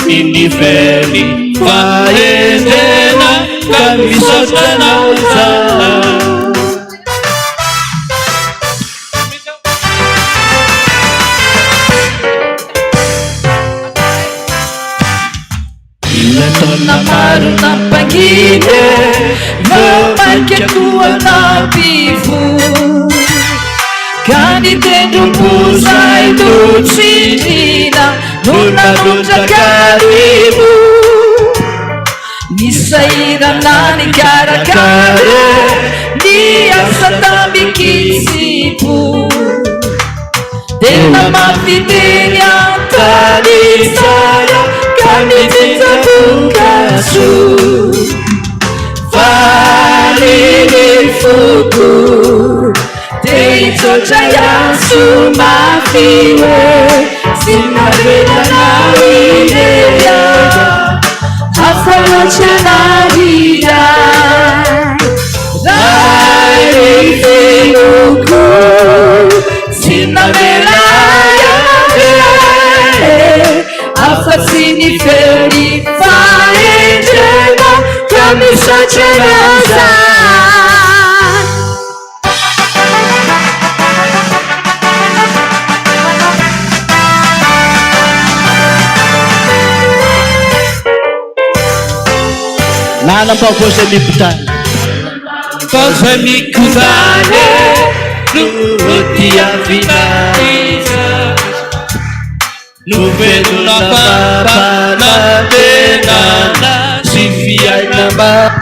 Inifeli faendena kamisotanauza Iletona maru na pangine Vamarkia tua na pivu Kani tendumbuza ilucinina Nuna nunja karibu Nisaira nani karakare Ni asatambi kisipu Dena mafidenya kanisaya Kanitiza bukasu Falini fuku Teito chayasu mafiwe Sina veda na wideya Afalo chanarida Rairi finuku Sina veda yade Afasini feri faenjena Kamisa chenaza Nana pa posa mikutane Posa mikutane Nuhutia vinaiza Nuvedu na papa na tenana Sifia inamba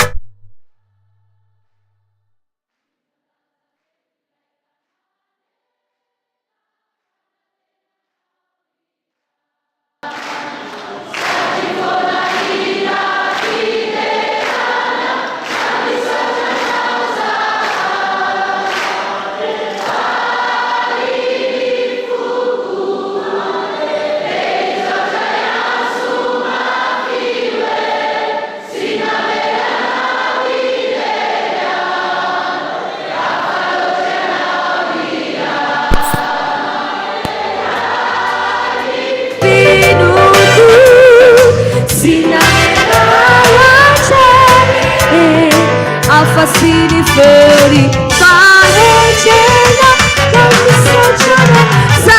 Afasini feri faenjena Kamisa chenaza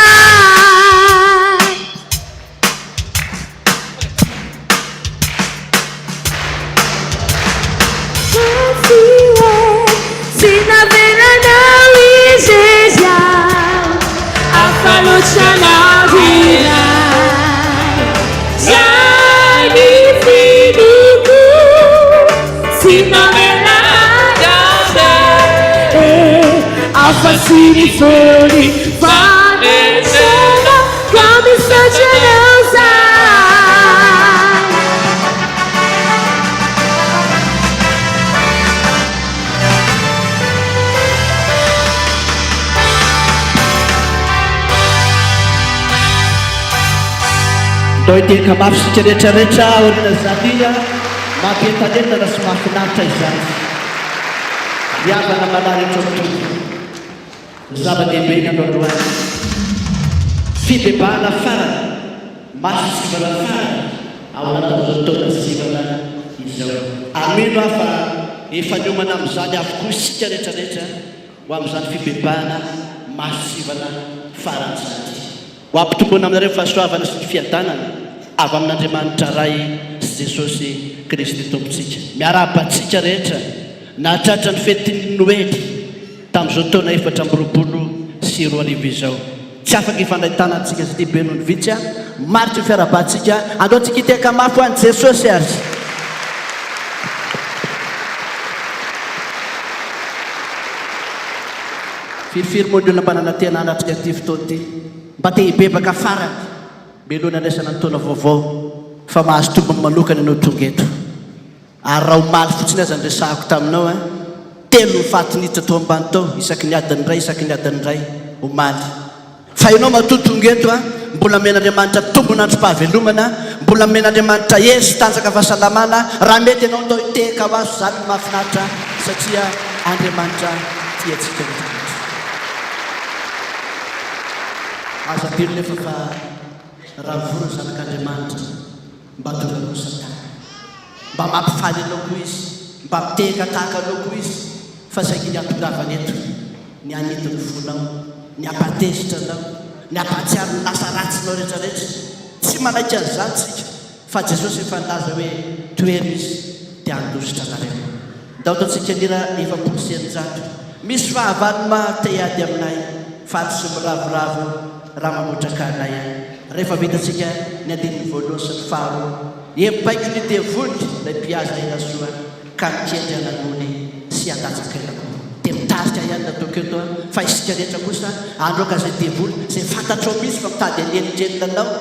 Sina vena na wizeja Afalo chanavina Zani finuku Sina vena Afasini feri faenjena Kamisa chenaza Doitika mafisika rehetrarehetra orina zalia mampientanentana sy mahafinaritra izany Iavana malarehetra mitombo Zava-dehibe ny androandroany Fibebahana farany Masisivana farany ao anatin'izao taona sivana izao Amino aho fa efa niomana amin'izany avokoa isika rehetrarehetra ho amin'izany fibebahana masisivana farany zany Ho ampitombona aminareo fahasoavana sy ny fiadanana avy amin'Andriamanitra ray Jesosy Kristy tompontsika. Miarabantsika rehetra nahatratra ny fetiny Noely tamin'izao taona 420 izao. Tsy afaka ifandahitana antsika sy be noho ny vitsy maritry fiarabantsika andaontsika hiteka mafy ho an'i Jesosy azy. Firifiry moa ny olona mbanana tena anatrika ty fotoana ty mba te hibebaka farany melohana andraisana ny taona vaovao fa mahazo tombony manokana ianao tonga eto. Ary raha omaly fotsiny aza andresahako taminao telo ny fahatiniditra tao ambany tao isaky ny adiny ray omaly. Fa ianao matoa tonga eto mbola men'Andriamanitra tombony androm-pahavelomana, mbola men'Andriamanitra Yesu tanjaka fahasalamana. Raha mety ianao ndao hiteka ho azo zany mahafinaritra satria Andriamanitra tiantsika rehetra. Aza telo nefa fa raha vorona zanak'Andriamanitra mba tonga no Satana, mba mampifaly anao koa izy, mba miteka tahaka anao koa izy, fa saingy ny atongavany eto ny anetiny vonao, ny ampatezitra anao, ny ampatsiary ny lasa ratsinao rehetrarehetra. Tsy manaika an'izany tsika fa Jesosy efa nilaza hoe toery izy dia handositra anareo. Ndao taontsika nira efapolo sy eninjato. Misy fahavalo mahate-ady aminay fa tsy miravoravo raha mamotraka anay rehefa vitantsika ny andininy voalohany sy ny faharoa. Epaiko ny devony ilay mpiaza inasoa ka mikendry ananony sy adatsaka ilako. Dia mitarika ihany nataoko eto fa isika rehetra kosa androaka izay devony izay fantatrao misy fa mitady anenindrenina anao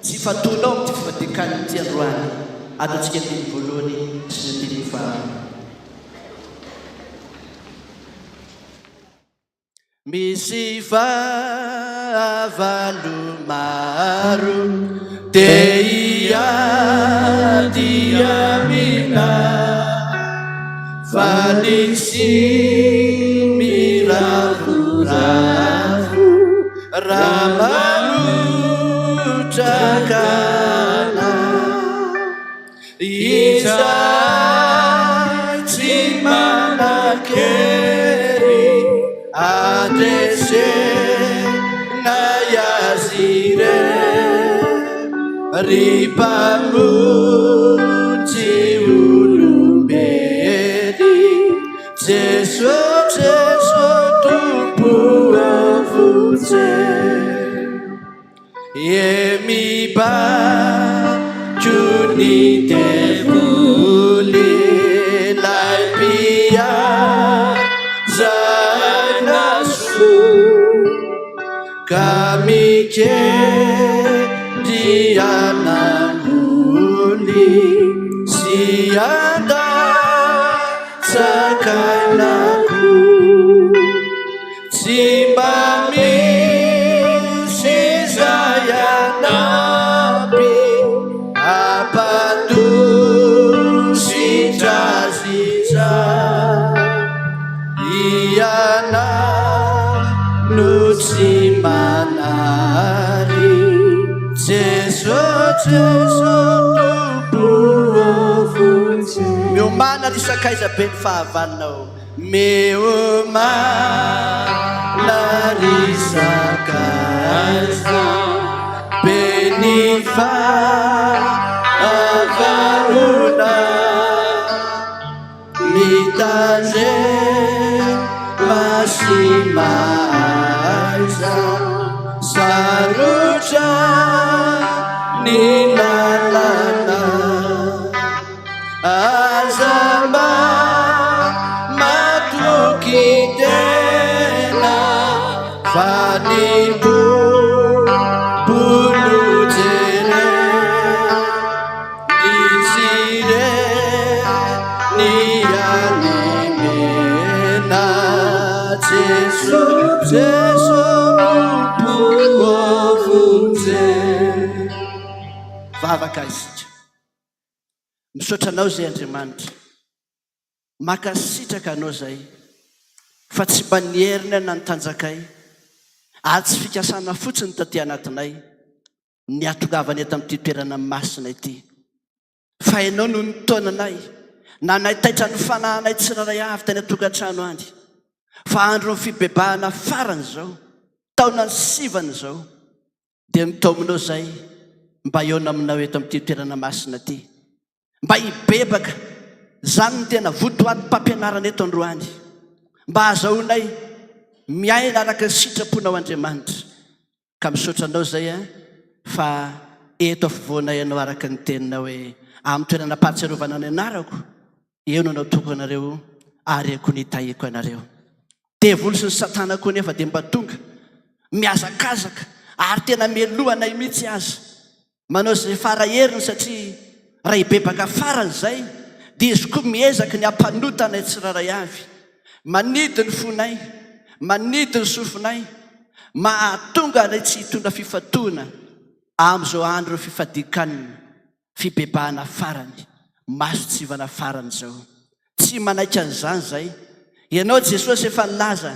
tsy fatonao ty fifadian-kanina ty androany. Ataontsika andininy voalohany sy ny andininy faharoa. Misy vavalo maro te hiady amina, faly sy miravoravo raha marotraka izay tsy manan-kery adresena azy ry mpamonjy olombely. Jesosy tompo avonjy mibako ny devoly lay mpiaza ka mikendry anan'oly sy andatsakainako. Tsy mba misy izay anampy ampandositra azy iana no tsy manary. Jesosy tompo avonjy. Miomana risakaiza be ny fahavalonao. Miomana risakaiza be ny fahavalona mitandrema sy maiza sarotra ny lalana azamba matoky tena fa ny bolojere ny tsire ny anemena. Jesosy vavaka isika misaotra anao zay Andriamanitra, makasitraka anao zay fa tsy mba nierina na nitanjakay ary tsy fikasana fotsiny taty anatinay ny atongavany eto amin'ity toerana masina ity. Fa ianao no nitaonanay na nahitaitra ny fanahinay tsiraray avy tany atokantrano andry. Fa andro ny fibebahana farany zao taona ny 7 zao dia nitaominao zay mba iona aminao eto amin'ity toerana masina ity. mba hibebaka zany ny tena votoany mpampianarana eto androany mba hazahoanay miaina araka ny sitraponao Andriamanitra ka misaotra anao zay fa eto afovoanay ianao araka ny teninao hoe amin'ny toerana pahatsarovana ny anarako eo no natoko anareo ary eko ny tahiko anareo. Devolo sy ny satana koa nefa dia mba tonga miazakazaka ary tena melohanay mihitsy aza manao zay faraheriny satria raha hibebaka farany zay dia izy koa miezaka ny ampanotana tsiraray avy manidy ny fonay manidy ny sofinay mahatonga anay tsy hitondra fifatoana amin'izao andro fifadian-kanina fibebahana farany maso tsivana farany zao tsy manaika an'izany zay ianao Jesosy efa nilaza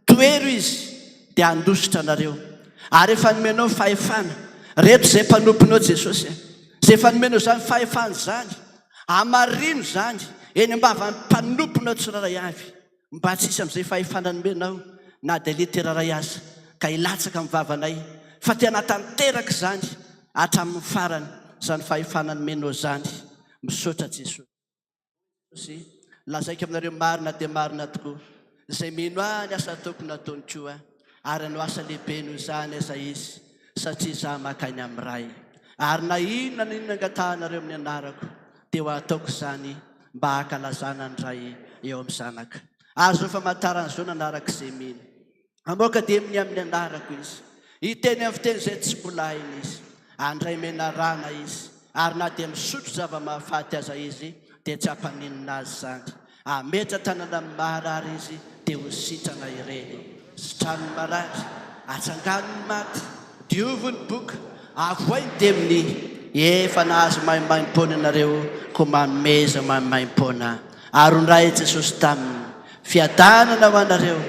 toero izy dia handositra anareo ary efa nomenao fahefana reto zay mpanomponao Jesosy zay efa nomenao zany fahefana zany amarino zany eny ambava mpanomponao tsiraray avy mba tsisy amin'izay fahefana nomenao na dia literaray aza ka hilatsaka amin'ny vavanay fa tena tanteraka zany hatramin'ny farany zany fahefana nomenao zany. Misaotra Jesosy lazaiko aminareo marina dia marina tokoa zay mino any asa ataoko nataony koa ary anao asa lehibe noho izany aza izy satria za makany amin'ny ray ary na inona na inona angatahanareo amin'ny anarako dia ho ataoko zany mba hakalazana ny ray eo amin'ny zanaka ary zao famantaran'izao nanaraka izay mino amoaka dia amin'ny amin'ny anarako izy hiteny amin'ny fiteny izay tsy mbola hainy izy andray menarana izy ary na dia misotro zava-mahafaty aza izy dia tsy hampaninina azy zany ametra tanana marary izy dia ho sitrana ireny sitrano marary atsanganony maty diovony boka avoainy dia amin'ny efa nahazo mahimaimpona ianareo ko mameza mahimaimpona ary ondray Jesosy taminy fiadanana ho anareo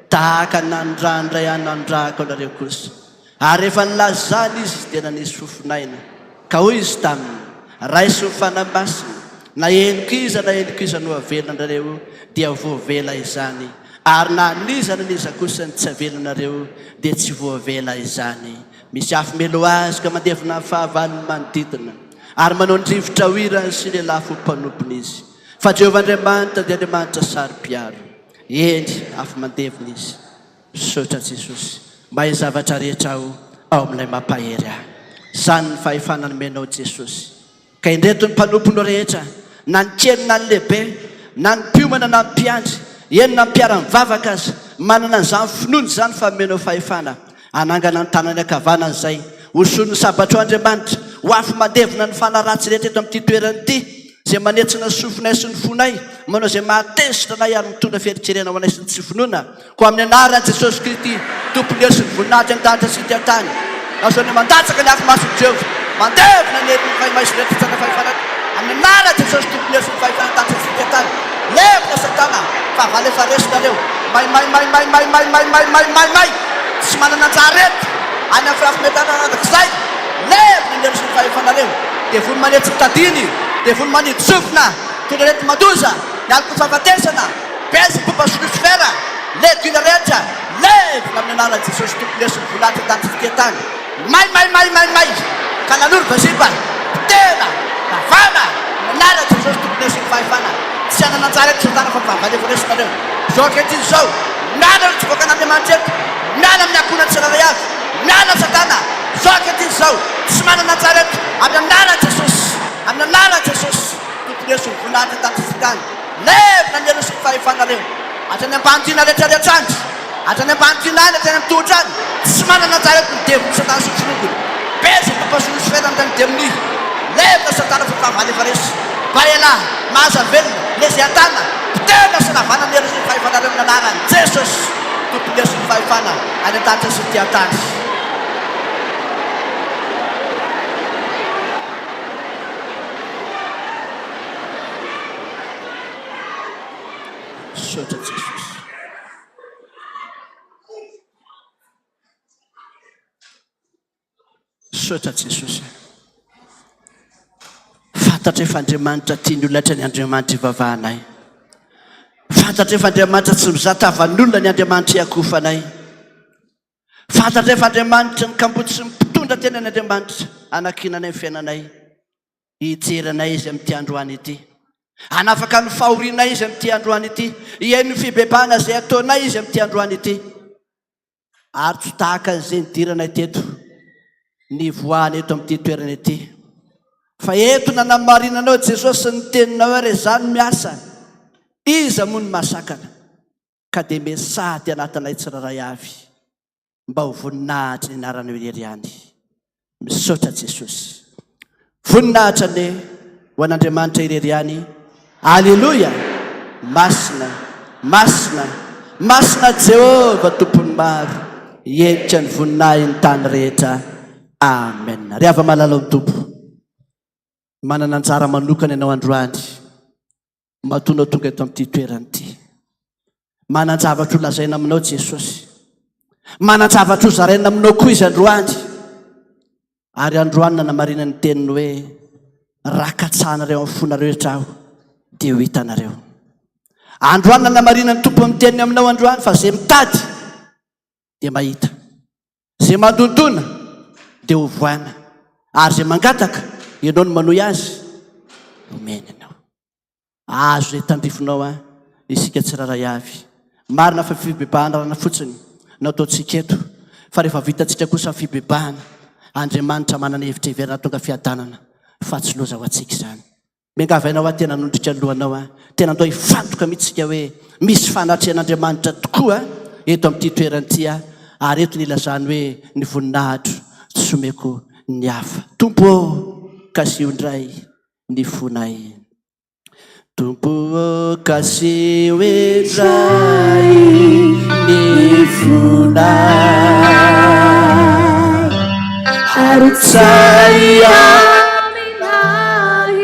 tahaka nandrandray anandrako anareo kosa ary efa nilazany izy dia nanisy fofinaina ka hoy izy taminy raiso mifanamasina na eniko iza no avelanareo dia voavela izany ary na nizana niza kosa ny tsy avelanareo dia tsy voavela izany. Misy afo melo azy ka mandevina fahavalony manodidina ary manao ny rivotra hoirany sy lehilahy fo mpanompony izy fa Jehovah Andriamanitra dia Andriamanitra saro-piaro eny afo mandevina izy. Misaotra Jesosy mba zavatra rehetra ao amin'ilay mampahery ahy zany ny fahefana nomenao Jesosy ka indreto ny mpanomponao rehetra na ny kely na ny lehibe na ny mpiomana na ny mpiandry eny na mpiara-ny vavaka aza manana n'izany finoany zany fa menao fahefana anangana ny tanany akavanany zay hosony sabatro Andriamanitra ho afo mandevina ny fanaratsy rehetra eto amin'ity toerany ity zay manetsina ny sofinay sy ny fonay manao zay mahatezitra anay ary mitondra fieritserena ho anay sy ny tsy finoana ko amin'ny anarany Jesosy Kristy tompony eo sy ny voninahitra an-danitra sy ty-antany nazoany mandatsaka ny afo masony Jehovah mandevina ny herin'ny fahimaiso rehetra tsana fahefana amin'ny anarany Jesosy tompony eo sy ny fahefana an-danitra sy ty-antany levina satana fa valy efa resinareo may tsy manana anjarety any amin'ny firafimetanana andrak'izay levina ny hery sy ny fahefanareo dia vony manetsy mitadiny dia vony manidy sofina tondra rety mandoza ny aloko fahafatesana beza popa solosifera legina rehetra levina amin'ny anarany Jesosy tompony eo sy ny voninahitra an-danitra sy ty-antany may ka nanoro vaziba tena navana anarany Jesosy tompony eo sy ny fahefana tsy anana anjarety satana fa vavaly efa resinareo zao ankehitriny zao miala tsy voaka n'Andriamanitra eto miala amin'ny akona ny tsiraray avy miala satana zao ankehitriny zao tsy manana anjarety amin'ny anarany Jesosy tompony eo sy ny voninahitra an-danitra sy ty-antany levina ny hery sy ny fahefanareo hatrany ampanidina rehetrarehetra any hatrany ampanidina any hatrany amin'ny tohotra any tsy manana anjarety ny devony satana sofinogony beza papasolosifera amin'ny demoni levina satana fa fahavaly efa resy baela mahazo avelona lezy atana pitena sy navana ny hery sy ny fahefanareo amin'ny anarany Jesosy tompony eo sy ny fahefana any an-danitra sy ty-antany. Misaotra Jesosy. Misaotra Jesosy. Fantatra efa Andriamanitra tiany olatra ny Andriamanitra ivavahanay. Fantatra efa Andriamanitra tsy mizatavan'olona ny Andriamanitra iakofanay. Fantatra efa Andriamanitra ny kambotsy sy mipitondra tena ny Andriamanitra anakinanay ny fiainanay. hijeranay izy amin'ity androany ity, hanafaka ny fahorianay izy amin'ity androany ity, ihaino ny fibebahana izay ataonay izy amin'ity androany ity. Ary tsy tahaka an'izay nidiranay teto, ny voahany eto amin'ity toerana ity. Fa eto nanamarinanao Jesosy sy ny teninao hoe zany miasa, iza moa ny masakana, ka dia mesady anatinay tsiraray avy, mba ho voninahitra ny anaranao irery ihany. Misaotra Jesosy. Voninahitra ne ho an'Andriamanitra irery ihany. Alleluia. Masina, masina, masina Jehova tompony maro, hienitra ny voninahiny tany rehetra. Amen. Ry hava malala amin'ny tompo, manana anjara manokana ianao androany, mahatonga tonga eto amin'ity toerana ity. Manan-javatra ho lazaina aminao Jesosy, manan-javatra ho zaraina aminao koa izy androany. Ary androany nanamarina ny teniny hoe rakatsanareo amin'ny fonareo rehetra aho dia ho hitanareo. Androany nanamarina ny tompo amin'ny teniny aminao androany fa zay mitady dia mahita, zay mandontona dia ho voana, ary zay mangataka ianao no manohy azy omena ianao. Azo zay tandrifinao isika tsiraray avy. Marina fa fibebahana rana fotsiny nataontsika eto, fa rehefa vitantsika kosa fibebahana, Andriamanitra manana hevitra iverana tonga fiadanana, fa tsy loza ho antsika izany. Mengavainao tena nondrika ny lohanao tena andao hifantoka mihitsika hoe misy fanatrehan'Andriamanitra tokoa eto amin'ity toerana ity, ary eto nilazany hoe ny voninahitra tsy omeko ny hafa. Tompo kasio indray ny fonay. Tompo kasio indray ny fonay, harutsay aminay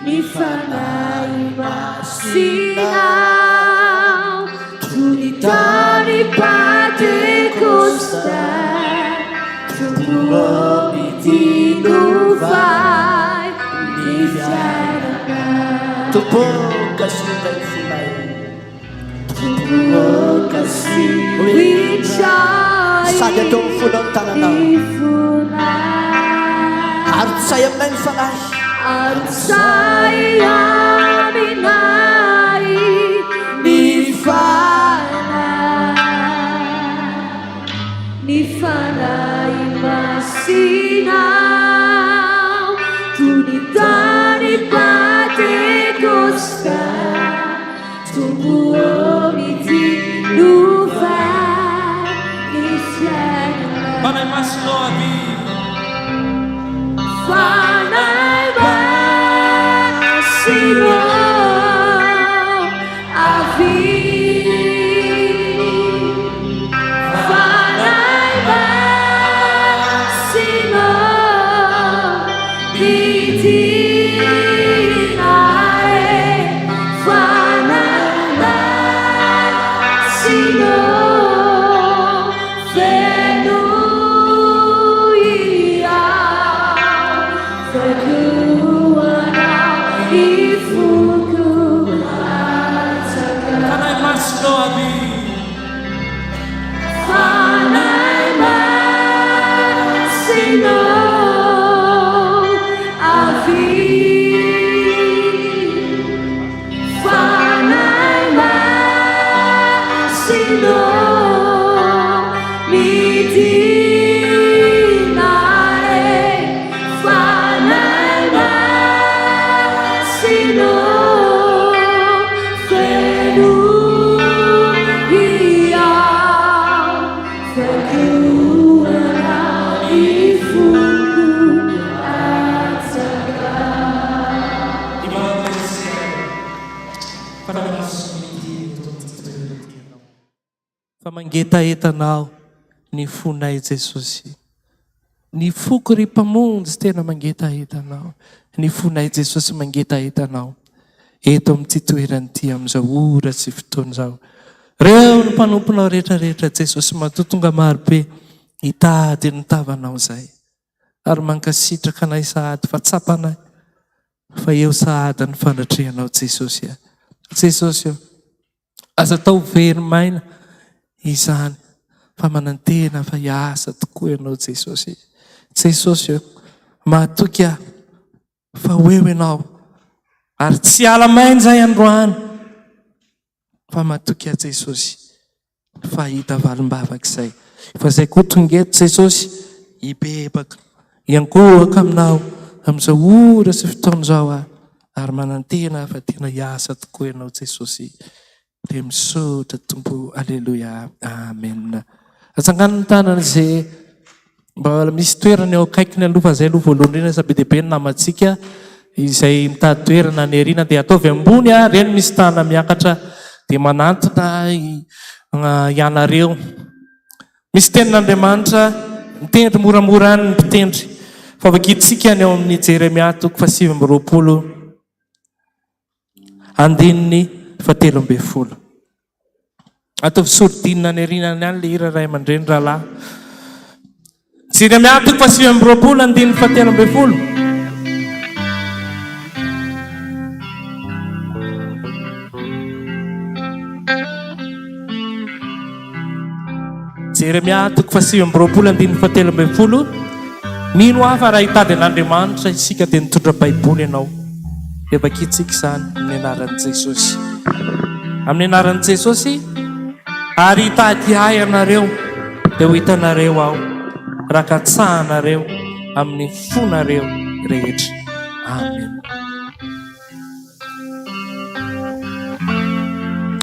ny fanay masinao, tunitari Pentecosta, tompo mitinuvay ny fiarana. Tompo kasio indray ny fonay, sady atao amin'ny fonao ny tananao, arotsay aminay ny fanahy, arotsay aminay ny fanay masinao, tunitany Pentecosta, tompo Panay masino abi, fanay masino abi, fanay masino ditinae, fanay masino mangetaetanao ny fonay Jesosy. Ny foko ry mpamonjy tena mangetaetanao. Ny fonay Jesosy mangetaetanao. Eto amin'ity toerana ity amin'izao ora sy fotoana izao. Reo ny mpanomponao rehetrarehetra Jesosy matotonga marobe hitady ny tavanao izay. Ary mankasitraka anay sahady fa tsapanay. Fa eo sahady ny fanatrehanao Jesosy. Jesosy aza tao very maina izany fa manantena fa hiasa tokoa ianao Jesosy. Jesosy mahatoky aho fa hoeo ianao ary tsy ala mainy zay androany fa mahatoky aho Jesosy fa hita valim-bavaka izay fa zay koa tongeto Jesosy hibebaka hiankohaka aminao amin'izao ora sy fotoana izao aho ary manantena fa tena hiasa tokoa ianao Jesosy. Dia misaotra Tompo. Alleluia. Amen. Atsangan'ny tanana izay mba misy toerana eo akaikiny aloha fa zay aloha voalohany indrindra sabe dehibe ny namantsika izay mitady toerana ny ariana dia ataovy ambony reny misy tana miakatra dia manantona ianareo. Misy tenin'Andriamanitra mitendry moramora any ny mpitendry fa vakitsika ny eo amin'ny Jeremia 5:20 andininy 17. Ataovy sorodinina ny arinany any le hira ray aman-dreny rahalahy. Jeremia 5:20 andininy 17. Jeremia 5:20 andininy 17. Nino hafa raha hitady an'Andriamanitra isika dia nitondra baiboly ianao. Dia vakitsika izany amin'ny anaran'i Jesosy. Amin'ny anaran'i Jesosy ary hitady ahy ianareo dia ho hitanareo aho raha katsahanareo amin'ny fonareo rehetra. Amen.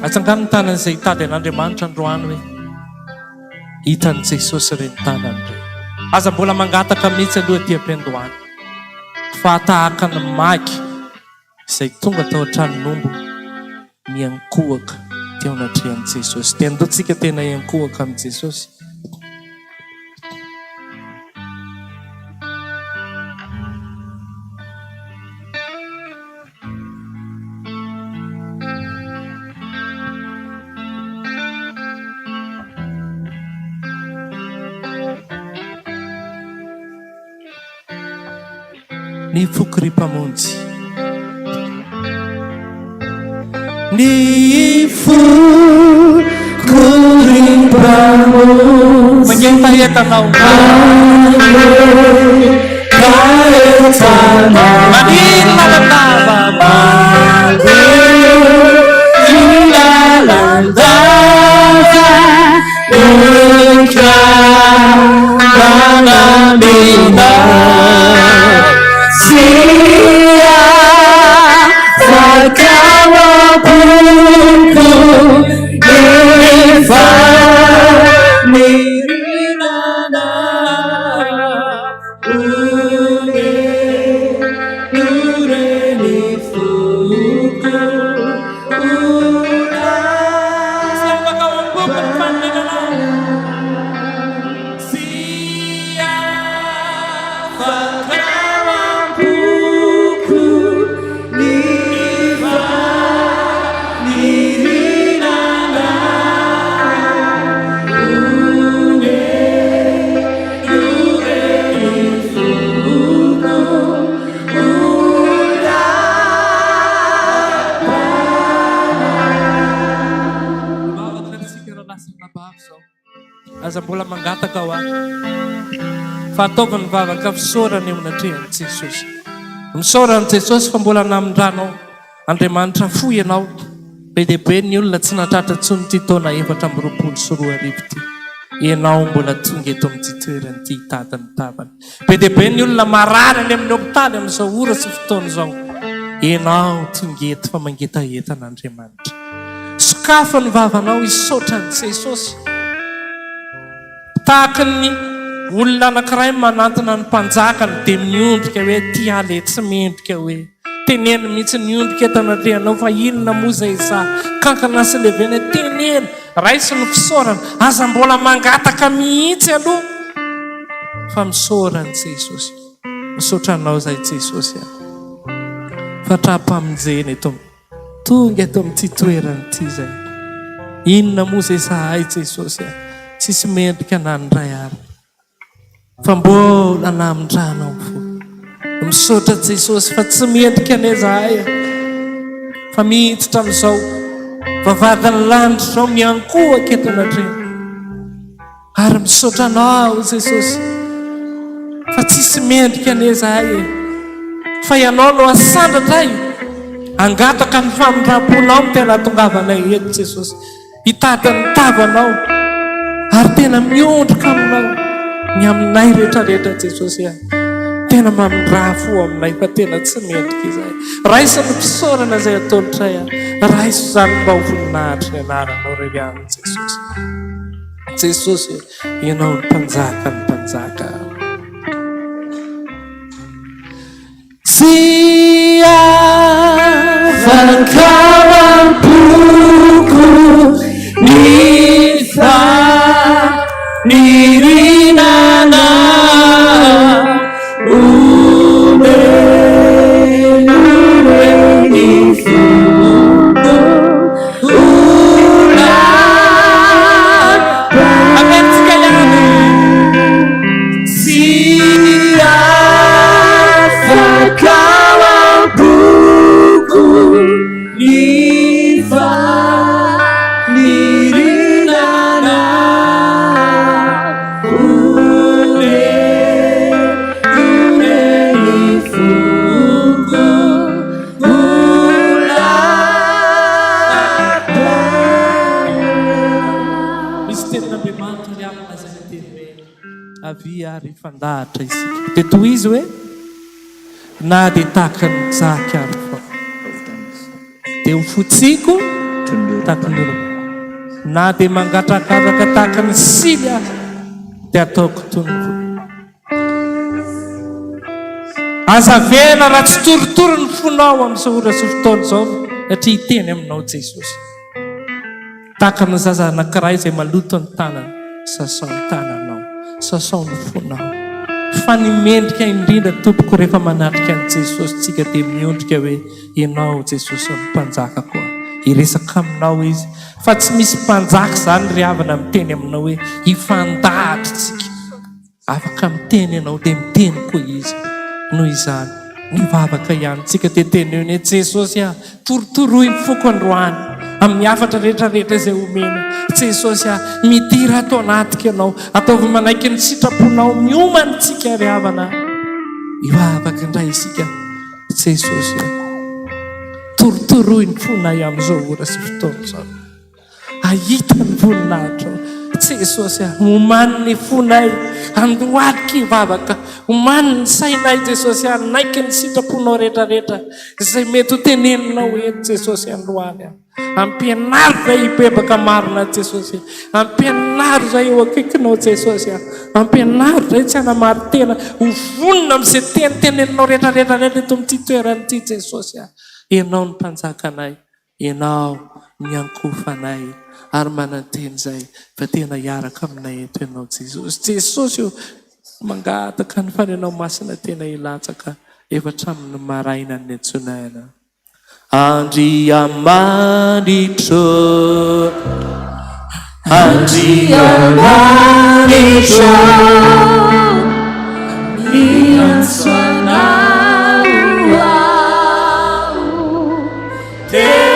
Atsangan'ny tanana izay hitady an'Andriamanitra androany hoe hitan'i Jesosy ireny tanany ireny. Aza mbola mangataka mihitsy aloha aty am-piandohana fa tahaka ny maky izay tonga tao an-tranon'ombo miankohaka teo anatrehan'i Jesosy. Dia andoantsika tena hiankohaka amin'i Jesosy. Ny fokorimpamonjy. Ny fokorimpamonjy. Magnentahetanao. Manina lalava. Manina lalava. Manamina. Sia fakawa buku eva mirinana ure ni fuku ura sia fakawa buku panenana sia fakawa aza mbola mangataka ho ahy fa ataovany vavaka fisaorany eo anatrehan'i Jesosy. Misaoran'i Jesosy fa mbola namin-dranao Andriamanitra fo ianao. Be dehibe ny olona tsy natratra intsony ty taona 2024 ty. Ianao mbola tonga eto amin'ity toerany ty hitady ny tavany. Be dehibe ny olona marary any amin'ny hopitaly amin'izao ora sy fotoana izao. Ianao tonga eto fa mangetaeta an'Andriamanitra. Sokafa ny vavanao hisaotran'i Jesosy. Tahaka ny olona anankiray manantona ny mpanjakany dia miondrika hoe ty ale tsy mendrika hoe teneny mihitsy niondrika eto anatrehanao fa inona moa izay za kankana sy levena teneny raisy ny fisaorana aza mbola mangataka mihitsy aloha fa misaorany Jesosy. Misaotranao zay Jesosy fa trapamonjeny eto tonga eto amin'ity toerany ity zay. Inona moa izay zahay Jesosy tsisy mendrika na ny ray ary fa mbola namin-dranao fo. Misaotra Jesosy fa tsy mendrika ane zahay fa mihititra amin'izao vavadiny lanitra zao miankohaka eto anatrena ary misaotra anao Jesosy fa tsisy mendrika ane zahay e, fa ianao no asandratra angataka ny famindram-ponao ny tena tongavanay eto Jesosy, hitady ny tavanao ary tena miondrika aminao ny aminay rehetrarehetra Jesosy tena mamindra fo aminay fa tena tsy mendrika izay. Raisa ny mpisaorana zay atolotray raiso zany mba ho voninahitra ny anaranao rery any Jesosy. Jesosy ianao ny mpanjaka ny mpanjaka. Sia Vavaka ni Taninanana fandahatra isika dia toy izy hoe na dia tahaka ny zaka ary fa dia ho fotsiko tahaka ny olona, na dia mangatrakaraka tahaka ny sily aho dia ataoko toy ny fo. Azavena raha tsy torotoro ny fonao amin'izao ora sy fotoana izao satria hiteny aminao Jesosy. Tahaka ny zaza anankiray izay maloto ny tanany, sasao ny tananao, sasao ny fonao. Fa ny mendrika indrindra tompoko rehefa manatrika an'i Jesosy tsika dia miondrika hoe ianao Jesosy ny mpanjaka koa. Hiresaka aminao izy fa tsy misy mpanjaka zany ry havana miteny aminao hoe hifandahatra tsika. Afaka miteny ianao dia miteny koa izy. Noho izany ny vavaka ihany tsika dia teneny Jesosy torotoroy ny foko androany amin'ny hafatra rehetrarehetra izay omena. Jesosy midira atao anatika ianao, ataovy manaiky ny sitraponao miomany tsika ry havana. Ivavaka indray isika Jesosy torotoroy ny fonay amin'izao ora sy fotoana izao. Ahita ny voninahitra Jesosy omany ny fonay andohaliky vavaka, omany ny sainay Jesosy anaiky ny sitraponao rehetrarehetra izay mety ho teneninao eto Jesosy androany. Ampianaro zay hibebaka marina Jesosy, ampianaro zay eo akaikinao Jesosy, ampianaro zay tsy hanamary tena ho vonona amin'izay teniteneninao rehetrarehetra eto amin'ity toeran'ity Jesosy. Ianao ny mpanjakanay, ianao ny ankofanay ary mananteny zay fa tena hiaraka aminay eto ianao Jesosy. Jesosy io mangataka ny fanenao masina tena hilatsaka efatra amin'ny maraina ny antsonaina. Andriamanitro, Andriamanitro, ni antsoanao Te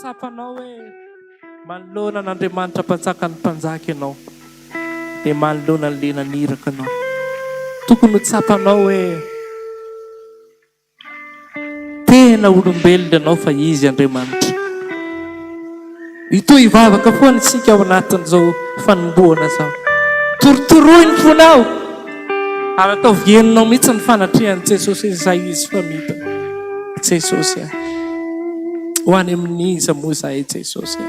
Tsapanao hoe manoloana n'Andriamanitra mpanjaka ny mpanjaka ianao dia manoloana ny lenaniraka anao. Tokony ho tsapanao hoe tena olombelona ianao fa izy Andriamanitra. Ito hivavaka foana isika ao anatin'izao fanomboana zao. Torotoroiny fonao ary atao vieninao mihitsy ny fanatrehan'i Jesosy izay izy famita. Jesosy ho any amin'iza moa zahay Jesosy.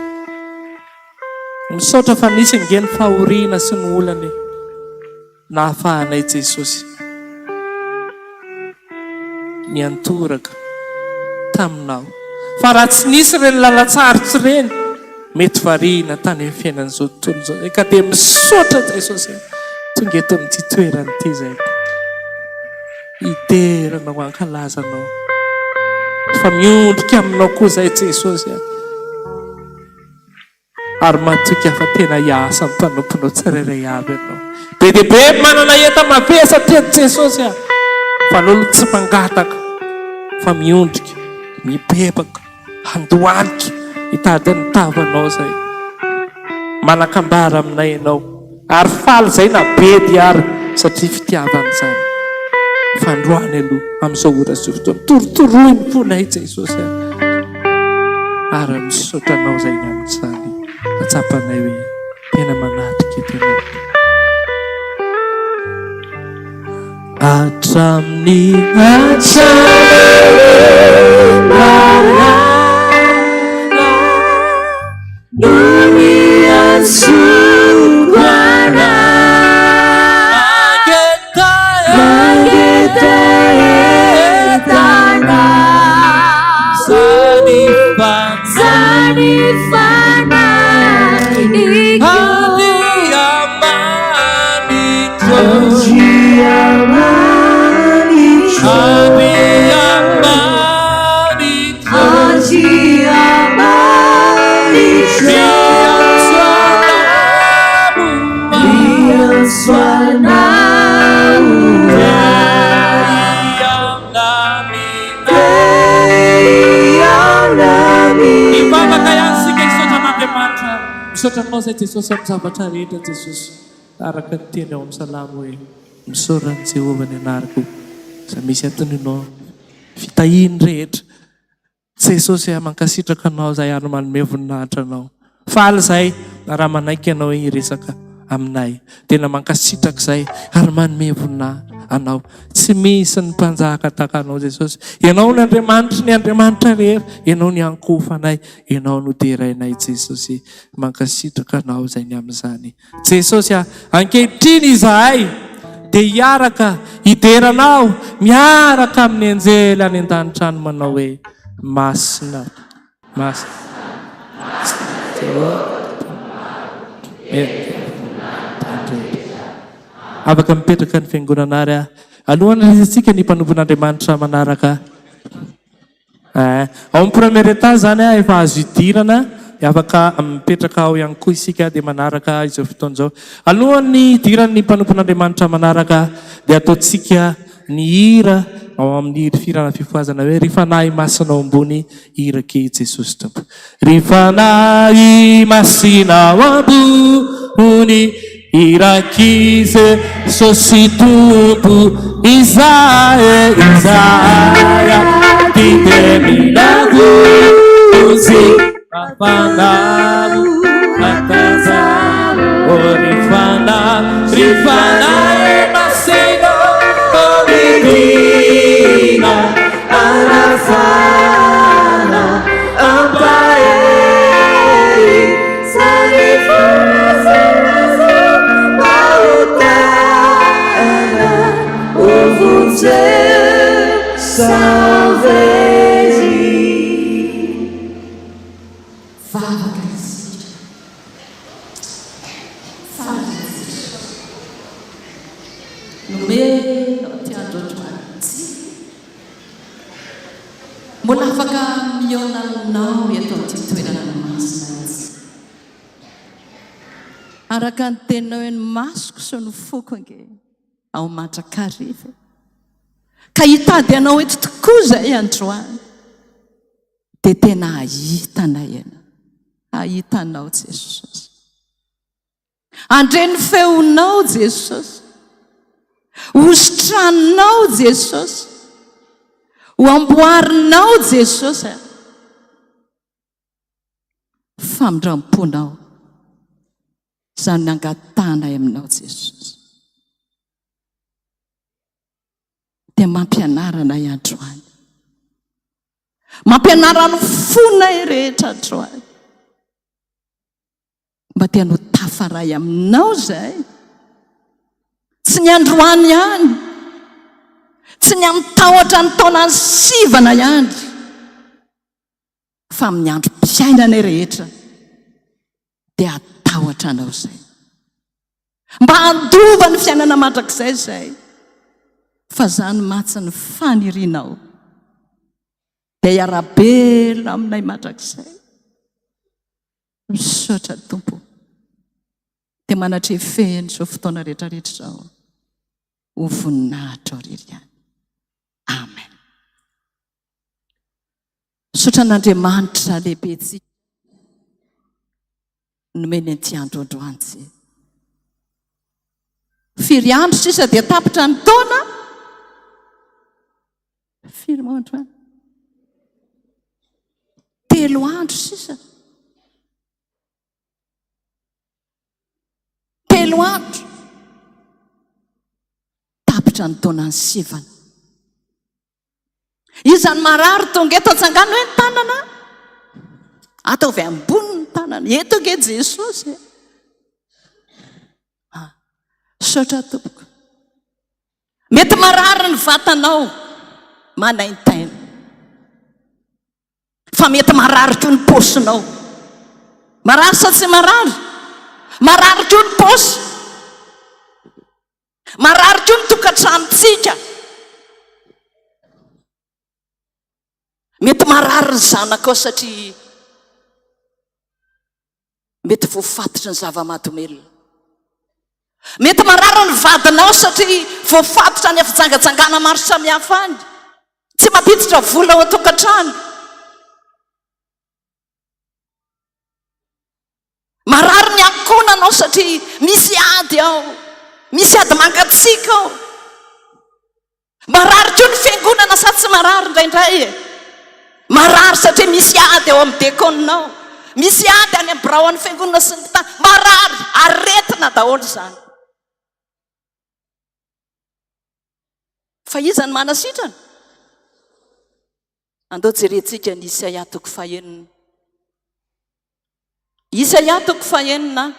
Misaotra fa nisy ingeny fahoriana sy ny olany nahafahanay Jesosy miantoraka taminao. Fa raha tsy nisy ireny lalatsarotsy ireny mety variana tany amin'ny fiainan'izao tontolo izao. Ka dia misaotra Jesosy tonga eto amin'ity toerana ity zay. Iteranao ankalazanao fa miondrika aminao koa zay Jesosy. Ary matoky afa tena hiasa amin'ny mpanomponao tsirairay avy ianao. Be dia be manana enta mavesa teto Jesosy fa lolo tsy mangataka fa miondrika, mipepaka, handohalika hitady ny tavanao zay. Manakambara aminay ianao ary faly zay na be dia ary satria fitiavana zany. Fandroany aloha amin'izao ora sy fotoana. Torotoroiny fonay Jesosy ary misaotranao zay ny amin'izany. Atsapanay hoe tena manatrika tena. Hatramin'ny misaotranao zay Jesosy amin'ny zavatra rehetra Jesosy. Araka ny teny ao amin'ny salamo hoe misaorany Jehovah ny anarako za misy aton'inao fitahiny rehetra. Jesosy mankasitraka anao zay ary manome voninahitra anao. Faly zay raha manaiky anao hiresaka aminay. Tena mankasitraka zay ary manome voninahitra anao. Tsy misy ny mpanjaka tahaka anao Jesosy. Ianao ny Andriamanitra rehetra. Ianao ny ankofanay. Ianao no derainay Jesosy. Mankasitraka anao zay ny amin'izany. Jesosy ankehitriny izahay dia hiaraka hideranao miaraka amin'ny anjely any an-tanitrano manao hoe masina. Afaka mipetraka ny fiangonana ary alohan'ny isika ny mpanompon'Andriamanitra manaraka. Ao amin'ny premier état zany efa azo idirana. Afaka mipetraka ao ihany koa isika dia manaraka izao fotoana izao. Alohan'ny idiran'ny mpanompon'Andriamanitra manaraka dia ataontsika ny hira ao amin'ny firana fifoazana hoe ry fanahy masinao ambony irake Jesosy Tompo. Ry fanahy masinao ambony iraki Jesosy Tompo. Isaia titeminago uzi afanao atazao rifana masino omidina arafana ampaeri sarifasa mautana ovunze salvezi. Vavaka nomeno tiandrotroantsy mbola afaka miona aminao eto amin'ity toerana masina izy. araka ny teninao hoe ny masoko so ny foko ange ao matrakariva ka hitady anao eto tokoa zay androany dia tena ahitanay iana ahitanao Jesosy andre ny feonao Jesosy ositranonao Jesosy ho amboarinao Jesosy famindramponao izany angatanay aminao Jesosy dia mampianarana androany mampianarany fonay rehetra androany mba tiano tafaray aminao zay tsy ny androany ihany tsy ny amitahotra ny taona ny 7 ihany fa amin'ny androm-piainana rehetra dia atahotra anao zay mba handova ny fiainana mandrakizay zay fa zany matsy ny fanirianao dia iarabela aminay mandrakizay misaotra tompo dia manatrefehany zao fotoana rehetrarehetra zao ho voninahitra aoriany amen. Misaotra an'Andriamanitra lehibetsika nomeny an'ity andro androany firy andro sisa dia tapitra ny taona firy moa androany 3 andro sisa 3 andro tapitra ny taona ny 7 izany marary tonga eto atsangana hoe ny tanana ataovy ambony ny tanana eto nge Jesosy saotra tompoko mety marary ny vatanao manaintaina fa mety marary koa ny posinao marary sa tsy marary koa ny posy marary koa ny tokantranontsika mety marary ny zanakao satria mety voafatotra ny zava-mahadomelona mety marary ny vadinao satria voafatotra ny afijangajangana maro samihafa any tsy mampiditra vola ao an-tokantrano marary ny ankonanao satria misy ady ao misy ady mangatsika ao marary koa ny fiangonana sa tsy marary indraindray marary satria misy ady ao amin'ny dekoninao misy ady any am'birao an'ny fiangonana sy ny tany marary aretina daholo zany fa izany manasitrana andao jerentsika ny Isaia toko 5 Isaia toko 5 ny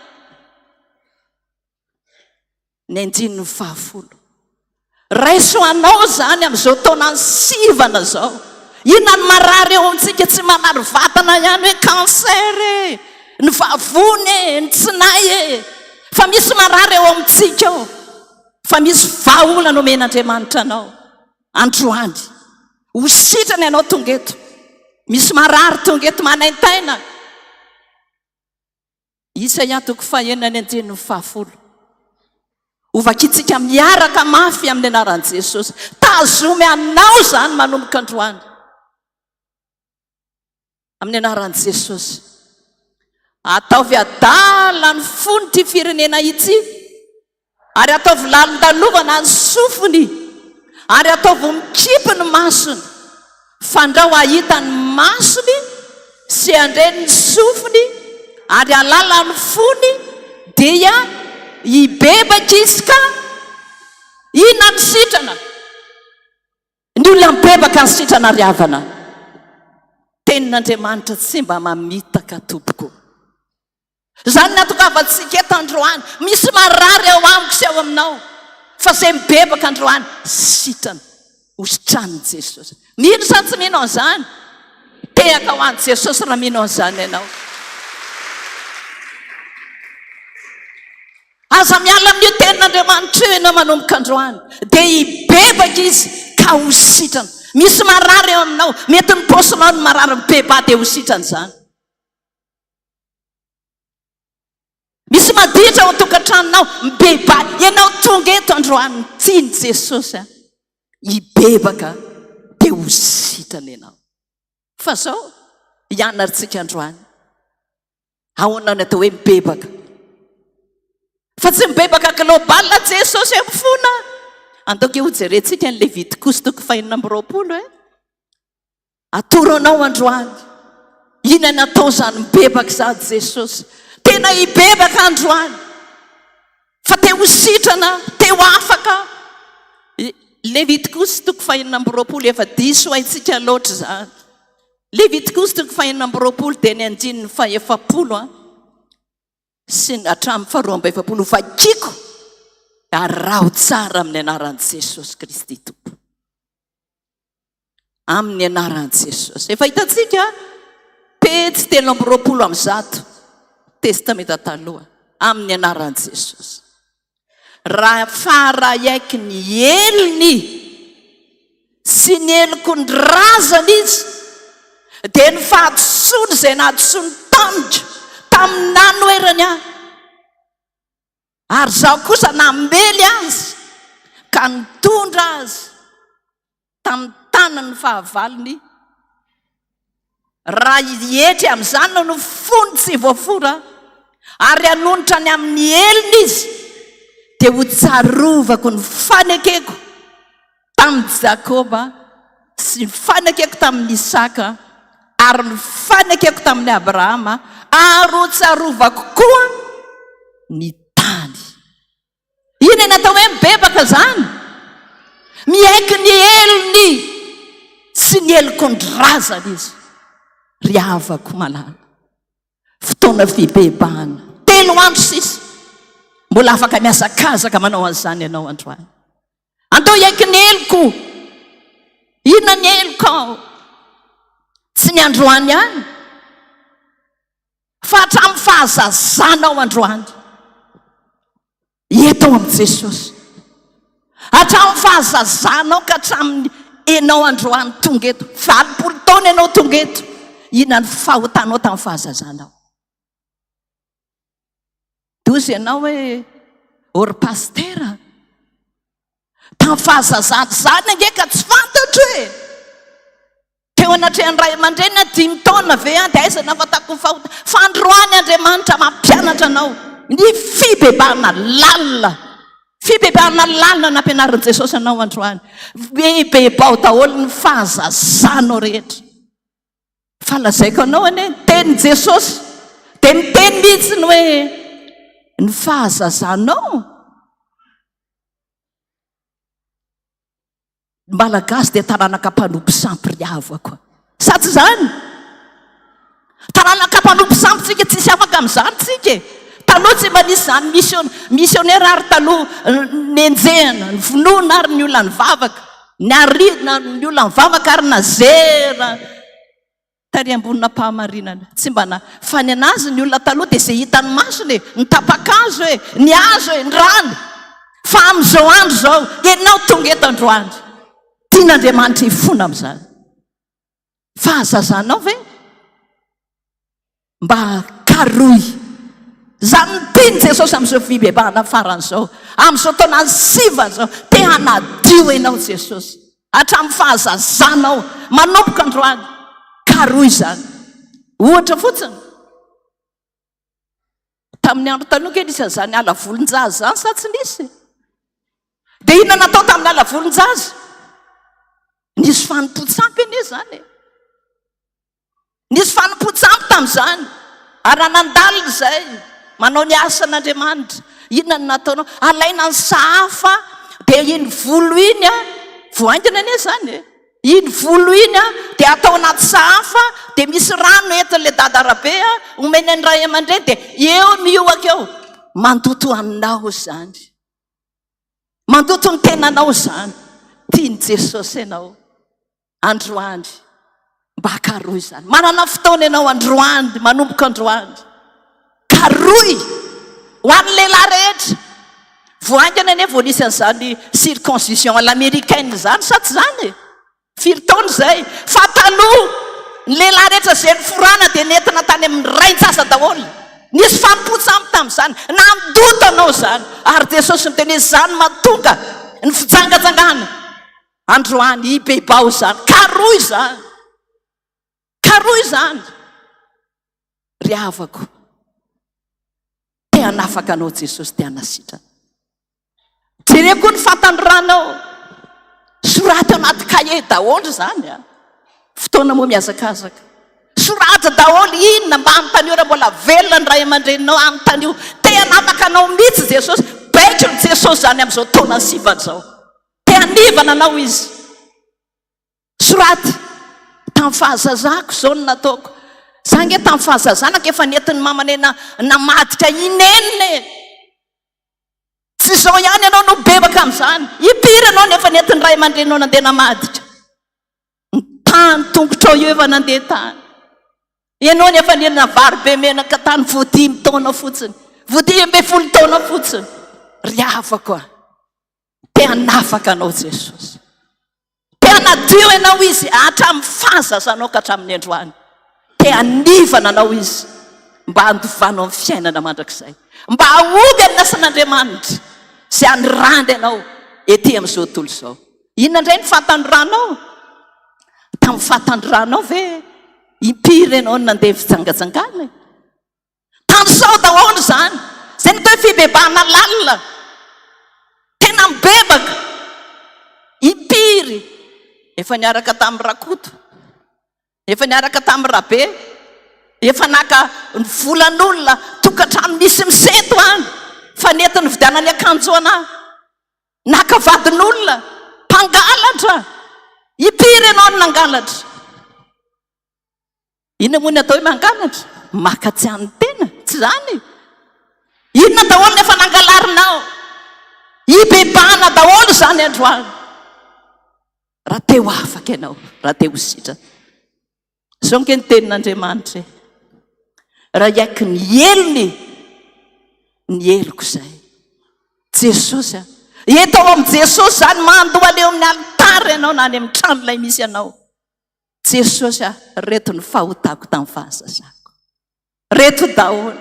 9 raiso anao zany amin'izao taona ny 7 zao inona ny marary eo amintsika tsy manary vatana ihany hoe cancer ny vavony ny tsinay fa misy marary eo amintsika ao fa misy vahaolana omen'Andriamanitra anao androany ho sitrany ianao tonga eto misy marary tonga eto manaintaina Isaia toko 5 ny 9 ovakitsika miaraka mafy amin'ny anaran'i Jesosy tazomy anao zany manomboka androany amin'ny anaran'i Jesosy ataovy adala ny fony ty firenena ity ary ataovy lalondalovana ny sofiny ary ataovy mikipy ny masony fandrao ahita ny masony sy andreny ny sofiny ary alala ny fony dia hibebaka izy ka ina ny sitrana ny olona mibebaka ny sitrana riavana tenin'Andriamanitra tsy mba mamitaka tompoko zany natokavatsika eto androany misy marary ao amiko sy ao aminao fa zay mibebaka androany sitrana hositranin' Jesosy mino sa tsy mino an'izany tehaka ho an' Jesosy raha mino an'izany ianao aza miala amin'io tenin'Andriamanitra io ianao manomboka androany dia hibebaka izy ka ho sitrana misy marary eo aminao mety ny posinao ny marary mibeba dia ho sitrana zany misy maditra ao tokantranonao mibeba ianao tonga eto androany tiany Jesosy hibebaka dia ho sitrana ianao. Fa zao ianaritsika androany ahoana ny atao hoe mibebaka fa tsy mibebaka global Jesosy mifona. Antoka ho jerentsika ny Levitikosy 5:20 atoro anao androany ina natao zany mibebaka zany Jesosy. Tena hibebaka androany fa te ho sitrana te ho afaka. Levitikosy 5:20 efa diso haitsika loatra zany. Levitikosy 5:20 dia ny andininy 70 sy hatramin'ny 2:70 vakiko arao tsara amin'ny anaran'i Jesosy Kristy tompo. Amin'ny anaran'i Jesosy. Efa hitatsika pejy 3:20 testamenta taloha amin'ny anaran'i Jesosy. Raha faraiky ny elony sy ny eloko ny razana izy dia ny fahadisoany izay nahadisoany tamika tamin'ny nanoerany ahy. Ary zaho kosa namely azy ka nitondra azy tamin'ny tanany fahavalony. Raha hietry amin'izany no fony tsy voafora ary hanonitra ny amin'ny elony izy dia ho tsarovako ny fanekeko tamin'ny Jakoba sy ny fanekeko tamin'ny Isaka ary ny fanekeko tamin'ny Abrahama ary ho tsarovako koa ny tany. Iny natao hoe mibebaka zany miaiky ny elony sy ny eloko ny razana izy. Ry havako malala fotoana fibebahana 3 andro sisa mbola afaka miazakazaka manao an'izany ianao androany. Andao iaiky ny eloko. Inona ny eloko ao? Tsy ny androany ihany fa hatramin'ny fahazazanao androany eto amin'i Jesosy. Hatramin'ny fahazazanao ka hatramin'ny enao androany tonga eto 40 taona ianao tonga eto. Inona ny fahotanao tamin'ny fahazazanao? Dozy ianao hoe or pastera tamin'ny fahazazana zany angeka tsy fantatro hoe teo anatrehan'ny ray aman-dreny 5 taona ve dia aiza nafatako ny fahotana. Fa androany Andriamanitra mampianatra anao ny fibebahana lalina. Fibebahana lalina nampianarin'i Jesosy anao androany. Bebao daholo ny fahazazanao rehetra. Fa lazaiko anao ane teny Jesosy dia miteny mihitsy ny hoe ny fahazazanao. Malagasy dia taranaka mpanompo sampiriavako. Sa tsy zany? Taranaka mpanompo sampitsika tsisy afaka amin'izany tsika. Taloha tsy manisy zany misionera ary taloha nenjehana ny vonoana ary ny olona ny vavaka ny aridina ny olona ny vavaka ary nazera tary ambonina mpahamarinana. Tsy mbana fany anazy ny olona taloha dia izay hitany masony ny tapakazo hoe ny azo hoe ny rano. Fa amin'izao andro zao ianao tonga eto androany tian'Andriamanitra hifona amin'izany. Fahazazanao ve mba karoy zany ny tiany Jesosy amin'izao fibebahana faran'izao amin'izao taona ny 7 zao te hanadio ianao Jesosy hatramin'ny fahazazanao manomboka androany karoy zany. Ohatra fotsiny tamin'ny andro taloha kely isy zany ala volonjaza zany sa tsy nisy dia inona natao tamin'ny ala volonjaza? Nisy fanompo-tsampy anie zany. Nisy fanompo-tsampy tamin'izany ary nanandalina izay manao ny asan'Andriamanitra. Inona ny nataonao? Alaina ny sahafa dia iny volo iny voaingana anie zany. Iny volo iny dia atao anaty sahafa dia misy rano entin'ilay dadarabe omeny ny ray aman-dreny dia eo mioaka eo mandoto anao zany. Mandoto ny tenanao zany. Tiany Jesosy ianao androany mba karoy zany. Manana fotoana ianao androany manomboka androany karoy ho an'ny lehilahy rehetra. Voaingana anie vao nisy an'izany circoncision à l'américaine zany sa tsy zany? 4 taona zay. Fa taloha ny lehilahy rehetra izay ny forana dia nentina tany amin'ny rain-tsasa daholo. Nisy fanompo-tsampy tamin'izany na midoto anao zany ary Jesosy ny teny zany mahatonga ny fijangajangana androany ibebao zany karoy zany ry havako te hanafaka anao Jesosy te hanasitrana jereko koa ny fatandranao sorata anaty kahe daholo zany fotoana moa miazakazaka sorata daholo inona mba am'tanora mbola velona ny ray aman-dreninao am'tanio te hanafaka anao mihitsy Jesosy baiko ny Jesosy zany am'izao taona sivana zao te hanivana anao izy soraty tamin'ny fahazazako zao no nataoko za nge tamin'ny fahazazanako efa nentin'ny mamane namaditra inenine tsy zao ihany ianao no bebaka am'izany ipiry anao nefa nentin'ny ray aman-drenao nandeha namaditra ny tany tongotrao io efa nandeha tany ianao nefa nenina vary be menaka tany voadimy taona fotsiny voadimy be folo taona fotsiny ry havako te hanafaka anao Jesosy te hanadio ianao izy hatramin'ny fahazazanao ka hatramin'ny androany te hanivana anao izy mba handovanao amin'ny fiainana mandrakizay mba ahoby amin'ny asan'Andriamanitra zay anirandy ianao ety amin'izao tontolo izao inona indray ny fatandranao tamin'ny fatandranao ve impiry ianao no nandeha fijangajangana tamin'izao daholo zany zay ny atao fibebahana lalina tena mibebaka impiry efa niaraka tamin'ny rakoto efa niaraka tamin'ny rabe efa naka ny volan'olona tokantrano misy miseto any fa netiny vidianany akanjo anahy naka vadin'olona mpangalatra impiry ianao no nangalatra inona moa ny atao hoe mangalatra makatsy an'ny tena tsy zany inona daholo nefa nangalarinao ibebahana daholo zany androany raha teo afaka ianao raha teo hositra zao nke ny tenin'Andriamanitra raha iaiky ny elony ny eloko zay Jesosy eto ao amin'i Jesosy zany mandoa leo amin'ny alitara ianao na any amin'ny trano ilay misy ianao Jesosy reto ny fahotako tamin'ny fahazazako reto daholo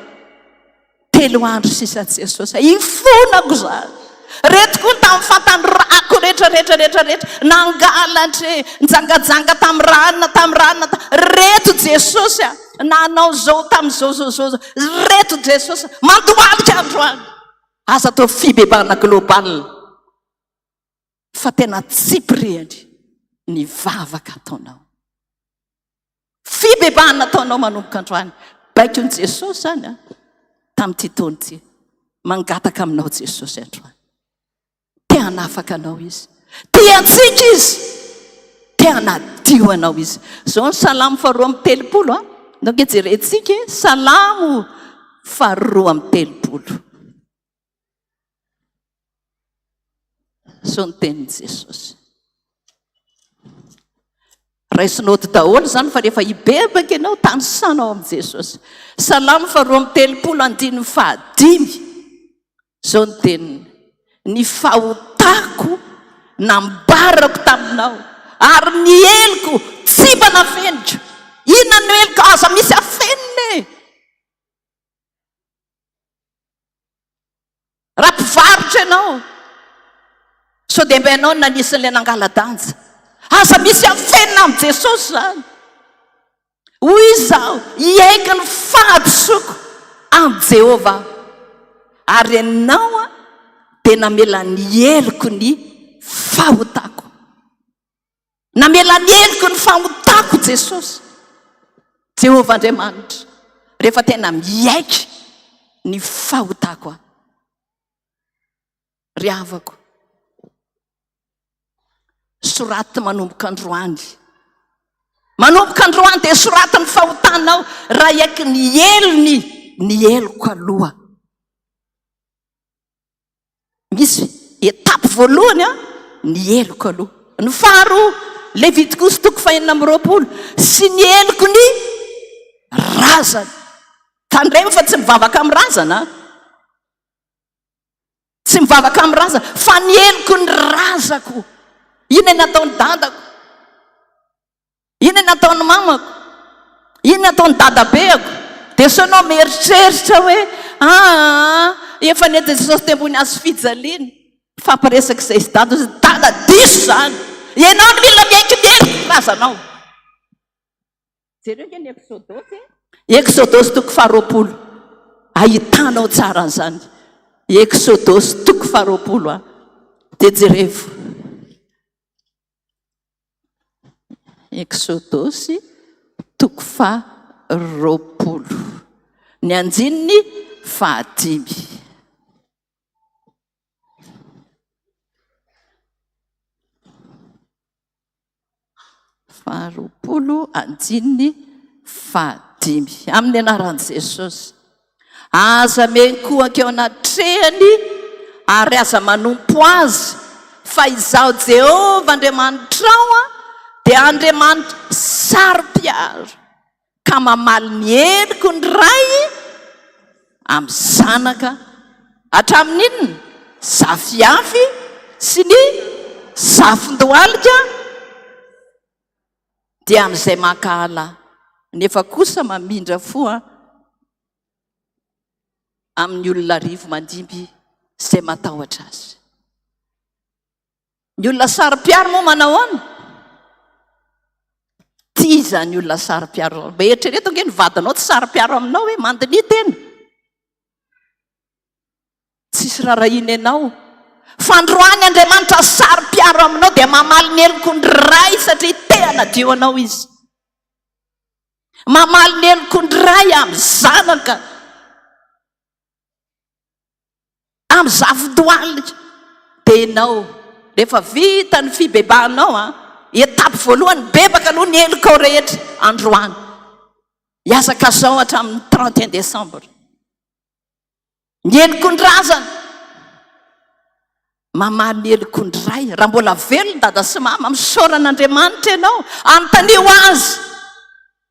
telo andro sisa Jesosy ifonako zany reto koa tamin'ny fatandrako rehetra nangalatra njangajanga tamin'ny ranona reto Jesosy nanao zao tamin'izao reto Jesosy mandoalika androany aza atao fibebahana global fa tena tsipirehany ny vavaka ataonao fibebahana ataonao manomboka androany baiko ny Jesosy zany tamin'ity taona ity mangataka aminao Jesosy androany te hanafaka anao izy te antsika izy te hanadio anao izy zao ny salamo 2:30 nge jerentsika salamo 2:30 zao ny tenin'i Jesosy raisinao daholo zany fa rehefa hibebaka ianao tany sanao amin'i Jesosy salamo 2:30 5 zao ny teniny ny fahotako nambarako taminao ary ny eloko tsy mba nafenitra inona no eloko aza misy afenine raha mpivarotra ianao so dia mba ianao nanisin'ilay nangaladanja aza misy afenina amin'i Jesosy zany hoy izaho iaiky ny fahadisoko amin'i Jehova ary ianao dia namela ny eloko ny fahotako namela ny eloko ny fahotako Jesosy Jehova Andriamanitra rehefa tena miaiky ny fahotako ry havako soraty manomboka androany dia soraty ny fahotanao raha iaiky ny elony ny eloko aloha misy etape voalohany ny eloko aloha ny faharoa Levitikosy 4:20 sy ny eloko ny razana tandremo fa tsy mivavaka amin'ny razana tsy mivavaka amin'ny razana fa ny eloko ny razako ina nataony dadako ina nataony mamako ina nataony dadabeako dia sanao mieritreritra hoe efa nety jesosy tembony azo fijaliana fampiresaka izay sy dada zy dada diso zany ianao ny mila miaiky razanao jereo ny exodosy exodosy toko 20 ahitanao tsara zany exodosy toko 20 dia jerevo exodosy toko 20 ny anjininy 5 anjininy 5 amin'ny anaran'i Jesosy aza menkohaka eo anatrehany ary aza manompo azy fa izaho Jehova Andriamanitrao dia Andriamanitra saro-piaro ka mamaly ny heliko ny ray amin'ny zanaka hatramin'inona zafiafy sy ny zafin-dohalika dia amin'izay makahala nefa kosa mamindra foa amin'ny olona rivo mandimby izay matahotra azy. Ny olona saro-piaro moa manao any tia zany olona saro-piaro mba eritrereto nge ny vadinao tsy saro-piaro aminao hoe mandiny tena tsisy rarahiny ianao fandroany Andriamanitra saro-piaro aminao dia mamaly ny heliko ny ray satria tehana dio anao izy mamaly ny heliko ny ray amin'ny zanaka amin'ny zafin-dohalika dia ianao rehefa vita ny fibebahanao etapy voalohany bebaka aloha ny helikao rehetra androany hiazaka zao hatramin'ny 31 décembre ny heliko ny razana mamaly ny heliko ny ray raha mbola velona dada sy mama misaoran'Andriamanitra ianao anontania ho azy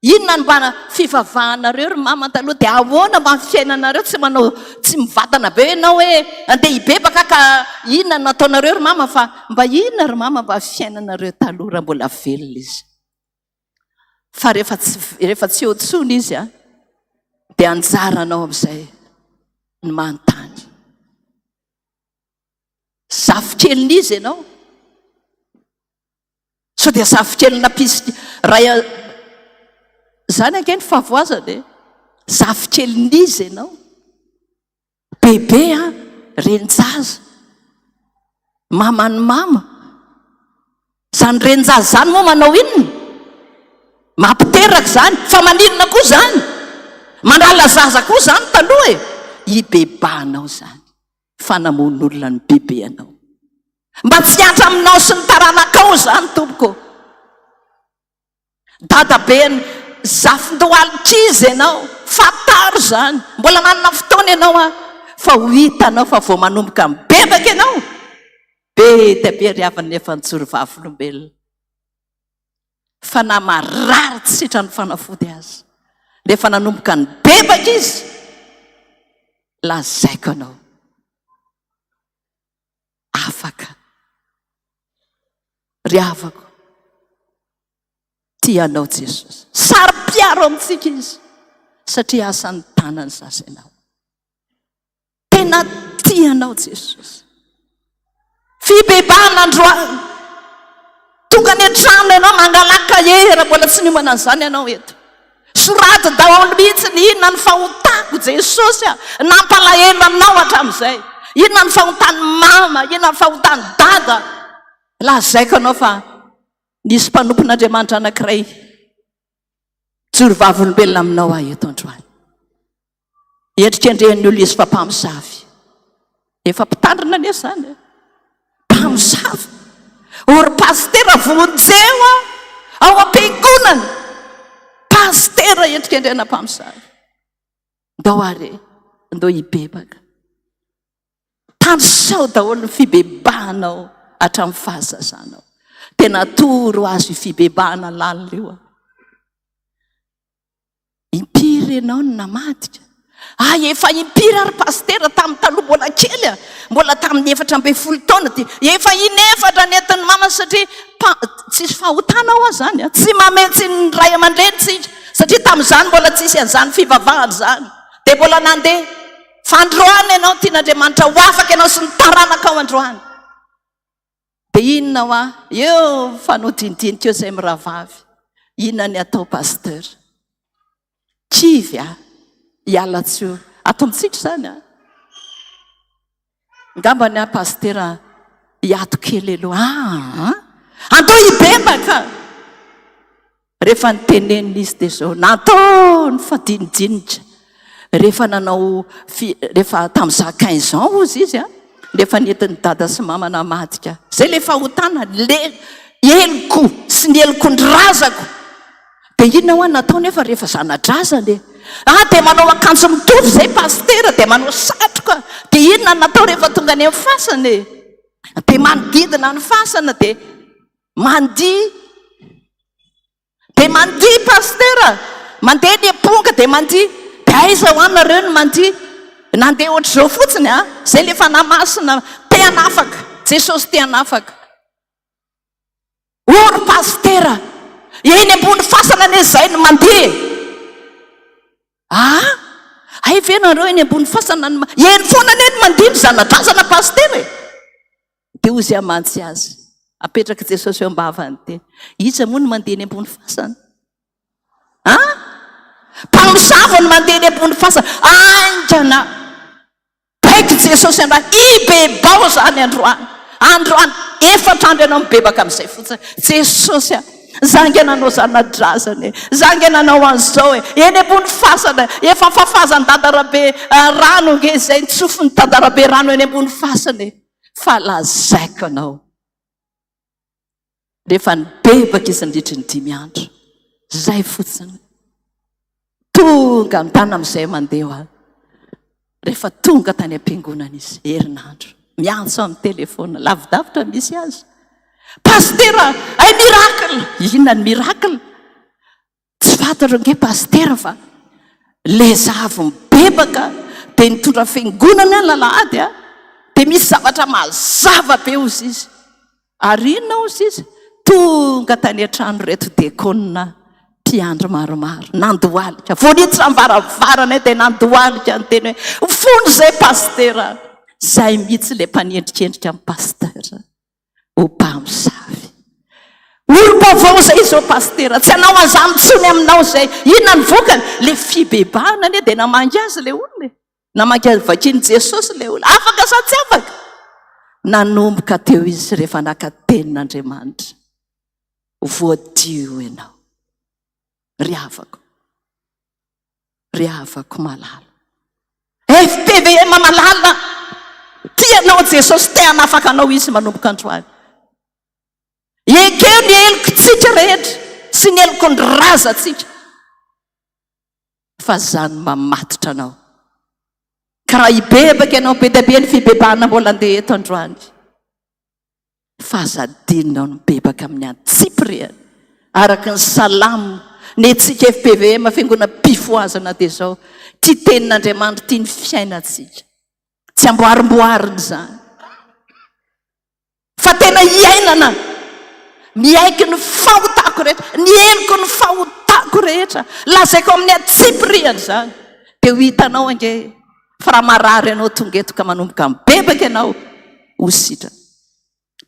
inona ny mbana fivavahanareo ry mama taloha dia ahoana mba fiainanareo tsy manao tsy mivatana be ianao hoe andeha hibebaka ka inona no nataonareo ry mama fa mba inona ry mama mba fiainanareo taloha raha mbola velona izy fa rehefa tsy otsony izy dia anjaranao amin'izay ny manontany zafikelina izy ianao so dia zafikelina pisy raha zany ake ny favoazana zafikelina izy ianao bebe renjaza mamany mama zany renjaza zany moa manao inona mampiteraka zany fa maninona koa zany mandala zaza koa zany taloha hibebanao zany fanamon'olona ny bebe anao mba tsy atra aminao sy ny taranakao zany tompoko dadabe zafin-dohalitra izy ianao fataro zany mbola manana fotoana ianao fa ho hitanao fa vao manomboka mibebaka ianao be tabe riavan'ny efa nijoro vavolombelona fa na marary tsy sitra ny fanafody azy rehefa nanomboka ny bebaka izy lazaiko anao afaka ry havako tianao Jesosy saro-piaro amintsika izy satria asan'ny tanany sasa ianao tena tianao Jesosy fibebahana androany tonga ny an-trano ianao mangalaka era mbola tsy niomana an'izany ianao eto soraty daholo mihitsy ny inona ny fahotako Jesosy nampalahelo aminao hatramin'izay inona ny fahotany mama inona ny fahotany dada lazaiko anao fa nisy mpanompon'Andriamanitra anankiray joro vavolombelona aminao eto androany endrika andrehan'ny olo izy fa mpamosavy efa mpitandrina ane zany mpamosavy ory pastera vonjeo ao am-piangonana pastera endrika andrehana mpamosavy ndao are ndao hibebaka tanysao daholo ny fibebahanao hatramin'ny fahazazanao tena toro azo ifibebahana lalina io impiry ianao no namadika efa impiry ary pastera tamin'ny taloha mbola kely mbola tamin'ny 14 taona ty efa inefatra nentin'ny mama satria tsisy fahotana ao zany tsy mametsy ny ray aman-dreny tsika satria tamin'izany mbola tsisy an'izany fivavahana zany dia mbola nandeha fandroany ianao tian'Andriamanitra ho afaka ianao sy ny taranaka ao androany. Dia inona ho eo fanodinidinika eo izay miravavy, inona ny atao pasteur? Kivy hiala-tso atao amintsika izany ngamba ny pasteur hiato kely aloha andao hibebaka. Rehefa nitenenina izy dia zao natao ny fadinidinika. Rehefa nanao rehefa tamin'iza 15 ans ozy izy rehefa nentin'ny dada sy mama namadika zay le fahotana le eloko sy ny elokon-drazako. Dia inona ho natao nefa rehefa zanadrazany dia manao akanjo mitovy zay pasteur, dia manao satroka. Dia inona natao rehefa tonga any amin'ny fasana dia manodidina ny fasana dia mandihy pasteur, mandeha ny amponga dia mandihy. Dia aiza ho anareo no mandihy? Nandeha ohatr'izao fotsiny zay le fanamasina te hanafaka, Jesosy te hanafaka. Ory pasteur, eny ambony fasana ane zay no mandeha. Ay ve nareo eny ambony fasana eny foana ane no mandihy ny zanadrazana pasteur. Dia ozy amantsy azy apetraka Jesosy eo am-bavany teny, iza moa no mandeha eny ambony fasana? Mpamosavy no mandeha eny ambony fasana. Aingana baiko Jesosy androany, ibebao zany androany. Androany 4 andro ianao mibebaka amin'izay fotsiny. Jesosy zangananao zanadrazany, zangananao an'izao eny ambony fasana, efa fafazan-dadarabe rano nge zay ntsofony dadarabe rano eny ambony fasana. Fa lazaiko anao. Rehefa nibebaka izy nandritry ny 5 andro zay fotsiny tonga mitana amin'izay mandeha. Rehefa tonga tany am-piangonana izy herinandro miantso amin'ny telefona lavidavitra misy azy. Pasteur, ay miracle. Inona ny miracle? Tsy fantaro nge pasteur fa le zavy mibebaka dia nitondra fiangonana ny lalahady dia misy zavatra mazava be ozy izy. Ary inona ozy izy? Tonga tany an-trano reto diakonina mpiandro maromaro nandohalika. Voaniditra ambaravarana dia nandohalika ny teny hoe fony zay pasteur. Zay mihitsy le mpanendrikendrika amin'ny pasteur ho mpamosavy. Olo-baovao zay izy pasteur, tsy hanao an'izany tsony aminao zay. Inona ny vokany? Le fibebahana dia namangy azy le olona, namangy azy vakiny Jesosy le olona. Afaka sa tsy afaka? Nanomboka teo izy rehefa naka tenin'Andriamanitra. Voadio ianao. Ry havako malala. FPVM malala. Tianao Jesosy te hanafaka anao izy manomboka androany. Ekeo ny eloko-tsika rehetra sy ny elokon-drazantsika. Fa zany mamatotra anao. Karaha hibebaka ianao be dia be ny fibebahana mbola andeha eto androany. Fazadinao ny mibebaka amin'ny antsipiriany araka ny salamo ny antsika FPVM fiangonana mpifoazana dia zao. Tia tenin'Andriamanitra, tia ny fiainantsika. Tsy amboarimboarina zany. Fa tena hiainana. Miaiky ny fahotako rehetra, ny eniko ny fahotako rehetra. Lazaiko amin'ny antsipiriany zany. Dia ho hitanao ange fa raha marary ianao tonga eto ka manomboka mibebaka ianao ho sitrana.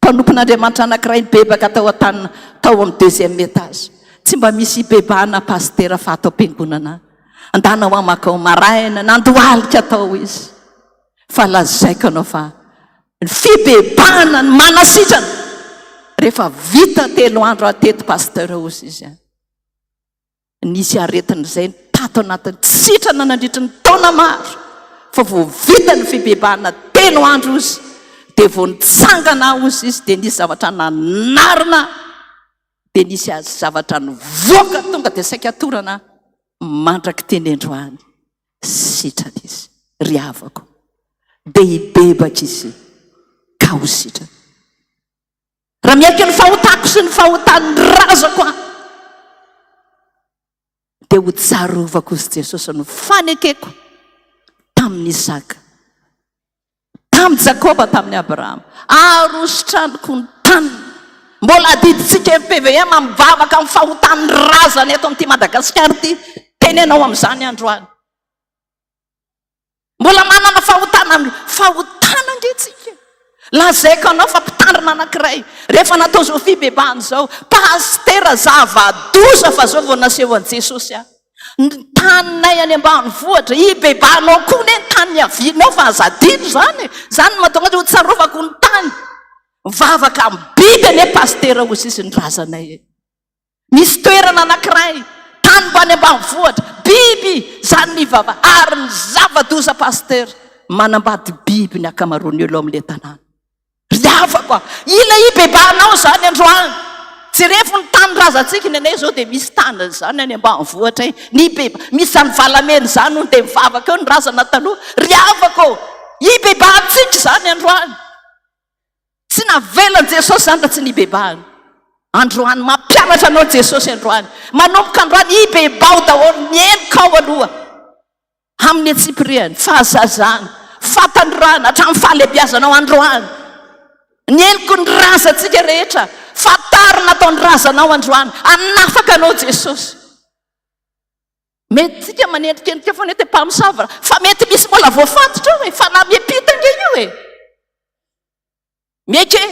Mpanompon'Andriamanitra anankiray nibebaka tao an-tany tao amin'ny 2e étage. Tsy mba misy hibebahana pasteur fa atao am-piangonana. Andana ho amakao maraina, nandohalika tao izy. Fa lazaiko anao fa ny fibebahana ny manasitrana. Rehefa vita 3 andro ateto pasteur ozy izy. Nisy aretin'izay tato anatin'ny sitrana nandritra ny taona maro. Fa vao vita ny fibebahana 3 andro ozy dia vao nitsangana ozy izy dia nisy zavatra nanarina. Dia nisy zavatra nivoaka tonga dia saika atorana mandraky teny androany. Sitrana izy. Ry havako. Dia hibebaka izy ka ho sitrana. Raha miaiky ny fahotako sy ny fahotan'ny razako dia ho tsarovako izy Jesosy no fanekeko tamin'ny Isaka, tamin'ny Jakoba, tamin'ny Abrahama. Arositraniko ny tany. Mbola adiditsika FPVM mivavaka amin'ny fahotan'ny razana eto amin'ity Madagasikara ity. Tenenao amin'izany androany. Mbola manana fahotana ndratsika. Lazaiko anao fa mpitandrina anankiray rehefa natao zao fibebahana zao, pastera zava-doza fa zao vao naseho an' Jesosy aho. Ny taninay any ambanivohitra ibebahanao koa ne ny tany avianao fa azadino zany. Zany mahatonga azy ho tsarovako ny tany. Mivavaka amin'ny biby ane pastera ho sisy ny razanay. Misy toerana anankiray tany mba any ambanivohitra, biby zany ny vava ary ny zava-doza pastera manambady biby ny akamaroany elo amin'le tanàna. Riavako ila ibebahanao zany androany. Tsy refo ny tany razantsika ny anay zao dia misy tany zany any ambanivohitra ny beba, misy zany valameny zany dia mivavaka eo ny razana taloha. Riavako ibebahantsika zany androany. Tsy navelan Jesosy zany raha tsy nibebahana. Androany mampianatra anao Jesosy androany. Manomboka androany ibebao daholo, mienoka ao aloha amin'ny atsipriany, fahazazana, fatandrona hatramin'ny fahalebiazanao androany. Nienoko ny razantsika rehetra, fatarina atao ny razanao androany, anafaka anao Jesosy. Mety tsika manendrikendrika foana ety mpamosavra, fa mety misy mbola voafatotra eo fa na miampitanga io meke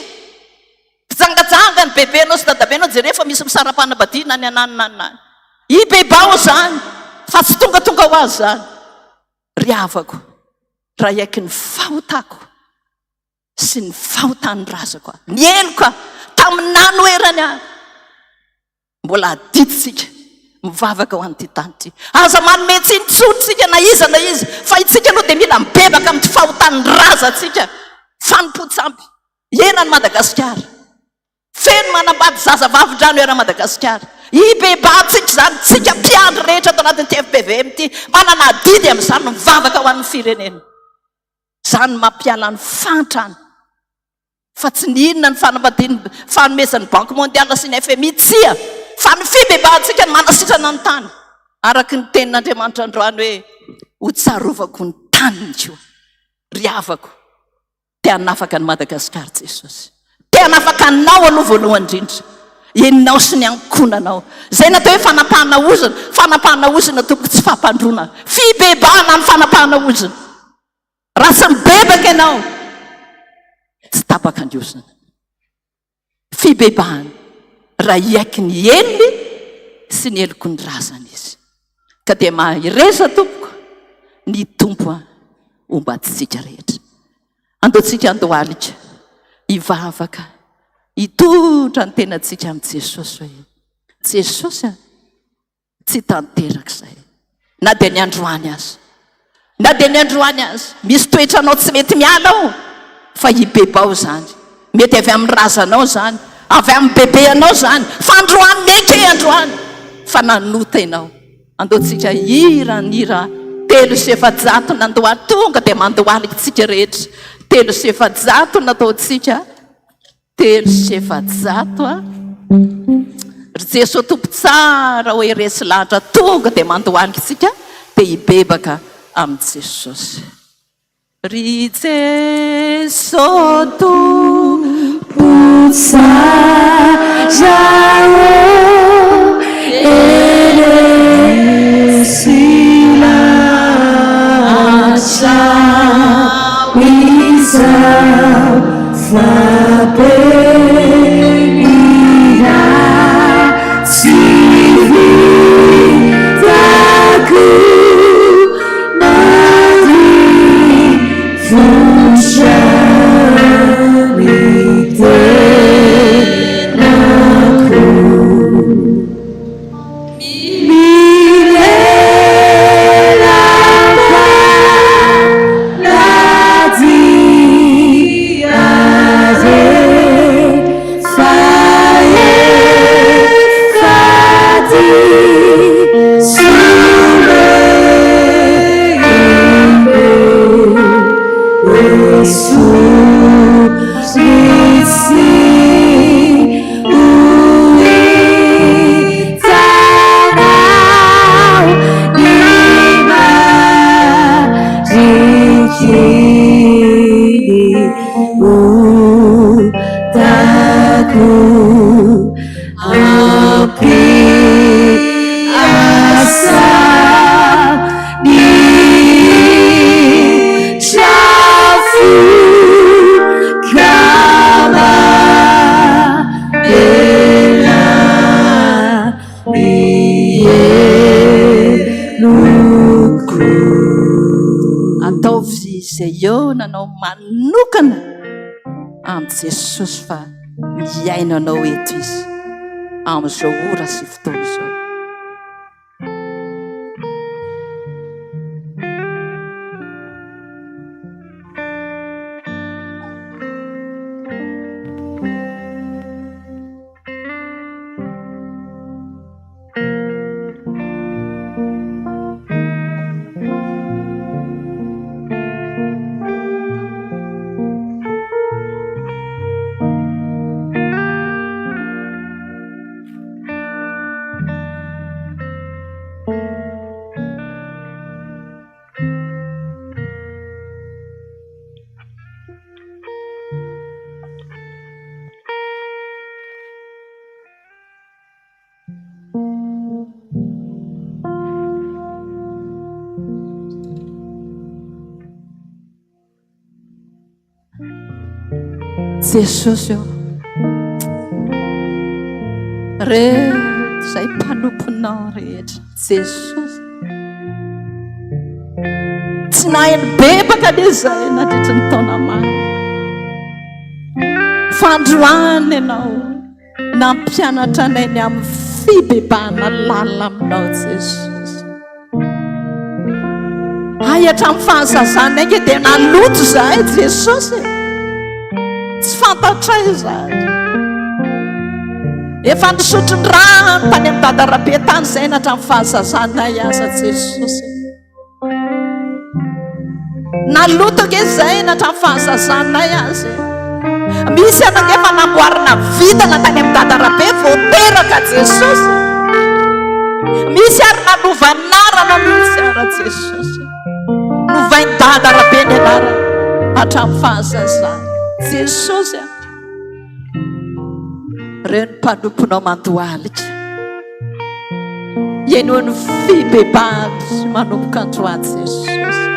pitsangajanga ny bebenao sy dadabenao jerefa misy misara-panambadiana ny ananina. Ibebao zany fa tsy tongatonga ho azy zany. Riavako raha iaiky ny fahotako sy ny fahotany razako nienoka tamin'ny noerany ahy, mbola adiditsika mivavaka ho an'ity tany ity. Aza manome tsintsontsika na iza fa itsika aloha dia mila mibebaka amin'ny fahotany razantsika. Fanimpotsampy enany Madagasikara, feno manambady zazavavin-drano era Madagasikara. Ibebahantsika zany tsika mpiandry rehetra ato anatin'ity FPVM ity, manana adidy amin'izany mivavaka ho an'ny firenena. Zany mampiala ny fantrany fa tsy ninona ny fanomezan'ny banque mondiale sy ny FMI tsia, fa ny fibebahantsika ny manasitrana ny tany araky ny tenin'Andriamanitra androany hoe ho tsarovako ny taniny. Riavako te hanafaka ny Madagasikara Jesosy, te hanafaka anao aloha voalohany indrindra, enao sy ny ankonanao. Zay natao hoe fanapahana ozana tokony tsy fahampandrona. Fibebahana ny fanapahana ozana. Raha tsy mibebaka ianao tsy tapaka andiosana. Fibebahana raha iaiky ny elony sy ny eloko ny razana izy. Ka dia mahireza tompoko ny tompo ombaditsika rehetra. Andoatsika andohalika hivavaka hitondra ny tenatsika amin'ny Jesosy hoe Jesosy tsy tanteraka izay. Na dia ny androany azy, na dia ny androany azy misy toetra anao tsy mety miala ao, fa hibebao zany. Mety avy amin'ny razanao zany, avy amin'ny bebe anao zany, fa androany meke androany fa nanota ianao. Andoatsika hiranira 300 nandohaly, tonga dia mandohaly tsika rehetra. 300 nataotsika 300 ry Jesosy tompo tsara hoe resy lahatra, tonga dia mandohaly tsika dia hibebaka amin'ny Jesosy. Ry Jesosy tompo tsara resy lahatra ataovy izay eo nanao manokana amin'ny Jesosy fa miainanao eto izy amin'izao ora sy fotoana izao. Jesosy eo rehetra izay mpanomponao rehetra. Jesosy tsy naheno bebaka le izay nandritra ny taona maro, fandroany ianao nampianatra anay ny amin'ny fibebahana lalina aminao Jesosy. Ay hatramin'ny fahazazana ange dia naloto zahay Jesosy, tsy fantatra izahay. Efa nisotro ny rano tany amin'ny dadarabe tany izay natramin'ny fahazazanay aza Jesosy. Naloto ke izay natramin'ny fahazazanay azy. Misy anao efa namboarina vitana tany amin'ny dadarabe vao teraka Jesosy. Misy ary nanovanarana misy ara Jesosy. Novainy dadarabe ny anara hatramin'ny fahazazana Jesosy. Reny mpanomponao mandohalika ienoan'ny fibebahana manomboka androany Jesosy.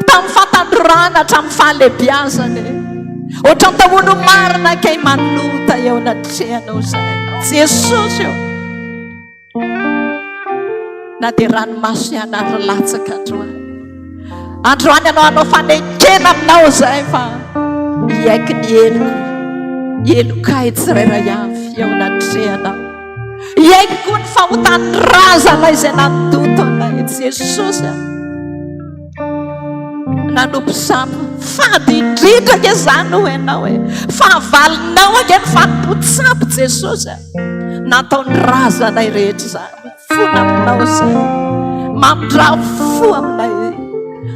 Tamin'ny fatandrorana hatramin'ny fahalebiazany ohatra ny tahono marina kay manota eo anatrehanao izay Jesosy eo. Na dia ranomaso ihany ary latsaka androany ianao anao fanekena aminao izay fa iaiky ny elokay tsirairay avy eo anatrehanao. Iaiky koa ny fahotany razana izay nandoto anay Jesosy. Nanompo sambo fady indrindraka izany ho ianao fahavalinao ake ny fanompo-tsambo Jesosy. Natao ny razanay rehetra izany fona aminao izay mamindra fo aminay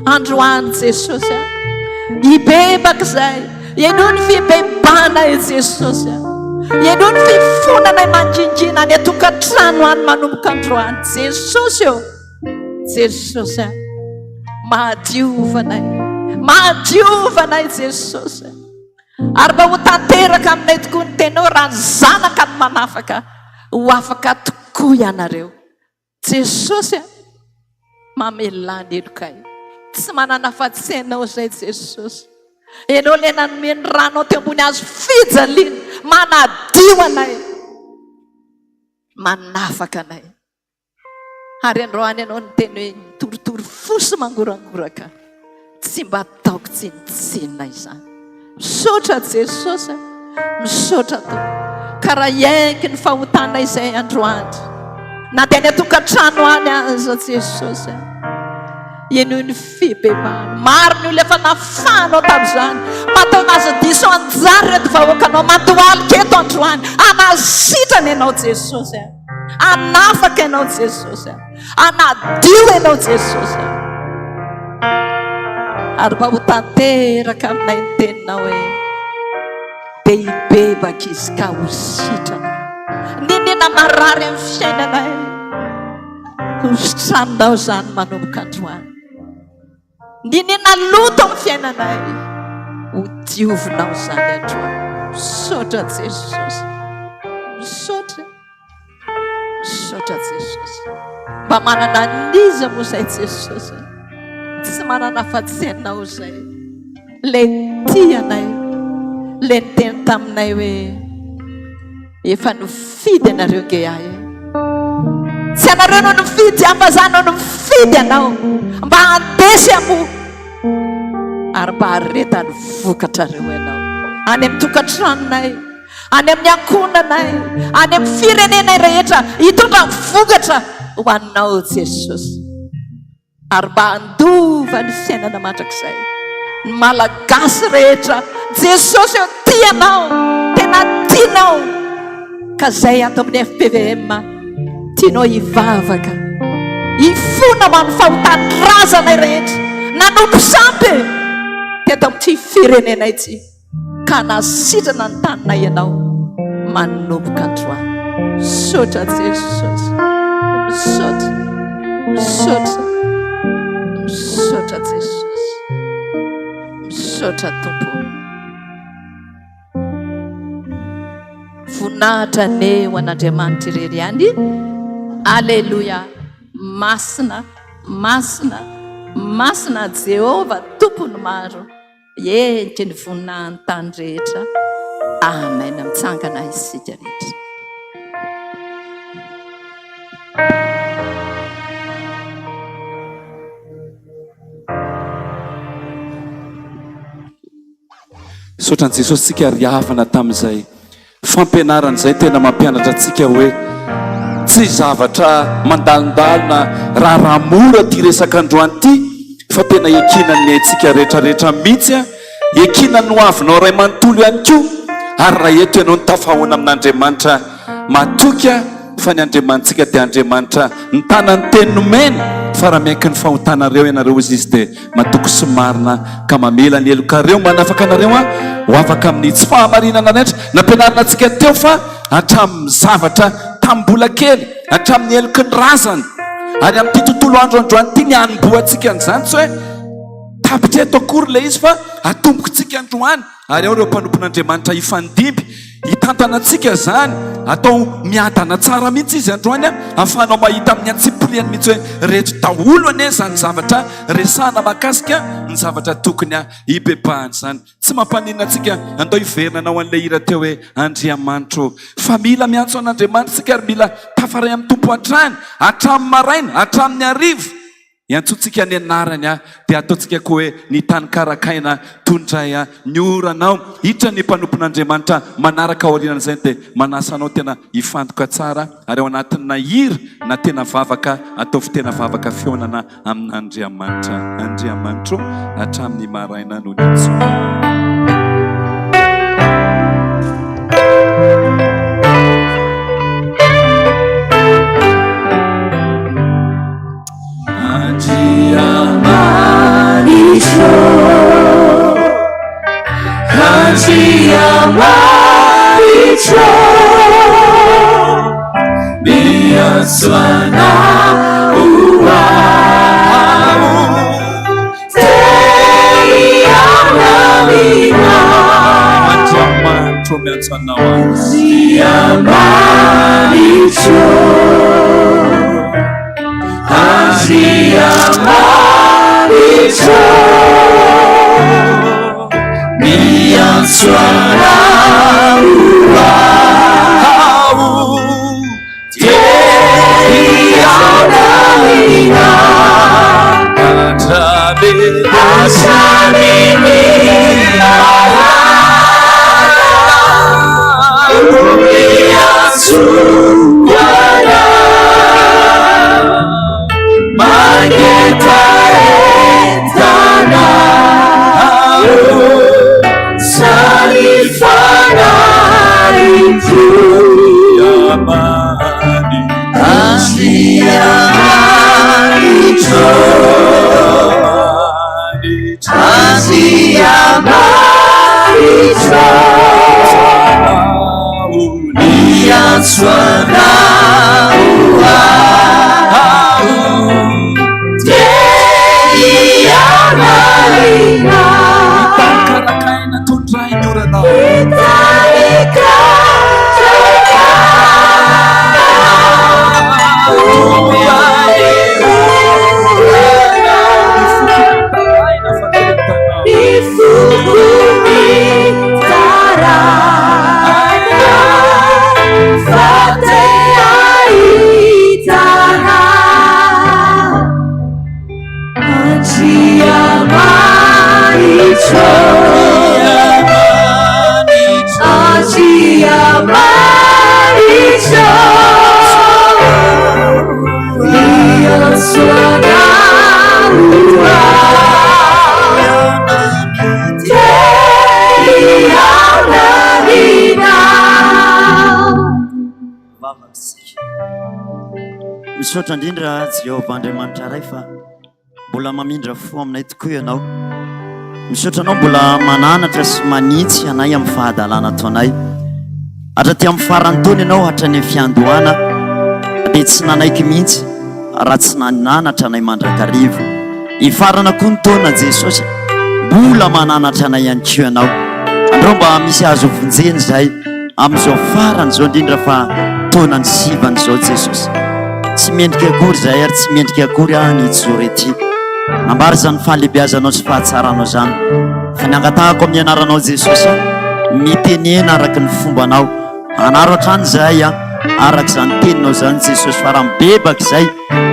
androany Jesosy. Ibebaka izay ienoa ny fibebahana Jesosy. Ienoa ny fifonanay mangingina any atokantrano any manomboka androany Jesosy eo. Jesosy mahadiovanay Jesosy. Ary mba ho tanteraka aminay tokoa ny tenao raha ny zanaka ny manafaka ho afaka tokoa ianareo Jesosy. Mamelany elokay tsy manana fahatsenao izay Jesosy. Ianao le nanomeny ranao teo ambony azo fijaliana manadio anay manafaka anay. Ary androany ianao ny teny hoe toritory fosy mangorangoraka tsy mba ataoko tsinitsinina izany. Misaotra Jesosy, misaotra to karaha iaiky ny fahotana izay androany na dia ny atokantrano any aza Jesosy. Ienoa ny fibebahana maro ny olo efa nafanao tamin'izany mataona azy diso anjary reto vahoakanao mandohalika eto androany anasitrana ianao Jesosy, anafaka ianao Jesosy, anadio ianao Jesosy. Ary mba ho tanteraka aminay ny teninao hoe dia hibebaka izy ka ho sitrana. Ninina marary amin'ny fiainanay hositranonao izany manomboka androany. Ninina loto amin'ny fiainanay ho diovinao izany androany. Misaotra Jesosy, misaotra Jesosy. Mba manana niza moa izay Jesosy, tsy manana fahatsenao izay le tianay, le niteny taminay hoe efa nifidy anareo ge ahy. Tsy anareo no nifidy aho fa zany no nifidy anao mba handesy amo ary mba hareta ny vokatrareo ianao any amin'ny tokantranonay, any amin'ny ankonanay, any amin'ny firenenay rehetra hitondra vokatra ho anao Jesosy, ary mba handova ny fiainana mandrakizay ny malagasy rehetra. Jesosy eo tianao, tena tianao, ka zay ato amin'ny FPVM tianao hivavaka, hifona amin'ny fahotan-drazanay rehetra nanompo sampy teto amin'ity firenena ity, ka nasitrana ny taninay ianao manomboka androany. Misaotra Jesosy, misaotra, misaotra, misaotra Jesosy, misaotra Tompo. Voninahitra ne ho an'Andriamanitra irery ihany. Alleluia. Masina, masina, masina Jehova tompony maro, endry ny voninahiny tany rehetra. Amen. Mitsangana isika rehetra. Sotran Jesosy tsika riavana tamin'izay fampianarana izay tena mampianatra antsika hoe tsy zavatra mandalondalona raha mora ty resaka androany ty, fa tena ekinany antsika rehetrarehetra mihitsy a, ekinany ho avinao ray manontolo ihany koa. Ary raha eto ianao ny tafahoana amin'Andriamanitra matoka fa ny Andriamanitsika dia Andriamanitra ny tanany teny nomena, fa raha miaiky ny fahotanareo ianareo izy dia matoky sy marina ka mamela ny elokareo manafaka anareo ho afaka amin'ny tsy fahamarinana rehetra nampianarina antsika teo, fa hatramin'ny zavatra tambola kely, hatramin'ny eloky ny razany. Ary amin'ity tontolo andro androany ity ny hanomboantsika an'izany tsy hoe tapitra eto akory le izy, fa atombokontsika androany. Ary ao ireo mpanompon'Andriamanitra hifandimby hitantana antsika zany, atao miadana tsara mihitsy izy androany ahafahanao mahita amin'ny antsipoliany mihitsy hoe rehetra daholo ane zany zavatra resana makasika ny zavatra tokony hibebahany zany. Tsy mampanina antsika andao hiverina anao an'ilay hira teo hoe Andriamanitro, fa mila miantso an'Andriamanitra tsika ary mila tafaray amin'ny tompo hatrany, hatramin'ny maraina, hatramin'ny hariva. Iantsontsika ny anarany dia ataontsika koa hoe ny tany karakaina tondray ny oranao. Hitra ny mpanompon'Andriamanitra manaraka aorianan'izay dia manasa anao tena hifantoka tsara, ary ao anatin'ny hira na tena vavaka ataovy tena vavaka fionana amin'Andriamanitra. Andriamanitro hatramin'ny maraina no nyantsoina. Misaotra indrindra Jehovah Andriamanitra ray fa mbola mamindra fo aminay tokoa ianao. Misaotra anao mbola mananatra sy manitsy anay amin'ny fahadalana ataonay. Hatraty amin'ny farany taona ianao hatrany fiandohana dia tsy nanaiky mihitsy raha tsy nananatra anay mandrakarivo. Ifarana koa ny taona Jesosy mbola mananatra anay ihany koa ianao. Andreo mba misy azo vonjeny zahay amin'izao farany zao indrindra fa taona ny sivan'izao Jesosy. Tsy mendrika akory zahay ary tsy mendrika akory ny ijoro ety. Nambary zany fahalebiazanao sy fahatsaranao zany. Fa niangatahako amin'ny anaranao Jesosy mitenena araka ny fombanao. Anaro hatrany zahay araka izany teninao zany Jesosy fa raha mibebaka izay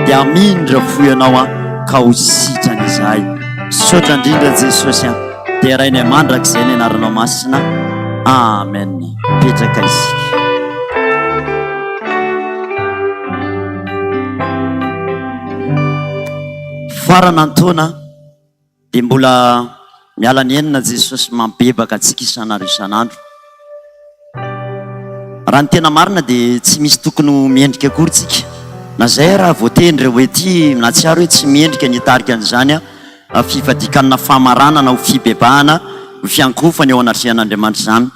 dia amindra fo ianao ka ho sitrany izahay. Misaotra indrindra Jesosy dia rainay mandraka izay ny anaranao masina. Amen. Petraka isika. Farana antaona dia mbola miala ny enina Jesosy mampibebaka antsika isanandro. Raha ny tena marina dia tsy misy tokony miendrika akory tsika. Na zay raha voatendry hoe ty na tsiaro hoe tsy miendrika nitarika an'izany fifadian-kanina hamaranana ho Fibebahana ho fiankofany ao anatrihan'Andriamanitra zany.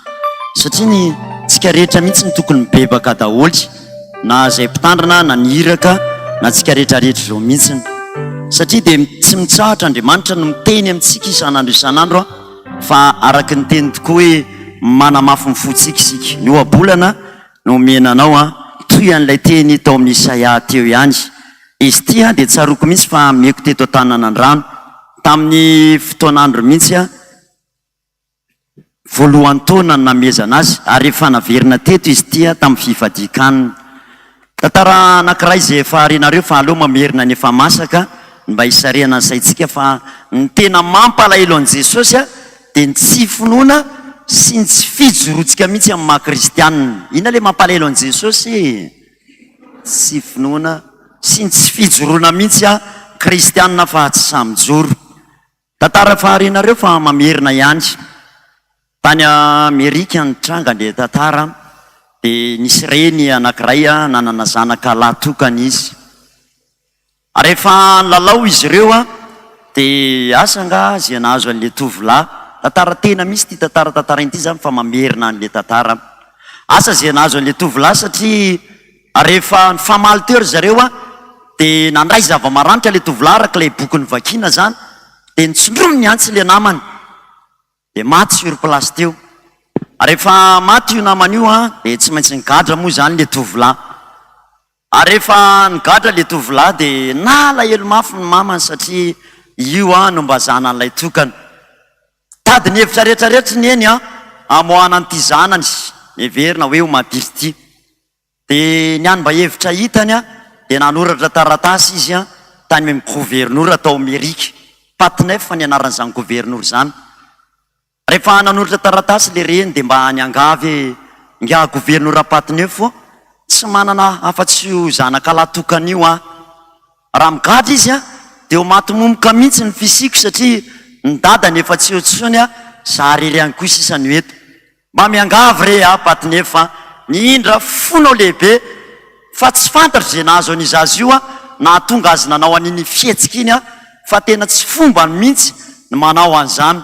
Satria ny tsika rehetra mihitsy ny tokony mibebaka daholy, na zay mpitandrina na nihiraka na tsika rehetrarehetra zao mihitsy. Satria dia tsy mitsahatra Andriamanitra no miteny amintsika isanandro fa araka ny teny tokoa hoe manamafy ny fotsika isika. Ny ohabolana no menanao toy an'ilay teny tao amin'ny Isaia teo ihany. Izy ty dia tsaroko mihitsy fa meko teto Taninanandrano tamin'ny fotoanandro mihitsy voalohany taona ny namezana azy ary efa naverina teto izy ty tamin'ny fifadian-kanina. Tantara anankiray izay efa harenareo fa aleo mamerina ny efa masaka mba hisarihana ny saintsika fa ny tena mampalahelo an' Jesosy dia ny tsy finoana sy ny tsy fijorotsika mihitsy amin'ny maha-kristianina. Ina le mampalahelo an' Jesosy? Tsy finoana sy ny tsy fijoroana mihitsy kristianina fa tsy samijoro. Tantara fa harenareo fa mamerina ihany. Tany Amerika ny tranga dia tantara dia nisy reny anankiray nanana zanaka lahtokana izy. Rehefa lalao izy ireo dia asa nga zay nahazo an'ilay tovolahy. Tantara tena misy ty tantara ity zany fa mamerina an'ilay tantara. Asa zay nahazo an'ilay tovolahy satria rehefa nifamaly teo ry zareo dia nandray zava-maranitra ilay tovolahy araka ilay boky vakiana zany dia nitsondromy ny antsy ilay namany dia maty sur place teo. Rehefa maty io namany io dia tsy maintsy nigadra moa zany ilay tovolahy. Rehefa nigadra ilay tovolahy dia nalahelo mafy ny mamany satria io no mba zanan'ilay tokana. Tady ny hevitra rehetrarehetra ny eny amoana an'ity zanany everina hoe ho madiry ity. Dia ny any mba hevitra hitany dia nanoratra taratasy izy tany amin'ny gouvernour atao Amerika. Patneuf fa ny anaran'izany gouvernour zany. Rehefa nanoratra taratasy le reny dia mba niangavy nga gouvernour Patneuf tsy manana afa-tsy io zanaka lahtokana io raha migadra izy dia ho maty-momoka mihitsy ny fisiko satria ny dadany efa tsy otsony zary ihany koa sisany eto. Mba miangavy re Patneuf ny indra fonao lehibe fa tsy fantatra zay nahazo an'izy azy io na tonga azy nanao an'iny fihetsika iny fa tena tsy fomba mihitsy ny manao an'izany.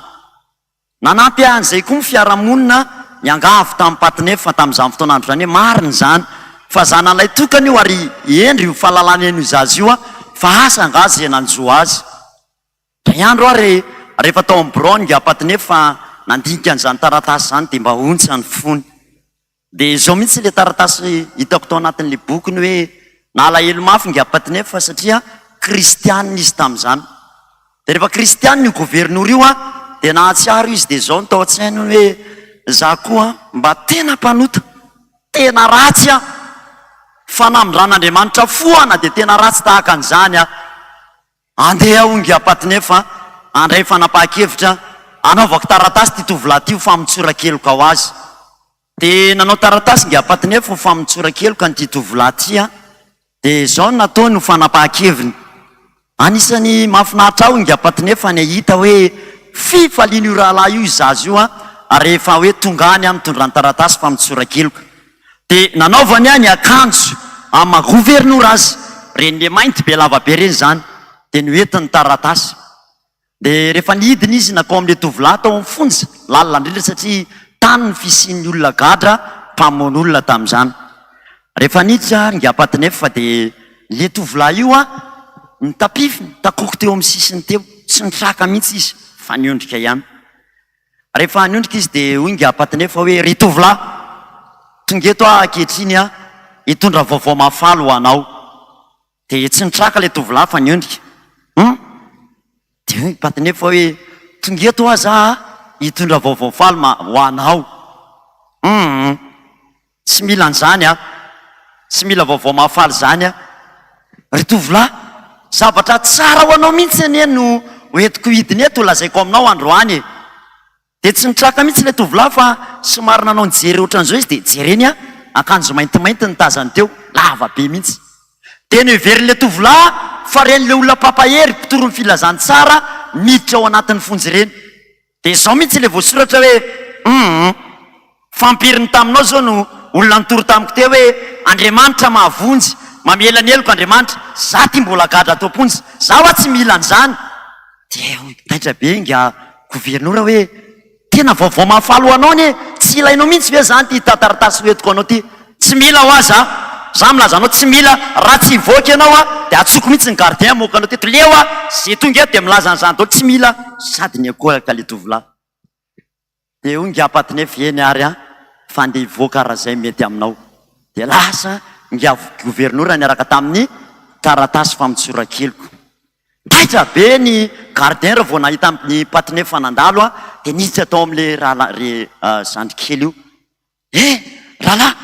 Nanampy an'izay koa ny fiarahamonina niangavy tamin'ny Patneuf tamin'izany fotoanandro zany hoe marina zany fa zanan'ilay tokana io ary endry io fahalalana eno izy azy io fa asa nga zay nanjo azy. Dray andro rehefa tao amin'ny Brown nga Patneuf fa nandinika an'izany taratasy zany dia mba ontsa ny fony. Dia izao mihitsy ilay taratasy hitako tao anatin'ilay bokiny hoe nalahelo mafy nga Patneuf fa satria kristianina izy tamin'izany. Dia rehefa kristianina io gouvernour io dia nahatsiaro izy dia zao nytao an-tsainy hoe za koa mba tena mpanota tena ratsy a fanamindran'Andriamanitra foana dia tena ratsy tahaka an'izany a andeha ongy apatinay andray fanapahakevitra anaovako taratasy ty tovolahy ty ho famitsorakeloka ho azy dia nanao taratasy ngy apatinay ho famitsorakeloka nyty tovolahy ty a dia zao nataony ho fanapahakeviny anisany mahafinaritra ao ngy apatinay ny ahita hoe fifaliana io rahalahy io izazy io a rehefa hoe tongany a mitondrany taratasy famitsorakeloka dia nanaovany a ny akanjo ama gouvernoura azy renyle mainty be lavabe reny zany dia noentiny taratasy dia rehefa nihidiny izy nakao amin'le tovolahy tao mifonja lalina indrindra satria tany ny fisian'ny olona gadra mpamoan'olona tamin'izany rehefa niditra ngy apatinay fa dia le tovolahy io a nitapify takoko teo amin'ny sisiny teo tsy nitraka mihitsy izy fa niondrika ihany rehefa niondrika izy dia hoy ngy apatinay fa hoe ry tovolahy tongeto a ankehitriny a hitondra vaovao mafalo ho anao dia tsy nitraka le tovolahy fa niondrika dia hoy apatinay fa hoe tongeto a za hitondra vaovao mafalo ho anao tsy mila an'izany a tsy mila vaovao mafalo zany a ry tovolahy zavatra tsara ho anao mihitsy anie no hoentiko hidiny eto lazaiko aminao androany dia tsy nitraka mihitsy le tovolahy fa somary nanao nijery ohatran'izao izy dia jereny a akanjo maintimainty nitazany teo lava be mihitsy dia niveryn'le tovolahy fa ren'le olona papahery mpitoro ny filazany tsara miditra ao anatin'ny fonjy reny dia zao mihitsy le voasoratra hoe fampiriny taminao zao no olona nitoro tamiko teo hoe Andriamanitra mahavonjy mamela ny eloko Andriamanitra za ty mbola gadra tomponjy za hoa tsy mila an'izany dia taitra be nga gouvernoura hoe tena vaovao mahafalo anao ny tsy ilainao mihitsy ve zany ty tataratasy hoetiko anao ty tsy mila ho aza za milaza anao tsy mila raha tsy hivoaka ianao a dia atsoko mihitsy ny gardien moka anao teto leo a zay tonga eto dia milaza an'izany dao tsy mila sady ny akoaka le tovolahy dia hoy ngy apatinay fieny ary a fa andeha hivoaka raha zay mety aminao dia lasa ngy gouvernoura niaraka tamin'ny taratasy famitsorakeloko taitra be ny gardien raha vao nahita amin'ny patinay fanandalo a dia niditra tao amin'le rahalahy zandrikely io rahalahy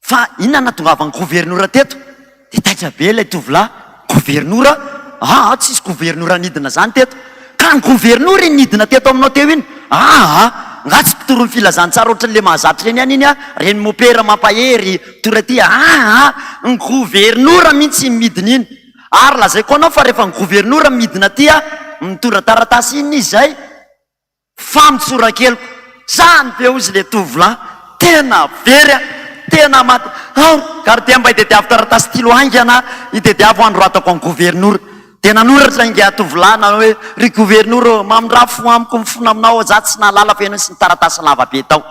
fa inona natongavany gouvernoura teto dia taitra be ilay tovolahy gouvernoura tsisy gouvernoura nidina zany teto ka ny gouvernoura nidina teto aminao teo iny nga tsy mpitoro ny filazantsara ohatran'le mahazatra reny any iny a reny mopera mampahery tora ty ny gouvernoura mihitsy midina iny ary lazaiko anao fa rehefa ny gouvernoura midina ty a mitora taratasy iny izy zay fa mitsorakeloko zany be ozy le tovolahy tena very a tena maty gardien mba hitediavo taratasy tilo aingana hitediavo andro atako any gouvernoura dia nanoratra inga tovolana hoe ry gouvernoura mamindrafo amiko mifona aminao za tsy nahalala fa eno sy ny taratasy lava be tao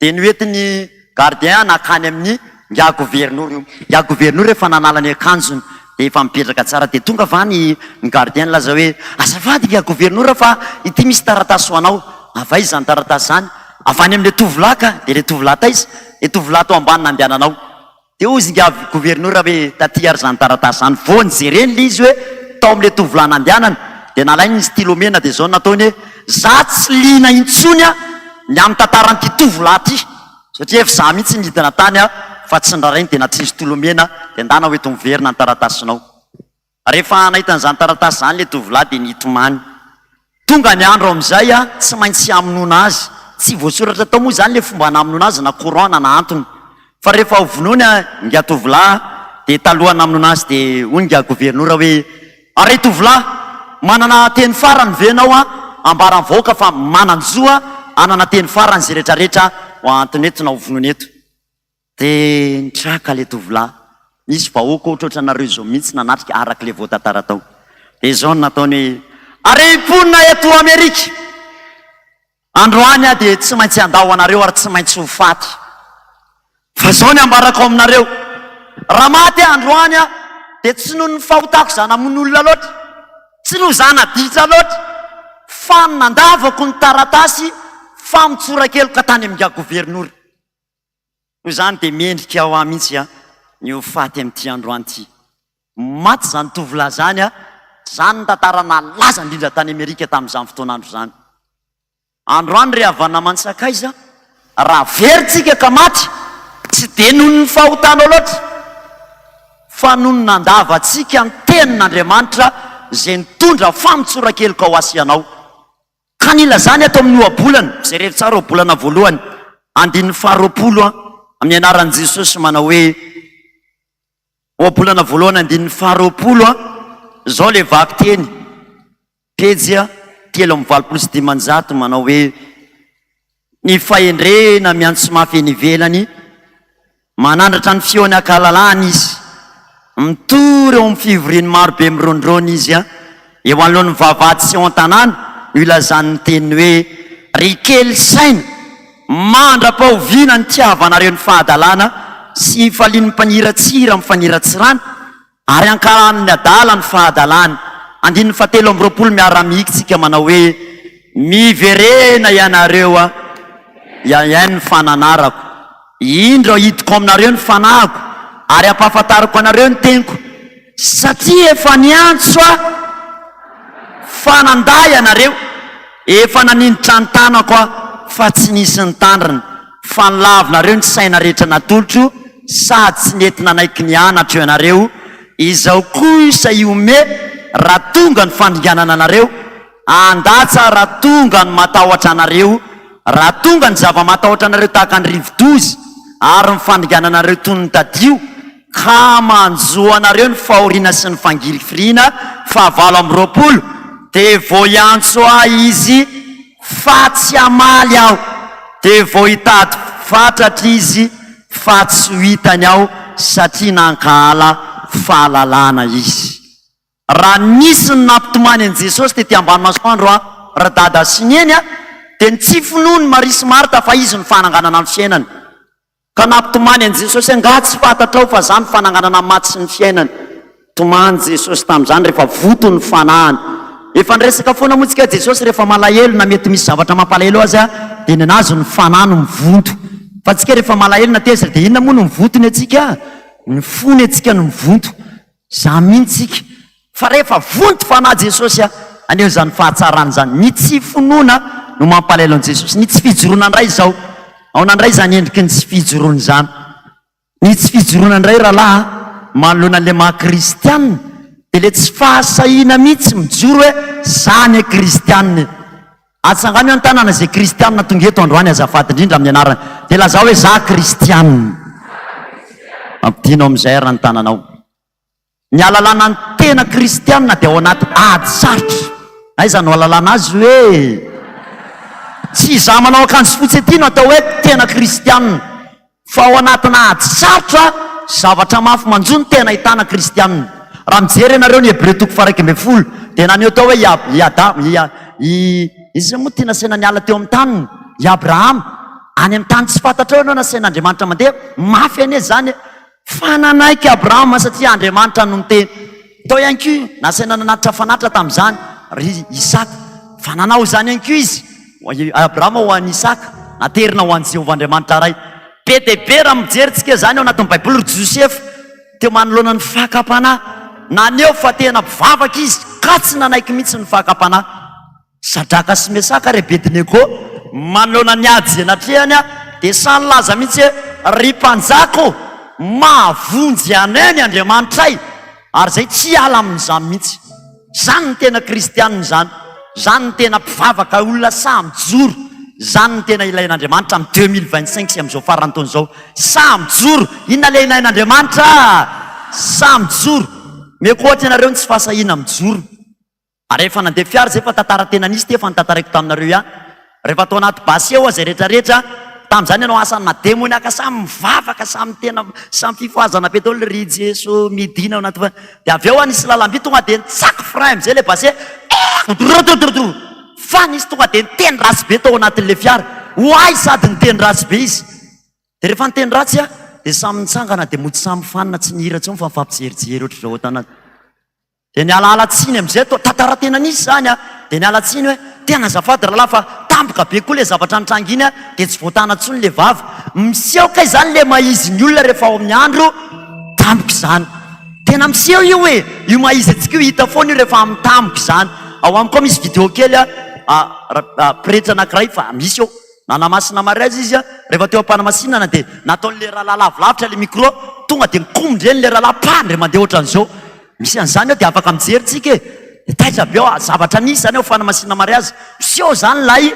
dia noetiny gardien nakany amin'ny nga gouvernoura efa nanala ny akanjony dia efa mipetraka tsara dia tonga va ny gardien laza hoe azafady nga gouvernoura fa ity misy taratasy ho anao ava izy zany taratasy zany avany amin'le tovolahy ka dia le tovolahy taiza le tovolahy tao ambany nandehananao dia ozy nga gouvernoura hoe taty ary zany taratasy zany vo nijereny le izy hoe tao amin'le tovolahy nandehanana dia nalainy izy tilomena dia zao nataony hoe za tsy lina intsony a ny amin'ny tantaran'ity tovolahy ty satria efa za mihitsy nidina tany a fa tsy ndrarainy dia natsisy tolomena dia ndana hoe tomiverina ny taratasinao rehefa nahitan'izany taratasy zany le tovolahy dia nitomany tonga ny andro amin'izay a tsy maintsy haminona azy tsy voasoratra tao moa zany le fomba naminona azy na courant na antony fa rehefa hovonoany a nga tovolahy dia talohany naminona azy dia hoy nga gouvernoura hoe ary tovolahy manana teny farany venao a ambara vaoaka fa mananjoa anana teny farany zay rehetrarehetra ho antony eto na hovonoany eto dia nitraka le tovolahy misy vahoaka ohatroatra nareo zao mihitsy nanatrika araka le voatantara tao dia zao nataony hoe ary ponina eto Amerika androany a dia tsy maintsy andao anareo ary tsy maintsy ho faty fa zao ny ambarako aminareo raha maty androany a dia tsy noho ny fahotako za namon'olona loatra tsy noho za naditra loatra fa nandavako ny taratasy fa mitsorakeloka tany amin'nga gouvernoura ho zany dia mendrika ao a mihitsy a ny ho faty amin'ity androany ity maty zany tovolahy zany a Zany ny tantara nalaza indrindra tany Amerika tamin'izany fotoanandro zany. Androany ry havana mansakaiza, raha veritsika ka maty, tsy de noho ny fahotanao loatra, fa noho ny nandavatsika ny tenin'Andriamanitra zay nitondra famitsorakelyka ho asy ianao. Kanila zany atao amin'ny ohabolana, jerevy tsara ohabolana voalohany, 2:20 amin'ny anaran'i Jesosy manao hoe ohabolana voalohany 2:20 zao le vaky teny, pejy 3:29 manao hoe ny fahendrena miantso mafy eny ivelany, manandratra ny feony ankalalany izy, mitory eo amin'ny fivoriany marobe mirondrona izy eo anoloan'ny vavahady sy eo an-tanàna, ilazany teny hoe ry kely saina mandra-pahoviana ny tiavanareo ny fahadalàna sy falian'ny mpaniratsira amin'ny faniratsirana ary ankalan'ny adala ny fahadalàna. 19:20 miara-mikitsika manao hoe miverena ianareo ihany ny fananarako, indro hitiko aminareo ny fanahiko ary ampahafantariko anareo ny teniko, satria efa niantso fananday ianareo, efa naninditra ny tanako fa tsy nisy ny tandrina, fa nilavinareo ny saina rehetra natolotro sady tsy nety nanaiky ny anatra ianareo, izao kosa iome raha tonga ny fandringanana anareo, andatsa raha tonga ny matahotra anareo, raha tonga ny zava-matahotra anareo tahaka ny rivo-dozy ary ny fandringanana anareo toy ny tadio, ka manjoa anareo ny fahoriana sy ny fangirifirina 20 de vo iantso izy fa tsy amaly aho, de vo hitady fatratra izy fa tsy ho hitany aho, satria nankala fahalalana izy. Raha nisy ny nampitomany an' Jesosy tety ambany masoandro raha dada sy ny eny de ny tsy finoany Maria sy Marta fa izy ny fananganana ny fiainany, ka nampitomany an' Jesosy nga tsy fantatrao fa zany fananganana maty sy ny fiainany. Tomany Jesosy tamin'izany rehefa voto ny fanahany. Efa nresaka foana motsika Jesosy rehefa malahelo na mety misy zavatra mampalahelo azy de ninazy ny fanahy no mivonto, fa tsika rehefa malahelo na tezitra de inona moa no mivotony atsika? Ny fony atsika no mivonto, za mihitsika. Fa rehefa vonto fanahy Jesosy aneo zany fahatsarany zany, ny tsy finoana no mampalahelo an' Jesosy, ny tsy fijoroana ndray zao, ao nandray zany endriky ny tsy fijoroana zany. Ny tsy fijoroana ndray rahalahy manoloana an'le maha kristianina de le tsy fahasahina mihitsy mijoro hoe zany kristianina. Atsangamy amin'ny tanàna zay kristianina tonga eto androany azafady indrindra amin'ny anarany, de lazao hoe za kristianina. Ampidinao amin'izay raha ny tanànao. Ny alalana ny tena kristianina de ao anaty ady sarotra. Aiza no alalana azy hoe tsy za manao akanjo fotsy ety no atao hoe tena kristianina, fa ao anatina ady sarotra zavatra mafy manjo ny tena ahitana kristianina. Raha mijery ianareo ny Hebreo 1:20 de naneo tao hoe izy moa ty nasaina niala teo amin'ny taniny, i Abrahama any amin'ny tany tsy fantatrao ianao nasain'Andriamanitra mandeha, mafy ane zany fa nanaiky Abrahama satria Andriamanitra no niteny. Tao ihany koa nasaina nanatitra fanatitra tamin'izany ry Isaka, fa nanao zany ihany koa izy Abrahama ho an'i Isaka, naterina ho an'i Jehovah Andriamanitra ray. Be de be raha mijeritsika zany ao anatin'ny Baiboly ry Josefy teo manoloana ny fakapanahy, naneo fa tena mpivavaka izy ka tsy nanaiky mihitsy ny fakapanahy. Sadraka sy Mesaka ry Abednego manoloana ny ady anatrehany de samy laza mihitsy ry mpanjako mahavonjy anay ny Andriamanitray, ary zay tsy ala amin'izany mihitsy. Zany ny tena kristianina zany, zany ny tena mpivavaka olona samy joro, zany ny tena ilain'Andriamanitra amin'ny 2025 sy amin'izao farany taona zao. Samy joro, inona le ilain'Andriamanitra? Samy joro. Meko ohatra ianareo ny tsy fahasahina mijoro. Ary rehefa nandeha fiara zay fa tantara tena nisy ty efa nitantarako taminareo ihany. Rehefa tao anaty basy eo zay rehetrarehetra, tamin'izany ianao asany mademoniaka samy mivavaka, samy tena samy fifazana be daholo ry Jeso midina ao anaty de avy eo nisy lalam-by tonga de nitsaky frein am'izay le basy fa nisy tonga de niteny ratsy be tao anatin'le fiara, hoay sady niteny ratsy be izy. De rehefa niteny ratsy de samy nitsangana de mody samy fanina tsy nihira tsony fa mifampijerijery ohatra zao tanaty. De nialaala tsiny am'izay to tantara tena nisy zany de niala tsiny hoe tena azafady rahalahy fa tampoka be koa le zavatra nitranga iny de tsy voatana tsony le vava. Misehoka izany le maizy ny olona rehefa ao amin'ny andro tampoka izany. tena miseho io hoe io maizy atsika io hita foana io rehefa mitamboka izany. Ao amiko misy vidéo kely pretra anankiray fa misy eo nanamasina mare azy izy rehefa teo am-panamasinana dia nataon'le rahalahy lavilavitra le micro tonga dia mikomindreny le rahalahy pandry mandeha ohatran'izao. Misy an'izany eo dia afaka mijerytsika e taitra be ao zavatra nisy zany eo fanamasinana mare azy miseho zany lay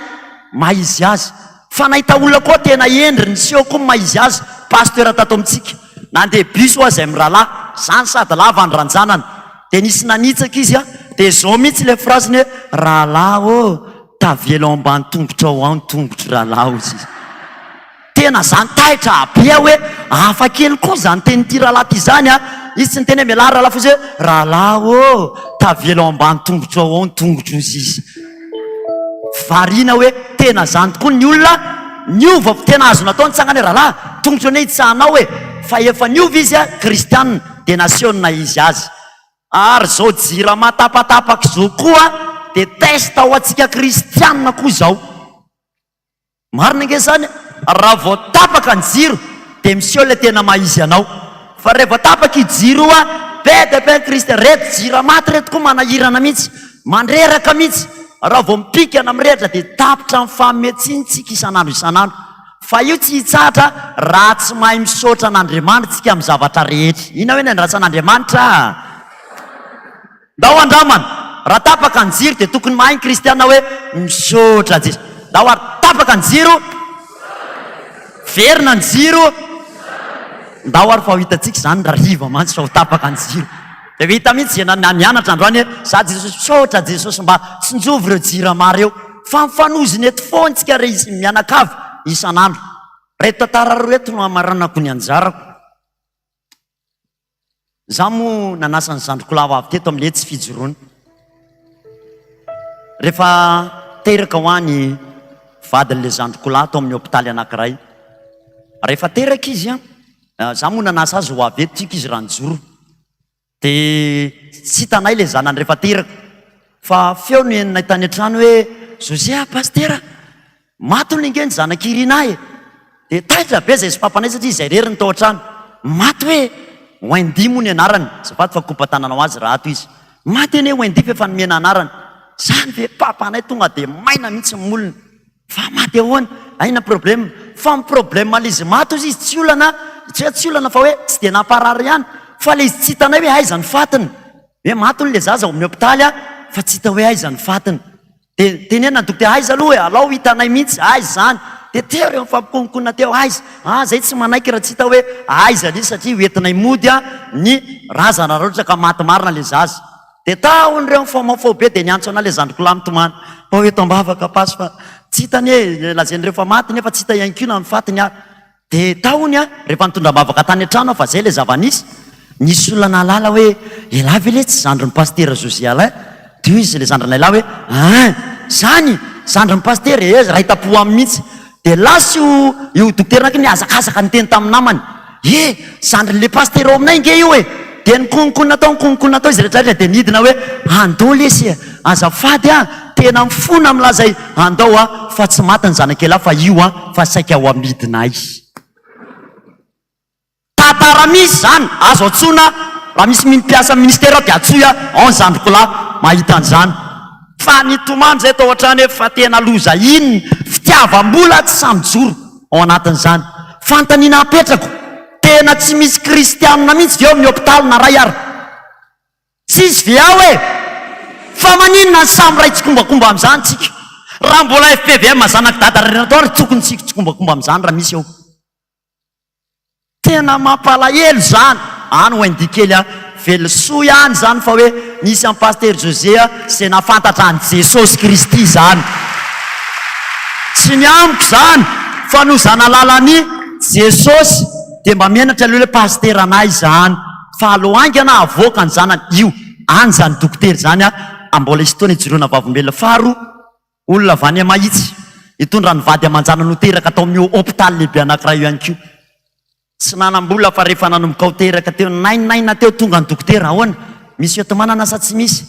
maizy azy. Fa nahita olona koa tena endry niseho koa maizy azy pasteur tato amintsika nandeha biso azy amin'ny rahalahy zany sady lava ny ranjanana dia nisy nanitsaka izy dia zao mihitsy le phraseny hoe rahalahy ô tavelo ambany tongotra ao any tongotry rahalahy izy. Tena zany taitra be hoe hafa kely koa zany tenyity rahalahy ty zany izy tsy niteny hoe miala rahalahy fozy hoe rahalahy ô tavelo ambany tongotra ao any tongotro izy. Varina hoe tena zany tokoa ny olona niova tena azo natao nitsangana hoe rahalahy tongotro ane itsahanao hoe fa efa niova izy kristianina dia nasiona izy azy. Ary zao jira matapatapaka zao koa dia testa ho atsika kristianina koa zao. Marina nge zany raha vao tapaka ny jiro dia miseho le tena maizy anao. Fa rehefa tapaka i jiro be dia be kristian reto jira maty reto koa manahirana mihitsy mandreraka mihitsy. Raha vao mipikana mirehitra dia tapitra ny fametsinytsika isan'andro isan'andro. Fa io tsy hitsahatra raha tsy mahay misaotra an'Andriamanitra tsika amin'ny zavatra rehetra. Ina hoe ny andrasa an'Andriamanitra? Ndao andramana raha tapaka ny jiro dia tokony mahay ny kristianina hoe misaotra Jesosy. Ndao ary tapaka ny jiro, verina ny jiro. Ndao ary fa ho hitantsika zany rariva mantsy fa ho tapaka ny jiro. Dia hita mihitsy nianatra androany hoe za Jesosy misaotra Jesosy mba tsinjovy ireo jira maro eo. Fa mifanoziny eto foana tsika re izy mianakavy isan'andro. Reto tantara reto no hamaranako ny anjarako. Za moa nanasa ny zandriko lava avy teto amin'le tsy fijoroana. Rehefa teraka ho any vadin'le zandriko lahy to amin'ny hôpitaly anankiray. Rehefa teraka izy za moa nanasa azy ho avy eto tiako izy raha nijoro. Dia tsy hitanay le zanany rehefa teraka. Fa feo no nahitany an-trano hoe José pastera maty ny ngeny zanak'irinahy. Dia taitra be zay sy papanay satria izay rery ny tao an-trano. Maty hoe Wendy moa ny anarany. Zafaty fa kompatananao azy raha ato izy. Maty ene Wendy fa efa nomena anarany. Zany ve papanay tonga dia maina mihitsy molony. Fa maty ahoana? Aina problème? Fa ny problème izy maty izy tsy olana, tsy olana fa hoe tsy dia namparary ihany. Fa le izy tsy hitanay hoe aiza ny fatiny. Hoe maty le zaza ao amin'ny hôpitaly fa tsy hita hoe aiza ny fatiny. Dia tenena ny dokotera aiza aloha hoe alao hitanay mihitsy aiza zany. Dia teo reo mifampikonokona teo aiza. Zay tsy manaiky raha tsy hita hoe aiza le satria hoentinay mody ny razana raha ohatra ka maty marina le zaza. Dia tahony reo mifamafao be dia niantso ana le zandriko lahy mitomany. Fa hoe Tambavaka pasy fa tsy hitany hoe lazany rehefa maty nefa tsy hita ihany koa na ny fatiny Dia tahony rehefa nitondra Vavaka tany an-trano fa zay le zava-nisy. Nisy olona nalala hoe elahy ve le tsy zandrin'ny paster José alahy. Dia izy le zandrinay lahy hoe zany zandrin'ny paster raha hitapo amin'ny mihitsy. Dia lasy io dokotera anky niazakazaka ny teny tamin'ny namany. Zandrin'le paster ao aminay nge io dia nikonkonina tao izy rehetrarehetra dia nidina hoe andao lesy azafady tena mifona milazay andao fa tsy maty ny zanak'elahy fa io fa saika ao amidinay. Tantara misy zany azo atsoina raha misy mpiasa ministera dia atsoy ao ny zandriko lahy mahita an'izany. Fa nitomany zay tao an-trany hoe fa tena loza inony fitiavam-bola tsy samy joro ao anatin'izany. Fantaniana apetrako tena tsy misy kristianina mihitsy ve ao amin'ny hôpitaly na ray ary. Tsisy ve ao fa maninona ny samy ray tsikombakomba amin'izany tsika. Raha mbola FPVM zanaky dada renatao ary tokony tsika tsikombakomba amin'izany raha misy ao. Tena mampalahelo zany. Any Wendy kely velosoa ihany zany fa hoe nisy amin'ny paster José zay nafantatra ny Jesosy Kristy zany. Tsy ny amiko zany fa no zanalàlany Jesosy dia mba mianatra aloha hoe paster anay zany. Fa alohaingana avoaka ny zanany io any zany dokotera zany ambola isy taona ijoroana vavombelona. Faharoa olona avany mahitsy hitondra ny vady amanjana no teraka atao amin'ny hôpitaly lehibe anankiray io ihany koa. Tsy nanam-bola fa rehefa nanomboka ho teraka teo nainaina teo tonga ny dokotera ahoana misy otomanana sa tsy misy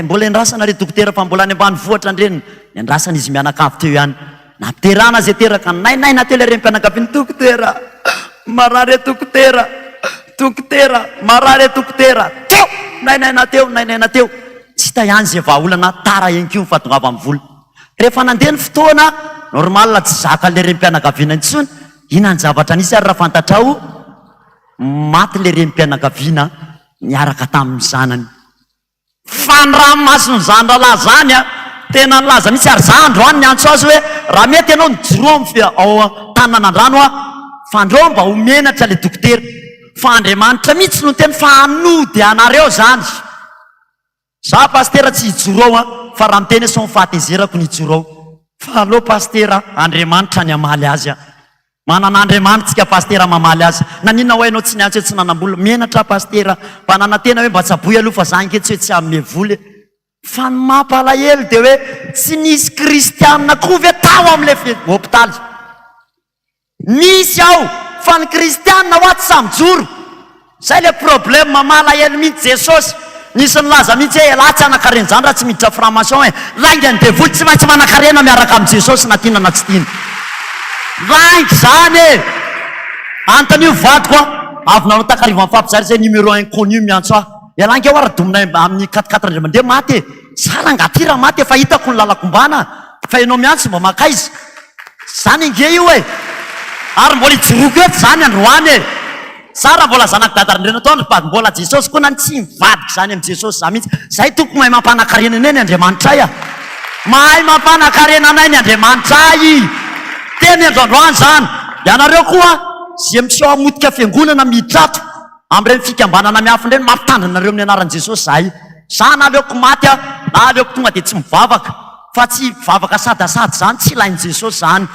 mbola endrasana re dokotera fa mbola any ambany vohatra andreny endrasana izy mianakavy teo ihany napiterana zay teraka nainaina teo le rempianakaviany dokotera marary dokotera dokotera marary dokotera teo nainaina teo tsy hita ihany zay vahaolana tara enkio fatongava amin'ny vola rehefa nandeha ny fotoana normal tsy zaka le rem-pianakaviana intsony inany zavatra nisy ary raha fantatrao maty le rem-pianakaviana niaraka tamin'ny zanany fandramasony zandrala zany a tena nilaza misy ary za androany ny antso azy hoe raha mety ianao nijoro ao Taninanandrano a fandreo mba homenatra le dokotera fa Andriamanitra mihitsy no teny fanody anareo zany za pastera tsy hijoro ao a fa raha miteny sao mifahatezerako ny hijoro ao fa allo pastera Andriamanitra ny amaly azy a manan'Andriamanitra tsika pastera mamaly azy nanina ho hainao tsy niantso hoe tsy nanam-bola menatra pastera mba nanantena hoe mba tsaboy aloha fa za nketsy hoe tsy amin'ny voly fa ny mampalahelo dia hoe tsy nisy kristianina koa ve tao amin'le hôpitaly misy ao fa ny kristianina ho aty samijoro zay le problème malahelo mihitsy Jesosy nisy nilaza mihitsy hoe elatsy anakarena zany raha tsy miditra franc-maçon lainga ny devoly tsy maintsy manakarena miaraka amin'ny Jesosy na tiana na tsy tiana lainga zany antonio vadiko avy nanao takarivo amin'ny fampizary zay numéro 1 connu miantso ah elange ho ara-dominay amin'ny 4 andray mandeha maty sara ngaty raha maty fa hitako ny lalakombana fa ianao miantso mba makaizy zany inge io e ary mbola hijoroko eto zany androany sara mbola zanaka dadarindrena tao andro mbola Jesosy koa nany tsy mivadika zany amin'ny Jesosy za mihitsy zay toko mahay mampanakarena anay ny Andriamanitra ay mahay mampanakarena anay ny Andriamanitra ay teny androandroany zany ianareo koa zay miseo amotika fiangonana mitrato amin'ireny fikambanana miafindreny mampitandrinareo amin'ny anaran'i Jesosy zahay za na aleoko maty na aleoko tonga dia tsy mivavaka fa tsy mivavaka sadasady zany tsy ilain'i Jesosy zany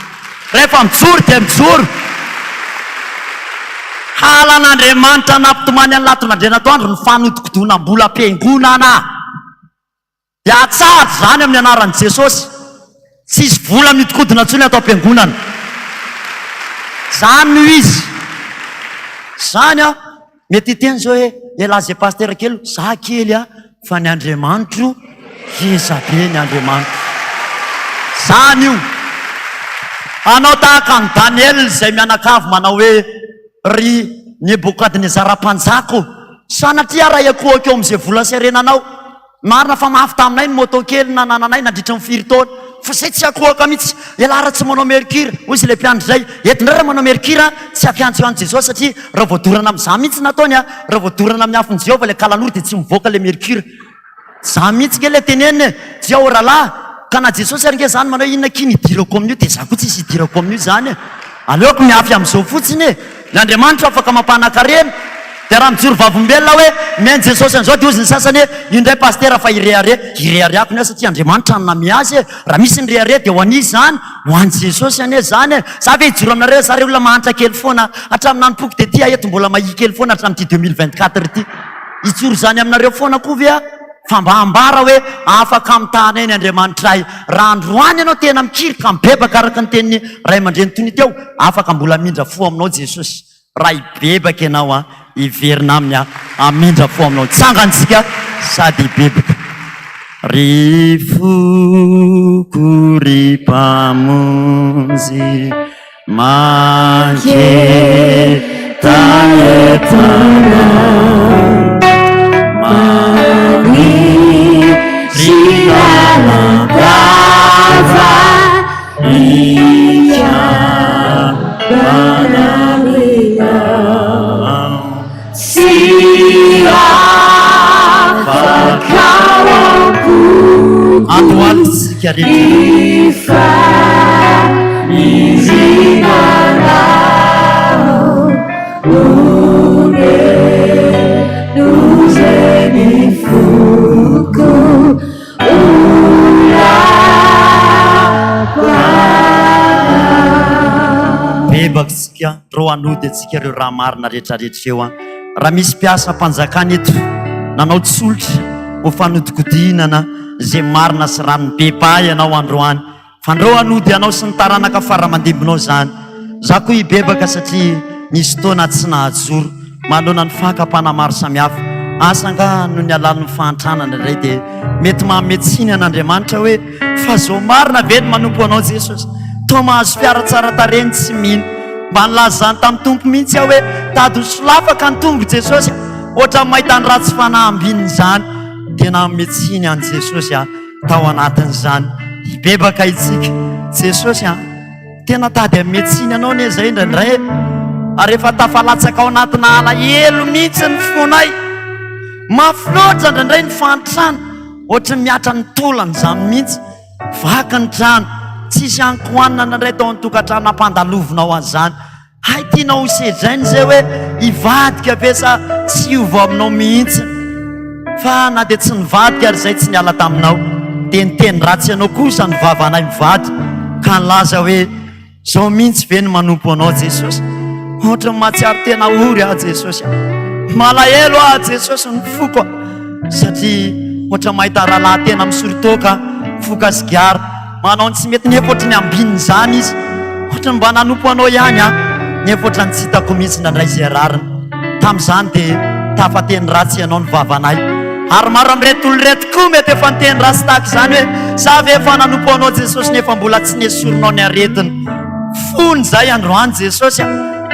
rehefa mijoro dia mijoro halan'Andriamanitra nampitomany any laton'Andrianatoandro ny fanodikodoana-mbola am-piangonana dia tsara zany amin'ny anaran'i Jesosy tsisy vola mitikodina ntsony atao am-piangonana zany no izy zany a mety hiteny zao hoe elazy pastera kely za kely a fa ny Andriamanitro ezabe ny Andriamanitro zany io anao tahaka ny Daniel zay mianakavy manao hoe ry Nebokadnezara mpanjako sanatria raha iakohako eo amin'izay vola serenanao marina fa mafy taminay ny moto kely nanananay nandritra ny 4 taona fa zay tsy akohaka mihitsy elara tsy manao mercure ozy le mpiandro zay etindray raha manao mercure tsy ampiantso an Jesosy satria raha voadorana amin'za mihitsy nataony a raha voadorana amin'ny afony Jehova le kalan'ora dia tsy mivoaka le mercure za mihitsy ke le teneniny Jehova rahalahy ka na Jesosy ary nge zany manao inona kiny hidirako amin'io dia za koa tsy isy hidirako amin'io zany aleoko miafy amin'izao fotsiny ny Andriamanitra afaka mampanakarena dia raha mijoro vavimbelona hoe miainy Jesosy an'izao dia ozy ny sasany hoe indray pastera fa ireareako ny satria Andriamanitra ny name azy raha misy ny reare dia ho an'izy zany ho an'i Jesosy ane zany za ve hijoro aminareo zareo olona mahantra kely foana hatramin'ny nanompoky dia ty eto mbola mahi kely foana hatramin'ity 2024 ity hijoro zany aminareo foana koa vea fa mba hambara hoe afaka mitahana ny Andriamanitra ay raha androany ianao tena mikirika mibebaka araka ny teniny ray aman-dreny tony teo afaka mbola mindra fo aminao Jesosy raha hibebaka ianao a hiverina aminy a amindra fo aminao tsangantsika sady hibebaka ry foko ry mpamonjy manketa etana Sialandrava Ianganamina Siafakawaku Atualtsika Ifa Izinanao Une Nuzeni Fuku bebakitsika ro anody atsika reo raha marina rehetrarehetra eo a raha misy mpiasa mpanjakana eto nanao tsolotra ho fanodikodinana zay marina sy ranony beba ianao androany fandreo anody ianao sy ny taranaka faramandebinao zany za koa hibebaka satria nisy taona tsy nahajoro manoloana ny fakapana maro samihafa asanga no ny alaliny fahantranana indray dia mety mahametsiny an'Andriamanitra hoe fa zao marina ve ny manompo anao Jesosy toa mahazo fiara tsara tareny tsy mino mba nilazany tamin'ny tompo mihitsy aho hoe tady solafaka ny tombo Jesosy ohatra mahita ny ratsy fanahambininy zany tena metsiny any Jesosy tao anatin'izany hibebaka itsika Jesosy tena tady metsiny anao ne zay indraindray ary efa tafalatsaka ao anatina alahelo mihitsy ny fonay mafy loatra indraindray ny fantrana ohatra miatra ny tolany zany mihitsy vaky ny trano tsisy ankohanina nandray tao ny-tokantrano ampandalovinao an'izany hay tianao hosedrainy zay hoe hivadika ve sa tsy hiova aminao mihitsy fa na dia tsy nivadika ary zay tsy niala taminao dia niteny ratsy ianao kosa ny vavanay mivady ka nilaza hoe zao mihitsy ve ny manompo anao Jesosy ohatra mahatsiaro tena ory Jesosy malahelo Jesosy ny foko satria ohatra mahita rahalahy tena misoritoka foka sigara manao ny tsy mety nefa ohatra ny ambininy zany izy ohatra mba nanompo anao ihany nefa ohatra ny tsy hitako mihitsy nandray zay rariny tamin'izany dia tafateny ratsy ianao ny vavanay ary maro amin'reto olo reto koa mety efa niteny ratsy tahaka izany hoe sa ve efa nanompo anao Jesosy nefa mbola tsy nesoronao ny aretiny fony zay androany Jesosy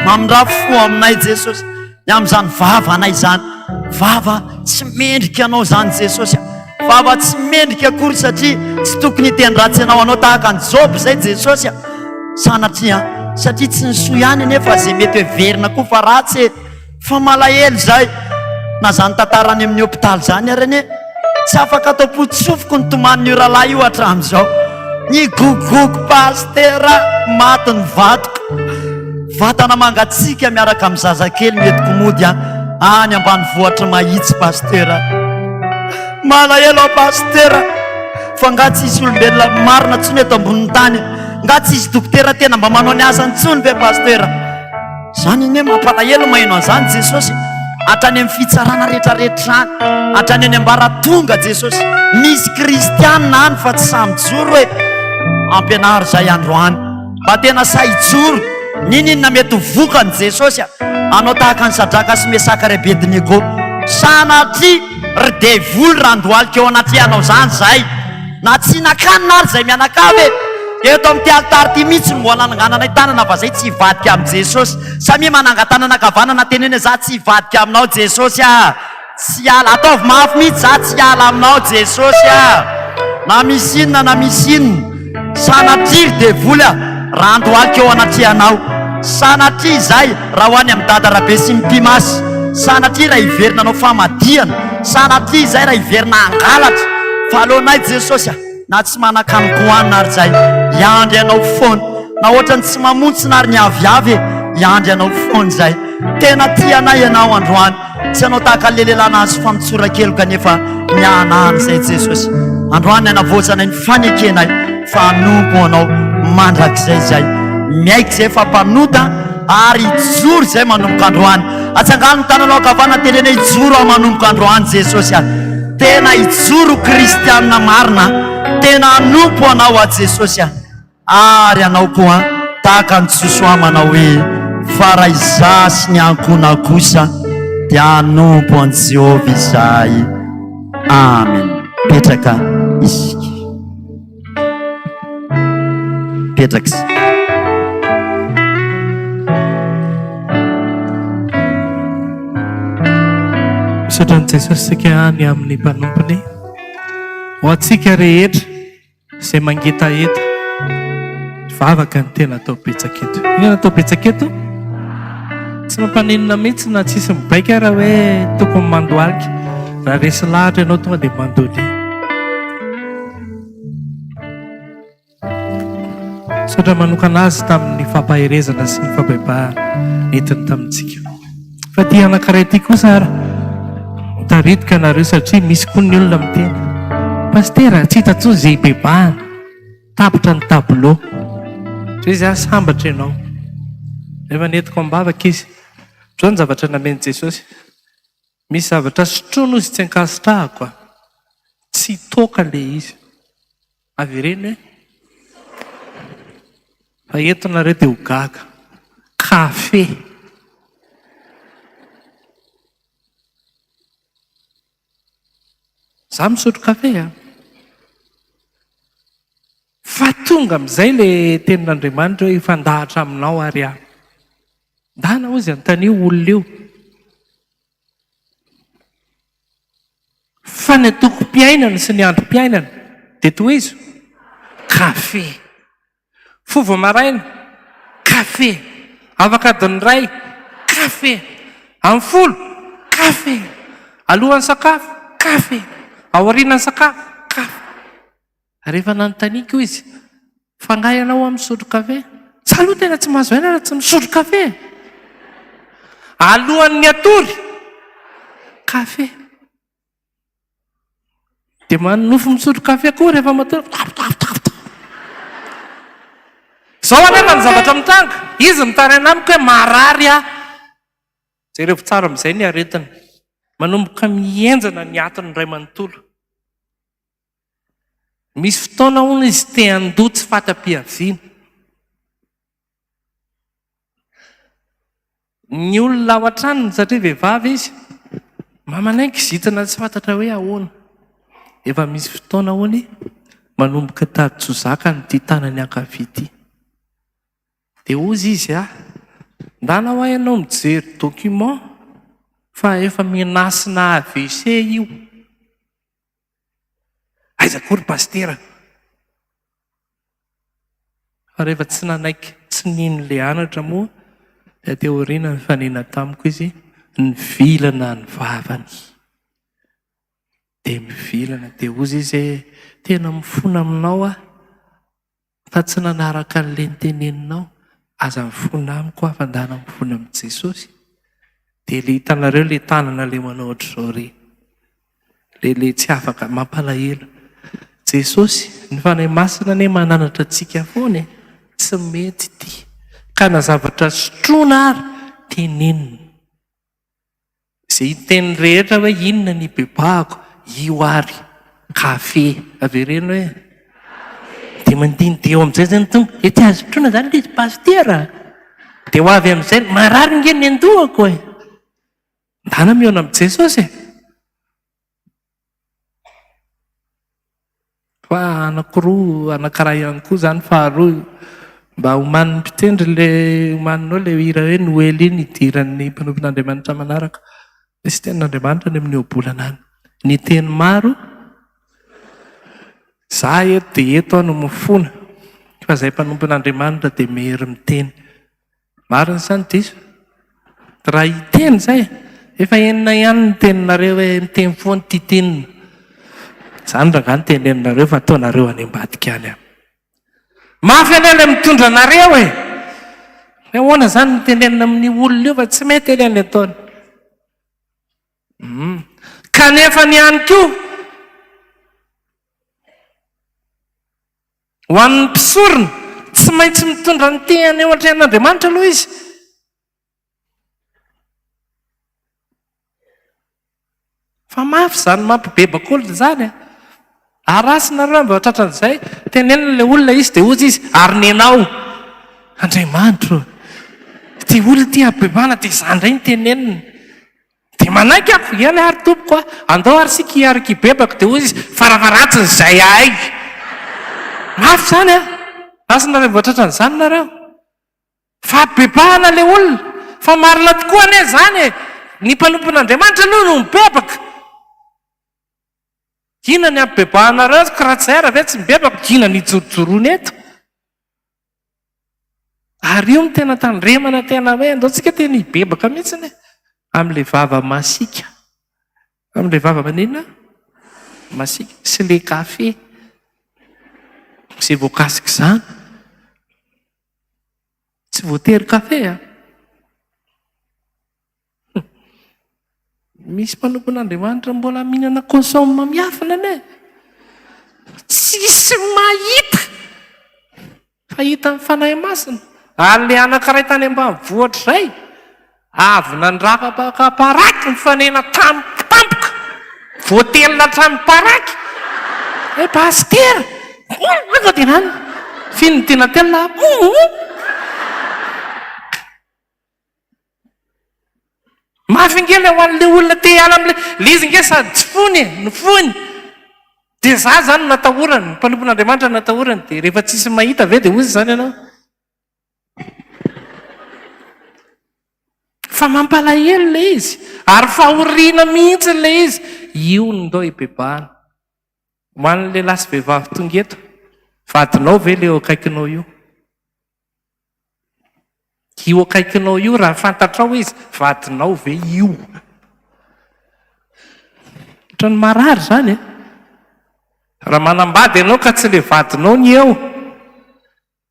mamindra fo aminay Jesosy ny amin'izany vavanay zany vava tsy mendrika anao zany Jesosy vava tsy mendrika akory satria tsy tokony hiteny ratsy ianao anao tahaka ny Job zay Jesosy sanatria satria tsy nysoa ihany nefa zay mety hoe verina koa fa ratsy fa malahelo zay na zany tantarany amin'ny hôpitaly zany ary ane tsy afaka atao potsofoko ny toman'ny rahalahy io hatramin'izao ny gogogo pastera maty ny vatoko vatana mangatsika miaraka amin'ny zazakely mety komody any ambany vohatra mahitsy pastera malahelo pastera fa ngatsy isy olombelona marina tsony eto ambonin'ny tany ngatsy izy dokotera tena mba manao ny asany tsony ve pastera zany iny hoe mampalahelo maheno an'izany Jesosy hatrany amin'ny fitsarana rehetrarehetrany hatrany any ambaratonga Jesosy misy kristianina any fa tsy samyjoro hoe ampianaro zay androany mba tena sahijoro ninina mety vokany Jesosy anao tahaka ny Sadraka sy Mesaka ry Abednego sanatria ry devoly randohalika eo anaty anao zany zay na tsy nakanina ary zay mianakavy eto amin'ny tialitary ty mihitsy no mbola nanangananay tanana fa zay tsy hivadika amin'ny Jesosy samia manangatanana kavanana teneny za tsy hivadika aminao Jesosy tsy ala ataovy mafy mihitsy za tsy ala aminao Jesosy na misy inona na misy inona sanatria ry devoly randohalika eo anaty anao sanatria zay raha hoany amin'ny dada rabe sy mipimasy sanatria raha hiverina anao famadiana sanatria zay raha hiverina angalatra fa alohanay Jesosy na tsy manakanokohanina ary zay iandry anao foana na ohatra ny tsy mamontsina ary ny aviavy iandry anao foana zay tena tianay ianao androany tsy anao tahaka lelelana azy famitsorakelo kanefa mianany zay Jesosy androany anavoazanay ny fanekenay fa anompo anao mandrakizay zay miaiky zay fa mpanota ary ijoro zay manomboka androany atsangano ny tananao akavana tenena ijoro ao manomboka androany Jesosy tena ijoro kristianina marina tena anompo anao Jesosy ary anao koa tahaka ny Josoa manao hoe fa raha izaho sy ny ankona kosa dia anompo an Jehovah izahay amen petraka isika petraka Sotran'i Jesosy sika any amin'ny mpanompony ho antsika rehetra izay mangetaeta vavaka ny tena atao betsaketo ina atao betsaketo tsy mampaninona mihitsy na tsisy mibaika raha hoe tokony mandoalika raha resy lahatra ianao tonga dia mandoly sotra manokana azy tamin'ny fampaherezana sy ny fampahibahana nentiny tamintsika fa ty anankiray ty kosa ara taritika nareo satria misy koa ny olona miteny pastera tsy hitantsony zay bebahana tapitra ny tablo zay za sambatra ianao efa netiko ambavaka izy zao ny zavatra nameny Jesosy misy zavatra sotrono izy tsy ankasitrahako tsy toka le izy avy ireny hoe fa eto nareo dia ho gaga kafe za misotro kafe fa tonga amin'izay le tenin'Andriamanitra hoe ifandahatra aminao ary Dana ozy antanio olona io. Fa ny atoko-piainana sy ny androm-piainana dia toa izy kafe. Fovo maraina kafe. Afaka adiny ray kafe. Amin'ny folo kafe. Alohan'ny sakafo kafe. Aorian'ny sakafo kafe. Rehefa nanontaniako izy, fangahy anao amin'ny misotro kafe? Tsy aloha tena tsy mahazo aina raha tsy misotro kafe. Alohan'ny atory kafe. Dia manofo misotro kafe koa rehefa matory. Zao anefa ny zavatra mitanga. Izy mitaraina amiko hoe marary aho. Jereo tsara amin'izay ny aretina. Manomboka mienjana ny atiny ray manontolo. Misy fotoana hono izy te handoa tsy fata-piaviana. Ny olona ao an-tranony satria vehivavy izy, mamanaiky zitina tsy fantatra hoe ahoana. Efa misy fotoana hono manomboka tady tsozaka ny ty tanany ankavia ity. Dia ozy izy ndana ho ianao mijery document fa efa minasina AVC io. Aiza kory pastera? Fa rehefa tsy nanaiky tsy nino le anatra moa, dia teoriana ny fanena tamiko izy ny vilana ny vavany. Dia mivilana dia ozy izy tena mifona aminao fa tsy nanaraka an'le niteneninao. Aza mifona amiko afandana mifona amin'i Jesosy. Dia le hitanareo le tanana le manao ohatr'izao re. Le tsy afaka mampalahelo. Jesosy, ny fanahy masina ane mananatra antsika foana. Tsy mety ity. Ka na zavatra sotroina ary tenenina. Izay hiteny rehetra hoe inona ny bebahako, io ary kafe. Avereno hoe dia mandinidia eo amin'izay zany tombo. Ety azo sotroina zany le pastera. Dia ho avy amin'izay marary nge ny andohako e. Ndana miona amin'i Jesosy e. Fa anankiroa, anankiray ihany koa zany faharoa mba homanin'ny mpitendry le homaninao le hira hoe Noely iny idiran'ny mpanompon'Andriamanitra manaraka. Misy tenin'Andriamanitra ny amin'ny obolana any. Ny teny maro, za eto dia eto no mifona. Fa izay mpanompon'Andriamanitra dia mehery miteny. Marina izany diso. Raha hiteny izay, efa enina ihany ny teninareo hoe miteny foana ty tenina. Izany raha ny teneninareo fa ataonareo any ambadika any. Mafy anele mitondra anareo e. Ahoana zany ny tenenina amin'ny olona io fa tsy mety eleny ataony. Kanefa ny ihany koa ho an'ny mpisorona tsy maintsy mitondra ny tehany eo an-tren'Andriamanitra aloha izy. Fa mafy zany mampibebaka olona zany. Arasinareo mba tratran'izay tenenina le olona izy dia ozy izy ary nenao Andriamanitra. Ty olona ty abebana dia izany indray ny tenenina. Dia manaiky ako ihany ary tompoko andao ary sika hiaraka hibebaka dia ozy izy faravaratsiny izay ahay. Mafy zany rasinareo mba tratran'izany nareo. Fa bebahana le olona. Fa marina tokoa ane zany e. Ny mpanompon'Andriamanitra aloha no mibebaka. Kina ny ampibebahanareo karatsara ve tsy mibebaka, kina ny jorojoroana eto. Ary io tena tandremana tena hoe andao tsika tena hibebaka mihitsy amin'le vava masika. Amin'le vava manina masika sy le kafe. Izay voakasika izany. Tsy voatery kafe misy mpanompon'Andriamanitra mbola mihinana consomma miafina ane. Tsisy mahita. Fa hita amin'ny fanahy masina. Ary le anankiray tany ambanivohitra izay avy nandraka paraky ny fanena tampoka. Voatelina hatramin'ny paraky. Pastera. Ano dia nany? Fino tena telina. Mafy ngely ho an'le olona te hiala amin'le izy nge sady tsy fony ny fony. Dia za zany natahorany, ny mpanompon'Andriamanitra natahorany. Dia rehefa tsisy mahita ve dia ozy zany ianao. fa mampalahelo le izy ary fahoriana mihitsy le izy. Io ndao ibebahana ho an'le lasy vehivavy tonga eto, vadinao ve le eo akaikinao io? Io akaikinao io raha fantatrao izy vadinao ve io? Otrany marary zany e. Raha manambady ianao ka tsy le vadinao ny eo,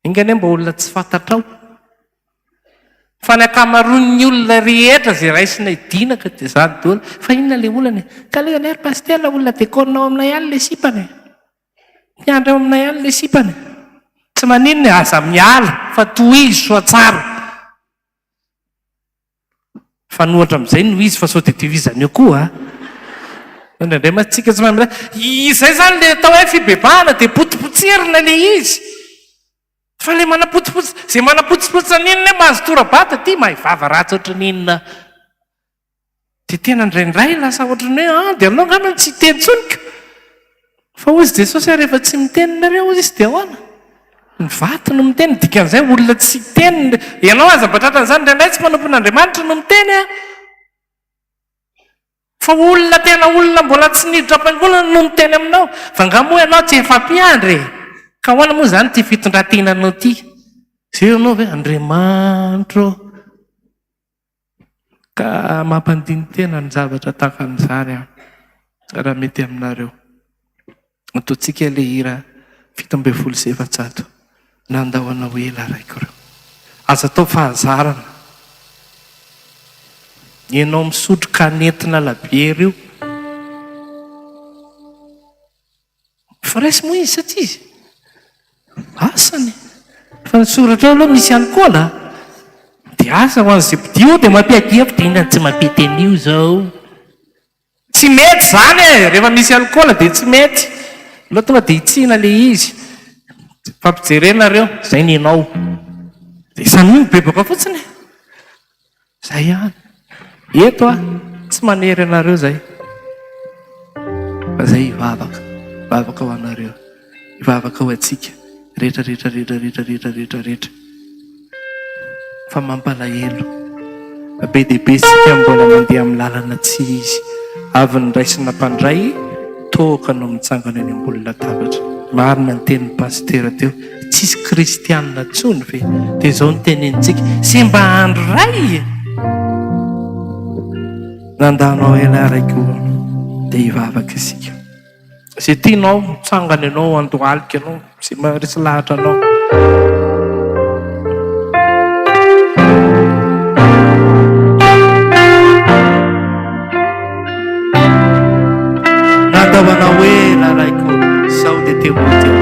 ingany mba olona tsy fantatrao. Fa ny akamaroan'ny olona rehetra zay raisina idinaka dia zany daholo. Fa inona le olana e? Ka le ler pasteur olona dekorinao aminay ihany le sipany. Miandry ao aminay ihany le sipany. Tsy maninona aza miala fa tohizo soa tsara. Fa nohatra amin'izay no izy fa sao dia divizany eo koa. Indray matsika tsy mahay izay zany le atao hoe fibebahana dia potipotsirina le izy. Fa le manapotsipotsy, zay manapotsipotsy ninona mahazo torabata ty mahivava ratsy ohatry ninona. Dia tena indraindray lasa ohatrany hoe dia anao ngamba tsy hiteny tsonika. Fa hozy Jesosy rehefa tsy miteninareo izy dia ahoana? Ny vaty no miteny, dikan'izay olona tsy hiteny. Ianao aza batratra an'izany indraindray tsy mpanampon'Andriamanitra no miteny a. Fa olona tena olona mbola tsy niditra am-piangonana no miteny aminao. Fa ngamo ianao tsy efa mpiandry. Ka hoana moa zany ty fitondrantenanao ty? Zay ianao hoe Andriamanitra. Ka mampandiny tena ny zavatra tahaka an'izany raha mety aminareo. Ataontsika le hira 7:7 nandahoana ho ela raiko reo. Aza atao fahazarana. Ianao misotro kanetina labiera io. Fa raisy moa izy satria izy asany. Fa nysoratra aloha misy alcool dia asa ho an'izay mpidio dia mampiadia fa dia inona tsy mampety an'io zao. Tsy mety zany e, rehefa misy alcool dia tsy mety. Loha tonga dia hitsina le izy. Fampijerenareo, zay ny ianao. Dia samy mibebaka fotsiny. Zay ihany. Eto tsy manery anareo zay. Fa zay hivavaka. Hivavaka ho anareo. Hivavaka ho antsika. Rehetra. Fa mampalahelo. Be dehibe sika mbola mandeha amin'ny lalana tsy izy. Avy ny raisina mpandray, toaka no mitsangana any ambony latabatra. Marina ny tenin'ny pasteur teo. Tsisy kristianina tsony ve? Dia zao ny tenenintsika. Sy mba andro ray. Nandanao ela raiko dia hivavaka isika. Zay tianao, mitsangana ianao, andohalika ianao, sy maharesy lahatra anao. Nandahoanao ela raiko, sao dia teo teo.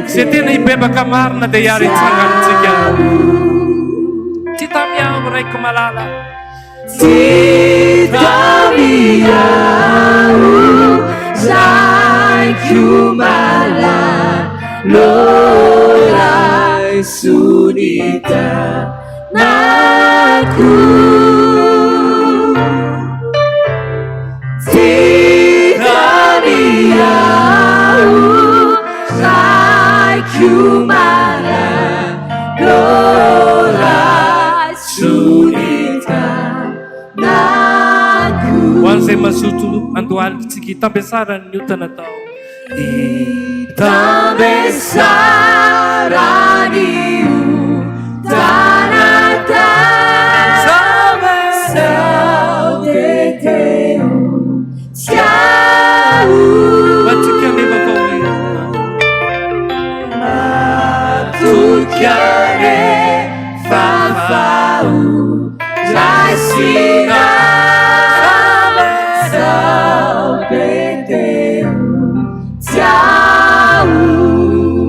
Zay tena hibebaka marina dia hiary hitsanganitsika. Ty tamiao raiko malala. Ty tamiao raiko malala. Lorai sunita naku. Ty tamiao Kumala, Lora, Sunita, Naku. Wanzay mazoto andohaliko tsika itambesarany io tanatao. Itambesarany io tanatao. Sao teteu Tiau. Matsika leva kao Chiare fafau Jasina Sao peteu Tiau.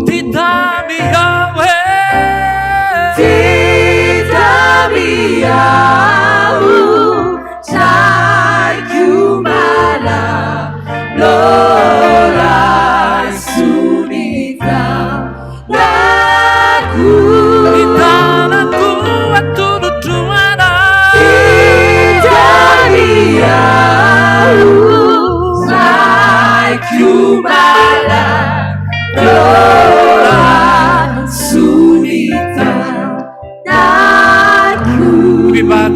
Titami Yahweh Titami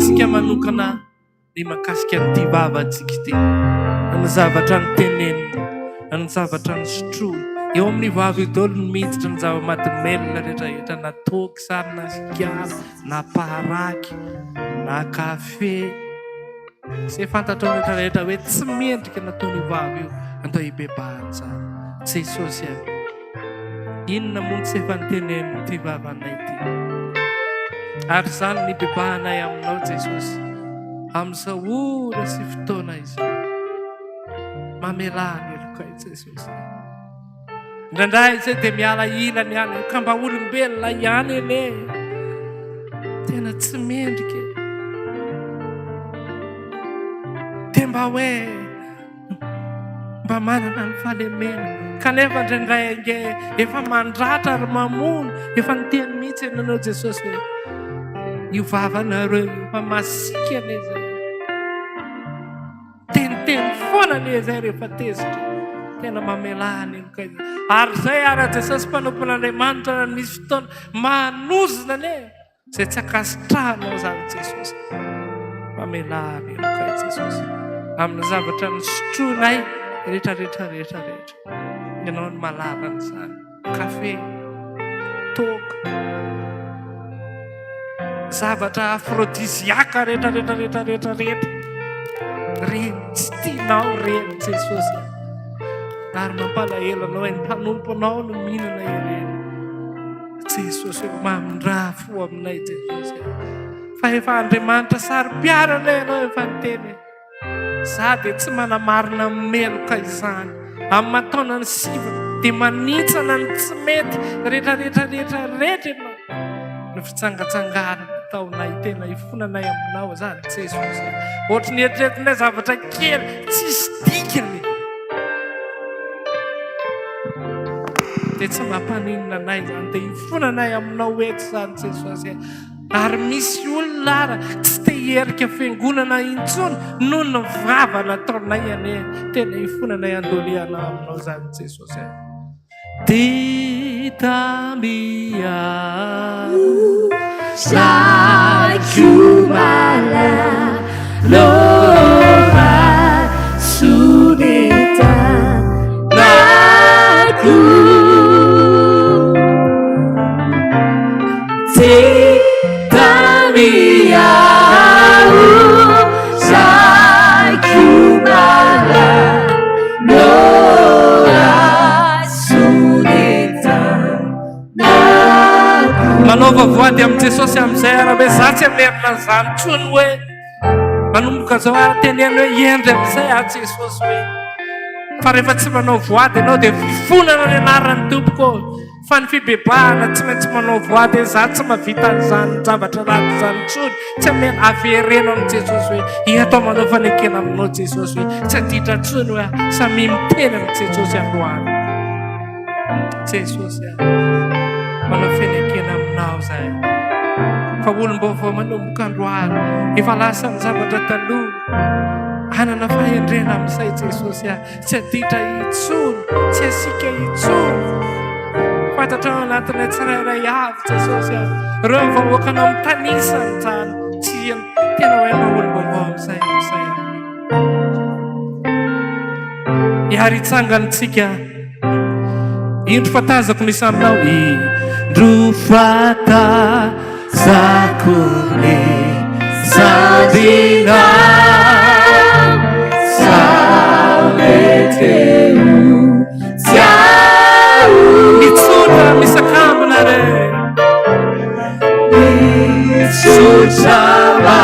antsika manokana ny makasika nyity vavantsika ity, ny zavatra ny tenenina, ny zavatra ny sotroy eo amin'ny vava idolo ny miditra ny zava-mahadomelona rehetrarehetra, na toky sary, na sigara, na paraky, na kafe. Zay fantatro rehetrarehetra hoe tsy mendrika nataony vava io atao hibebahana tsara. Jesosy a, inona moa tsy efa niteneniny ty vavanay ity, ary zany ny bebahanay aminao Jesosy amin'izao ora sy fotoana izao. Mamelany elokay Jesosy. Indraindray zay dia miala ilany ihany, ka mba olombelona ihany ene, tena tsy mendrika, dia mba hoe mba manana ny fahalemena, kanefa indraindray ange efa mandratra ary mamono, efa niteny mihitsy ianao Jesosy hoe io vavanareo efa masika ane zay, teniteny foana ane zay rehefa tezitra. Tena mamelany elokay. Ary zay ara Jesosy mpanompon'Andriamanitra na misy fotoana manozona ane zay tsy akasitrahanao zany Jesosy. Mamelany elokay Jesosy amin'ny zavatra ny sotronay rehetrarehetra. Ianao ny malavany zany. Kafe, toka, zavatra afrodisiaka rehetrarehetra reny tsy tianao reny Jesosy. Ary mampalahelo anao ny mpanomponao no mihinana ireny Jesosy. Mamindra fo aminay Jesosy, fa efa Andriamanitra sary-piarana ianao efa niteny za dia tsy manamarina meloka izany amin'ny mataona ny siva dia manitsana ny tsy mety rehetrarehetra ianao. Ny fitsangatsanganana taonay tena ifonanay aminao zany Jesosy. Ohatry ny eritreretinay zavatra kely tsisy dikany dia tsy mampaninona anay zany, dia ifonanay aminao eto zany Jesosy. Ary misy olona ara tsy te hierika fiangonana intsony noho ny vava nataonay ane, tena ifonanay andoliana aminao zany Jesosy. Titamia Sakumala Lova Sudeta Naku Titamia Sakumala Lova Sudeta Naku. Manova voady amin'ny Jesosy amin'izay ara hoe za tsy amerina an'izany tsony hoe manomboka zao ara teneny hoe endry amin'izay a Jesosy hoe fa rehefa tsy manao voady ianao dia fonana ny anaran'ny tompoko. Fa ny fibebahana tsy maintsy manao voady, za tsy mahavita an'izany zavatra raty zany tsony, tsy amena averena amin'ny Jesosy hoe iatao manao fanekena aminao Jesosy hoe tsy aditra tsony hoe samy miteny amin'ny Jesosy androany. Jesosy manao fenekena aminao zay, fa olom-baovao manomboka androany efa lasa ny zavatra taloha, hanana fahendrena amin'izay Jesosy tsy aditra itsony, tsy asika itsony. Fantatra ao anatinay tsirairay avy Jesosy, reo vahoakanao mitanisany zany tsy tena hoe olom-baovao amin'izay. Ihary hitsanganitsika indro fatazako nisy aminao, indro fatazako ny sambina Sameteu mitsotra misakambona re Mitsotrama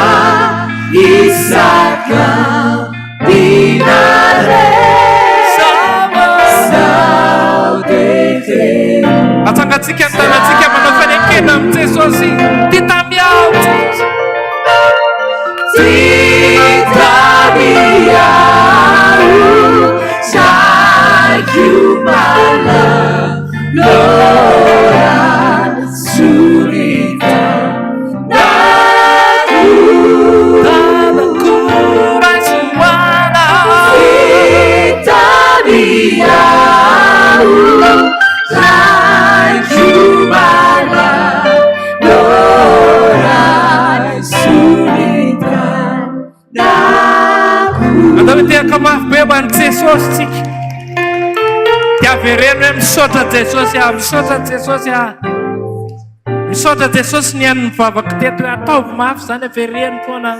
isakambina re Saudete atsangatsika ny tanatsika manao fanekena amin'ny Jesosy. Titamiao Jesosy, Titamiao Sakumala Lora Surita Naku paositsika dia avereno hoe misaotra Jesosy misaotra Jesosy misaotra Jesosy ny an'ny mivavaka teto hoe ataovy mafy zany avereno foana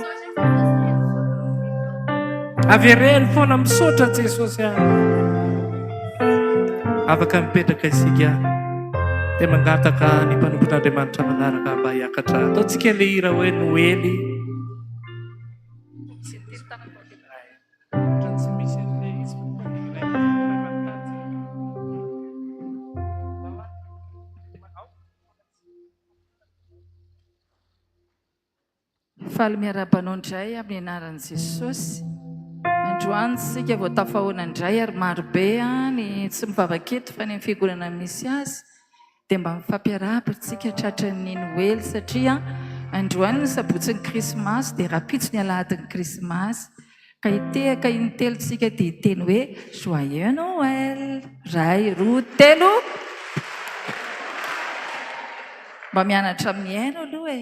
avereno foana misaotra Jesosy afaka mipetraka isika dia mangataka ny mpanompon'Andriamanitra manaraka mba hiakatra ataontsika le hira hoe Noely. Faly miara-banao indray amin'ny anaran'i Jesosy. Androany sika vao tafahoana indray ary marobe ny tsy mivavaka eto fa ny amin'ny fiangonana misy azy dia mba mifampiarahaba-tsika tratran'ny Noely satria androany ny sabotsy ny Krismasy dia rapitso ny alahady ny Krismasy ka hitehaka intelontsika dia hiteny hoe Joyeux Noël. Ray, roa, telo. Mba mianatra amin'ny haino aloha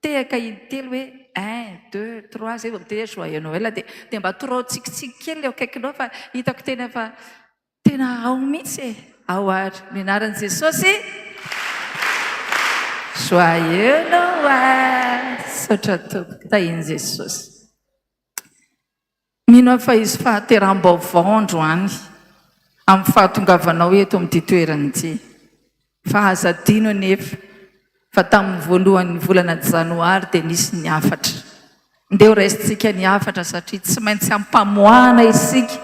tehaka intelo hoe 1, 2, 3 zay vao miteny hoe Joyeux Noël dia mba torao tsikitsiky kely eo akaikinao fa hitako tena fa tena ao mihitsy ao ary ny anaran'i Jesosy. Joyeux Noël. Saotra tompoko tahiny Jesosy. Mino fa izy fahateram-baovao androany amin'ny fahatongavanao eto amin'ity toerana ity. Fahazadino nefa fa tamin'ny voalohan'ny volana janoary dia nisy ny afatra. Ndeo raisitsika ny afatra satria tsy maintsy ampamoana isika,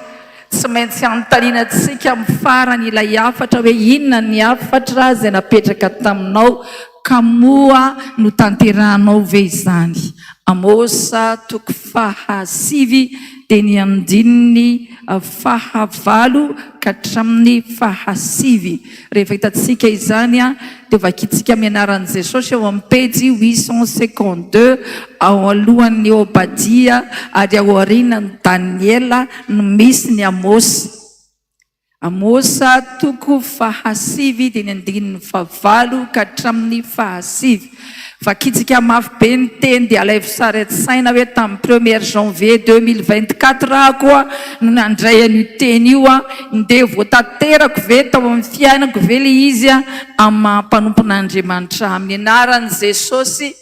tsy maintsy anontanianantsika amin'ny farany ilay afatra hoe inona ny afatra izay napetraka taminao ka moa no tanterahanao ve izany. Amosa toko 5 dia ny andininy 5 ka hatramin'ny 5. Rehefa hitantsika izany dia vakitsika amin'ny anaran'i Jesosy ao amin'ny pejy 852 ao alohan'ny Obadia ary ao aorianan'ny Daniela no misy ny Amosa. Amosa toko 5 dia ny andininy 5 ka hatramin'ny 5. Vakitsika mafy be ny teny dia alaivo sary saina hoe tamin'ny 1er janvier 2024 koa no nandray an'io teny io ndeha voatanterako ve tao amin'ny fiainako ve le izy amin'ny mpanompon'Andriamanitra. Amin'ny anaran'i Jesosy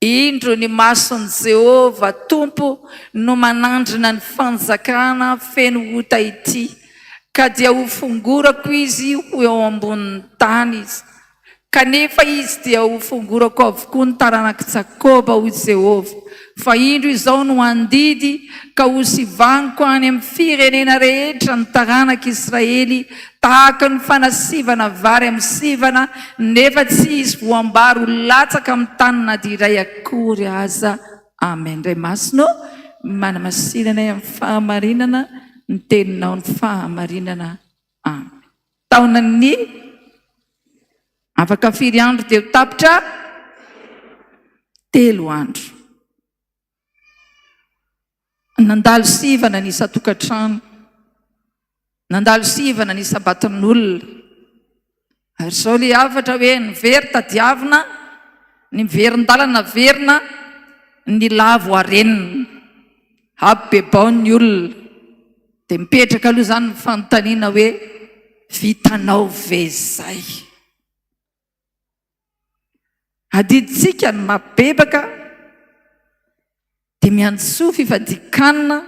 indro ny mason'i Jehova Tompo no manandrina ny fanjakana feno ota ity ka dia ho fongorako izy ho eo ambonin'ny tany izy. Kanefa izy dia ho fongorako avokoa ny taranak'i Jakoba ho Jehova. Fa indro izao no andidy ka ho sivaniko any amin'ny firenena rehetra ny taranak'Israely tahaka ny fanasivana vary amin'ny sivana nefa tsy izy ho ambaro latsaka amin'ny tany na dia iray akory aza. Amen. Ray masino manamasinana amin'ny fahamarinana ny teninao ny fahamarinana. Amen. Taonan'ny afaka 4 andro dia ho tapitra 3 andro. Nandalo sivana ny isa-tokantrano, nandalo sivana ny isa-batan'olona. Ary zao le afatra hoe ny very tadiavina, ny verin-dalana verina, ny lavo arenina. Abebao ny olona dia mipetraka aloha zany ny fanontaniana hoe vitanao ve zay? Adiditsika ny mabebaka dia miantso fifadian-kanina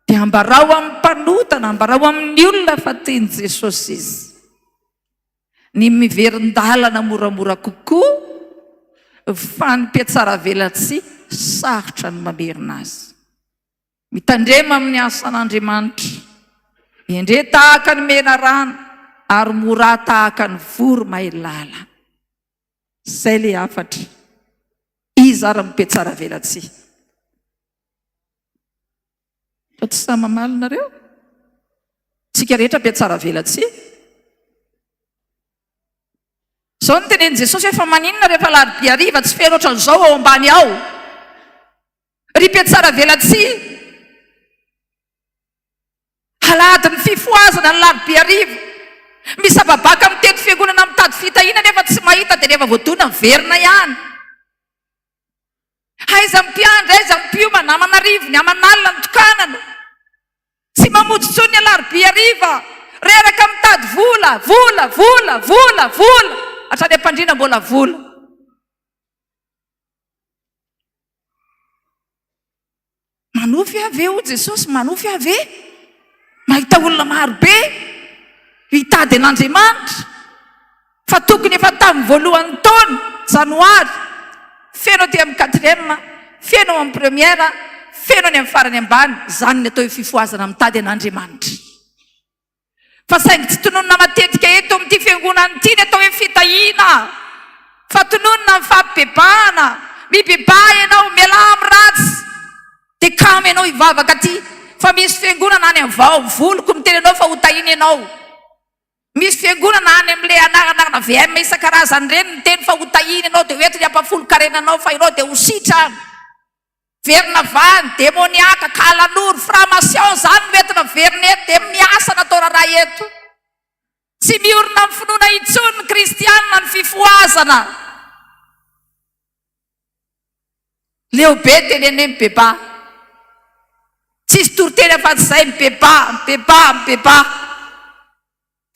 dia ambarao amin'ny mpanotana, ambarao amin'ny olona fa tiany Jesosy izy. Ny miverin-dalana moramora kokoa fa ny mpiatsara velatsy sarotra ny mamerina azy. Mitandrema amin'ny asan'Andriamanitra, endre tahaka ny mena rano ary mora tahaka ny voro mailala. Zay le afatra. Izy ary mpiatsara velatsy. Tsy sa mamalonareo? Tsika rehetra mpiatsara velatsy. Zao ny tenen'i Jesosy efa maninona rehefa alarobia hariva tsy feno ohatran'izao ao ambany ao. Ry mpiatsara velatsy, alahady ny fifoazana ny alarobia hariva. Misababaka mitety fiangonana mitady fitahiana nefa tsy mahita dia rehefa voadona verina ihany. Aiza mpiandra, aiza mpioma, namanarivo, ny amanalina, ny tokanana. tsy mamotsotso ny alarobia ariva reraka mitady vola hatrany ampandrina mbola vola. Manofy ave o Jesosy, manofy ave mahita olona marobe hitady an'Andriamanitra. Fa tokony efa tamin'ny voalohan'ny taona janoary feno ty amin'ny quatrième, feno amin'ny première, feno ny amin'ny farany ambany, zany ny atao hoe fifoazana mitady an'Andriamanitra. Fa saingy tsy tononona matetika eto amin'ity fiangonana ity ny atao hoe fitahina, fa tononona amin'ny fampibebahana. Mibebah ianao, miala amin'ny ratsy, dia kamo ianao hivavaka aty. Fa misy fiangonana any amin'ny voloko miteny anao fa ho tahina ianao. Misy fiangonana any amin'ilay anarana VM isan-karazany ireny miteny fa ho tahina ianao dia hoentiny hampafolo karenanao fa ianao dia ho sitrany. Verina vany, demoniaka, kalanoro, franc-maçon, zany noentina verina eto dia miasa natao raha eto. Tsy miorina amin'ny finoana intsony ny kristianina ny fifoazana. Leobe tenene mibebah. Tsisy toriteny afa-tsy izay mibebah.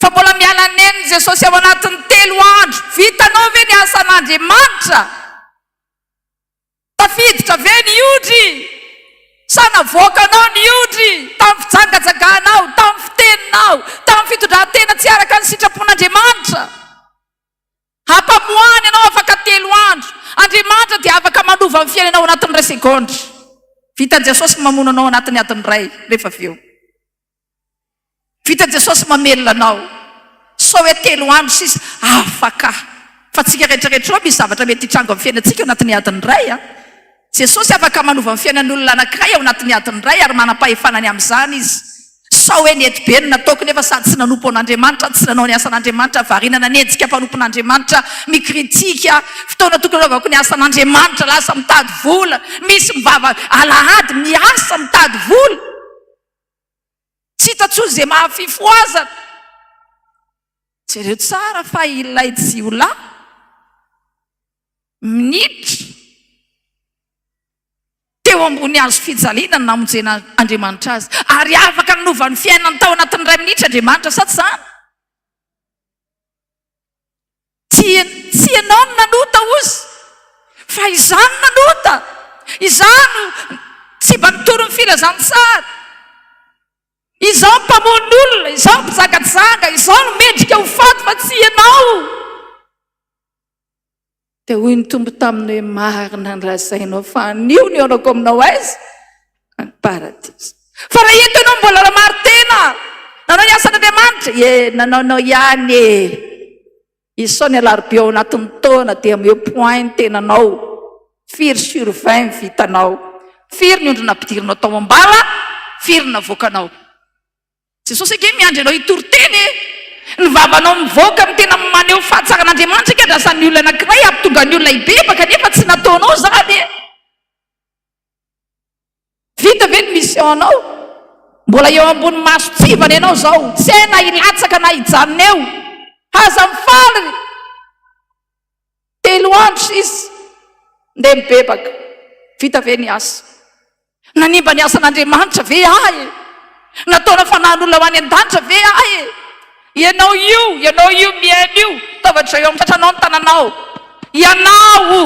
Fa mbola miala neny Jesosy ao anatin'ny 3 andro. Vitanao ve ny asan'Andriamanitra? Tafiditra ve ny odry? Sa navoakanao ny odry tamin'ny fijangajagaanao, tamin'ny fiteninao, tamin'ny fitondran-tena tsy araka ny sitrapon'Andriamanitra? Hampamoany ianao afaka 3 andro. Andriamanitra dia afaka manova amin'ny fiainanao anatin'ny 2 sekondra. Vitan Jesosy mamono anao anatin'ny adiny ray rehefa avy eo. Vitan Jesosy mamelona anao. Sao hoe 3 andro sisa afaka. Fa tsika rehetrarehetra misy zavatra mety hitrango amin'ny fiainantsika ao anatin'ny adiny ray. Jesosy afaka manova amin'ny fiainan'olona anankiray ao anatin'ny adiny ray ary manam-pahefanany amin'izany izy. Sao hoe ny ety be ny nataoko nefa sady tsy nanompo an'Andriamanitra, tsy nanao ny asan'Andriamanitra, variana nenjika mpanompon'Andriamanitra, mikritika, fotoana tokony anaovako ny asan'Andriamanitra, lasa mitady vola, misy mivava alahady miasa mitady vola. Tsy hitatsoa izay mahafifoazana. Jereo tsara fa ilay jiolahy minitra teo ambony hazo fijaliana ny namonjena Andriamanitra azy, ary afaka nanova ny fiainany tao anatin'ny 2 minitra Andriamanitra, sa tsy zany? Tsy ianao no nanota ozy, fa izany nanota. Izany tsy mba nitoro ny filazantsara. Izao mpamono olona, izao mpizangajanga, izao no mendrika ho faty, fa tsy ianao. Dia hoy ny tombo taminy hoe marina ny lazainao fa anio ny aonako aminao aiza? Any paradisa. Fa raha eto ianao mbola raha-maritena, nanao ny asan'Andriamanitra, nanao ihany e. Isao ny alarobia ao anatin'ny taona dia ame point tenanao. Firy sur 20 vitanao. Firy ny ondrona ampidirinao tao ambala, firy navoakanao. Jesosy ake miandry anao hitoroteny e. Ny vavanao mivoaka amin'ny tena maneho fahatsaran'Andriamanitra ka drasan'ny olona anankiray ampitonga ny olona hibebaka nefa tsy nataonao zany. Vita ve ny mission-nao? Mbola eo ambony masotsivana ianao zao, tsy hay na hilatsaka na hijanona eo. Aza mifaly 3 andro sisa ndeha mibebaka. Vita ve ny asa? Nanimba ny asan'Andriamanitra ve ahy? Nataona fanahin'olona ho any an-danitra ve ahy? Ianao io miaina io tavatra eo amin'ny tratranao ny tananao. Ianao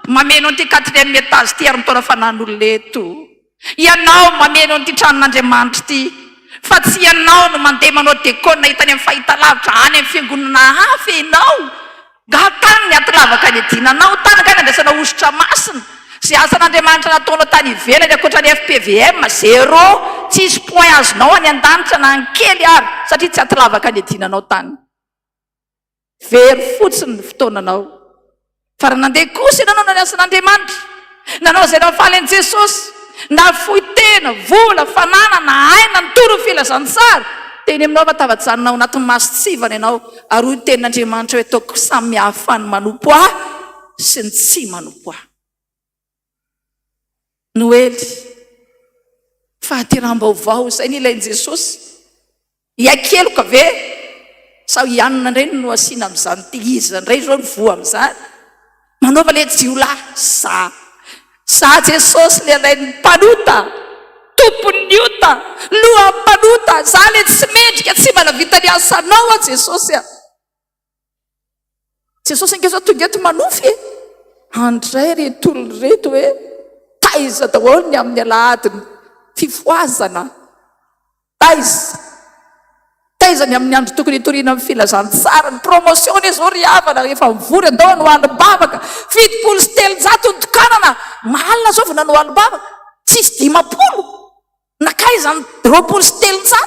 mameno an'ity 4e étage ty ary mitona fanahin'olona eto. Ianao mameno an'ity tranon'Andriamanitra ty. Fa tsy ianao no mandeha manao dekona hitany amin'ny fahitalavitra any amin'ny fiangonana hafa ianao. Gatany ny atilavaka ny adinanao, tany ka ny andrasana ositra masina. Zay asan'Andriamanitra nataonao tany ivelany ankoatra ny FPVM 0, tsisy point azonao any an-danitra na ny kely ary satria tsy atilavaka ny adinanao tany. Very fotsiny ny fotoananao. Fa raha nandeha kosa ianao ny asan'Andriamanitra, nanao zay nafaly an'i Jesosy, na fohy tena, vola, fananana, aina, ny toro filazantsara, teny aminao matava-janonao anatin'ny masotsivana ianao, ary hoy tenin'Andriamanitra hoe ataoko samy hafa ny manompo ahy sy ny tsy manompo ahy. Noely, fahateram-baovao izay ny ilain'i Jesosy. Hiakeloka ve? Sao hianona indray no asiana amin'izany ty izy indray zao ny voa amin'izany. Manaova le jiolahy, sa Jesosy le alain'ny mpanota, tompony ota lohampanota za le tsy mendrika tsy mala vita ny asanao a Jesosy a Jesosy ankezao tonga eto manofy andray retolo reto hoe taiza daholo ny amin'ny alahadiny fifoazana taiza ny amin'ny andro tokony hitoriana amin'ny filazantsara ny promotion izao ry havana efa mivory andao no alibavaka 700 ny tokanana malina zao vana no alibavaka tsisy 50 nakaiza ny 700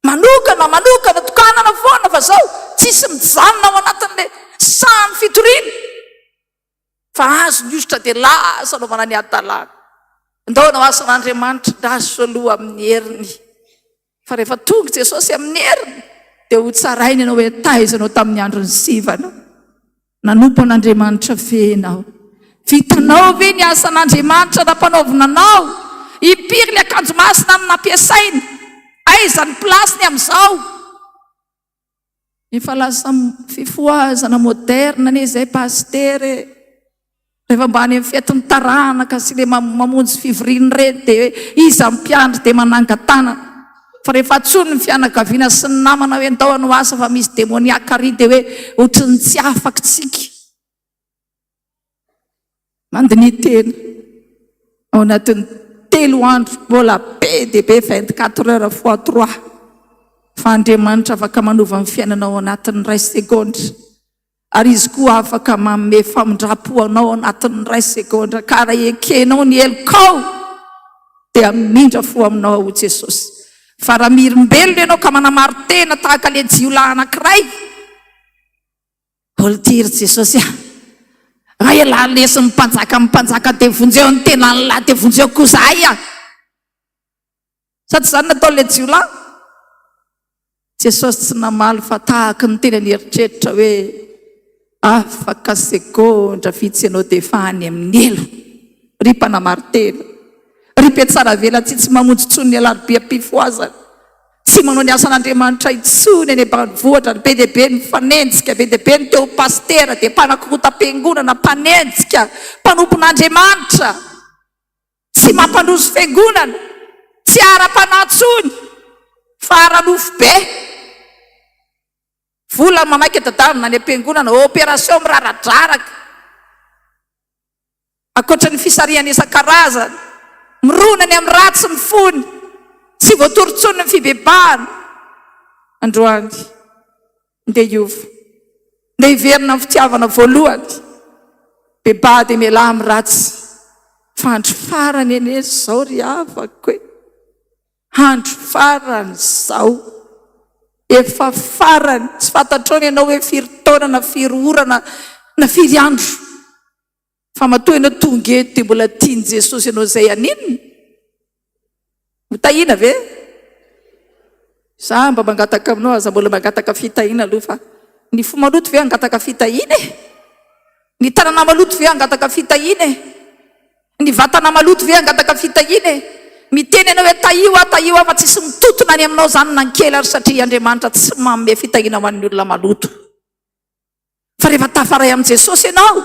manokana tokanana foana fa zao tsisy mijanona ao anatin'le sany fitoriana fa azo ny osotra dia lasa naovana ny adalana ndao nao asan'Andriamanitra daso aloha amin'ny heriny fa rehefa tonga Jesosy amin'ny heriny dia ho tsarainy ianao hoe taizanao tamin'ny andro ny sivana nanompo an'Andriamanitra fenao vitanao ve ny asan'Andriamanitra napanaovinanao impiry le akanjo masina ny nampiasainy aizany plasiny amin'izao efa lasa fifoazana moderna ne izay pastery rehefa mba any amin'ny fiatin'ny taranaka sy le mamonjy fivoriny reny dia hoe iza mpiandry dia manangatana fa rehefa atsony ny fianakaviana sy ny namana hoe ndao no asa fa misy demoniaka ry dia hoe ohatrany tsy afaka tsika mandiny tena ao anatin'ny 3 andro mbola be dia be 24 heures fois 3 fa Andriamanitra afaka manova amin'ny fiainanao anatin'ny 1 segondra ary izy koa afaka manome famindra-po anao anatin'ny 1 segondra kara ekenao ny elokao dia mindra fo aminao ho Jesosy fa raha mirimbelona ianao ka manamaro tena tahaka le jiolahy anankiray olitiry Jesosy raha ela lesy mpanjaka dia vonjeo ny tena nylahy dia vonjeo koa zahay sady zany natao le jiolahy Jesosy tsy namaly fa tahaka ny tena ny eritreritra hoe afaka segondra vitsy ianao dia efa any amin'ny elo ry mpanamaro tena ry mpiatsara vela tsy mamonjy ny alarobia-pifoazana tsy manao ny asan'Andriamanitra itsony any ambanivohitra ny be dia be ny fanenjika be dia be ny teo pastera dia mpanakotam-piangonana mpanenjika mpanompon'Andriamanitra tsy mampandroso fiangonana tsy ara-panatsony fa ara-nofo be vola mamaika dadavina ny am-piangonana opération miraradraraka akoatra ny fisariana isan-karazany mironany amin'ny ratsy ny fony tsy voatorontsony ny fibebahana androany ndeha iova ndeha hiverina amin'ny fitiavana voalohany bebaha dia mialahy amin'ny ratsy fa andro farany ene zao ry avako hoe andro farany zao efa farany tsy fantatrao ianao hoe firy taona na firy orana na firy andro fa matoa ianao tonga eto dia mbola tiany Jesosy ianao izay aninona mitahina ve za mba mangataka aminao aza mbola mangataka fitahina aloha fa ny fo maloto ve angataka fitahina ny tanana maloto ve angataka fitahina ny vatana maloto ve angataka fitahina miteny ianao hoe taio fa tsisy mitotona any aminao zany nankely ary satria Andriamanitra tsy manome fitahina ho an'ny olona maloto fa rehefa tafaray amin'i Jesosy ianao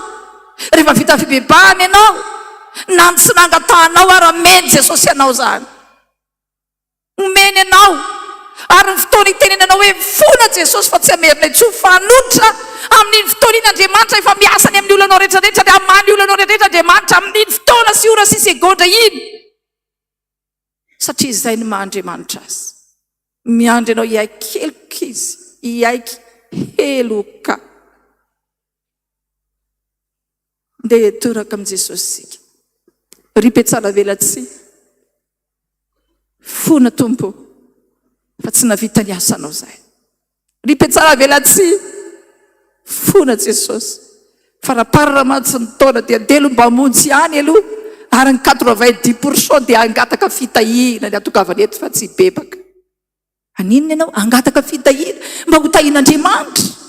rehefa vita fibebahana ianao na tsy nangatanao ary ameny Jesosy ianao zany omeny ianao ary ny fotoana itenenanao hoe fona Jesosy fa tsy amerina itso fanotra amin'iny fotoana iny Andriamanitra efa miasany amin'ny olonao rehetrarehetra dia amany olonao rehetrarehetra Andriamanitra amin'iny fotoana sy ora sy segondra iny satria izay ny maha-Andriamanitra azy miandry ianao hiaikelika izy hiaiky heloka ndeha toraka amin'i Jesosy sika ry petsala velatsy fona tompo fa tsy navita ny asanao zay ry petsala velatsy fona Jesosy fa raha parina mantsy ny taona dia andelo mba monjy any aloha ary ny 90% dia angataka fitahina ny atokavana eto fa tsy bebaka aninona ianao angataka fitahina mba ho tahin'Andriamanitra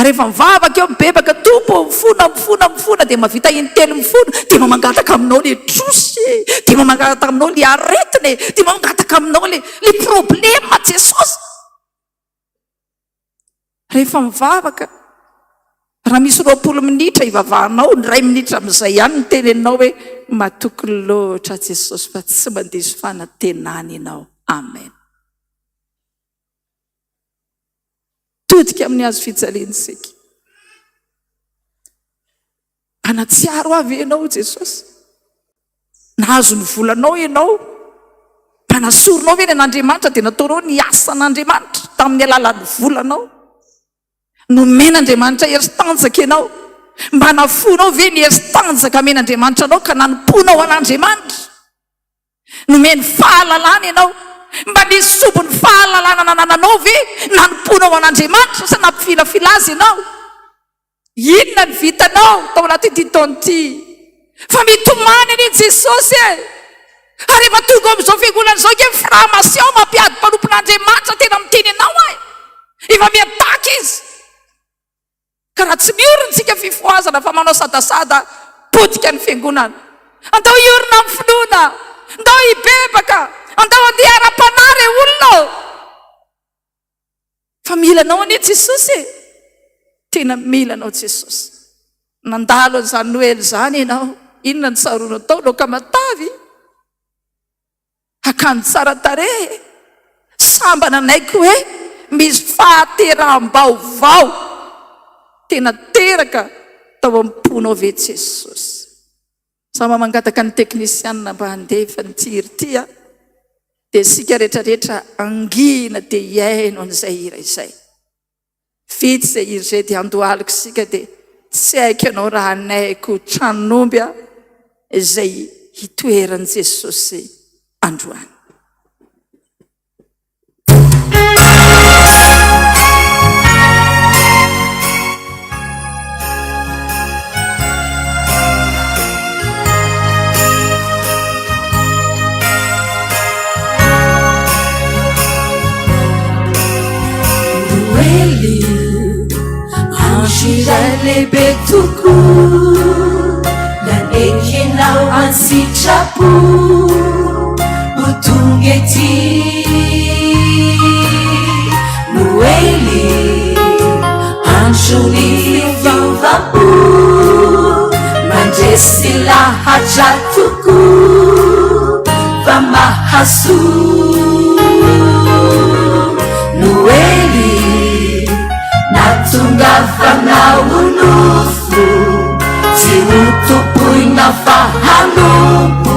rehefa mivavaka eo mibebaka tompo mifona dia mavita intelo mifona dia mangataka aminao le trosy dia mangataka aminao le aretiny dia mangataka aminao le problema Jesosy rehefa mivavaka raha misy 20 minitra ivavahanao, ny 2 minitra amin'izay ihany ny teneninao hoe matoky loatra Jesosy fa tsy mandiso fanantenana ianao. Amen. Todika amin'ny hazo fijaliana isika. Anatsiaro avy ianao Jesosy. Nahazo ny volanao ianao. Mpanasoronao ve ny an'Andriamanitra dia nataonao ny asan'Andriamanitra tamin'ny alalan'ny volanao. Nomen'Andriamanitra hery tanjaka ianao. Mba nafonao ve ny hery tanjaka amen'Andriamanitra anao ka nanomponao an'Andriamanitra. Nomeny fahalalana ianao. Mba nisobo ny fahalalana nananao ve nanomponao an'Andriamanitra sa nampifilafila azy ianao. Inona ny vitanao tao anaty taona ity? Fa mitomany any Jesosy e. Ary efa tonga amin'izao fiangonana izao ke framasion mampiady mpanompon'Andriamanitra tena miteny anao ahy. Efa miataka izy. Ka raha tsy mioritsika fifoazana fa manao sadasada potika ny fiangonana. Andao iorina amin'ny finoana. Andao hibebaka. Andao andeha ara-panary olona. Fa milanao anie Jesosy e. Tena milanao Jesosy. Nandalo an'izany Noely zany ianao. Inona ny tsaroana tao loka matavy. Akanjo tsara tarehy. Sambana anaiko hoe misy fahateram-baovao. Tena teraka tao am-ponao ve Jesosy. Sama mangataka ny teknisianina mba handefa ny tiry tia. Dia sika rehetrarehetra angina dia iaino an'izay hira izay. Vitsy izay hira izay dia andohaliko sika dia tsy haiko ianao raha naiko tranomby izay hitoeran'i Jesosy androany. Angiray lehibe toko nanekinao ansitrapo ho tonga ety Noely androny fivavapo mandresy lahatra toko fa mahasoa Noely natongavanao nofo tsy ho tompoina fahalompo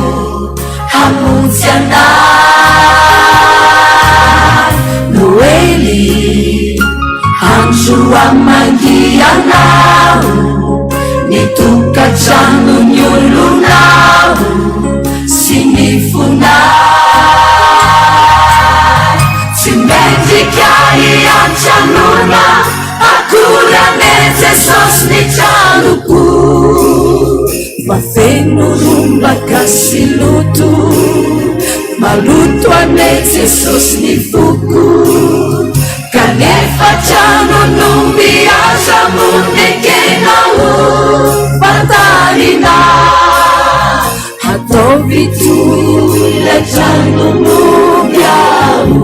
hamonjy anay Noely andro amangianao ny tokantrano ny olonao sy ny fonay tsy mendrika iantranona akory ane Jesosy ny tranoko fa feno rombaka sy loto maloto ane Jesosy ny foko kanefa trano no miaza monekenao fatarina ataovy toy le trano no miao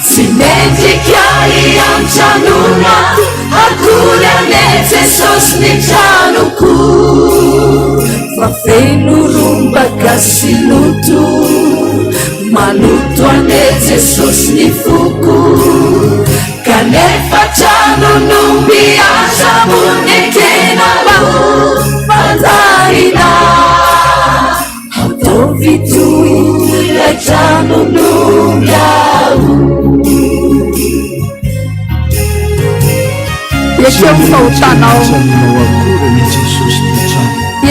tsy mendrika iantranona akory ane Jesosy ny tranoko fa feno rombaka sy loto maloto ane Jesosy ny foko kanefa trano no miaza monekenao fatarina ataovy toy le trano no miao ekeo mifahotanao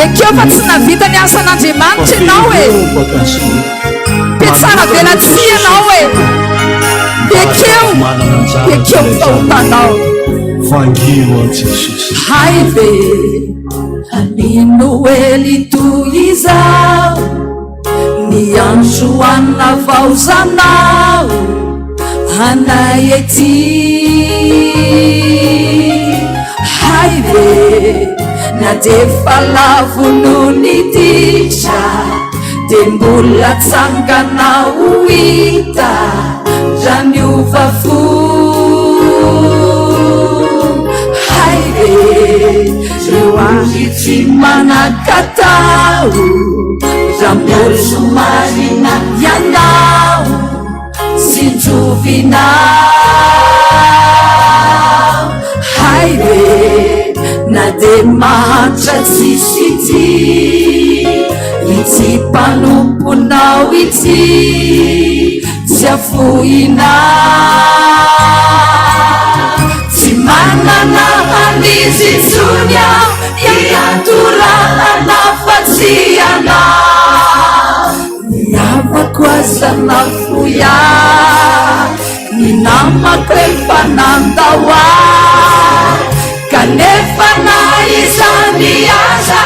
ekeo fa tsy navita ny asan'Andriamanitra ianao e petsara velatsia ianao e ekeo mifahotanao hay ve any Noely toy izao ny andro anna vaozanao anay ety hay ve na defa lavo no niditra de mbola tsanganao hita raha miovafo Ohy tsy manakatao Ramboly somarina ianao Sinjovinao Haire na de mahantra tsisy ity Itsy mpanomponao ity Tsy afohinao Tsy manana hanizy tsony aho Iatorana fa tsy anao Niavako aza na foia Ny namako efa nandao aho Kanefa na izany aza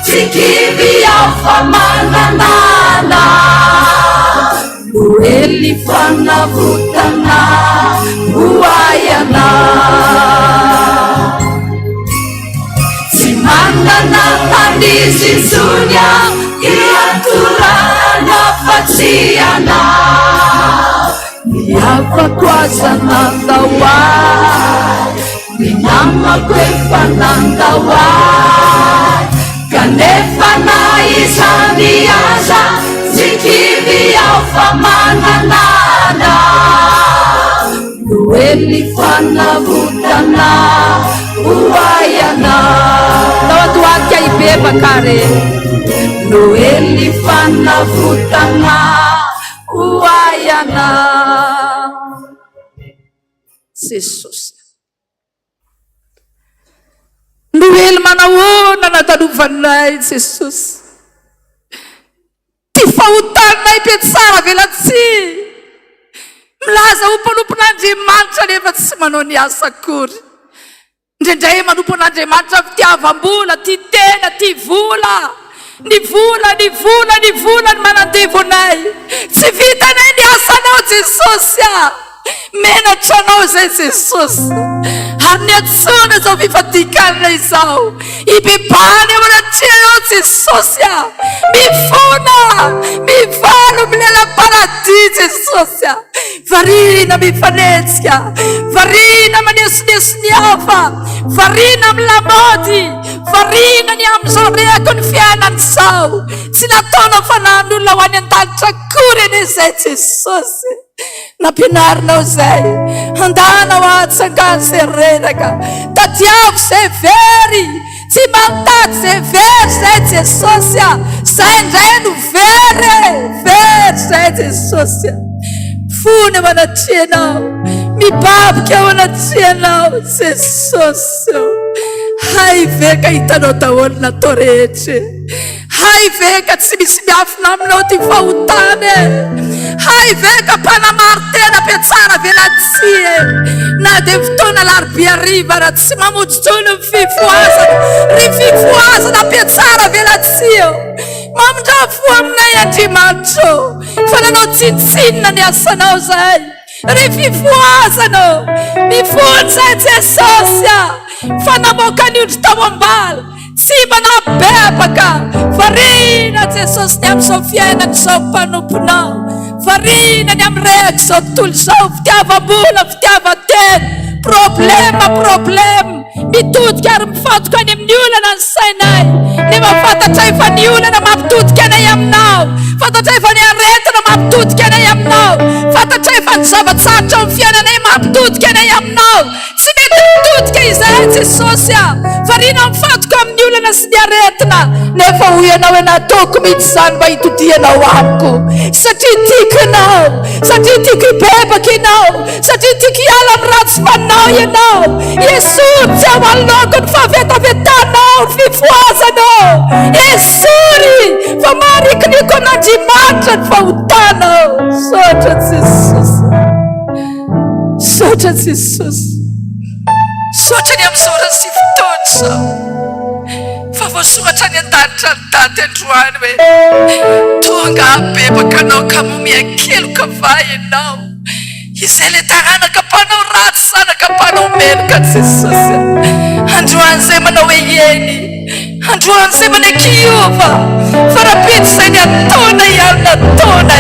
Tsy kivy aho fa mananana Noely fanavotana Hoaiana Tsy manana hanizy tsony aho Iatorana fa tsy anao Niavako aza nandao aho Ny namako efa nandao aho Kanefa na izany aza Tsy kivy aho fa mananana Noely fanavotana hoaiana Taoatoatika ibebaka re Noely fanavotana hoaiana Jesosy Noely manahoana natadovanay Jesosy Ty fahotanay mpiatsara velatsy Milaza ho mpanompon'Andriamanitra nefa tsy manao ny asa akory Indraindray manompon'Andriamanitra fitiavam-bola Ty tena, ty vola Ny vola ny manandevo anay Tsy vitanay ny asanao Jesosy Menatra anao zay Jesosy Ary ny atsona zao fifadikanana izao Ibebahana eo anatrehao Jesosy Mifona, mivalo milela-paradis Jesosy Varina mifanetsika Varina manesoneso ny hafa Varina milamaody Varina ny amizao reko ny fiainany zao Tsy nataona fanan'olona ho any an-danitra akory eny izay Jesosy Nampianarinao zay Andanao atsangany zay renaka Tadiavo zay very Tsy mantady zay very zay Jesosy Zay ndray no very zay Jesosy Fony ao anatrehanao Mibabika ao anatrehanao Jesosy Hay veka hitanao daholo natao rehetra Hay veka tsy misy miafina aminao ty fahotany Hay veka mpanamartena mpiatsara velatsy Na de fotoana larobia ariva raha tsy mamojotsolo ny fifoazana Ry fifoazana mpiatsara velatsy Mamondrafo aminay Andriamanitra Fa nanao tsintsinina ny asanao zay Ry fifoazana Mifony zay Jesosy Fa namoaka ny ondry tao ambala Tsy manabebaka Varina Jesosy ny am'izao fiainany zao mpanomponao Varina ny am'reko zao tontolo zao Fitiavam-bola, fitiavan-tena Problema Mitodika ary mifantoka any amin'ny olana ny sainay Nefa fantatra efa ny olana mampitodika anay aminao Fantatra efa ny aretina mampitodika anay aminao Fantatra efa ny zava-tsarotra amin'ny fiainanay mampitodika anay aminao Tsy mety mitodika izay Jesosy Varina mifantoka amin'ny olana sy ny aretina Nefa ho ianao ataoko mihitsy zany mba hitodianao amiko Satria tiako ianao Satria tiako ibebaka ianao Satria tiako hiala amin'ny ratsy manao ianao Jesosy tsy amaloko ny favetavetanao ny fifoazanao Esory fa marikiniko an'Andriamanitra ny fahotanao Sotra Jesosy Sotra Jesosy Sotra ny am'izao raha sy fotoana zao Fa voasoratra ny an-danitra ny daty androany hoe Tonga abebaka anao ka momia keloka vai ianao Izay le taranaka mpanao ratsy sanaka mpanao meloka Jesosy Androany zay manao hoe eny Androany zay manekiova Fa rapity zay ny ataona ihany nataona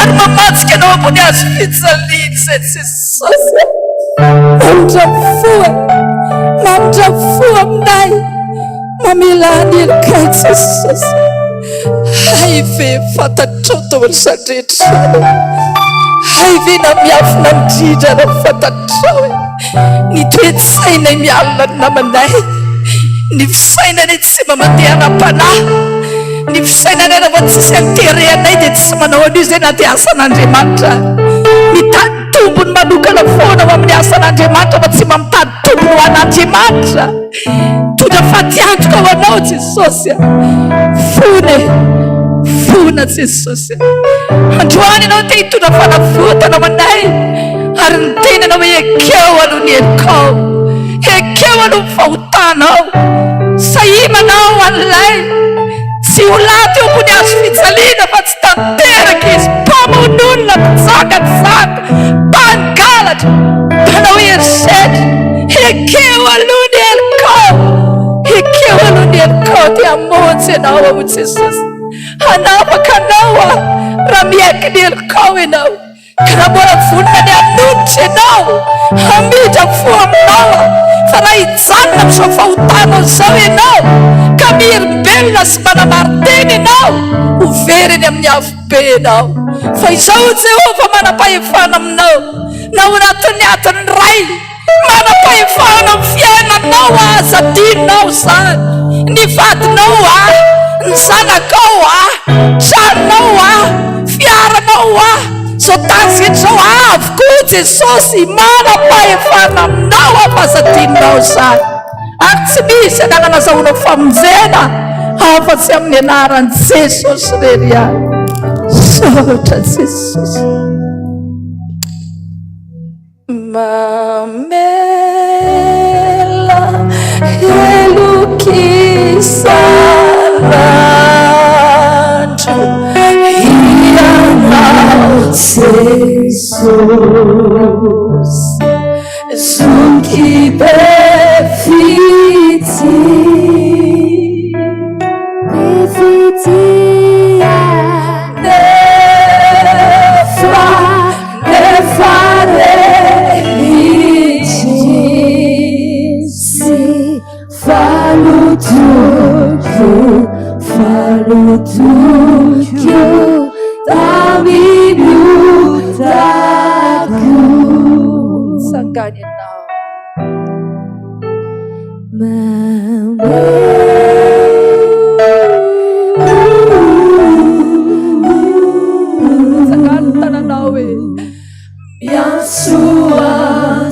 Ary mamatsika anao ambony azo fijaliany zay Jesosy Mamindra fo aminay mamelany elokay Jesosy. Hay ve fantatrao tao ry zandrehetra hay ve na miafina indrindra na fantatrao ny toetsainay mialina ny namanay, ny fisainanay tsy mamandeha nam-panahy, ny fisainanay raha vao tsisy anterehanay dia tsy manao an'io zay na dia asan'Andriamanitra. Mitady tombony manokana foana ho amin'ny asan'Andriamanitra fa tsy mamitady tombony ho an'Andriamanitra. Tondra fatiantoka ho anao Jesosy, fona Jesosy. Androany ianao te hitondra fanavotana amanay ary ny tenanao hoe ekeo aloha ny helikao, ekeo aloha ny fahotanao. Sahimanao an'ilay tsy ho laty eo ambony hazo fijaliana fa tsy tanteraka izy, mpamon'olona, mpizangazanga, mpangalatra, mpanao herisetra. Ekeo aloha ny helikao, ekeo aloha ny helikao. Te hamonjy ianao ao Jesosy, hanapaka anao raha miaiky ny helikao ianao, ka raha mbola vonona ny hanonitra ianao, hamidra fo aminao. Fa raha hijanona amin'izao fahotanao izao ianao ka miherimbelona sy manamariteny ianao, ho veriny amin'ny avobe ianao. Fa izao Jehova manam-pahefana aminao, na ho anatin'ny adiny ray manam-pahefana amin'ny fiainanao azadinao zany. Ny vadinao ny zanakao tranonao fiaranao zao tanzetrao avokoa Jesosy manam-pahefana aminao afazadinao zany. Ary tsy misy ananana zahoanao famonjena afa-tsy amin'ny anaran'i Jesosy rery ihany. Sotra Jesosy. Mamela elukisarandro ianao Jesus zunki befiti Falutukyo dami butaku sanganya now sanganya tanan nawe yang suawe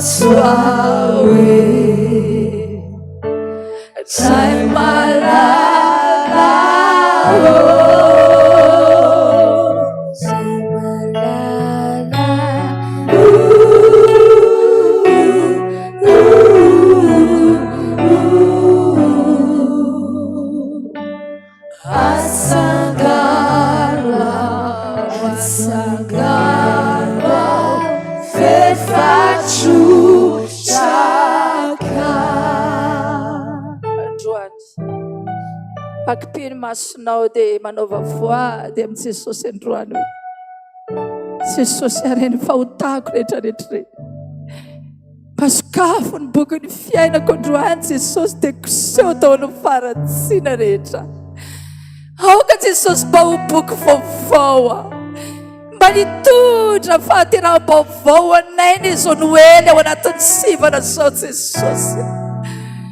Sai malala Sai malala Asagara fefachu akipiny masonao dia manaova voa dia amin'ny Jesosy androany hoe Jesosy areny fahotako rehetrarehetra pasokafo ny boky ny fiainako androany Jesosy dia koseho tao ny faratsiana rehetra. Aoka Jesosy mba ho boky vaovao mba nitondra fahateram-baovao anay ny zao noely ao anatin'ny sivana zao Jesosy.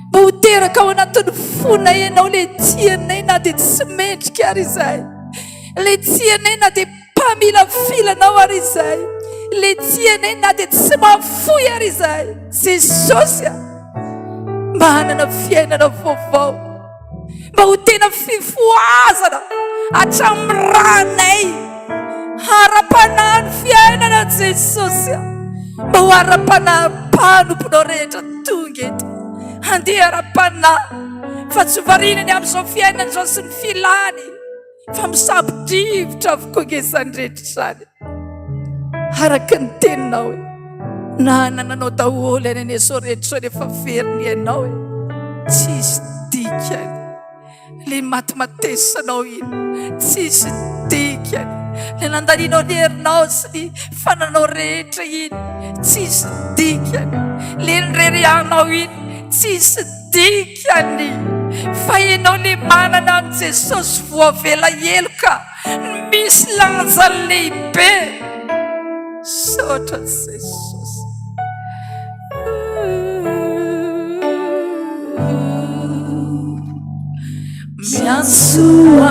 Mba ho teraka ao anatin'ny fona ianao le tianay na dia tsy mendrika ary izay, le tianay na dia mpamila filanao ary izay, le tianay na dia tsy mafoy ary izay. Jesosy mba hanana fiainana vaovao, mba ho tena fifoazana hatramin'ny ranay ara-panahy ny fiainana Jesosy, mba ho ara-panahy mpanomponao rehetra tonga eto handeha ara-panahy fa tsy varinany amin'izao fiainana izao sy ny filany fa misabodrivotra avokoa ngezany rehetra izany. Araka ny teninao hoe nanananao daholo any an'izao rehetra rehefa veriny ianao hoe tsisy dikany le matimatesanao iny, tsisy dikany le nandanianao ny herinao sy ny fananao rehetra iny, tsisy dikany le nirerianao iny, tsisy dikany fa ianao le manana an' Jesosy voavela eloka misy lanja lehibe. Saotra Jesosy. Miansuansue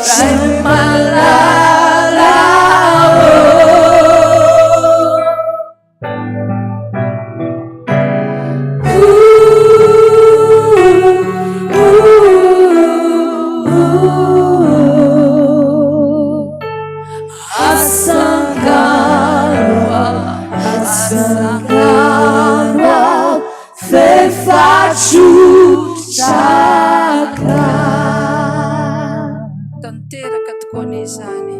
Rai tanteraka tokoa izany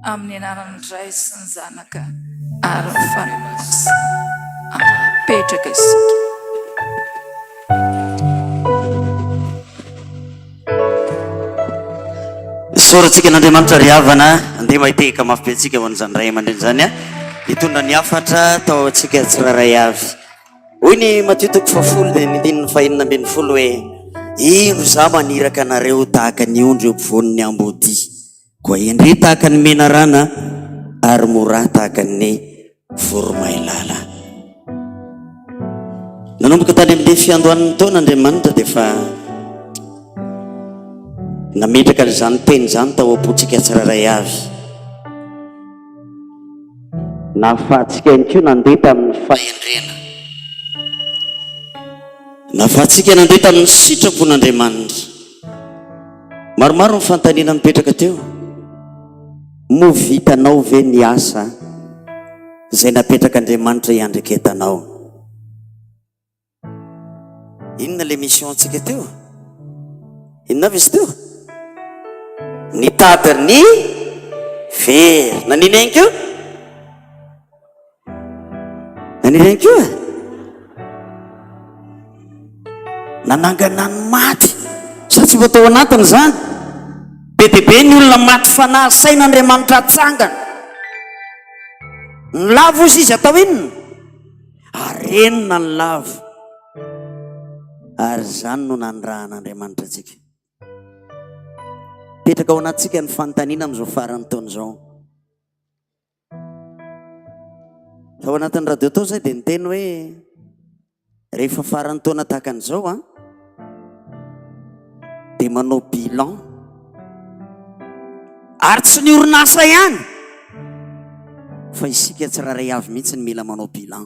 amin'ny anaran'ny Ray sy ny Zanaka ary ny Fanahy. Petraka isika. Soratsika n'Andriamanitra ry havana andeha mahiteka mafy be antsika ho an'izany ray aman-dreny zany hitondra ny hafatra tao antsika tsiraray avy. Hoy ny Matio 10 dia ny 19 hoe ino za maniraka anareo tahaka ny ondry eo ampovoan'ny ambody, koa endre tahaka ny mena rana ary mora tahaka ny voromailala. Nanomboka tany amin'ny fiandohan'ny taona Andriamanitra dia fa nametraka n'izany teny zany tao am-pontsika tsiraray avy. Nahafahantsika ihany koa nandeha tamin'ny fahendrena, nahafahantsika nandeha tamin'ny sitrapon'Andriamanitra. Maromaro ny fantanina mipetraka teo. Mo vitanao ve ny asa izay napetraka Andriamanitra iandreketanao? Inona le mission antsika teo? Inona avy izy teo? Nitady ny very. Nanina ihany koa? Nanina ihany koa? Nanangana ny maty. Sa tsy voatao anatiny zany? Be dia be ny olona maty fanahy sain'Andriamanitra atsangana. Ny lavo izy atao inona? Arenina ny lavo. Ary zany no nandrahan'Andriamanitra antsika. Petraka ao anatsika ny fanontaniana amin'izao faran'ny taona izao. Ao anatin'ny radio tao zay dia niteny hoe rehefa faran'ny taona tahaka an'izao dia manao bilan. Ary tsy ny orinasa ihany, fa isika tsiraray avy mihitsy ny mila manao bilan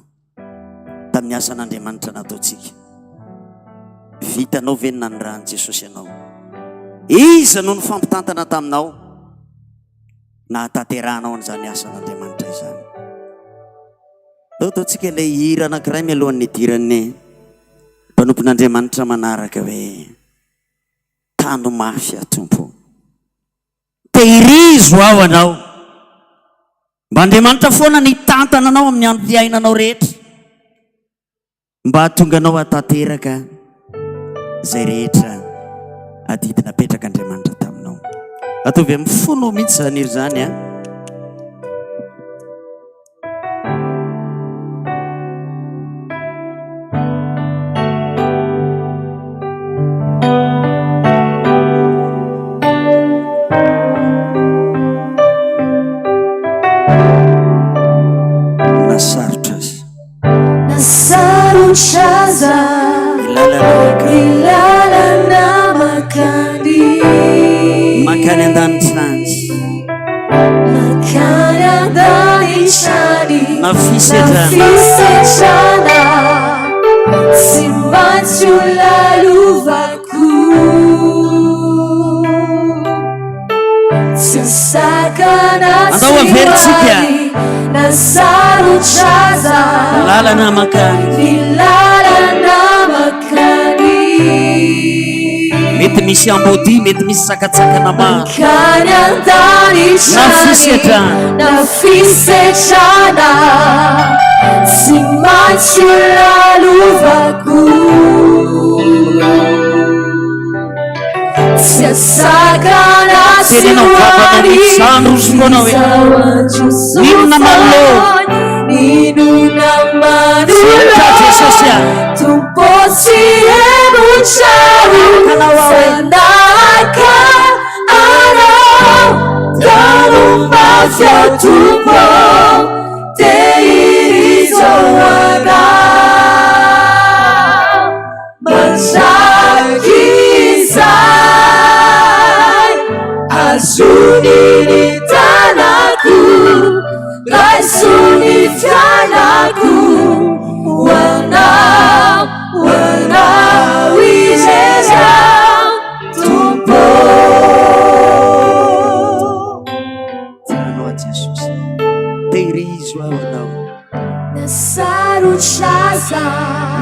tamin'ny asan'Andriamanitra nataontsika. Vitanao ve ny nandrahan'i Jesosy ianao? Iza no ny fampitantana taminao nahatanterahanao an'izany asan'Andriamanitra izany? Ataontsika ilay hira anankiray mialohan'ny hidiran'ny mpanompon'Andriamanitra manaraka hoe tano mafy Tompo, tehirizo aho anao mba Andriamanitra foana nitantana anao amin'ny andro fiainanao rehetra, mba hahatonga anao hatanteraka izay rehetra adidina petraka Andriamanitra taminao. Ataovy amin'ny fono mihitsy zany iry zany nasarotra azy. Nasarotraza ilalana makany an-danitrany, makany an-danitrany, nafisetrana tsy maintsy ho lalovako, tsy sakana tsy hoany. Nasarotraza lalana makany, mety misy ambody, mety misy sakatsakana maro, makany an-danitrany, nafisetrana tsy maintsy ho lalovako, tsy asakana sy hoany. inona malo Ninuna manulo tumposi emucharu sanaka ano darumba fiatupo teirizowana mansakisai asunini tanaku raisuni tanaku wana wijeza tumpo Tano a Jesus teirizo awanao nasaru chaza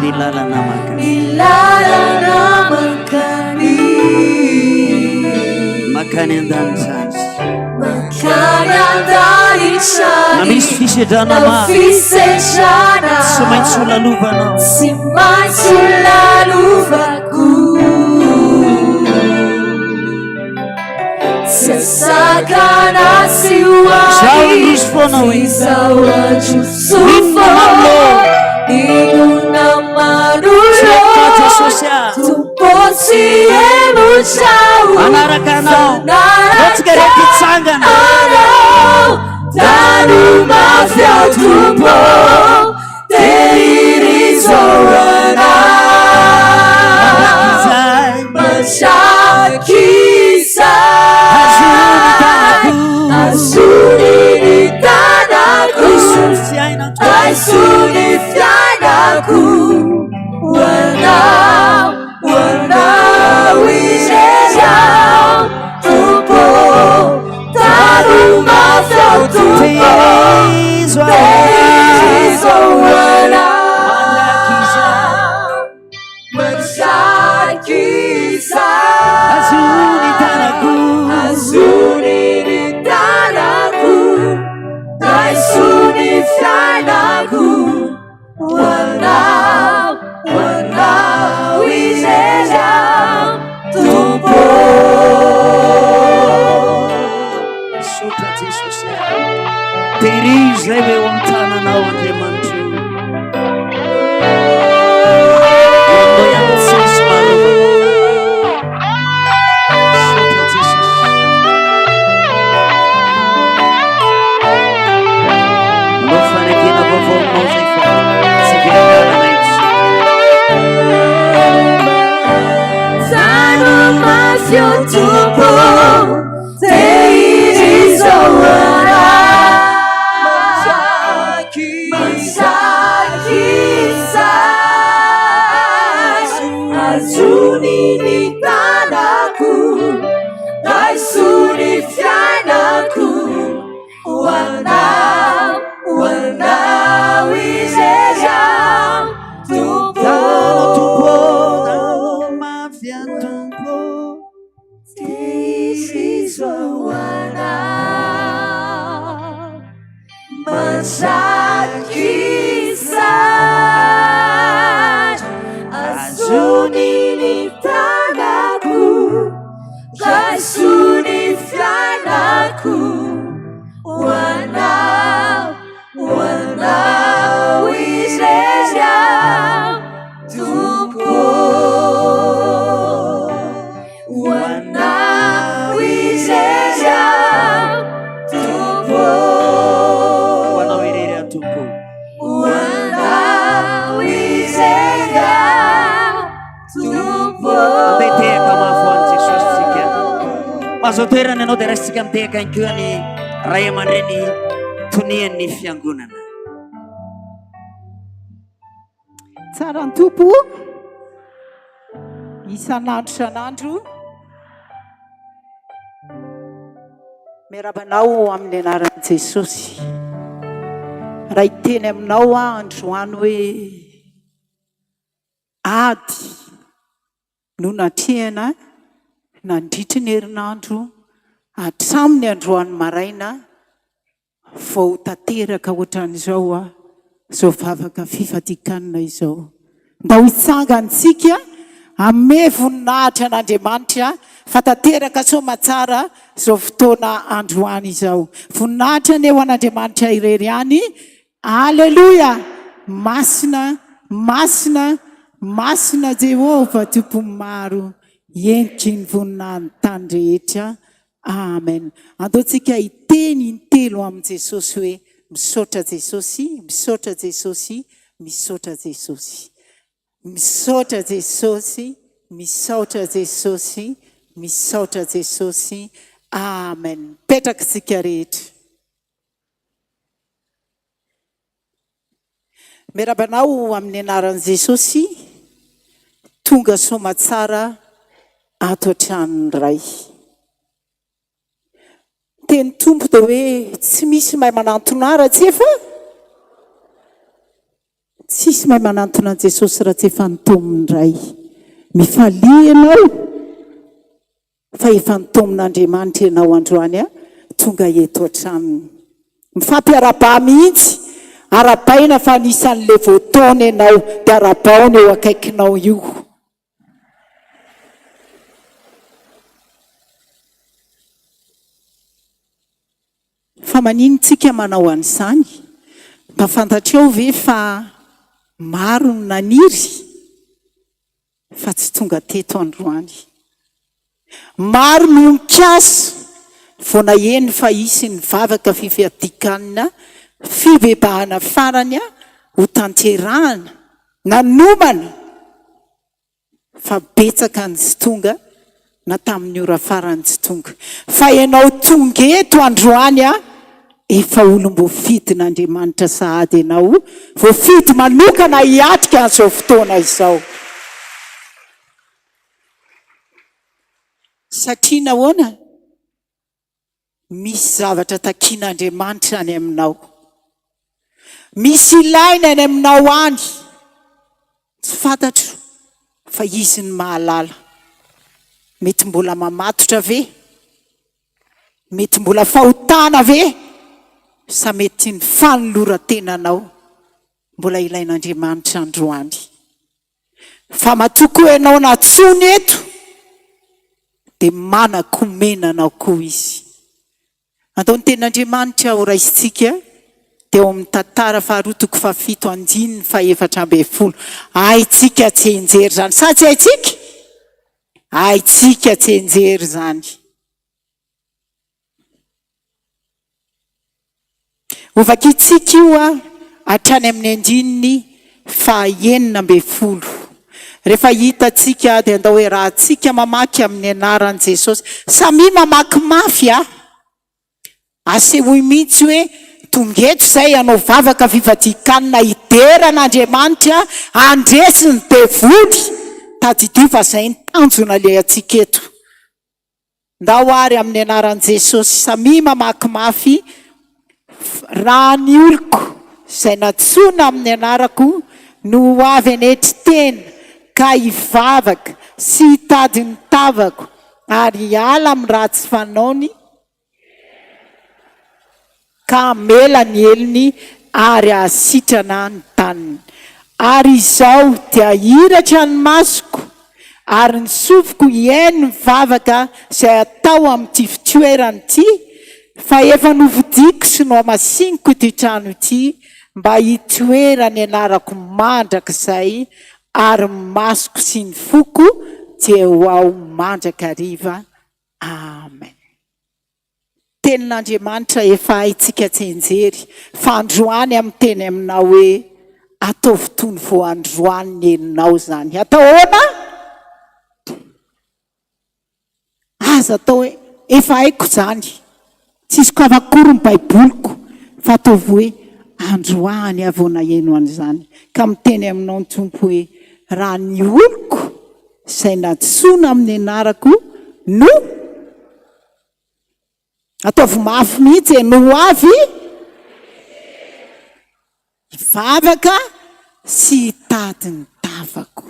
nilala namakani makani andani sasa na misy fisedrana maro sy maintsy solalovanao sy maintsy lalovako sy asakana sy hoay izao androsofo inona manulo tumpotsy emutrao anaraka anao otsika rehetra hitsangana daruma fiatumpo teirizoana mansakisa azunini tanaku aisuni fianaku wana wijeza tumpo daruma fiatumpo teirizoana mansakisa azunini tanaku aisuni fianaku wana wijeza tumpo sotra Jesosy teirizo zay hoe amtananao Andriamanitra ndo ihany tsisy malovako sotra Jesosy mbo fanekena vaovaonao zay fa tsy viangalana itsy daruma fiatumpo teirizoana mansakisa azunini tanaku raisuni fianaku wana wijeza tumpo fiatumpo teirizoana mansakisa azunini tanaku raisuni fianaku wana wijeza tumpo wana wijeza tumpo wanao irery atompo wana wijeza tumpo andeteka mahafoany Jesosy tsika mahazo toerana ianao dia raisitsika miteka inkeo ny ray aman-dreny tonian'ny fiangonana tsara ny tompo isan'andro miarabanao amin'ny anaran'i Jesosy raha iteny aminao androany hoe ady no natrehana nandritry ny herinandro atraminy androany maraina vao tanteraka ohatran'izao zao vavaka fifadian-kanina izao nda ho itsangantsika ame voninahitra an'Andriamanitra fa tanteraka somatsara zao fotoana androany izao voninahitra ny eo an'Andriamanitra irery ihany Aleluia. Masina, masina, masina Jehova tompo maro endriky ny voninahiny tany rehetra. Amen. Andaontsika hiteny intelo amin'ny Jesosy hoe misaotra Jesosy, misaotra Jesosy, misaotra Jesosy. Misaotra Jesosy, misaotra Jesosy, misaotra Jesosy. Amen. Petraka isika rehetra. Mirabanao amin'ny anaran'i Jesosy, tonga somatsara ato an-tranony iray. Teny tompo dia hoe tsy misy mahay manantona raha tsy efa tsisy mahay manantona an Jesosy raha tsy efa nitomony iray. Mifalia ianao fa efa nitomon'Andriamanitra ianao androany tonga eto an-tranony. Mifampiaraba mihitsy, arabaina fa anisan'le voataona ianao dia arabaona eo akaikinao io. Fa maninontsika manao an'izany? Mba fantatrao ve fa maro ny naniry fa tsy tonga teto androany. Maro ny onikasa vao naheny fa hisy ny vavaka fifadian-kanina Fibebahana farany ho tanterahana nanomana fa betsaka ny tsy tonga na tamin'ny ora farany tsy tonga. Fa ianao tonga eto androany efa olom-boafidin'Andriamanitra sahady ianao, voafidy manokana hiatrika an'izao fotoana izao. Satria nahoana? Misy zavatra takian'Andriamanitra any aminao. Misy ilaina any aminao any. Tsy fantatro fa izy ny mahalala. Mety mbola mamatotra ve? Mety mbola fahotana ve? Sa mety ny fanoloran-tenanao mbola ilain'Andriamanitra androany. Fa matoko ianao natsony eto dia manan-komenanao koa izy. Atao ny tenin'Andriamanitra ho raisitsika dia eo amin'ny tantara faharoa toko fahafito andininy fahaefatra ambin'ny folo. Haitsika tsy enjery zany. Sa tsy haitsika? Haitsika tsy enjery zany. Ovakitsika io hatrany amin'ny andininy fahaenina ambin'ny folo. Rehefa hitatsika dia andao hoe raha tsika mamaky amin'ny anaran'i Jesosy. Samy mamaky mafy asehoy mihitsy hoe tongeto izay anao vavaka fifadian-kanina hideran'Andriamanitra andresy ny devoly tadidio fa izay ny tanjona ilay atsika eto. Ndao ary amin'ny anaran'i Jesosy samy mamaky mafy raha ny oloko izay natsona amin'ny anarako no ho avy anetry tena ka hivavaka sy hitady ny tavako ary hiala amin'ny raha tsy fanaony ka hamela ny elony ary hahasitrana ny taniny. Ary izao dia hiratra ny masoko ary ny sofiko hiaino ny vavaka izay atao amin'ity fitoerany ity, fa efa novidiko sy no amasiniko ity trano ity mba hitoerany anarako mandrakizay ary masoko sy ny foko dia ho ao mandrakariva. Amen. Tenin'Andriamanitra efa haitsika tsy enjery fa androany amin'ny teny aminao hoe ataovy toy ny vao androany ny eninao zany. Atao ahoana? Aza atao hoe efa haiko zany. Tsisy kavakory ny baiboliko fa ataovy hoe androany avy naheno an'izany. Ka miteny aminao ny tompo hoe raha ny oloko izay natsona amin'ny anarako no ataovy mafy mihitsy no avy hivavaka sy hitady ny tavako.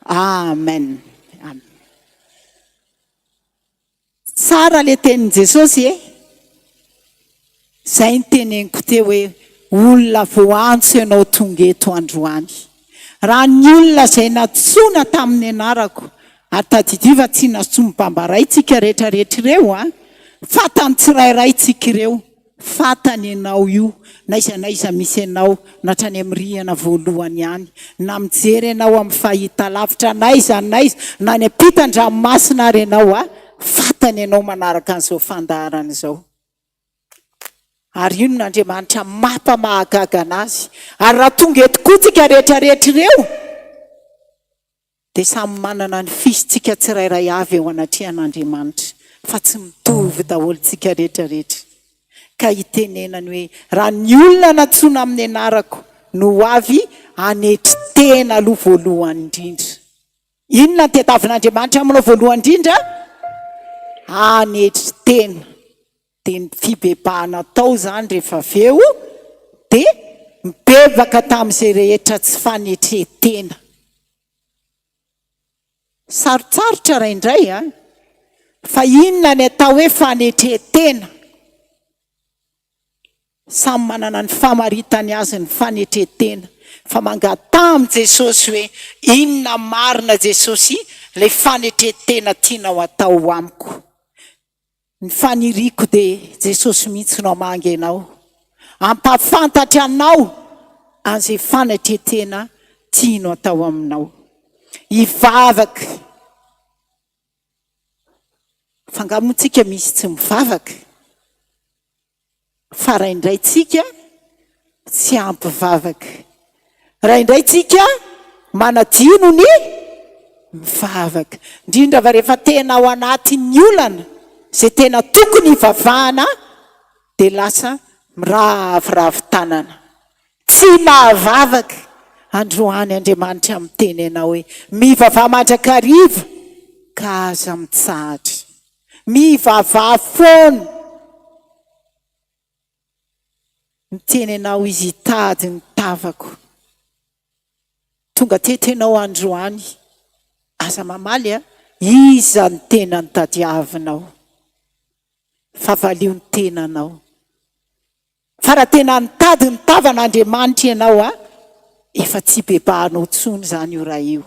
Amen. Amen. Tsara le tenin Jesosy Zay ny teneniko teo hoe olona voantso ianao tonga eto androany. Raha ny olona izay natsoina tamin'ny anarako, ary tadidiva tsy natsoa mibambaray tsika rehetrarehetra ireo Fatany tsirairay tsika ireo. Fatany ianao io. Naiza misy ianao natrany amin'ny rihana voalohany ihany. Na mijery ianao amin'ny fahita lavitra naiza na ny ampitan-dranomasina ary ianao fatany ianao manaraka an'izao fandaharana izao. Ary ino n'Andriamanitra mampamahagaga anazy. Ary raha tonga eto koa tsika rehetrarehetra ireo dia samy manana ny fisitsika tsirairay avy eo anatrehan'Andriamanitra. Fa tsy mitovy daholo tsika rehetrarehetra. Ka itenenany hoe raha ny olona natsoina amin'ny anarako no avy anetry tena aloha voalohany indrindra. Inona tetavin'Andriamanitra aminao voalohany indrindra? Anetry tena. Dia ny fibebahana tao zany rehefa avy eo dia mibebaka tamin'izay rehetra tsy fanetretena. Sarotsarotra raindray fa inona ny atao hoe fanetretena? Samy manana ny famaritany azy ny fanetretena. Fa mangataha amin'i Jesosy hoe inona marina Jesosy ilay fanetretena tianao atao amiko. Ny faniriako dia Jesosy mihitsy no hamangy ianao. Ampafantatra anao an'izay fanetretena tianao atao aminao. Hivavaka. Fangamontsika misy tsy mivavaka. Fa raindray tsika tsy ampivavaka. Raindray tsika manadino ny mivavaka. Indrindra fa rehefa tena ao anatin'ny olana izay tena tokony hivavahana dia lasa miravoravo tanana. Tsy mahavavaka. Androany Andriamanitra miteny ianao hoe mivavaha mandrakariva ka aza mitsahatra. Mivavaha foana. Miteny ianao izy hitady ny tavako. Tonga tetenao androany. Aza mamaly iza ny tena ny tadiavinao. Fa valio ny tenanao. Fa raha tena nitady ny tavan'Andriamanitra ianao efa tsy bebahanao tsony zany io raha io.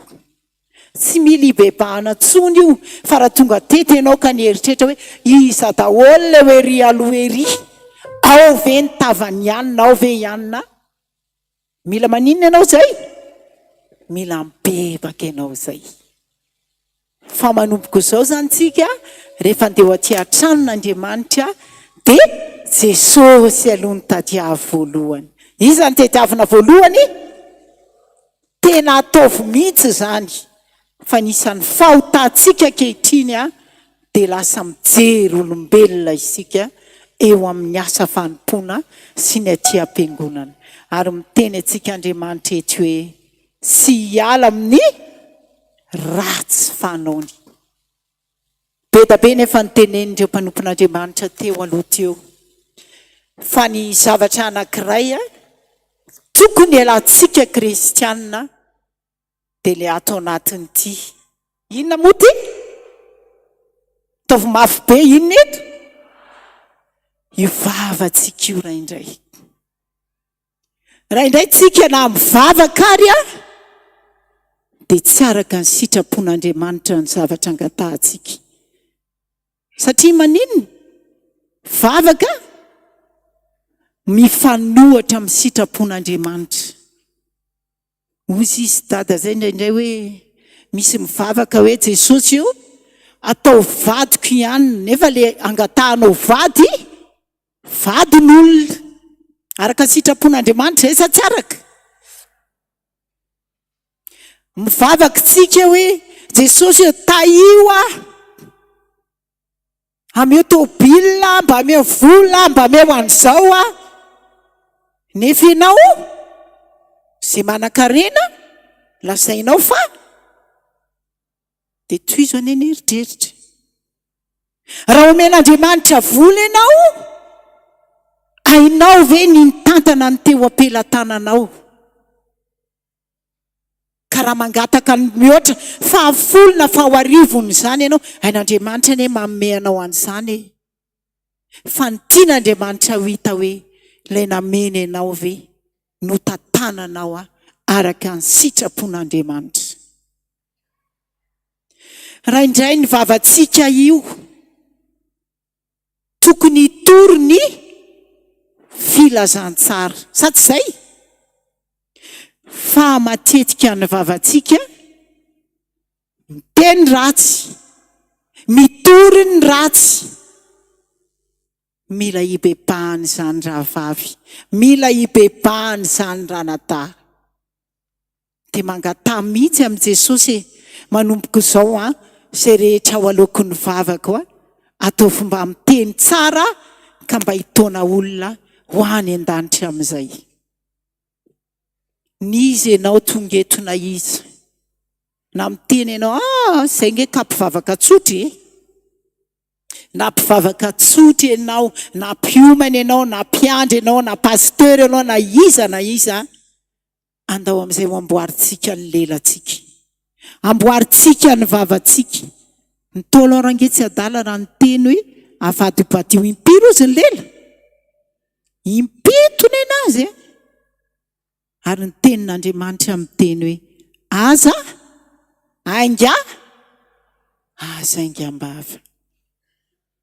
Tsy mila hibebahana tsony io. Fa raha tonga tetenao ka nieritrehitra hoe iza daholo le hoe ry aloha ery. Ao ve ny tavany ihanina, ao ve ihanina? Mila maninona ianao zay? Mila mibebaka ianao zay. Fa manomboko izao zany tsika rehefa andeha aty an-tranon'Andriamanitra dia Jesosy aloha ny tadiavo voalohany. Iza ny tadiavina voalohany? Tena ataovy mihitsy zany. Fa nisan'ny fahotantsika ankehitriny dia lasa mijery olombelona isika eo amin'ny asa fanompoana sy ny aty am-piangonana. Ary miteny antsika Andriamanitra eto hoe sy hiala amin'ny ratsy fanaony. Be da be nefa nitenenindreo mpanompon'Andriamanitra teo aloha teo. Fa ny zavatra anankiray tokony alantsika kristianina dia ilay ato anatiny ity. Inona moa ty? Taovy mafy be inona eto? Io vavantsika io raindray. Raindray tsika na mivavaka ary dia tsy araka ny sitrapon'Andriamanitra ny zavatra angatahantsika. Satria maninona? Vavaka mifanohatra amin'ny sitrapon'Andriamanitra. Ozy izy dada zay indraindray hoe misy mivavaka hoe Jesosy io atao vadiko ihany. Nefa le angatahanao vady n'olona. Araka sitrapon'Andriamanitra sa tsy araka? Mivavaka tsika hoe Jesosy io taio ameo tôbila, mba ameo vola, mba ameo an'izao nefa ianao zay manan-karena lazainao fa dia toizo any eritreritra. Raha omen'Andriamanitra vola ianao, ainao ve ny nitantana ny teo am-pelantananao? Ka raha mangataka ny mihoatra fahafolona fahoarivony izany ianao, ain'Andriamanitra anie manome anao an'izany. Fa ny tian'Andriamanitra ho hita hoe ilay namena ianao ve no tantananao araka ny sitrapon'Andriamanitra. Raha indray ny vavantsika io filazantsara sa tsy zay fa matetika ny vavantsika miteny ratsy mitory ny ratsy mila hibebahany zany rahavavy mila hibebahany zany ranatà dia mangatà mihitsy amin'i Jesosy manomboko izao zay rehetra ao alokon'ny vavaka ataovy mba miteny tsara ka mba hitaona olona ho any an-danitra amin'izay. Nizy ianao tonga eto na iza na miteny ianao zay nge ka mpivavaka tsotra na mpivavaka tsotra ianao na mpiomana ianao na mpiandry ianao na pasteur ianao na iza andao amin'izay ho amboaritsika ny lelantsika amboaritsika ny vavantsika ny tolo range tsy adala raha ny teny hoe avadiobadio impiro izy ny lela impitony anazy ary ny tenin'Andriamanitra miteny hoe aza aingà aza aingam-bava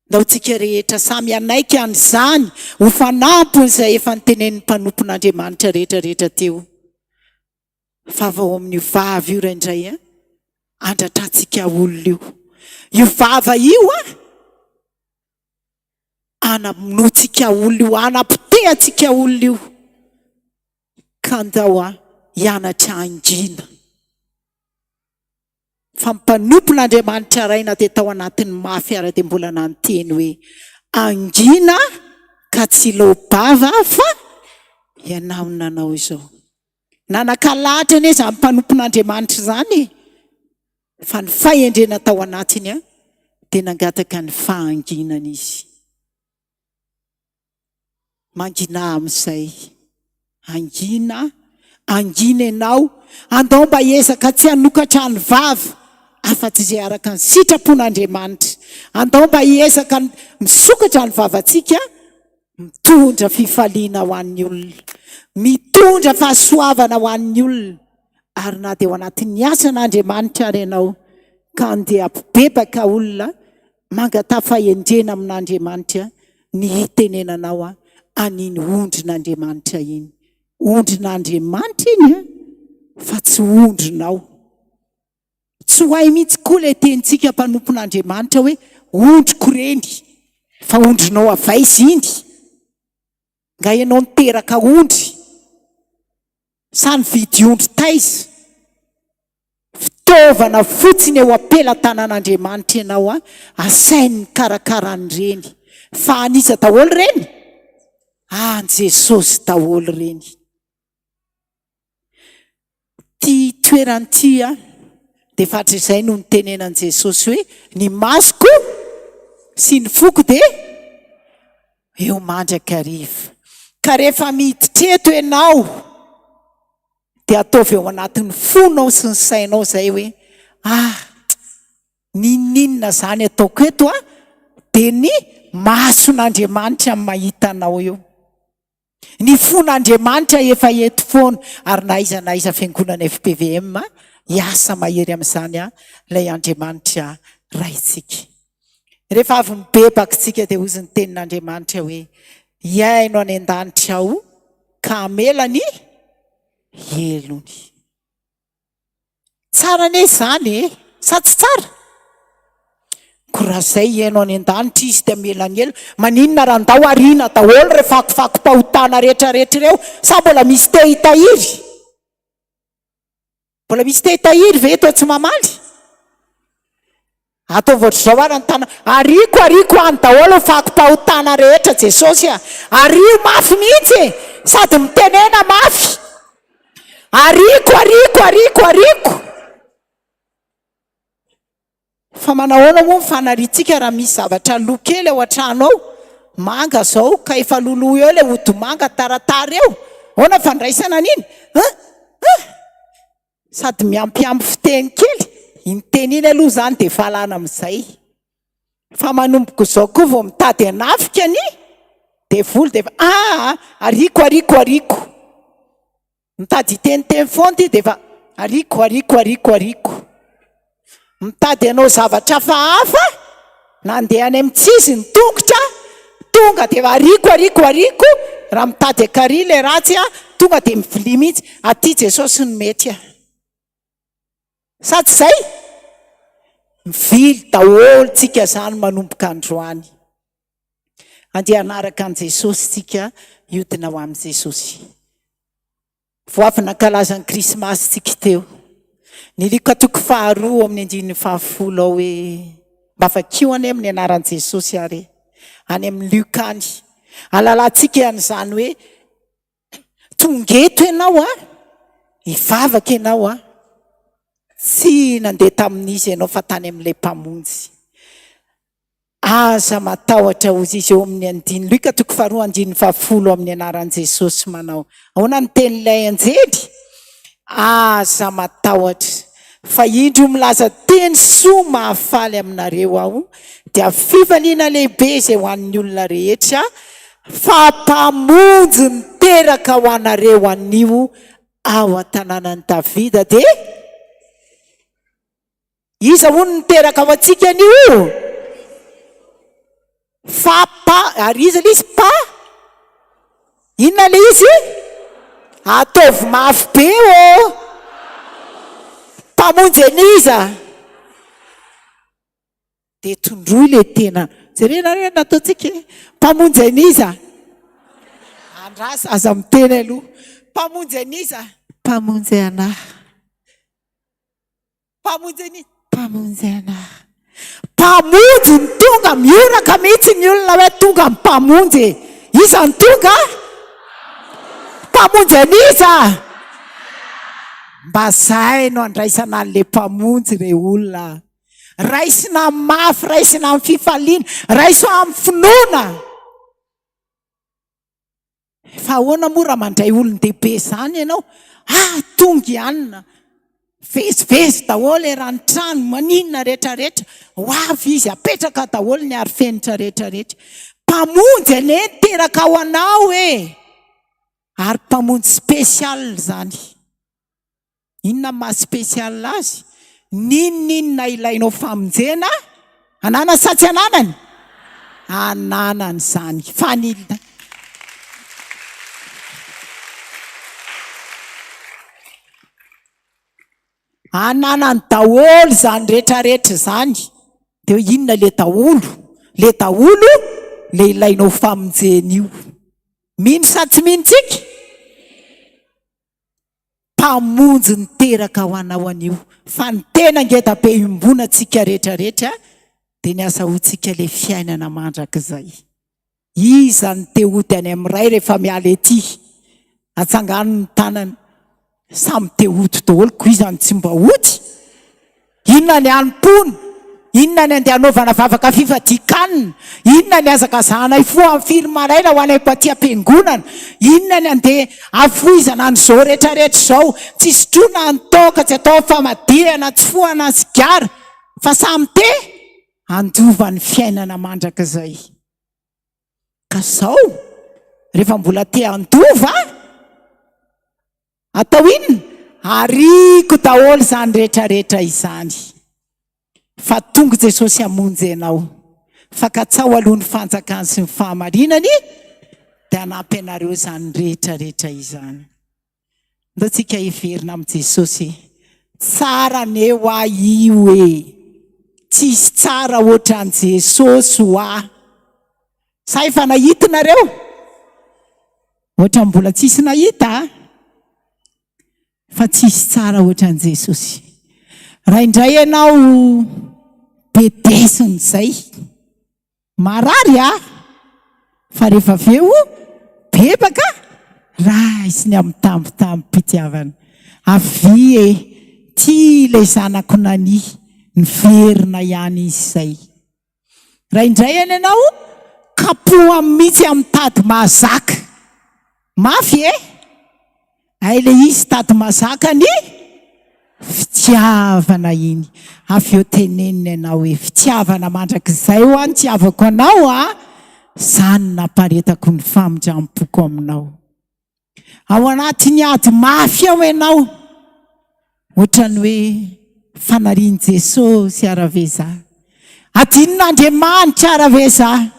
ndao tsika rehetra samy anaika an'izany ho fanampony izay efa nitenen'ny mpanompon'Andriamanitra rehetrarehetra teo fa vao amin'ny vava io raindray andratratsika olona io vava io anamonotsika olona io anapitehatsika olona io ka andao hianatra angina fa mpanompon'Andriamanitra raina dia tao anatin'ny mafy ara dia mbola nanteny hoe angina ka tsy lobava fa ianao nanao izao nanakalahatra anie zany mpanompon'Andriamanitra zany fa ny fahendrena tao anatiny dia nangataka ny fahanginana izy mangina amin'izay angina ianao andao mba ezaka tsy hanokatra ny vava afa-tsy izay araka ny sitrapon'Andriamanitra andao mba ezaka misokatra ny vavantsika mitondra fifaliana ho an'ny olona mitondra fahasoavana ho an'ny olona ary na dia ao anatin'ny asan'Andriamanitra ary ianao ka andeha ampibebaka olona mangatà fahendrena amin'Andriamanitra ny hitenenanao aniny ondrin'Andriamanitra iny ondrin'Andriamanitra iny fa tsy ondrinao tsy hoay mihitsy koa ilay tenitsika mpanompon'Andriamanitra hoe ondriko reny fa ondrinao avaizy iny nga ianao niteraka ondry sa ny vidy ondry taiza fitaovana fotsiny eo ampelatanan'Andriamanitra ianao asainy karakarany reny fa aniza daholo reny an Jesosy daholo reny ty toeran'ity dia fatra izay no nitenenan Jesosy hoe ny masoko sy ny foko dia eo mandrakariva ka rehefa miditreto ianao dia ataovy eo anatin'ny fonao sy ny sainao zay hoe ninninona zany ataoko eto dia ny mason'Andriamanitra amin'ny mahitanao eo ny fon'Andriamanitra efa eto foana ary na iza fiangonana FPVM hiasa mahery amin'izany ilay Andriamanitra raitsika rehefa avy mibebakitsika dia ozy ny tenin'Andriamanitra hoe iaino any an-danitra ao ka amelany elony tsara ane zany sa tsy tsara koraha zay iaino any an-danitra izy dia amelany elo maninona raha ndao ariana daholo re fakofako-pahotana rehetrarehetra ireo sa mbola misy te hitahiry mbola misy te hitahiry ve eto tsy mamaly ataovy ohatr'izao ary ny tana ariko any daholo fakopahotana rehetra Jesosy ario mafy mihitsy sady mitenena mafy ariko fa manahoana moa mifanaritsika raha misy zavatra lokely ao an-trano ao manga zao ka efa loloa eo ilay ody manga taratara eo hoana fandraisana an'iny sady miampiampy fiteny kely inteniny aloha zany dia falana amin'izay fa manomboko izao koa vao mitady anafika ny dia voly dia ariko mitady iteniteny fonty dia fa ariko mitady anao zavatra fahafa nandeha any amin'tsizy ny tongotra tonga dia ariko raha mitady akary le ratsy a tonga dia mivilia mihitsy aty Jesosy ny mety a sa tsy zay mivily daholo tsika zany manomboka androany andeha hanaraka an' Jesosy tsika iodina ho amin'i Jesosy voavy nankalazan'ny krismasy tsika teo ny likatoko faharoa amin'ny andininy fahafolo ao hoe mba vakio any amin'ny anaran'i Jesosy ary any amin'ny Lukany alalantsika ihan'izany hoe tongeto ianao a hivavaka ianao a tsy nandeha tamin'izy ianao fa tany amin'ilay mpamonjy aza matahotra ozy izy eo amin'ny andiny likatoko faharoa andininy fahafolo amin'ny anaran'i Jesosy manao ahoana ny tenin'ilay anjely aza matahotra fa indro milaza teny soa mahafaly aminareo aho dia fifaliana lehibe izay ho an'ny olona rehetra fa mpamonjy miteraka ho anareo anio ao an-tanànan'i Davida dia iza hono niteraka ao antsika anio fa ary iza le izy inona le izy ataovy mafy be o mpamonjy aniza dia tondroy le tena jerena nataontsika mpamonjy aniza andrasa aza miteny aloha mpamonjy aniza mpamonjy anahy mpamonjy aniza mpamonjy anahy mpamonjy ny tonga mioraka mihitsy ny olona hoe tonga mpamonjy iza ny tonga mpamonjy aniza mba zay no andraisana an'le mpamonjy re olona raisina mafy raisina amin'ny fifaliana raiso amin'ny finoana fa ahoana moa raha mandray olon-dehibe zany ianao tonga ihanina vezivezy daholo erantrano maninona rehetrarehetra ho avy izy apetraka daholo ny arifenitra rehetrarehetra mpamonjy ane niteraka ao anao ary mpamonjy spesial zany inona maha spesial azy ninona ilainao famonjena anana sa tsy ananany ananany zany fanilina ananany daholo zany rehetrarehetra zany dia inona le daholo le ilainao famonjena io mino sa tsy minontsika mpamonjy niteraka ho anao anio fa ny tena ngeda be imbona tsika rehetrarehetra dia ny azahoantsika le fiainana mandrakizay iza ny te hody any amin'ray rehefa miala ety atsangano ny tanana samy te hody daholo ko izany tsy mba hody inona ny anim-pony inona ny andeha hanaovana vavaka fifadian-kanina inona ny azakazahana ifo amin'ny firy maraina ho any mpaty am-piangonana inona ny andeha afoizana n'izao rehetrarehetra izao tsy sotroana ny toka tsy atao famadihana tsy foana sigara fa samy te andiova ny fiainana mandrakizay ka zao rehefa mbola te andova atao inona ariko daholo zany rehetrarehetra izany fa tonga Jesosy hamonjy ianao fa katsao aloha ny fanjakany sy ny fahamarinany dia hanampy anareo zany rehetrarehetra izany ndao tsika heverina amin'i Jesosy tsara neo ah io tsisy tsara ohatran' Jesosy ho sa efa nahitinareo ohatra mbola tsisy nahita fa tsisy tsara ohatran' Jesosy raha indray ianao bedesiny zay marary fa rehefa aveo bebaka raha isiny amin'ny tambitambi-pitiavana avy tia ilay zanako nani ny verina ihany izy zay raha indray any ianao kapoha mihitsy amin'ny tady mahazaka mafy ayle izy tady mahazaka ny fitiavana iny avy eo teneniny ianao hoe fitiavana mandrakizay ho any tiavako anao zany namparetako ny famindram-poko aminao ao anatiny ady mafy ao ianao ohatrany hoe fanariany Jesosy araveza adinon'Andriamanitra araveza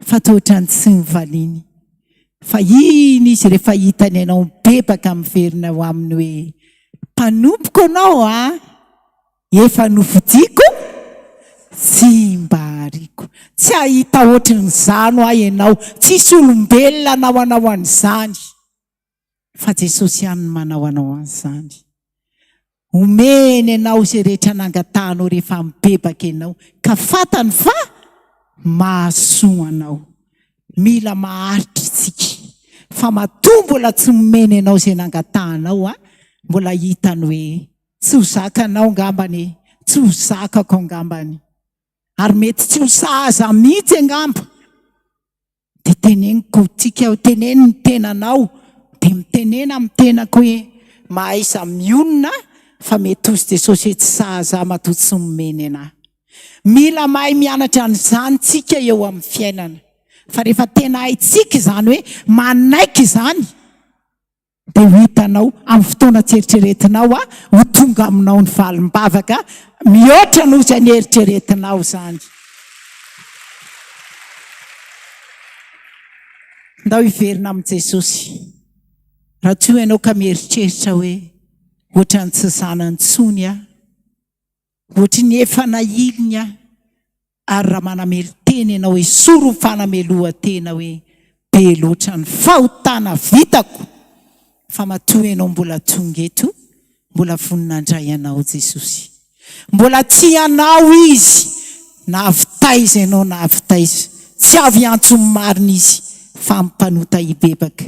fa tohatrany tsy nivaliany fa iny izy rehefa hitany ianao mibebaka miverina ho aminy hoe mpanompoko anao efa novidiako tsy mba hariko. Tsy ahita ohatry ny zano ianao, tsisy olombelona anao anao an'izany, fa Jesosy ihany manao anao an'izany. Omeny ianao izay rehetra nangatanao rehefa mibebaka ianao, ka fatany fa mahasoa anao. Mila maharitra isika fa matoa mbola tsy momeny ianao izay nangatanao, mbola hitany hoe tsy ho zakanao angambany, tsy ho zakako angambany, ary mety tsy ho sahaza mihitsy angamba. Dia teneniko tsika, teneno ny tenanao, dia mitenena amin'ny tenako hoe mahaiza mionona fa mety ozy Jesosy hoe tsy sahaza matoa tsy momeny anahy. Mila mahay mianatra an'izany tsika eo amin'ny fiainana, fa rehefa tena haitsika izany hoe manaiky izany, dia ho hitanao amin'ny fotoana tseritreretinao ho tonga aminao ny valim-bavaka mihoatra noho izay ny eritreretinao izany. Ndao hiverina amin'i Jesosy. Raha tsy ianao ka mieritreritra hoe ohatra ny tsy zanantsony ohatra ny efa nahiliny ary raha manamely teny ianao hoe soro ny fanamelohan-tena hoe be loatra ny fahotana vitako, fa matoa ianao mbola tonga eto, mbola voninandray anao Jesosy. Mbola tsy anao izy, na avitaiza ianao na avitaiza, tsy avy antsony marina izy, fa mpanota hibebaka.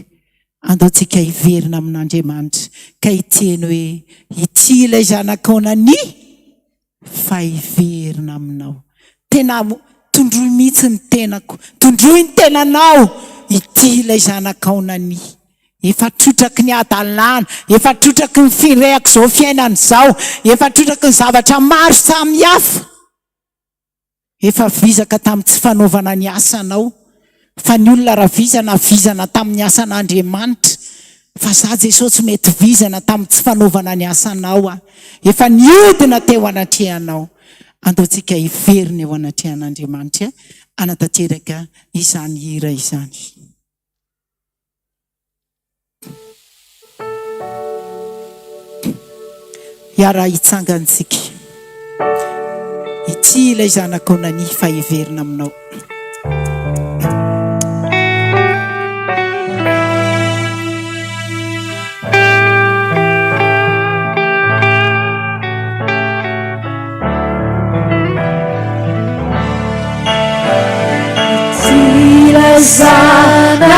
Andaontsika hiverina amin'Andriamanitra ka hiteny hoe ity ilay zanakaonany fa hiverina aminao. Tena tondroy mihitsy ny tenako, tondroy ny tenanao, ity ilay zanakaonany efa trotraky ny adalàna, efa trotraky ny firehako izao fiainana izao, efa trotraky ny zavatra maro samihafa, efa vizaka tamin'ny tsy fanaovana ny asanao. Fa ny olona raha vizana tamin'ny asan'Andriamanitra, fa za Jesosy mety vizana tamin'ny tsy fanaovana ny asanao, efa niodina teo anatrehanao. Andaontsika hiverina eo anatrehan'Andriamanitra anatanteraka izany hira izany. Iara hitsangantsika ity ilay zanakaonany fa hiverina aminao.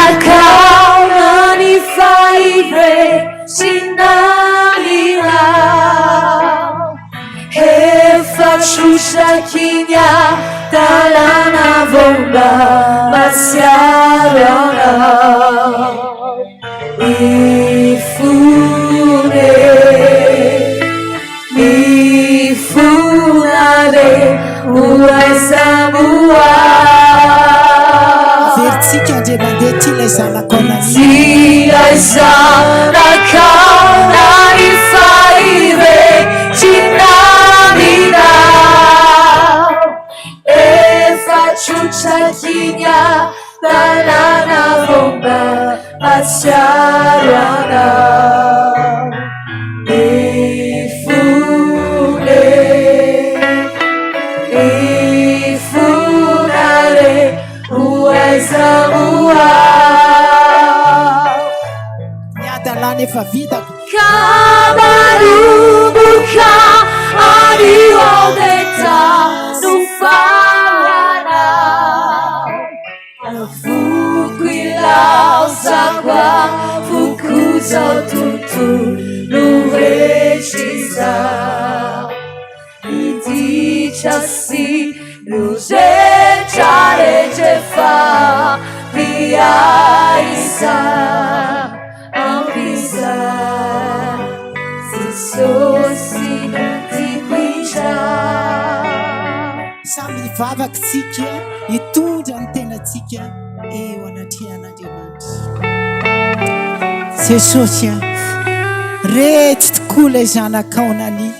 Zanakaonany fa hivesinanao, efa trotraky talana vomba masiaro anao. Mifunare uesamua Vertsika andre mandeha ty ilay zanakaonany. ilay zanakaonany fa hivesinanao, efa trotraky talana vomba masiaro anao. Mifunare uesamua Miadalàna efa vitako. Kamarumbuka ariodeta nufanao, fukuilau sakwa fukuza tutu nurechiza, idichasi nuzecharejefa piaisa ampisa Jesosy tiquincha. Samy hivavaky tsika hitondra ny tenatsika eo anatrehan'Andriamanitra. Jesosy retsy tokoa ilay zanakaonany,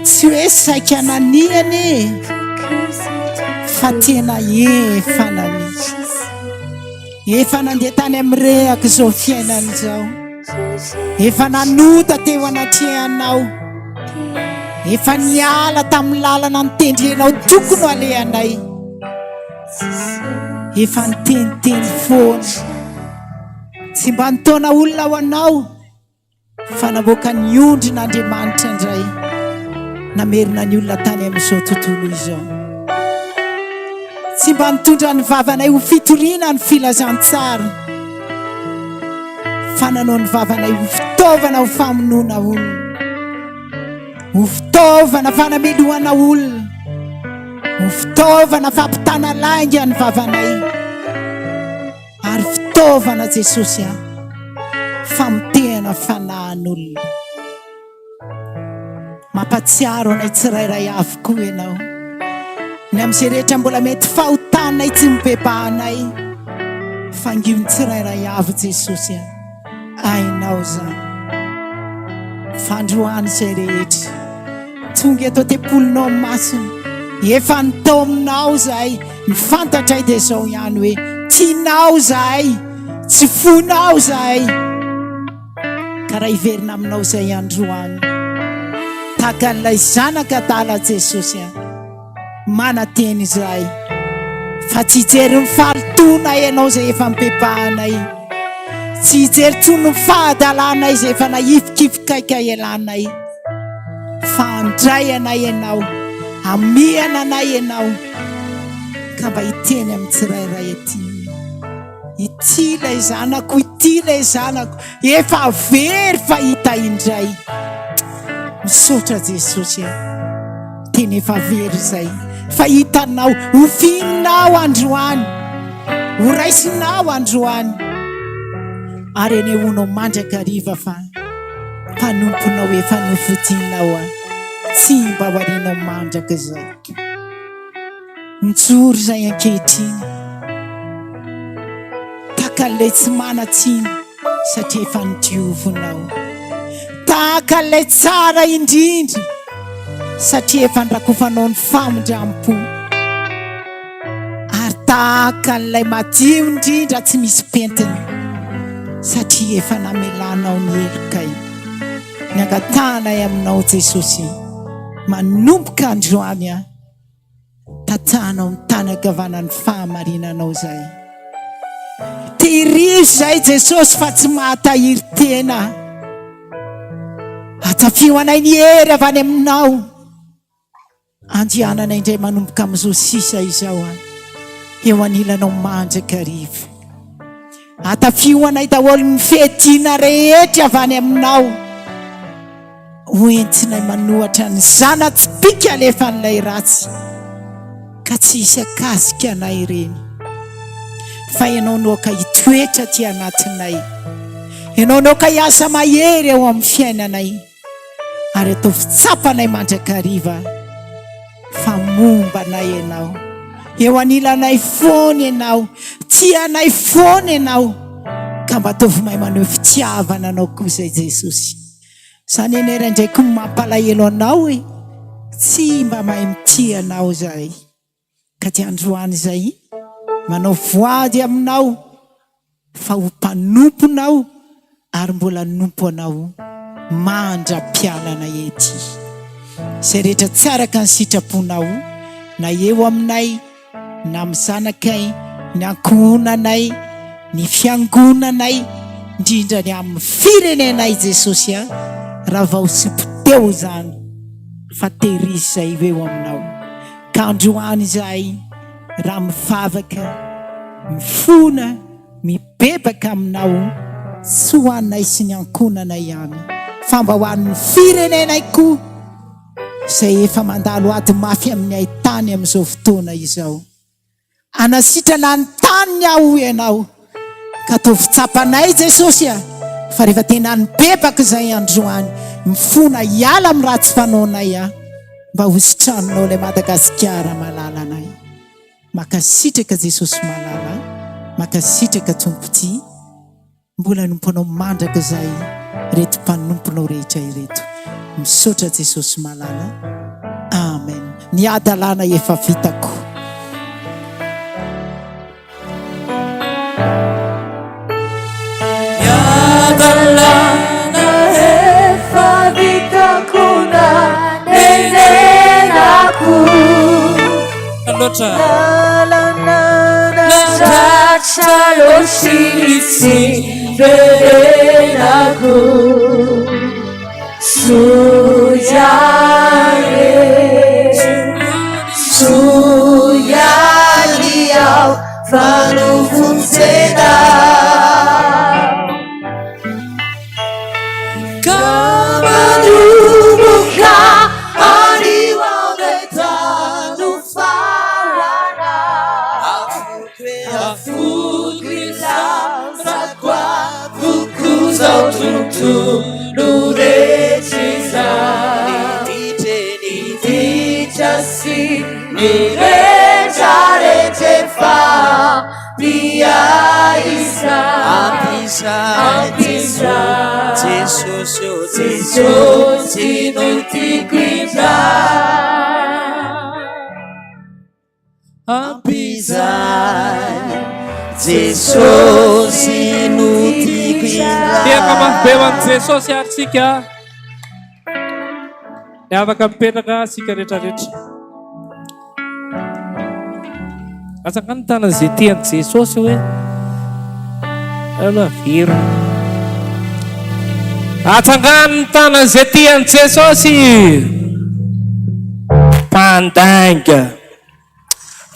tsy hoe saika ananiany fa tena efa nany. efa nandeha tany am'rehaka zao fiainany zao, efa nanota teo anatrehanao, efa niala tamin'ny lalana nitendrenao tokony alehanay, efa niteniteny foana, tsy mba nitaona olona ho anao fa naboaka ny ondrin'Andriamanitra indray namerina ny olona tany amin'izao tontolo izao. Tsy mba nitondra ny vavanay ho fitoriana ny filazantsara fa nanao ny vavanay ho fitaovana ho famonoana olona, ho fitaovana fanamelohana olona, ho fitaovana fampitana lainga ny vavanay, ary fitaovana Jesosy famitehana fanahin'olona. Mampatsiaro anay tsirairay avokoa ianao, ny amin'izay rehetra mbola mety fahotanay tsy mibebahanay, fangivony tsirairay avy Jesosy ainao zany. Fandroany izay rehetra tonga eto am-tepolinao masina, efa nitao aminao zahay, nifantatray dia zao ihany hoe tianao zahay, tsy fonao zahay, ka raha hiverina aminao zay androany. Tahaka an'ilay zanaka tala Jesosy manateny zahay, fa tsy hijery mifaritona ianao zay efa mibebahanay, tsy hijery tsony fahadalanay zay efa naifikifikaika ialanay, fa andray anay ianao, amiana anay ianao, ka mba hiteny amin'ny tsirairay aty, ity lay zanako, ity lay zanako, efa very fahita indray. Misaotra Jesosy teny efa very zay, fa hitanao, ho fininao androany, ho raisinao androany, ary anehoanao mandrakariva fa mpanomponao efa nofodinao, tsy mba ho arenao mandraka zay. Mijoro zay ankehitriny, tahaka an'ilay tsy manatsiny satria efa nidiovinao, tahaka an'ilay tsara indrindra satria efa nrakofanao ny famondram-po, ary tahaka an'ilay madio indrindra tsy misy pentina satria efa namelanao ny elokay. Niangatanay aminao Jesosy, manomboka androany tatanao mitany agavanan'ny fahamarinanao zay. Tehirivo zay Jesosy fa tsy mahatahiry tena, atafio anay ny hery avy any aminao, andianana indray manomboka amin'izao sisa izao eo anilanao mandrakariva. Atafio anay daholo ny fehadiana rehetra avy any aminao, hoentinay manohatra ny zana-tsipika alefa n'ilay ratsy, ka tsy hisy akazika anay ireny, fa ianao naoka hitoetra ty anatinay, ianao naoka hiasa mahery ao amin'ny fiainanay, ary atao fitsapanay mandrakariva fa momba anay ianao, eo anilanay foana ianao, tianay foana ianao, ka mba ataovy mahay maneho fitiavana anao koa zay Jesosy. Zany enera indraiky mampalahelo anao hoe tsy mba mahay mitia anao zahay, ka ty androany zay manao voady aminao fa ho mpanomponao, ary mbola nompo anao mandra-pialana ety. Izay rehetra tsy araka ny sitraponao, na eo aminay, na amin'ny zanakay, ny ankohonanay, ny fiangonanay, indrindra ny amin'ny firenenay Jesosy raha vao sy poteo zany, fa tehirisy zay eo aminao. Ka androany zay raha mivavaka, mifona, mibebaka aminao, tsy ho anay sy ny ankohonanay ihany, fa mba ho an'ny firenenay koa zay efa mandalo ady mafy amin'ny haitany amin'izao fotoana izao. Anasitrana ny tany aho ianao, ka atao fitsapanay Jesosy fa rehefa tena nibebaka zay androany, mifona hiala amin'ny ratsy fanaonay mba hositranonao ilay Madagasikara malala anay. Makasitraka Jesosy malala, makasitraka tompoti, mbola nomponao mandraka zay reto mpanomponao rehetra ireto. Misaotra Jesosy malala, amen. Ny adalana efa vitako. loatra Natratra loatry verenako Suyali ao fanovontsena Kamanubuka anio ao ny tano farana Afokry lamrako avoko zao tontolo rehetra izany Niditra sy niretraretra efa miaisa Ampizay Jesosy no tiako indray Ampizay Jesosy no tiako indray Tiaka mafibe ho an'i Jesosy ary tsika afaka mipetraka sika rehetrarehetra atsangany tana zay tian'i Jesosy hoe aloha very atsangany tana zay tian'i Jesosy mpandainga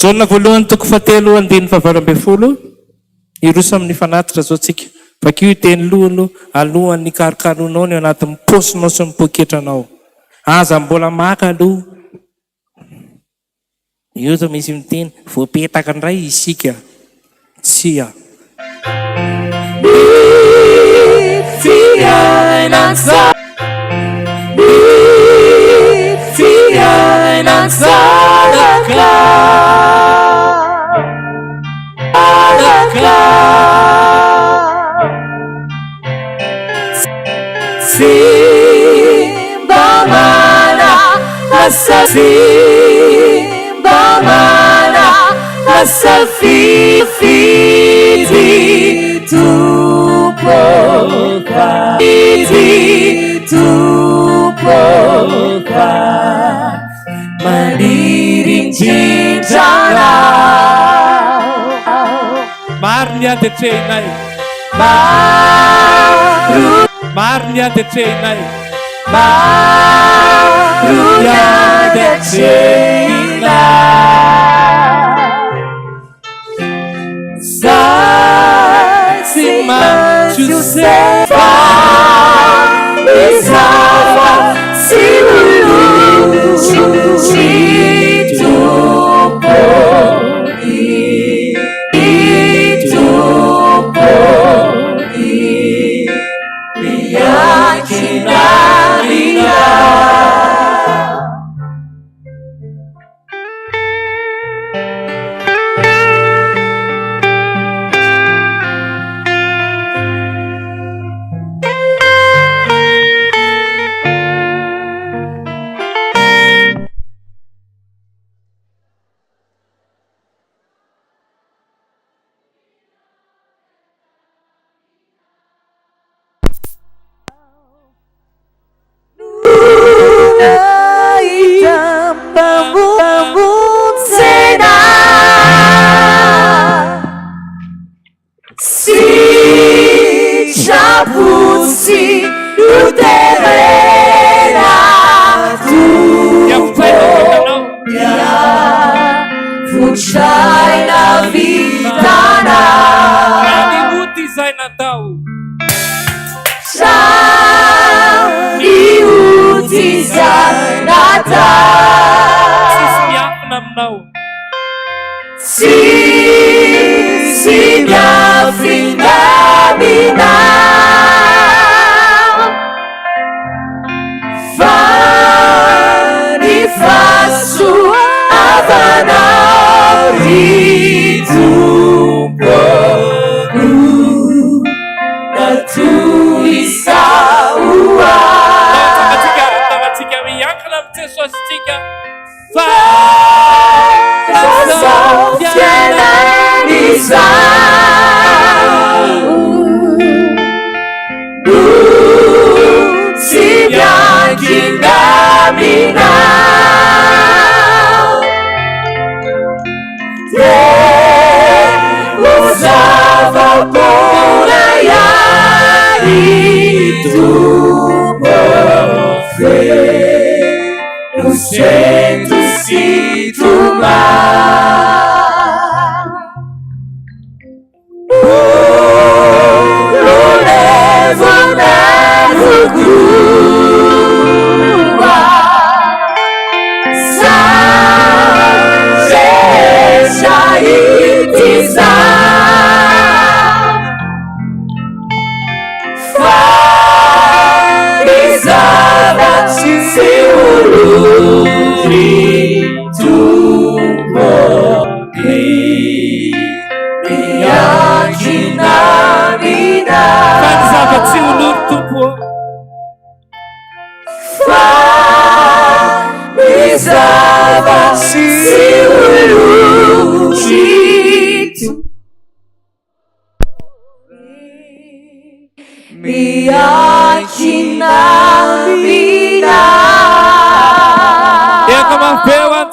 Jona voalohany toko 7:7 iroso amin'ny fanatitra zao tsika vakio iteny lohano alohan'ny karokaronao ny anatin'ny posinao sy ny poketranao aza mbola maka aloha io to misy miteny voapetaka indray isika tsia Simbamana nasafiti tupoka maniring cinjana mariny adetrenay mariny adetrenay Josefa Isawa Silulu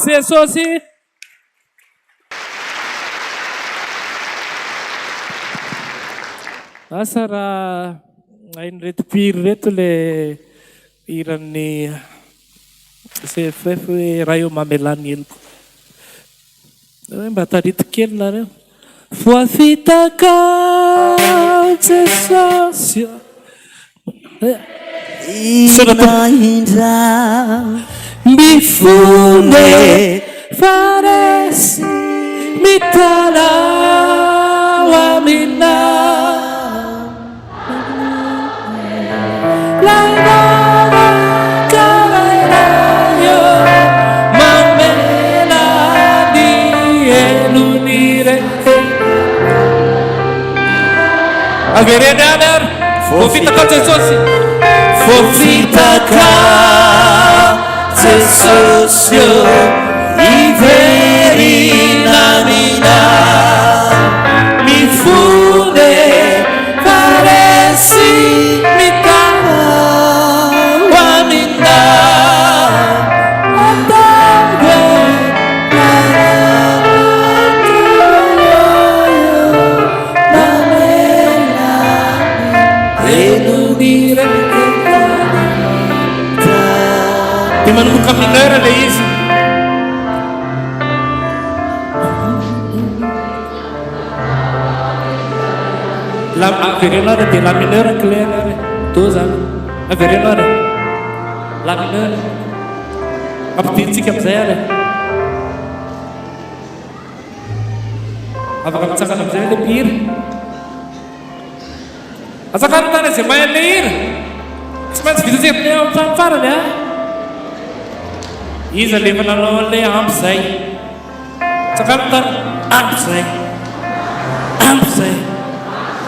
Jesosy. Asa raha hainy reto mpiry reto le iran'ny CFF hoe raha eo mamelany eloko. Mba tarito kely nareo. Voafitaka Jesosy. Inaindra mifune faresi mitala wamina lainava kalairayo mamela di elunire averene aner fofitaka Jesosy fofitaka Jesosy iverinamina mifune faresi mitala wamina atagwe namela elunire di manomboka mineur le izy averenao dia la mineur clair ary do zany averenao ary la mineur ampidintsika amizay ary afaka mitsakana amizay le mpihira atsakano tany zay mahay le hira tsy maintsy vitatsefiny amin'ny farany a izy alefa nanao an'le ampy zay tsakano tany ampy zay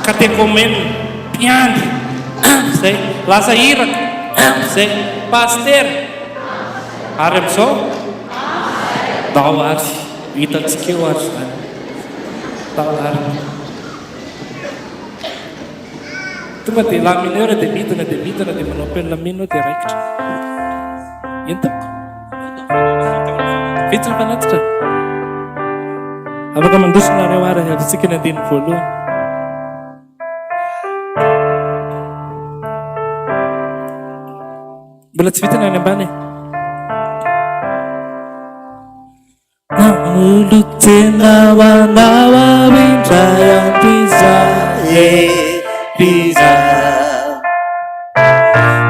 catéchomène mpiandry ampy zay lasa hiraka ampy zay paster ary am'izao dao ary hitatsika eo ary zany dao ary tonga dia la mineur dia midina dia manao appel la mineur dia raikitra entako vitsiny fanatitra afaka mandrosinareo ary atsika ny andiny voalohany mbola tsy vitana any ambany namolo tena hoanao awindray ampiza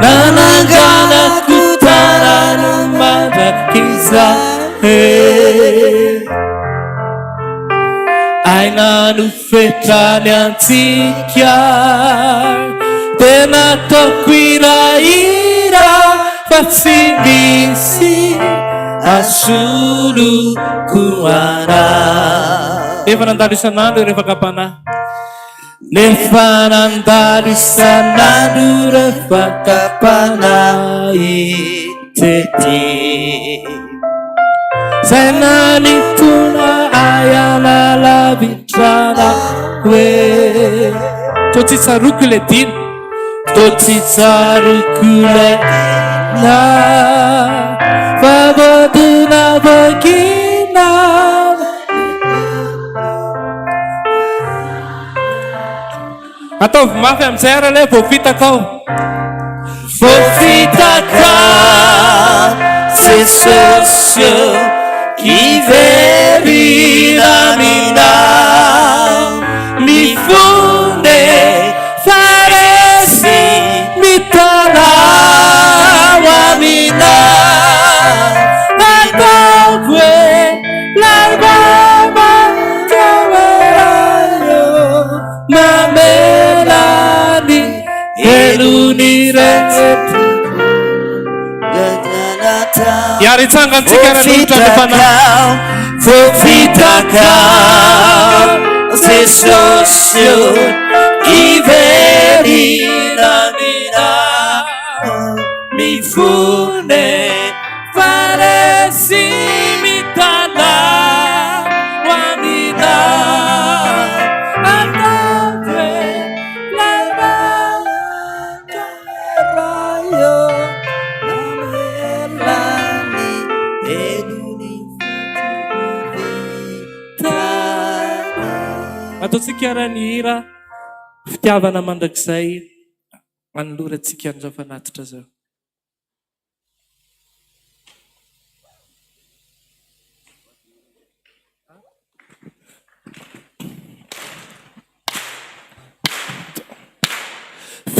nananganako tanano mandrakiza aina no fetrany antsika tena taoko iraira fa tsy misy asoloko anao efa nandalo isan'andro rehefa kapanahy nefa nandalo isan'andro rehefa kapanahy tety zay nanitona ayalalavitrana hoe to tsy tsaroko le dino to tsy tsaroko le na favodona vagina ataovy mafy amin'izay ara le voavitaka ao. Voavitaka Jesosy kiverina aminao, mifone faresy mitanao aminao, ataoko hoe laivavataoeraio mamelany elony rehetra. Yari tsangantsika ran'olotra andefanao. Voavitaka Jesosy kiverina aminao, mifone faresy mitanao aminao, ataoko hoe laivavataoeraio mamelany elony ataontsika raha ny hira fitiavana mandrakizay manolorantsika an'izao fanatitra zao.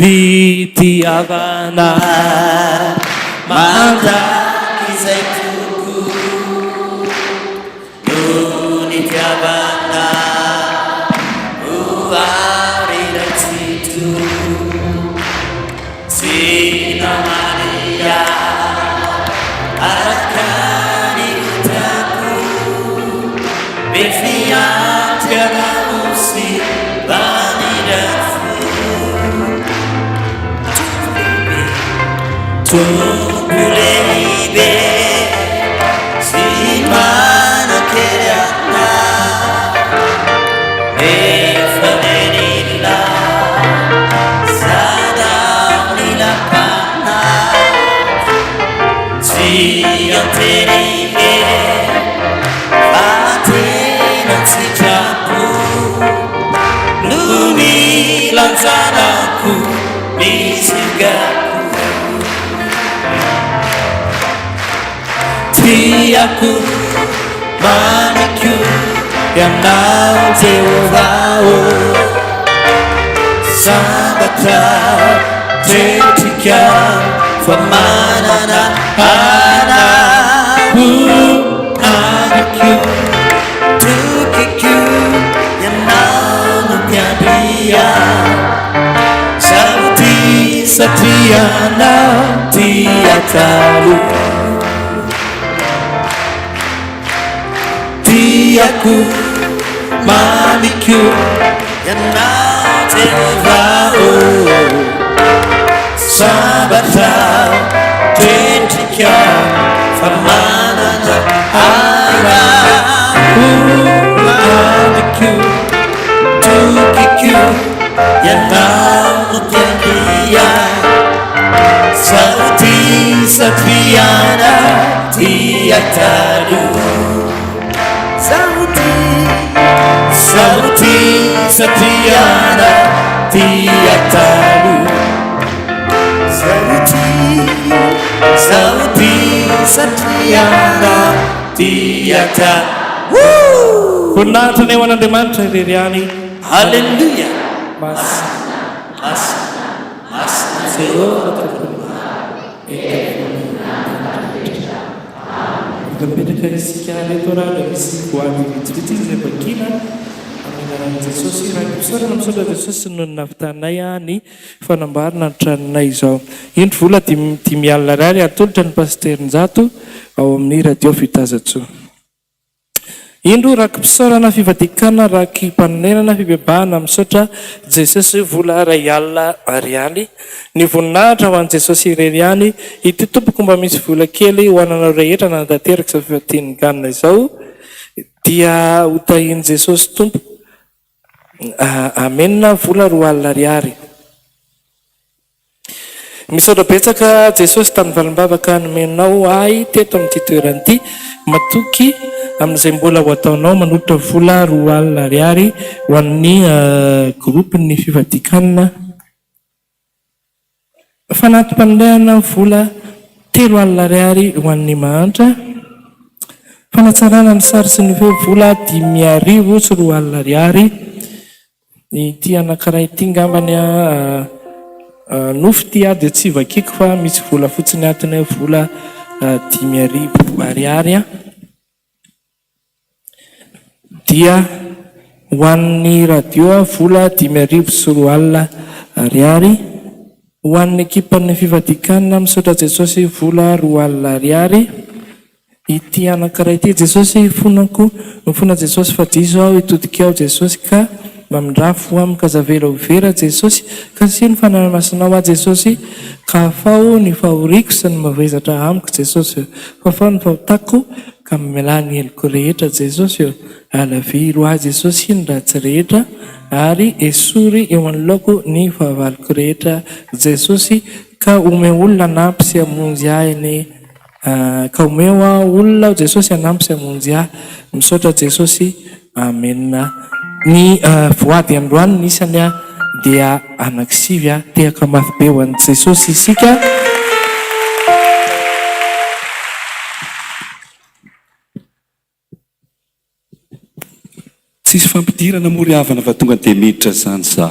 Fitiavana mandraky izay toko noho ny tiavana oariratsito Sina Maria araka ny hitako befiaty araosy vanirafo Tompo lehibe sy manan-kery anao, efa menina sadao ny lapanao, tsy anterihe fa tena tsitrapo no nilanjanako misigako. Tiako mamiko ianao Jehovah sambatra tetika fa manana anao amiko tokiko ianao no mpiandria sauti satria anao tiatalo Tiako mamiko ianao Jehovah sambatra tetika fa manana anao amiko tokiko ianao no mpiandria sauti satria anao tiatalo Sauti satriana tiatalu Sauti satriana tiatalu Voninahitra ny eo an'Andriamanitra ireriany. Halleluja. Mipetraka isika reto raha misy voany vitsivitsy izay bakina amin'ny anaran'i Jesosy. Raha misaorana misaotra Jesosy no navitanay ny fanamboarana ny tranonay izao. Indro vola 5 alina ariary atolotra ny pasterinjato ao amin'ny radio fitazatsoa. Indro raha mpisaorana fifadian-kanina raha mpanenana Fibebahana misaotra Jesosy vola 2 alina ariary. Ny voninahitra ho an'i Jesosy ireriany ity tompoko mba misy vola kely ho ananao rehetra nantanteraka izao fifadian-kanina izao dia hotahian'i Jesosy tompo amenina vola 2 alina ariary. Misaotra betsaka Jesosy tamin'ny valim-bavaka nomenao ahy teto amin'ity toerana ity matoky amin'izay mbola ho ataonao manolotra vola 2 ariary ho an'ny groupe ny fifadian-kanina. Fanatim-panindahana vola 3 ariary ho an'ny mahantra. Fanatsarana ny sary sy ny feo vola 5,000 sy 2 ariary. Ity anankiray ity ngambany nofo ty dia tsy vakiko fa misy vola fotsiny atiny vola 5,000 ariary. Dia ho an'ny radio vola 5,000 sy 2 ariary. Ho an'ny ekipan'ny fifadian-kanina misaotra Jesosy vola 2 ariary. Ity anankiray ity Jesosy fonako mifona Jesosy fa diso aho hitodika ao Jesosy ka mamindrafo amiko kazavela ho vera Jesosy ka sy ny fananamasinao a Jesosy ka afao ny fahoriko sy ny mavezatra amiko Jesosy fa afao ny fahotako ka mialany heliko rehetra Jesosy alaviro a Jesosy ny ratsy rehetra ary esory eo anoloko ny fahavaloko rehetra Jesosy ka ome olona nampy sy amonjy ahiny ka omeo olona Jesosy anampy sy amonjy ahy misaotra Jesosy amena. Ny voady androany nisany dia anankisivy tehaka mafy be ho an'i Jesosy isika. Tsisy fampidirana mory havana fa tonga dia miditra zany za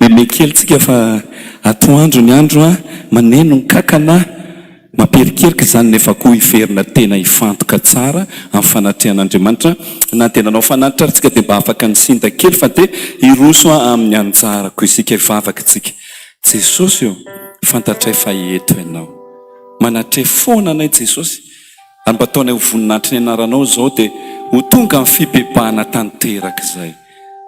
memekelitsika fa atoandro ny andro maneno ny kakana mamperikerika zany nefa koa iferina tena ifantoka tsara amin'ny fanatrehan'Andriamanitra na tena anao fanatitra ary tsika dia mba afaka ny sinta kely fa dia iroso amin'ny anjarako isika ivavaka tsika. Jesosy io fantatray fa eto ianao manatre foana anay Jesosy ary mba ataonay ho voninahitry ny anaranao zao dia ho tonga amin'ny fibebahana tanteraka izay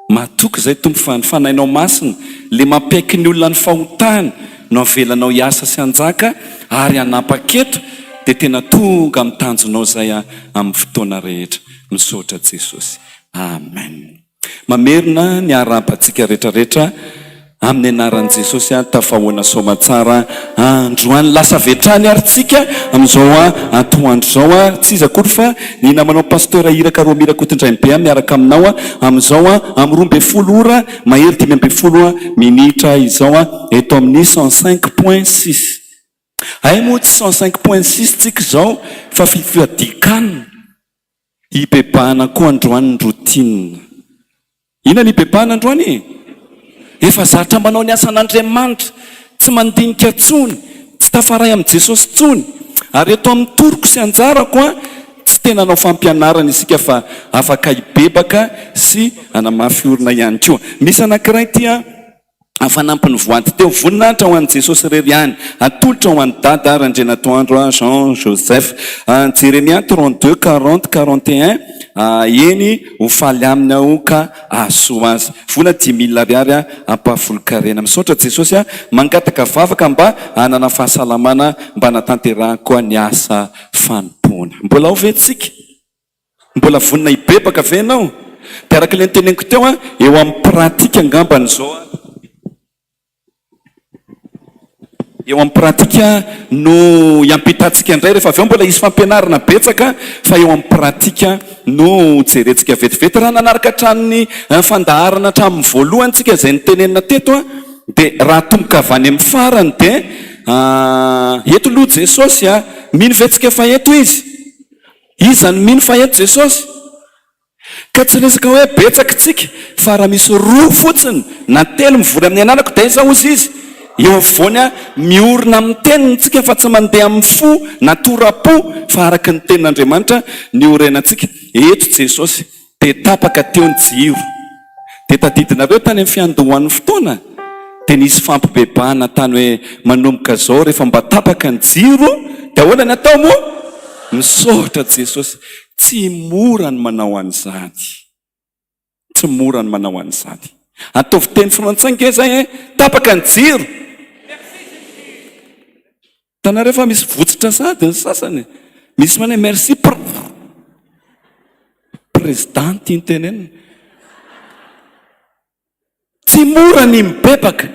matoky izay tompo fa ny fanainao masina le mampaiky ny olona ny fahotany no avelanao hiasa sy anjaka ary anapa-keto dia tena tonga amin'ny tanjonao izay amin'ny fotoana rehetra. Misaotra Jesosy. Amen. Mamerina ny arapantsika rehetrarehetra amin'ny anaran'i Jesosy tafahoana somatsara androany lasa vetrany ary tsika amin'izao atoandro zao tsy izy akory fa ny namanao pasteur iraka roa mira kotindraimbe miaraka aminao amin'izao amin'ny 12 ora mahery 5 minitra izao eto amin'ny 105.6 ay moa tsy 105.6 tsika zao fa fifadian-kanina hibebahana koa androany routine. Ina ny hibebahana androany efa zatra manao ny asan'Andriamanitra tsy mandinika tsony tsy tafaray amin'i Jesosy tsony ary eto amin'ny toroko sy anjarako tsy tena nao fampianarana isika fa afaka hibebaka sy anamafy orina ihany koa. Misy anankiray tia afanampiny voady teo voninahitra ho an'i Jesosy rery ihany atolotra ho an'ny dada Randrenatoandro Jean Joseph Jeremia 32 40 41 eny ho faly aminy ao ka asoa azy vola 10,000 ariary ampahafolo-karena. Misaotra Jesosy mangataka vavaka mba hanana fahasalamana mba natanterahako ny asa fanompoana. Mbola ao ve tsika? Mbola vonina hibebaka ve ianao? Dia araka ilay teneniko teo eo amin'ny pratika angambany zao eo amin'ny pratika no hiampitantsika indray rehefa avy eo mbola isy fampianarana betsaka fa eo amin'ny pratika no jerentsika vetivety raha nanaraka hatranony fandaharana hatramin'ny voalohantsika izay nitenenina teto dia raha tomboka avy any amin'ny farany dia eto loha Jesosy mino vetsika fa eto izy izany mino fa eto Jesosy ka tsy resaka hoe betsaka tsika fa raha misy roa fotsiny na telo mivory amin'ny ananako dia iza ozy izy eo afovoany miorina amin'ny teniny tsika fa tsy mandeha amin'ny fo na tora-po fa araka ny tenin'Andriamanitra ny orenantsika. Eto Jesosy dia tapaka teo ny jiro dia tadidinareo tany amin'ny fiandohan'ny fotoana dia nisy fampibebahana tany hoe manomboka zao rehefa mba tapaka ny jiro dia ahoana ny atao moa? Misaotra Jesosy. Tsy mora ny manao an'izany, tsy mora ny manao an'izany. Ataovy teny frantsay ke zay tapaka ny jiro. Tanareo fa misy votsitra sady ny sasany misy mana merci présidente ny tenenina. Tsy mora ny mibebaka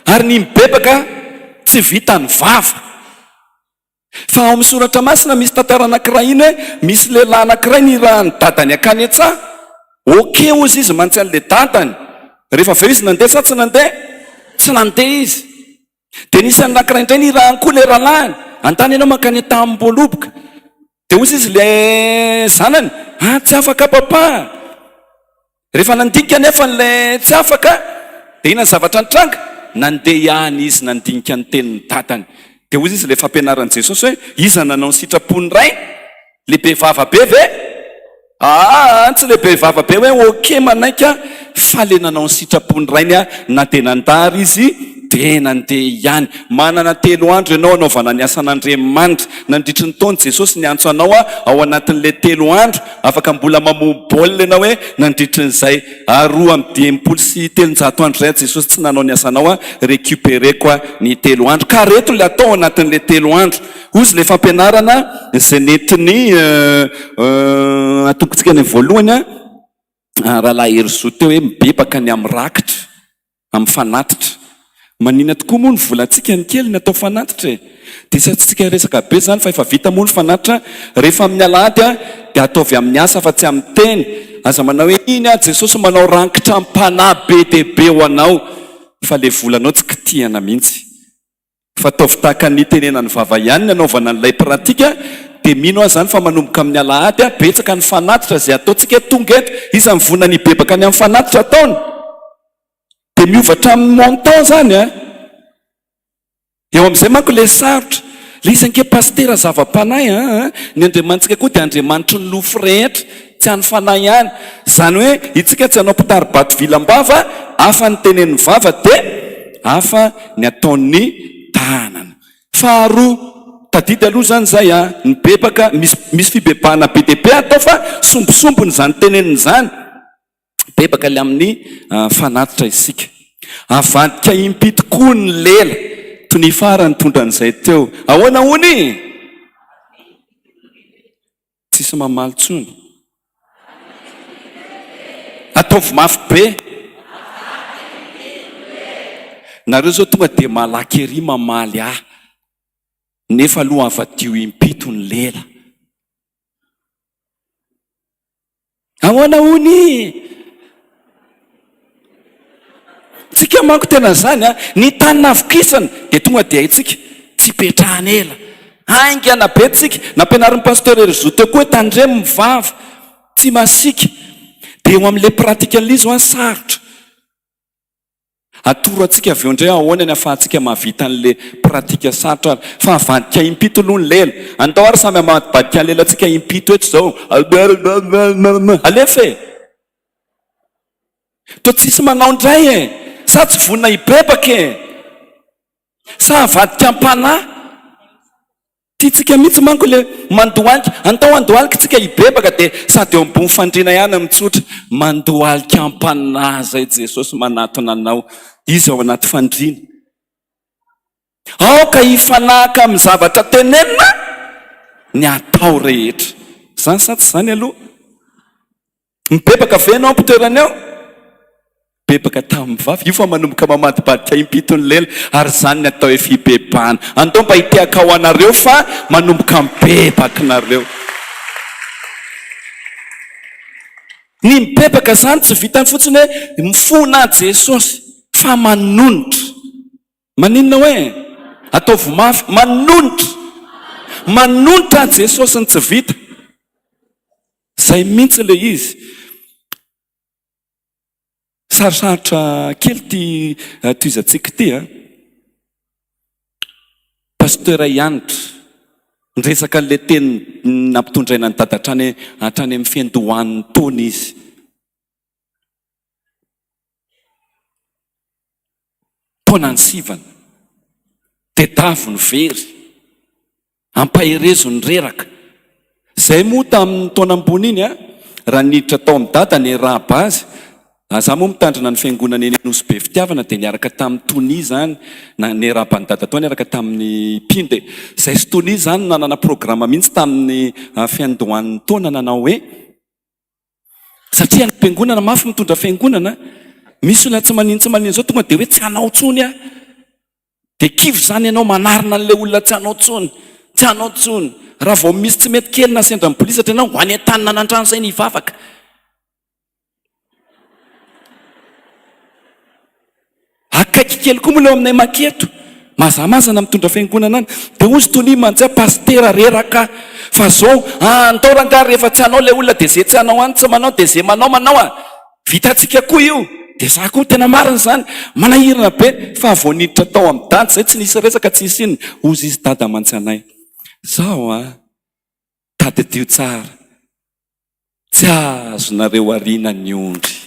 ary ny mibebaka tsy vita ny vava fa ao amin'ny soratra masina misy tantara anankiray iny hoe misy lehilahy anankiray ny rahany dadany akany an-tsaha. Oke ozy izy mantsy an'le dadany. Rehefa aveo izy nandeha sa tsy nandeha? Tsy nandeha izy. Dia nisy anankiray indray ny rahany koa le rahalahy. Antany ianao mankany tamim-boaloboka. Dia ozy izy le zanany, tsy afaka papa. Rehefa nandinika nefa le tsy afaka, dia ina ny zavatra nitranga? Nandeha ihany izy nandinika ny tenin'ny dadany. Dia ozy izy le fampianaran'i Jesosy hoe iza nanao ny sitrapony ray? Lehibe vava be ve? Tsy lehibe vava be hoe oke manaika, fa le nanao ny sitrapony rainy na dia nandary izy dia nandeha ihany. Manana 3 andro ianao anaovana ny asan'Andriamanitra. Nandritry ny taona Jesosy ny antso anao ao anatin'le 3 andro. Afaka mbola mamohy baolina ianao hoe nandritry nyzay 2,300 andro zay Jesosy tsy nanao ny asanao récupéreko ny 3 andro. Ka reto le atao anatin'le 3 andro. Ozy le fampianarana izay netiny atokontsika ny voalohany rahalahy Herozo teo hoe mibebaka ny amin'ny rakitra, amin'ny fanatitra. Manina tokoa moa ny volantsika ny kely ny atao fanatitra e. Dia tsy tsika resaka be zany fa efa vita moa ny fanatitra. Rehefa amin'ny alahady dia ataovy amin'ny asa fa tsy amin'ny teny. Aza manao hoe iny Jesosy manao rankitra ampanahy be dia be ho anao, fa le volanao tsy kitihana mihitsy. Fa ataovy tahaka ny tenena ny vava ihany ny anaovana n'ilay pratika. Dia mino azy zany fa manomboka amin'ny alahady betsaka ny fanatitra zay ataontsika tonga eto. Iza ny vonana ibebaka ny amin'ny fanatitra ataony. Dia miovatra amin'ny montant zany eo amin'izay manko le sarotra. Le izy anke pastera zava-panahy ny Andriamanitsika koa dia Andriamanitry ny lofo rehetra, tsy any fanahy ihany. Zany hoe itsika tsy hanao mpitary bato vilam-bava, hafa ny tenen'ny vava dia hafa ny ataon'ny tanana. Faharoa, tadidy aloha zany zay ny bebaka misy fibebahana be dia be atao fa sombosombony zany teneniny zany. Bebaka le amin'ny fanatitra isika. Avadika impito koa ny lela toy ny farany tondran'izay teo. Ahoana hony? Tsisy mamaly tsony. Ataovy mafy be. Nareo zao tonga dia malaky ery mamaly nefa aloha avadio impito ny lela. Ahoana hony? Tsika manko tena zany ny tany navikisana dia tonga dia haitsika tsy petrahana ela. Aingana be tsika. Nampianarin'ny Pastoral Herozo teo koa hoe tandremo mivava, tsy masika. Dia eo amin'ilay pratika an'ilay izy sarotra. Atoro atsika avy eo indray ahoana ny ahafahantsika mahavita an'ilay pratika sarotra. Fa avadika impito aloha ny lela. Andao ary samy avadika ny lela atsika impito eto zao. Alefa e. Toa tsisy manao indray e. Sa tsy vonina ibebaka e. Sa avadika ampanahy. Tiatsika mihitsy manko le mandohalika. Antao andohalika tsika ibebaka dia sady eo ambony fandriana ihany mitsotra. Mandohalika ampanahy zay Jesosy manatona anao. Izy ao anaty fandriana. Aoka hifanahaka amin'ny zavatra tenenina ny atao rehetra. Zany sa tsy zany aloha? Mibebaka ve ianao ampitoerana eo? Bebaka tamin'ny vava. Io fa manomboka mamadibadika impito ny lela ary zany ny atao hoe fibebahana. Andao mba hitehaka ho anareo fa manomboka mibebaka nareo. Ny mibebaka zany tsy vitany fotsiny hoe mifona Jesosy fa manonitra. Maninona hoe? Ataovy mafy. Manonitra. Manonitra Jesosy ny tsy vita. Zay mihitsy le izy. Sarosarotra kely ty toizantsika ty Pasteur Ianitra niresaka an'ilay teny nampitondraina ny dada hatrany amin'ny fiandohan'ny taona izy. Taona ny sivana. Tedavo ny very. Ampaherezo ny reraka. Zay moa tamin'ny taona ambony iny raha niditra tao amin'ny dada ny rahaba azy. Za moa mitandrina ny fiangonana eny Nosy be fitiavana dia niaraka tamin'ny Tony zany na ny rahaba ny dada tao niaraka tamin'ny Pinde. Zay sy Tony zany nanana programa mihitsy tamin'ny fiandohan'ny taona nanao hoe satria ny fiangonana mafy mitondra fiangonana. Misy olona tsy manino zao tonga dia hoe tsy hanao tsony dia kivy zany ianao manarina an'ilay olona tsy hanao tsony. tianao tsony raha vao misy tsy mety kely na sendra mipolisatra ianao ho any an-taninanandrano zay ny Vavaka. Akaiky kely koa moa leo aminay maketo mazamazana mitondra fiangonana any dia ozy tony mantsy pastera reraka fa zao antaoranga rehefa tsy anao le olona dia zay tsy anao any tsy manao dia zay manao vitantsika koa io dia za koa tena marina zany manahirana be fa voaniditra tao amin'ny dady zay tsy nisy resaka tsy isy iny ozy izy dada mantsy anay zao tadidio tsara tsy azonareo ariana ny ondry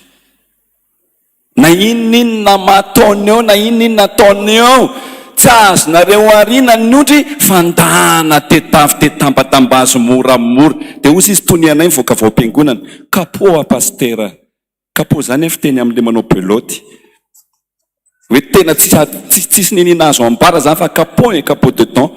na ininona mataony eo na ininona taony eo tsy azonareo ariana ny ondry fandahana tetavy tetambatambazo moramora dia ozy izy tony anay mivoaka vao am-piangonana kapo pastera kapo zany fiteny amin'le manao beloty hoe tena tsisy ninina azo ambara zany fa kapo de temps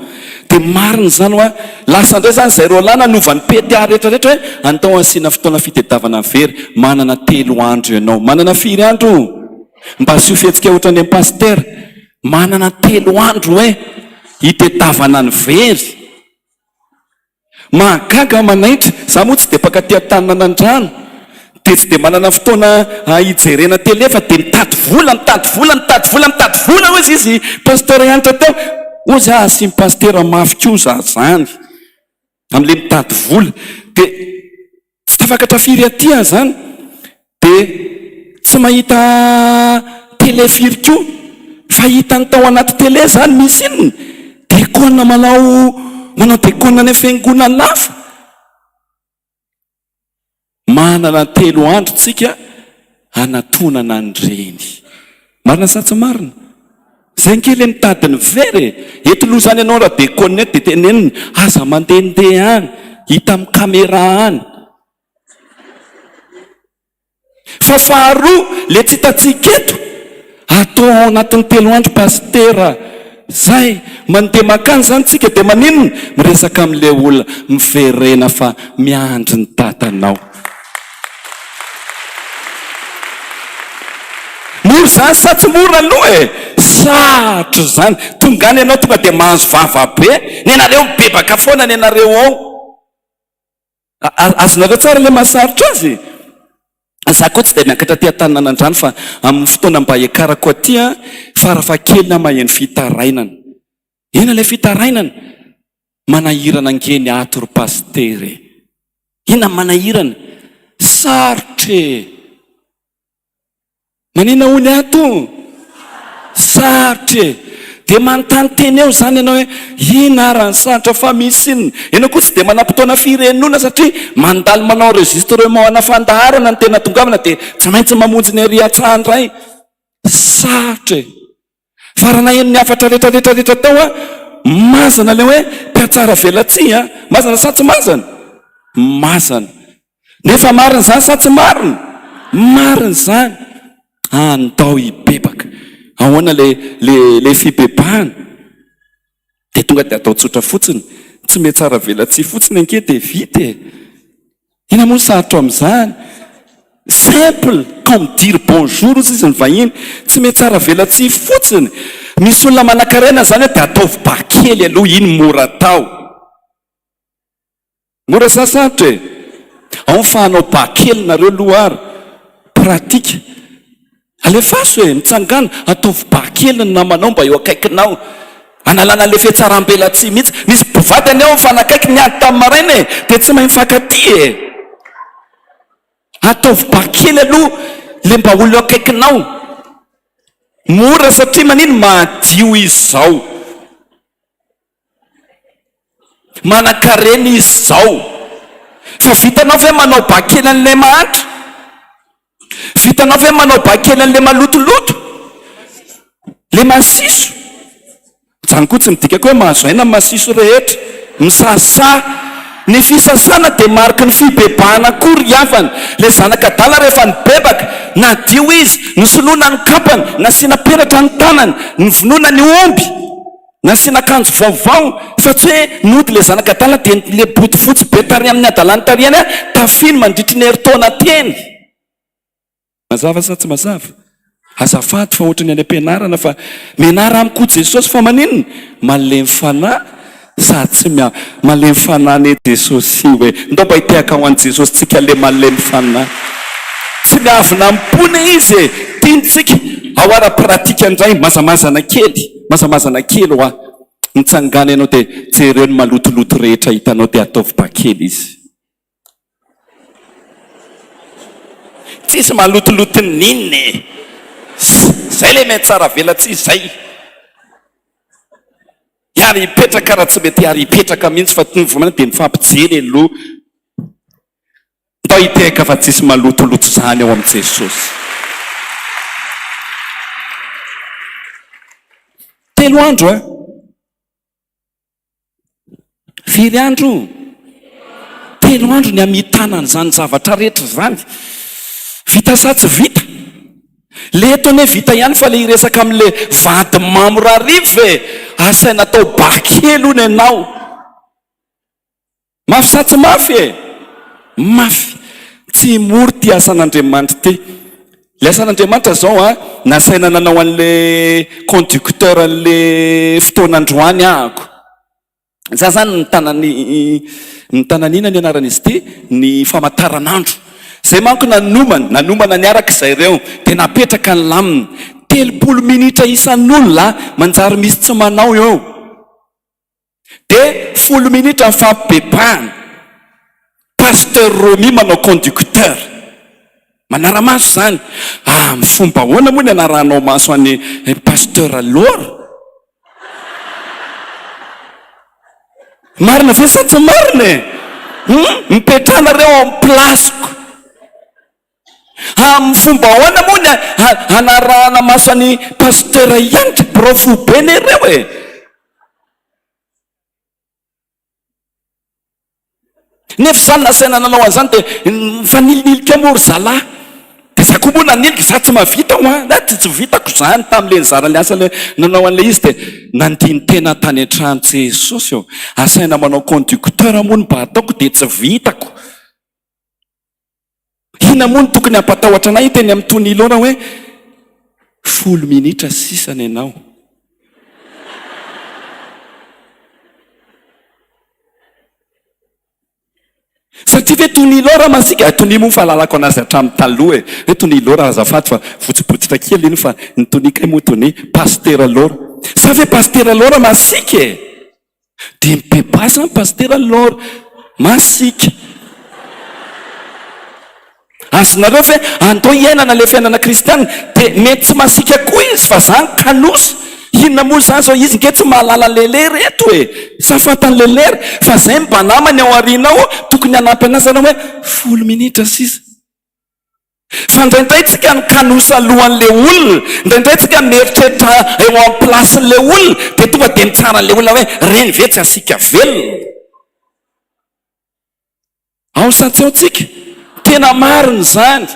dia marina zany hoa lasa ndray zany zay rolana novan'ny PTA rehetrarehetra hoe antao asiana fotoana fitediavana very manana 3 andro ianao manana 4 andro mba sy ho fihetsika ohatrany amin'ny pastera manana 3 andro hoe hitediavana ny very mahagaga manaitra za moa tsy dia pakaty Taninanandrano dia tsy dia manana fotoana hijerena tele fa dia mitady vola ozy izy pastera ianitra teo ozy sy pastera mafy koa za zany amin'le mitady vola dia tsy tafakatra firy atya zany dia tsy mahita tele firy koa fa hitany tao anaty tele zany misy inony dekona manao dekona ny fiangonana lafa manana 3 andro tsika anatonana ny reny marina sa tsy marina zay nkely mitady ny very eto loha zany ianao raha dekona dia teneniny aza mandehandeha any hita amin'ny kamera any fa faharoa le tsy hitatsika eto atao anatin'ny 3 andro pastera zay mandeha makany zany tsika dia maninona miresaka amin'le olona miverena fa miandry ny datanao mora zany sa tsy mora aloha sarotro zany tonga any ianao tonga dia mahazo vava be ny anareo mibebaka foana ny anareo ao azonareo tsara le mahasarotra azy za koa tsy dia miakatra ty Taninanandrano fa amin'ny fotoana mba hiakarako aty farafahakelina maheno fitarainana ena ilay fitarainana manahirana angeny atoro pastery ina manahirana sarotre manina ony ato sarotre dia manontany teny eo zany ianao hoe ina arany sarotra fa misy inona ianao koa tsy dia manam-potoana firenona satria mandalo manao registrement ana fandaharana ny tena tongavana dia tsy maintsy mamonjy ny ariatsandray sarotra fa raha naheno ny afatra rehetrarehetrarehetra tao mazana le hoe mpiatsara velatsy mazana sa tsy mazana mazana nefa marina zany sa tsy marina marina zany andao hibebaka ahoana le Fibebahana dia tonga dia atao tsotra fotsiny tsy mety tsara velatsy fotsiny anke dia vita ina moa sarotra amin'izany simple comme dire bonjour ozy izy ny vahiny tsy mety tsara velatsy fotsiny misy olona manankarena zany dia ataovy bakely aloha iny mora tao mora sa sarotra ao mifahanao bakely nareo aloha ary pratika alefaso mitsangana ataovy bakely ny namanao mba eo akaikinao analana le fiatsaram-belatsy mihitsy misy mpivady ao mifanakaiky niady tamin'ny maraina dia tsy mahay mifankaty ataovy bakely aloha le mba olo eo akaikinao mora satria manino madio izy zao manankareny izy zao fa vitanao ve manao bakely an'le mahatra vitanao ve manao bakely an'le malotoloto le masiso zany koa tsy midikako hoe mahazo aina masiso rehetra misasa ny fisasana dia mariky ny fibebahana kory iavana le zanakadala rehefa nibebaka nadio izy nysoloana ny kapany nasiana peratra ny tanany nyvonoana ny omby nasiana akanjo vaovao fa tsy hoe nody le zanakadala dia le boty fotsy be tary amin'ny adalany tariany tafiny mandritry ny heritaona teny mazava sa tsy mazava azafady fa ohatrany any am-pianarana fa mianara amiko Jesosy fa maninona malemy fanahy Sady tsy malemy fanany Jesosy hoe ndao mba hitehaka ho an' Jesosy tsika le malemy fanahy. Tsy miavina ampony izy e, tiantsika ao ara-pratika indray mazamazana kely ho a mitsangana ianao dia jereo ny malotoloto rehetra hitanao dia ataovy bakely izy. Tsisy malotoloto ninna e, zay le mety tsara vela tsy izay. Hiary hipetraka raha tsy mety hiary hipetraka mihitsy fa tonivomana dia mifampijery aloha. Ndao hitehaka fa tsisy malotoloto zany ao amin'i Jesosy. Telo andro firy andro? Telo andro ny amitana an'izany zavatra rehetra zany. Vita sa tsy vita? Le eto hoe vita ihany fa le iresaka amin'le vady mamorarivo e, asaina atao bakely hono ianao. Mafy sa tsy mafy e? Mafy. Tsy mory ty asan'Andriamanitra ty. Le asan'Andriamanitra zao nasaina nanao an'le conducteur an'le fotoanandroany ahako. Za zany ny Taninanana ny anaran'izy ty, ny famataranandro. Zay manko nanomana niaraka izay ireo dia napetraka ny laminy 30 minitra isan'olona manjary misy tsy manao eo, dia 10 minitra ny fampibebahana. Pasteur Romy manao conducteur, manara-maso zany. Amin'ny fomba ahoana moa ny anaranao maso an'ny pasteur alora? Marina ve sa tsy marina e? Mipetrahanareo amin'ny plasiko. Amin'ny fomba ahoana moa ny anarahana maso an'ny pasteur ihany brofo be nereo e? Nefa zany nasaina nanao an'izany dia fa nililika mory zalahy. Dia za koa moa nanilika, za tsy mahavita ho tsy vitako zany tamin'le nizarale asa le nanao an'le izy dia nandiny tena tany an-trano Jesosy eo. Asaina manao conducteur moa ny mba ataoko dia tsy vitako. Ina moa ny tokony ampatahotra anay teny amin'ny tonilona hoe 10 minitra sisany ianao. Satria ve tonilora masika toni moa fahalalako anazy hatramin'ny taloha e. Hoe tonilora azafady fa fotsipotsitra kely iny fa ny tonika moa tony pasteur lora. Sa ve pasteur lora masika e? Dia mibebasa ny pasteur lora masika. Azonareo ve andao hiainana le fiainana kristiana dia mety tsy masika koa izy fa zany kalosa. Inona moa zany zao izy nge tsy mahalala lelery eto e, sa fantany lelery fa zay mba namany ao aorianao tokony hanampy anazy anao hoe 10 minitra sisa. Fa indraindray tsika nikanosa alohan'le olona, indraindray tsika mieritreritra eo amin'ny plasin'le olona dia tonga dia mitsara an'le olona hoe reny ve tsy asika velona. Ao sa tsy ao tsika? Tena marina zany.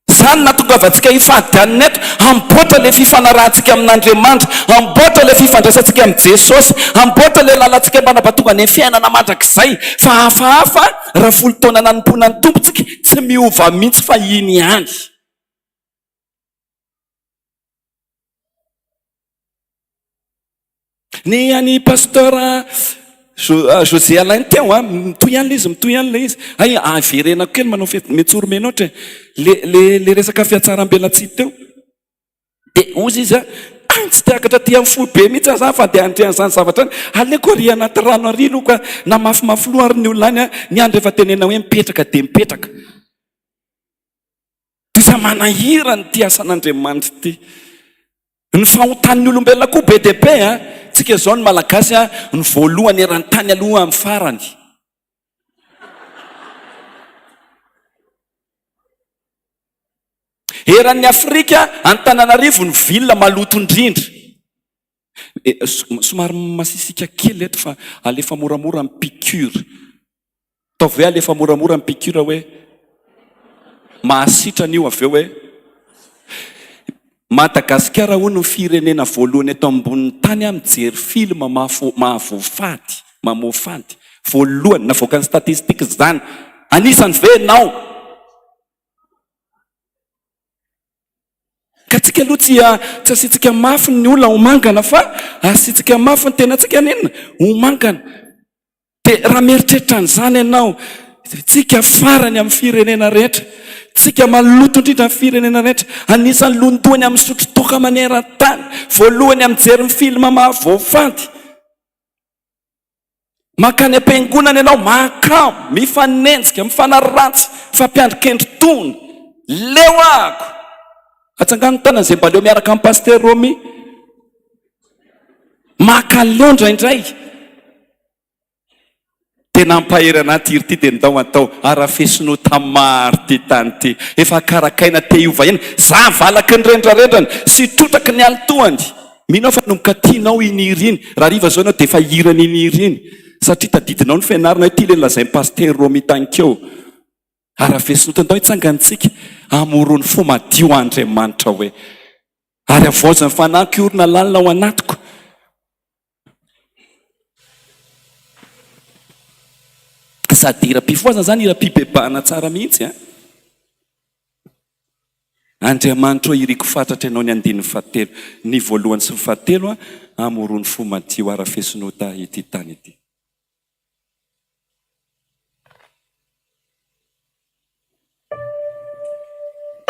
Zany natongavantsika hifadianina eto, amboatra le fifanarahantsika amin'Andriamanitra, amboatra le fifandraisantsika amin'ny Jesosy, amboatra le lalantsika manapatonga ny fiainana mandrakizay. Fa hafahafa raha 10 taona nanompoana ny tompontsika tsy miova mihitsy fa iny ihany. Ny any pasteur José Alain teo mitoy ihany le izy ay averenako kely manao metsoromenao ohatra le resaka fiatsaram-belatsia teo dia ozy izy tsy tiakatra ty amin'ny fo be mihitsy za fa dia andrean'izany zavatra any aleko ry anaty rano ary loka na mafimafy loha ary ny olona any ny andro efa tenena hoe mipetraka dia mipetraka. Dia manahira ny ty asan'Andriamanitra ty. Ny fahotan'ny olombelona koa be dia be tsika zao ny malagasy ny voalohany eran-tany aloha amin'ny farany. Eran'ny Afrika Antananarivo ny vilona maloto indrindra. Somary masisika kely eto fa alefa moramora amin'ny piqûre. Ataovy hoe alefa moramora amin'ny piqûre hoe mahasitra an'io avy eo hoe Madagasikara hono ny firenena voalohany eto ambonin'ny tany mijery film mahavoafady, mamofady. Voalohany navoaka ny statistika zany. Anisany ve nao? ka tsika aloha tsy asitsika mafy ny olona homangana fa asitsika mafy ny tenatsika nenina homangana. Dia raha mieritreritra n'izany ianao, tsika farany amin'ny firenena rehetra, tsika maloto indrindra amin'ny firenena rehetra, anisan'ny londoany amin'ny sotro toka maneran-tany, voalohany amin'ny jery filma mahavoafady, makany am-piangonana ianao makamo, mifanenjika, mifanaratsy, fampiandrikendry-tony, leo ako atsangano tana izay mba leo miaraka amin'ny paster Romy, makaleo indraindray. Tena ampahery anaty iry ty dia ndao atao arafesinota maro ty tany ty, efa karakaina te iova eny, za valaky ny rendrarendrany sy trotraky ny alitoany. Minao fa nomboka tianao iniry iny, raha riva zao ianao dia efa hirany iniry iny, satria tadidinao ny fianarana ity le lazay paster Romy tankeo. Arafesinota ndao hitsangantsika amorony fo madio Andriamanitra hoe, ary avoazany fanaky orona lalina ao anatiko. Sady ira-pifoazana zany ira-pibebahana tsara mihitsy a. Andriamanitra iriko fatratra ianao ny andininy fahatelo, ny voalohany sy ny fahatelo a, amorony fo madio arafesinota ity tany ity.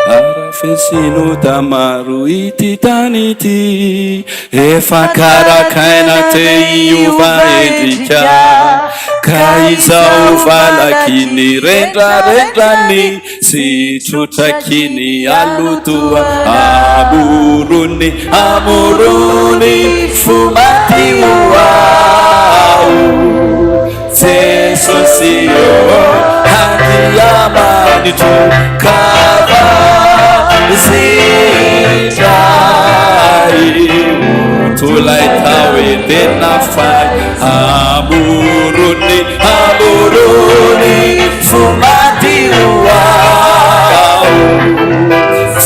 Arafesinota maro ity tany ity, efa karakaina te iova endrika, ka izao valaky ny rendrarendrany sy trotraky ny alotoa. Amorony fo madio ao, Jesosy handiamanitro tolay tao tena fay. Amorony fo madio ao,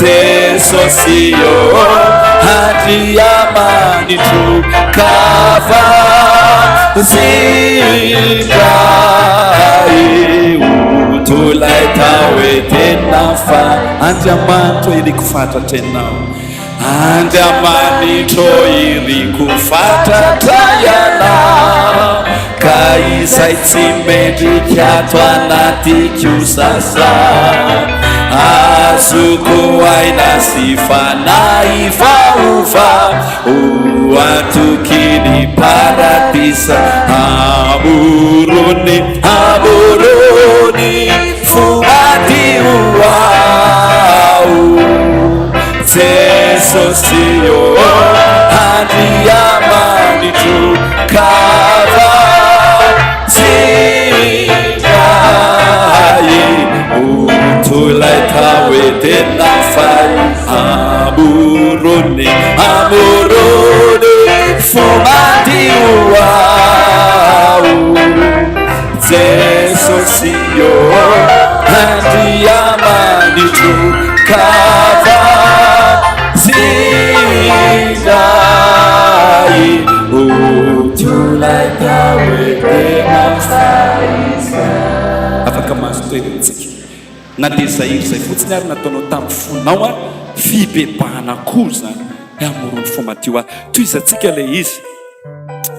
Jesosy handriamanitro kavazindray. Tolay tao tena fay. Andriamanitra iriko fatratra ianao, Andriamanitra iriko fatratra ianao, ka izay tsy mendrika ato anaty kiosasa, azoko aina sy fanahy vaova ho antokiny paradisa. Amorony fo madio ao, Jesosy handriamanitro kavazindray. Tolay tao tena fay. Amorony fo madio ao, Jesosy handriamanitro kavazindray. Tolay tao tena fay. Afaka mahazo toerantsika na dia zay fotsiny ary nataonao tamin'ny fonao a, fibebahana koa zany amorony fo madio a. Toizantsika le izy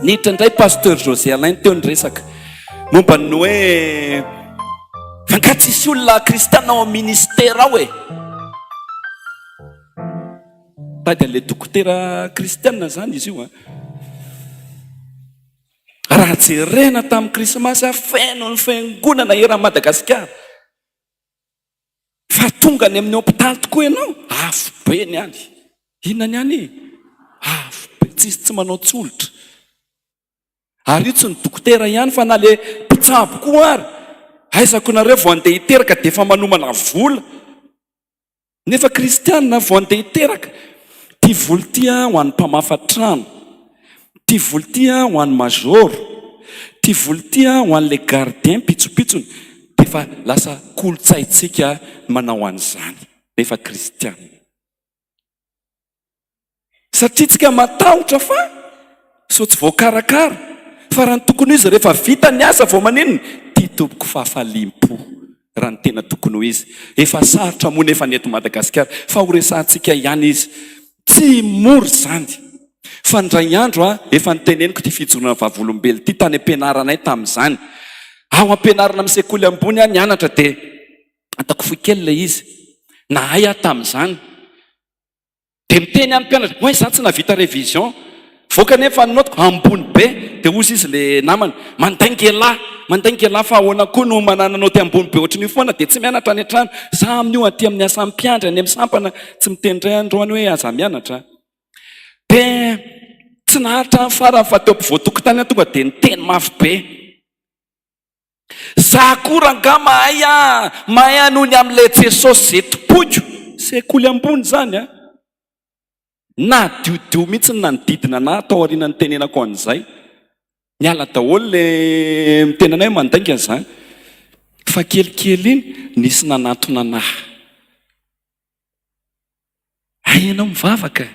niditra indray pasteur José Alain teo nyresaka momba ny hoe fanka tsisy olona kristiana ao amin'ny ministera ao e. Tady an'le dokotera kristiana zany izy io a. Raha jerena tamin'ny krismasy afeno ny fiangonana eran'i Madagasikara, fa tonga any amin'ny hôpitaly tokoa ianao, afo be ny any. Inona ny any? Afo be, tsy manao tsolotra. Ary io tsy ny dokotera ihany fa na le mpitsabo koa ary. Aizako nareo vao andeha hiteraka dia efa manomana vola. Nefa kristianina vao andeha hiteraka, ty vola ty ho an'ny mpamafa trano, ty vola ty ho an'ny majoro, ty vola ty ho an'le gardien pitsopitsony, dia efa lasa kolotsaitsika manao an'izany nefa kristianina. Satria tsika matahotra fa so tsy voakarakara, fa raha ny tokony izy rehefa vita ny asa vao manenony, ty tompoko fahafalim-po raha ny tena tokony ho izy. Efa sarotra moa nefa ny eto Madagasikara fa horesantsika ihany izy. Tsy mora zany. Fa ndray andro efa niteneniko ty fijorona vavolombelo ty tany ampianaranay tamin'izany. Ao ampianarana amin'ny sekoly ambony nianatra dia atako foy kely ilay izy. Nahay tamin'izany. Dia miteny any mpianatra, hoy za tsy navita révision. Voaka nefa notiko ambony be dia ozy izy le namany, mandaingelahy fa ahoana koa no manana noty ambony be ohatry ny foana dia tsy mianatra any an-trano. Za amin'io aty amin'ny asa mpiandra any amin'ny sampana tsy mitendray androany hoe aza mianatra. Dia tsy naharitra farany fa teo ampivoatokotany tonga dia niteny mafy be. Za koa nga mahay anony amin'ilay Jesosy zay tompoko. Sekoly ambony zany na diodio mihitsy nanodidina na tao aoriana ny tenenako an'izay. Niala daholo le mitenanay mandainga zany. Fa kelikely iny nisy nanatona anahy. Ianao mivavaka?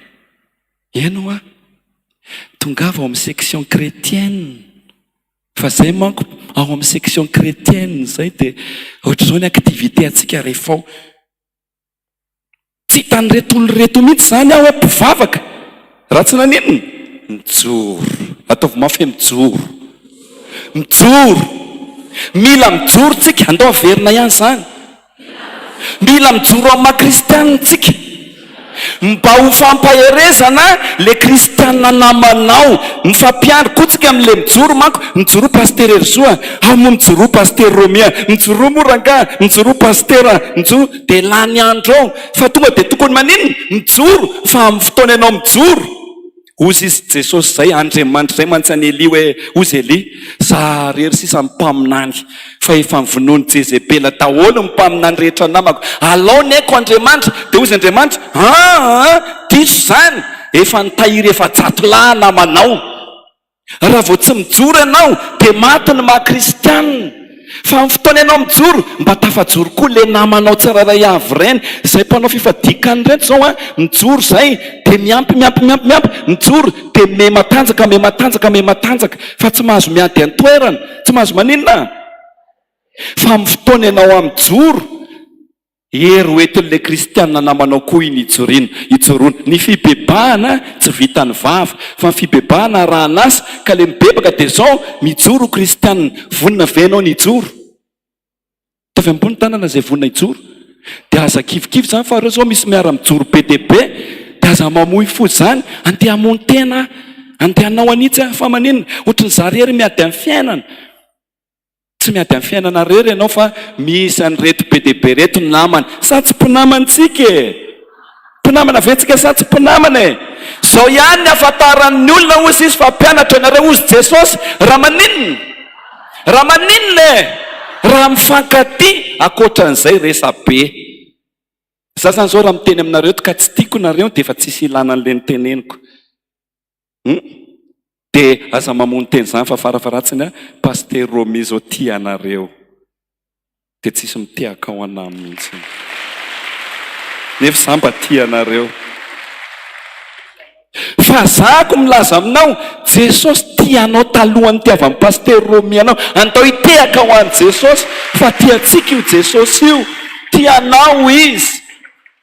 Ianao tongava ao amin'ny section chrétienne. Fa zay manko ao amin'ny section chrétienne zay dia ohatr'izao ny activité atsika rehefa ao. Tsy hitany retoloreto mihitsy zany aho hoe mpivavaka. Raha tsy naninona mijoro. Ataovy mafy mijoro. Mila mijoro tsika. Andao averina ihany zany. Mila mijoro amin'ny maha-kristianina tsika. Mba ho fampaherezana le kristianina namanao. Mifampiandry kotsika amin'le mijoro manko. Mijoro paster Erzoa, ao moa mijoro paster Romia, mijoro Moranga, mijoro pastera, mijoro dia lany andro ao. Fa tonga dia tokony maninona mijoro fa amin'ny fotoana ianao mijoro. Ozy izy Jesosy zay, Andriamanitra zay mantsany Eli hoe ozy Eli, za rery sisa mimpaminany fa efa mivonony Jezebela daholo mimpaminany rehetra namako. Alao neko Andriamanitra. Dia ozy Andriamanitra, diso zany, efa nitahiry efa jatolahy namanao. Raha vao tsy mijoro ianao dia maty ny maha-kristianina. Fa amin'ny fotoana ianao mijoro mba tafajoro koa le namanao tsiraray avy ireny. Zay mpanao fifadikany ireny zao mijoro zay dia miampy mijoro dia me matanjaka fa tsy mahazo miady an-toerana, tsy mahazo maninona. Fa amin'ny fotoana ianao amin'ny mijoro hery hoetin'le kristianina namanao koa iny ijoroana. Ny fibebahana tsy vitany vava fa ny fibebahana raha nasa ka le mibebaka dia zao mijoro kristianina. Vonina venao ny ijoro. Tavy ambony tanana zay vonina ijoro. Dia aza kivikivy zany fa reo zao misy miara-mijoro be dia be. Dia aza mamoy fo zany andeha hamono tena, andeha hanao anitsy fa maninona. Ohatrany za rery miady amin'ny fiainana. Tsy miady amin'ny fiainana rery ianao fa misy an'ireto be dia be reto ny namany. Sa tsy mpinamantsika e? Mpinamana ventsika sa tsy mpinamana e? Zao ihany ny afantaran'ny olona ozy izy fa mpianatra nareo ozy Jesosy. Raha maninona e? Raha mifankaty akoatran'izay resa be. Za zany zao raha miteny aminareo ka tsy tiako nareo dia efa tsisy ilana an'le niteneniko. Dia aza mamono teny zany fa farafaratsiny paster Romi zao tia anareo. Dia tsisy mitiaka ao anahy mihitsy. Nefa za mba tia anareo. Fa zako milaza aminao, Jesosy tia anao talohany tiava amin'ny paster Romi anao. Andao hitehaka ho an'i Jesosy fa tiatsika io Jesosy io. Tianao izy.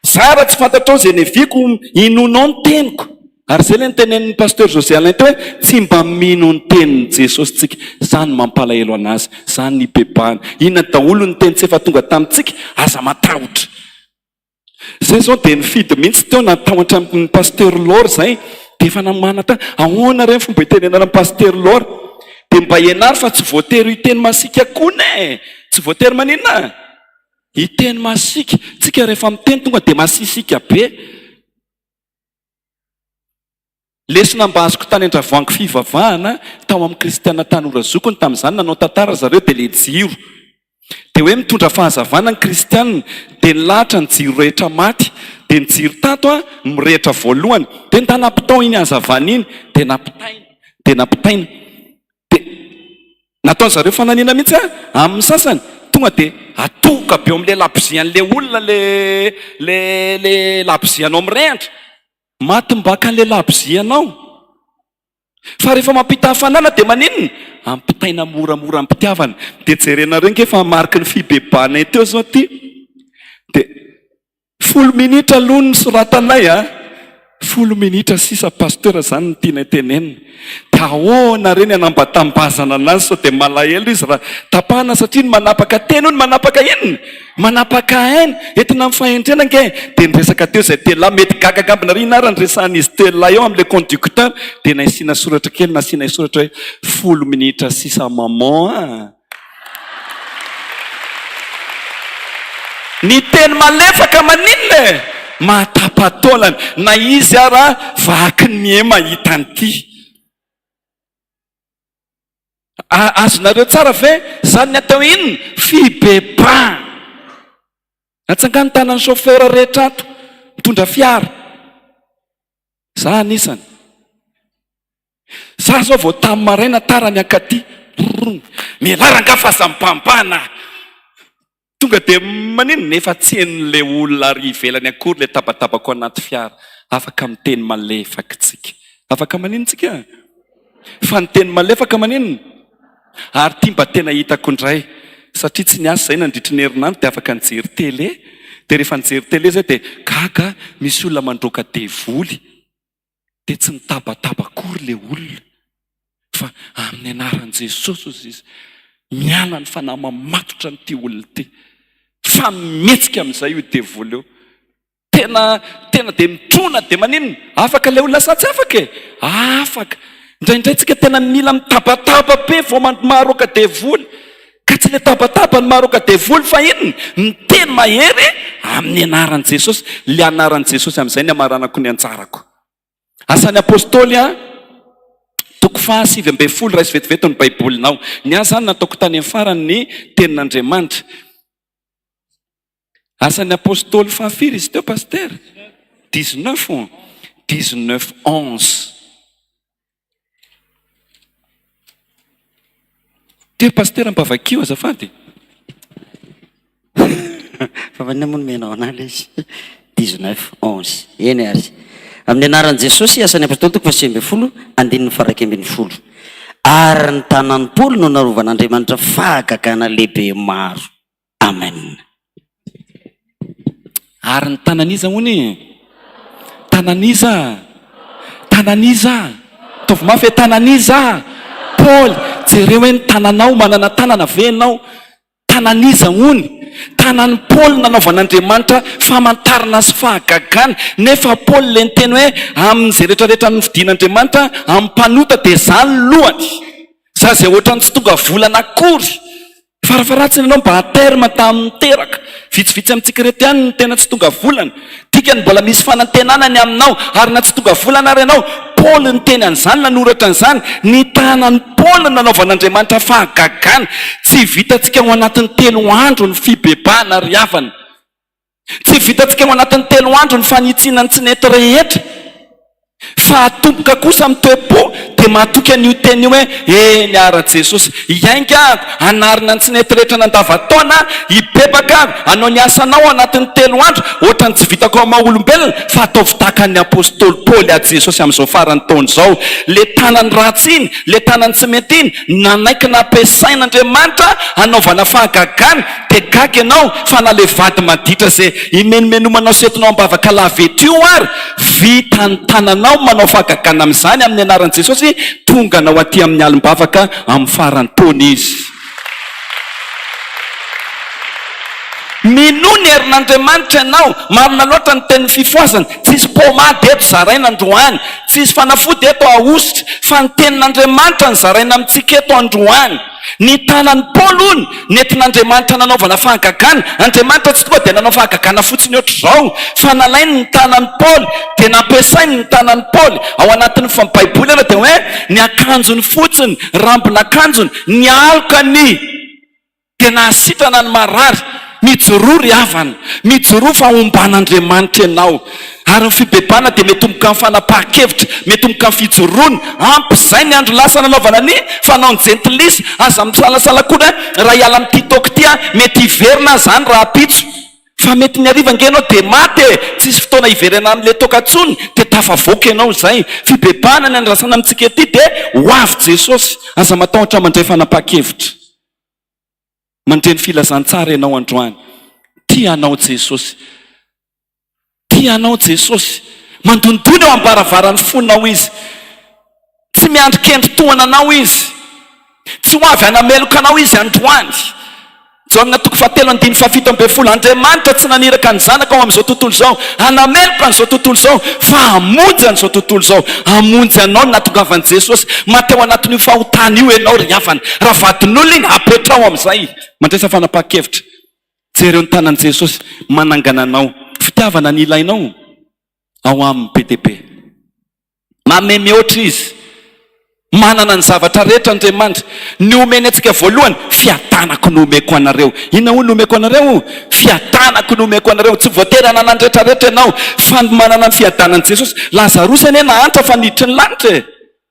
Za raha tsy fantatrao zay neviko inonao ny teniko. Ary zay le nitenen'ny pasteur José Alain hoe tsy mba mino ny tenin'i Jesosy tsika. Zany mampalahelo anazy, zany ny bebahana. Inona daholo ny teny tsy efa tonga tamintsika, aza matahotra. Zay zao dia nifidy mihitsy teo natahotra amin'ny pasteur Laure zay. Dia efa namana ta ahoana reny fomba hitenenana amin'ny pasteur Laure. Dia mba ianary fa tsy voatery hiteny masika koa ne. Tsy voatery maninona? Hiteny masika. Tsika rehefa miteny tonga dia masisika be. Lesona mba azoko tany an-dravoangy fivavahana tao amin'ny kristianina tanora zokony tamin'izany nanao tantara zareo dia le jiro. Dia hoe mitondra fahazavana ny kristianina dia nilahatra ny jiro rehetra maty. Dia ny jiro tato mirehitra voalohany. Dia ntanapitao iny hazavana iny dia napitaina. Dia nataony zareo fananina mihitsy amin'ny sasany. Tonga dia atoka be amin'ilay labozian'ilay olona le labozianao mirehatra. Maty mbaka an'ilay labozianao. Fa rehefa mampita hafanana dia maninona? Ampitaina moramora ampitiavana. Dia jerena reny ke fa mariky ny fibebahana teo zao ty. Dia 10 minitra aloha ny soratanay 10 minitra sisa pasteur zany ny tiana tenenina. Dia ahoana reny anambatambazana anazy sao dia malahelo izy raha tapahana satria ny manapaka teny ny manapaka inona? Manapaka aina entina mifahendrena ke. Dia niresaka teo izay tela mety gagagambina ry inara nyresan'izy tela eo amin'ilay conducteur. Dia nasiana soratra kely nasiana soratra hoe 10 minitra sisa maman. Ny teny malefaka maninona? Matapataolana. Na izy ara vaky ny mahita an'ity. Azonareo tsara ve? Zany ny atao inona? Fibebahana. Atsangany tanan'ny chauffeur rehetra ato mitondra fiara. Za anisany. Za zao vao tamin'ny maraina tara ny akaty. Mialaranga fa sampambana. Tonga dia maninona nefa tsy hen'ilay olona ary ivelany akory ilay tabatabako anaty fiara. Afaka miteny malefaka tsika. Afaka maninona tsika? Fa ny teny malefaka maninona? Ary tia mba tena hitako indray. Satria tsy niasa zay nandritry ny herinandro dia afaka nijery télé. Dia rehefa nijery télé zay dia gaga misy olona mandroaka devoly. Dia tsy nitabataba akory ilay olona. Fa amin'ny anaran'i Jesosy izy miala ny fanahy mamatotra n'ity olona ity. Fa mihetsika amin'izay io devoly eo. Tena dia mitrona dia maninona? Afaka ilay olona sa tsy afaka e? Afaka. Indraindray tsika tena mila mitabataba be vao maharoaka devoly. Ka tsy ilay tabataba ny maharoaka devoly fa inona? Miteny mahery amin'ny anaran'i Jesosy. Ilay anaran'i Jesosy amin'izay ny hamaranako ny anjarako. Asan'ny apôstôly toko 7:10 raha isy vetivety ny baibolinao. Ny azy zany nataoko tany amin'ny farany ny tenin'Andriamanitra. Asan'ny apôstôly 5 izy teo pasteur 19:11. Teo pasteur ampavakio azafady. Fa vanina moa menao anazy izy 19:11. Eny ary. Amin'ny anaran'i Jesosy asan'ny apôstôly toko 5:10 andininy 1:10. Ary ny tanan'ny Paoly no narovan'Andriamanitra fahagagana lehibe maro. Amen. Ary ny tananiza hony? Tananiza. Tovy mafy tananiza. Paoly, jereo hoe ny tananao manana tanana venao. Tananiza hony. Tanan'ny Paoly nanaovan'Andriamanitra famantarana sy fahagagana. Nefa Paoly le niteny hoe amin'izay rehetrarehetra novidian'Andriamanitra ampanota dia zany lohany. Za zay ohatrany tsy tonga volana akory. Farafaratsiny ianao mba aterma tamin'ny teraka. Vitsivitsy amintsika rehetra ihany ny tena tsy tonga volana. Dikany mbola misy fanantenanany aminao ary na tsy tonga volana ary ianao. Paoly ny teny an'izany nanoratra an'izany. Ny tanan'ny Paoly nanaovan'Andriamanitra fahagagana. Tsy vitantsika ao anatin'ny 3 andro ny fibebahana ry havana. Tsy vitantsika ao anatin'ny 3 andro ny fanitsinany tsy nety rehetra. Fa atomboka kosa amin'ny toe-po dia mahatoky an'io teny io hoe eny ara Jesosy. Iainga anarina ny tsy nety rehetra nandavataona hibebaka anao ny asanao anatin'ny 3 andro ohatrany tsy vitako ao maha-olombelona fa ataovy tahaka ny apôstôly Paoly a Jesosy amin'izao farany taona izao. Le tanany ratsy iny, le tanany tsy mety iny nanaiky nampiasain'Andriamanitra anaovana fahagagana dia gaga ianao fa na le vady maditra izay imenimenomanao setinao am-bavaka lavety io ary vita ny tananao manao fahagagana amin'izany amin'ny anaran'i Jesosy tonga nao aty amin'ny alim-bavaka amin'ny farany taona izy. Minoa ny herin'Andriamanitra ianao. Marina loatra ny tenin'ny fifoazana. Tsisy pomady eto zaraina androany, tsisy fanafody eto ahositra, fa ny tenin'Andriamanitra ny zaraina amintsika eto androany. Ny tanan'ny Paoly ony nentin'Andriamanitra nanaovana fahagagana. Andriamanitra tsy tonga dia nanao fahagagana fotsiny ohatr'izao, fa nalainy ny tanan'ny Paoly dia nampiasainy ny tanan'ny Paoly ao anatin'ny baiboly ana dia hoe ny akanjony fotsiny, rambon'akanjony, ny alokany dia nahasitrana ny marary. Mijoroa ry havana, mijoroa fa omban'Andriamanitra ianao. Ary ny fibebahana dia metomboka amin'ny fanapahan-kevitra, metomboka amin'ny fijoroana. Ampy izay ny andro lasa nanaovana ny fanao ny jentilisa. Aza misalasala koa raha hiala amin'ity taoko ity mety hiverina zany raha pitso. fa mety ny ariva nge anao de maty tsisy fotoana iverena am'le tokatsony de tafavoaka ianao zay. Fibebahana ny andrasana amitsika ety de ho avy Jesosy. Aza matahotra mandray fanapa-kevitra, mandreny filazantsara ianao androany. Tianao Jesosy, tianao Jesosy, mandondony eo ambaravarany fonao izy, tsy miandrikendry-toana anao izy, tsy ho avy anameloka anao izy androany. Jaomina toko 7:7 Andriamanitra tsy naniraka ny zanaka ao amin'izao tontolo izao, anameloka an'izao tontolo izao, fa hamonjy an'izao tontolo izao. Hamonjy anao natongavan'i Jesosy. Mateo anatin'io fahotana io ianao ry havana, raha vadin'olona iny apetra ao amin'izay. Mandresa fanapa-kevitra, jereo ny tanan'i Jesosy manangana anao. Fitiavana ny ilainao ao amin'ny PDP. Mameme oatra izy, manana ny zavatra rehetra Andriamanitra. Ny omeny antsika voalohany, fiatanako no omeko anareo. Inona ho no omeko anareo? Fiatanako no omeko anareo. Tsy voatery anana ny rehetrarehetra ianao, fa manana ny fiadanan'i Jesosy. Lazarosy anie nahantra fa niditry ny lanitra.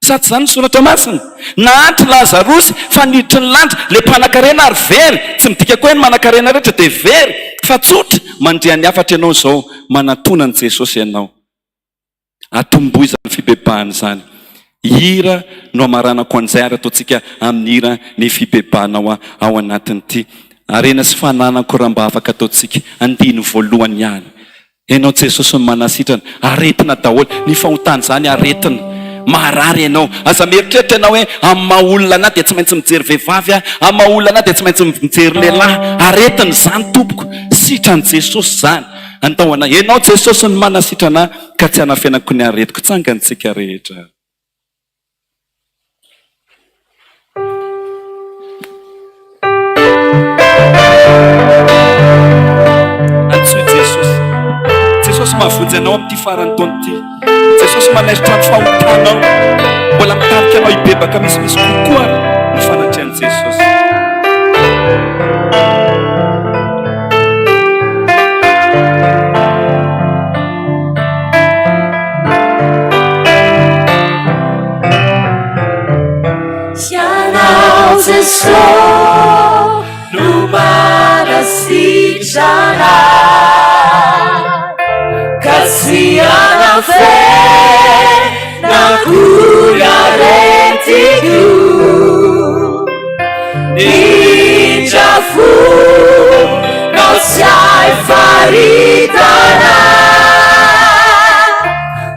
Sady zany ny soratra masina, nahantra Lazarosy fa niditry ny lanitra. Le mpanan-karena ary very, tsy midika koa ny manan-karena rehetra de very, fa tsotra mandria ny afatra ianao zao, manatona ny Jesosy ianao. Atomboizany fibebahana zany. Hira no amaranako an'izay ary ataontsika amin'ny hira ny fibebahana ao anatin'ity. Arena sy fananako raha mba afaka ataontsika andiny voalohany ihany. Ianao Jesosy ny manasitrana, aretina daholo. Ny fahotana zany aretina. Marary ianao. Aza mieritreritra ianao hoe amin'ny maha olona anahy dia tsy maintsy mijery vehivavy, amin'ny maha olona anahy dia tsy maintsy mijery lehilahy. Aretina zany tompoko. Sitran'i Jesosy zany. Antahoana, ianao Jesosy ny manasitrana ka tsy hanafenako ny aretiko. Tsangantsika rehetra. Antsoy Jesosy. Jesosy mahavonjy anao amin'ity farany taona ity. Jesosy manesitra ny fahotanao. Mbola mitarika anao hibebaka misimisy kokoa ny fanatrehan'i Jesosy. Sianao Jesosy no manasitrana, kasiana fe na kuyaretiko nijafu no siai faritana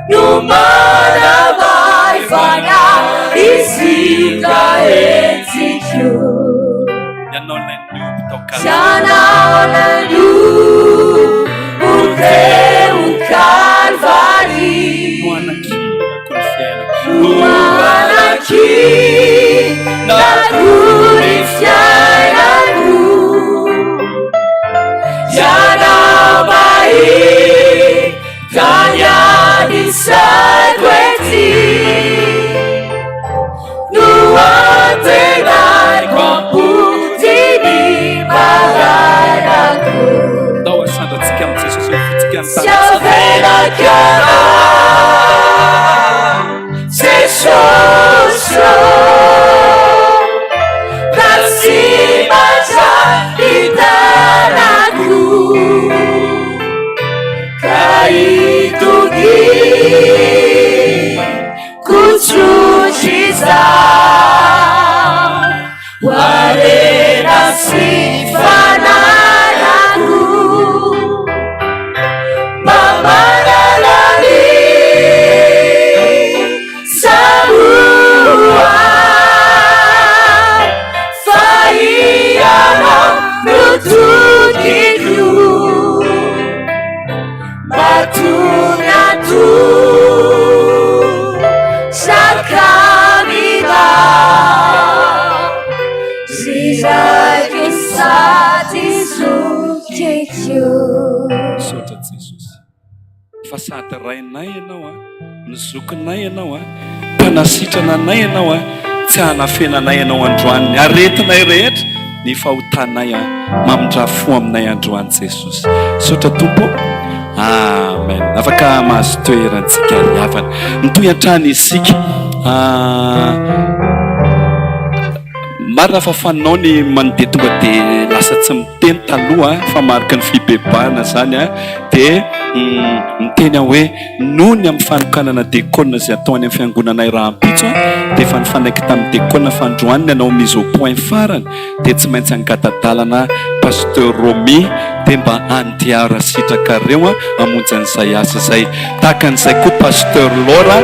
no mana vai fana isika etiko Sianao o teu Calvari, aqui na glorificada Sianao mai ganha de sangue no antenar com se avera chiara se sosso per si mangiare la cruz caído di cuchuchiza guarena si fanara Fasady rainay ianao nizokinay ianao mpanasitrana anay ianao tsy hanafenanay ianao androany aretinay rehetra ny fahotanay mamindrafo aminay androany Jesosy. Sotra tompo. Amen. Afaka mahazo toerantsika riavana. Mitohy an-trano isika. marina fa fanao ny mandeha tonga dia lasa tsy miteny taloha fa marika ny fibebahana zany a dia miteny hoe noho ny amin'ny fanokanana dekona zay atao any amin'ny fiangonanay raha ampitso dia efa nifanaiky tamin'ny dekona fandroaniny anao mise au point farany dia tsy maintsy angatadalana pasteur Romy dia mba andiara sitraka reo amonjy an'izay asa izay tahaka an'izay koa pasteur Laura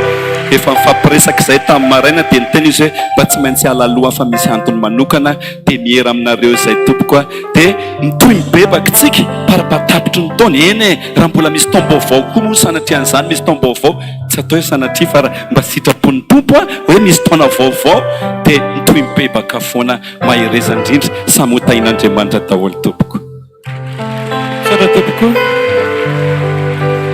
efa mifampiresaka izay tamin'ny maraina dia niteny izy hoe mba tsy maintsy alaloha fa misy antony manokana dia mihera aminareo izay tompoka dia mitoy mibebaka tsika parabatapitry ny taona eny raha mbola misy taom-baovao koa moa sanatrian'izany misy taom-baovao tsy atao hoe sanatria fa mba sitrapon'ny tompo hoe misy taona vaovao dia mitoy mibebaka foana mahereza indrindra samy ho tain'Andriamanitra daholo tompoko. Sara tompoko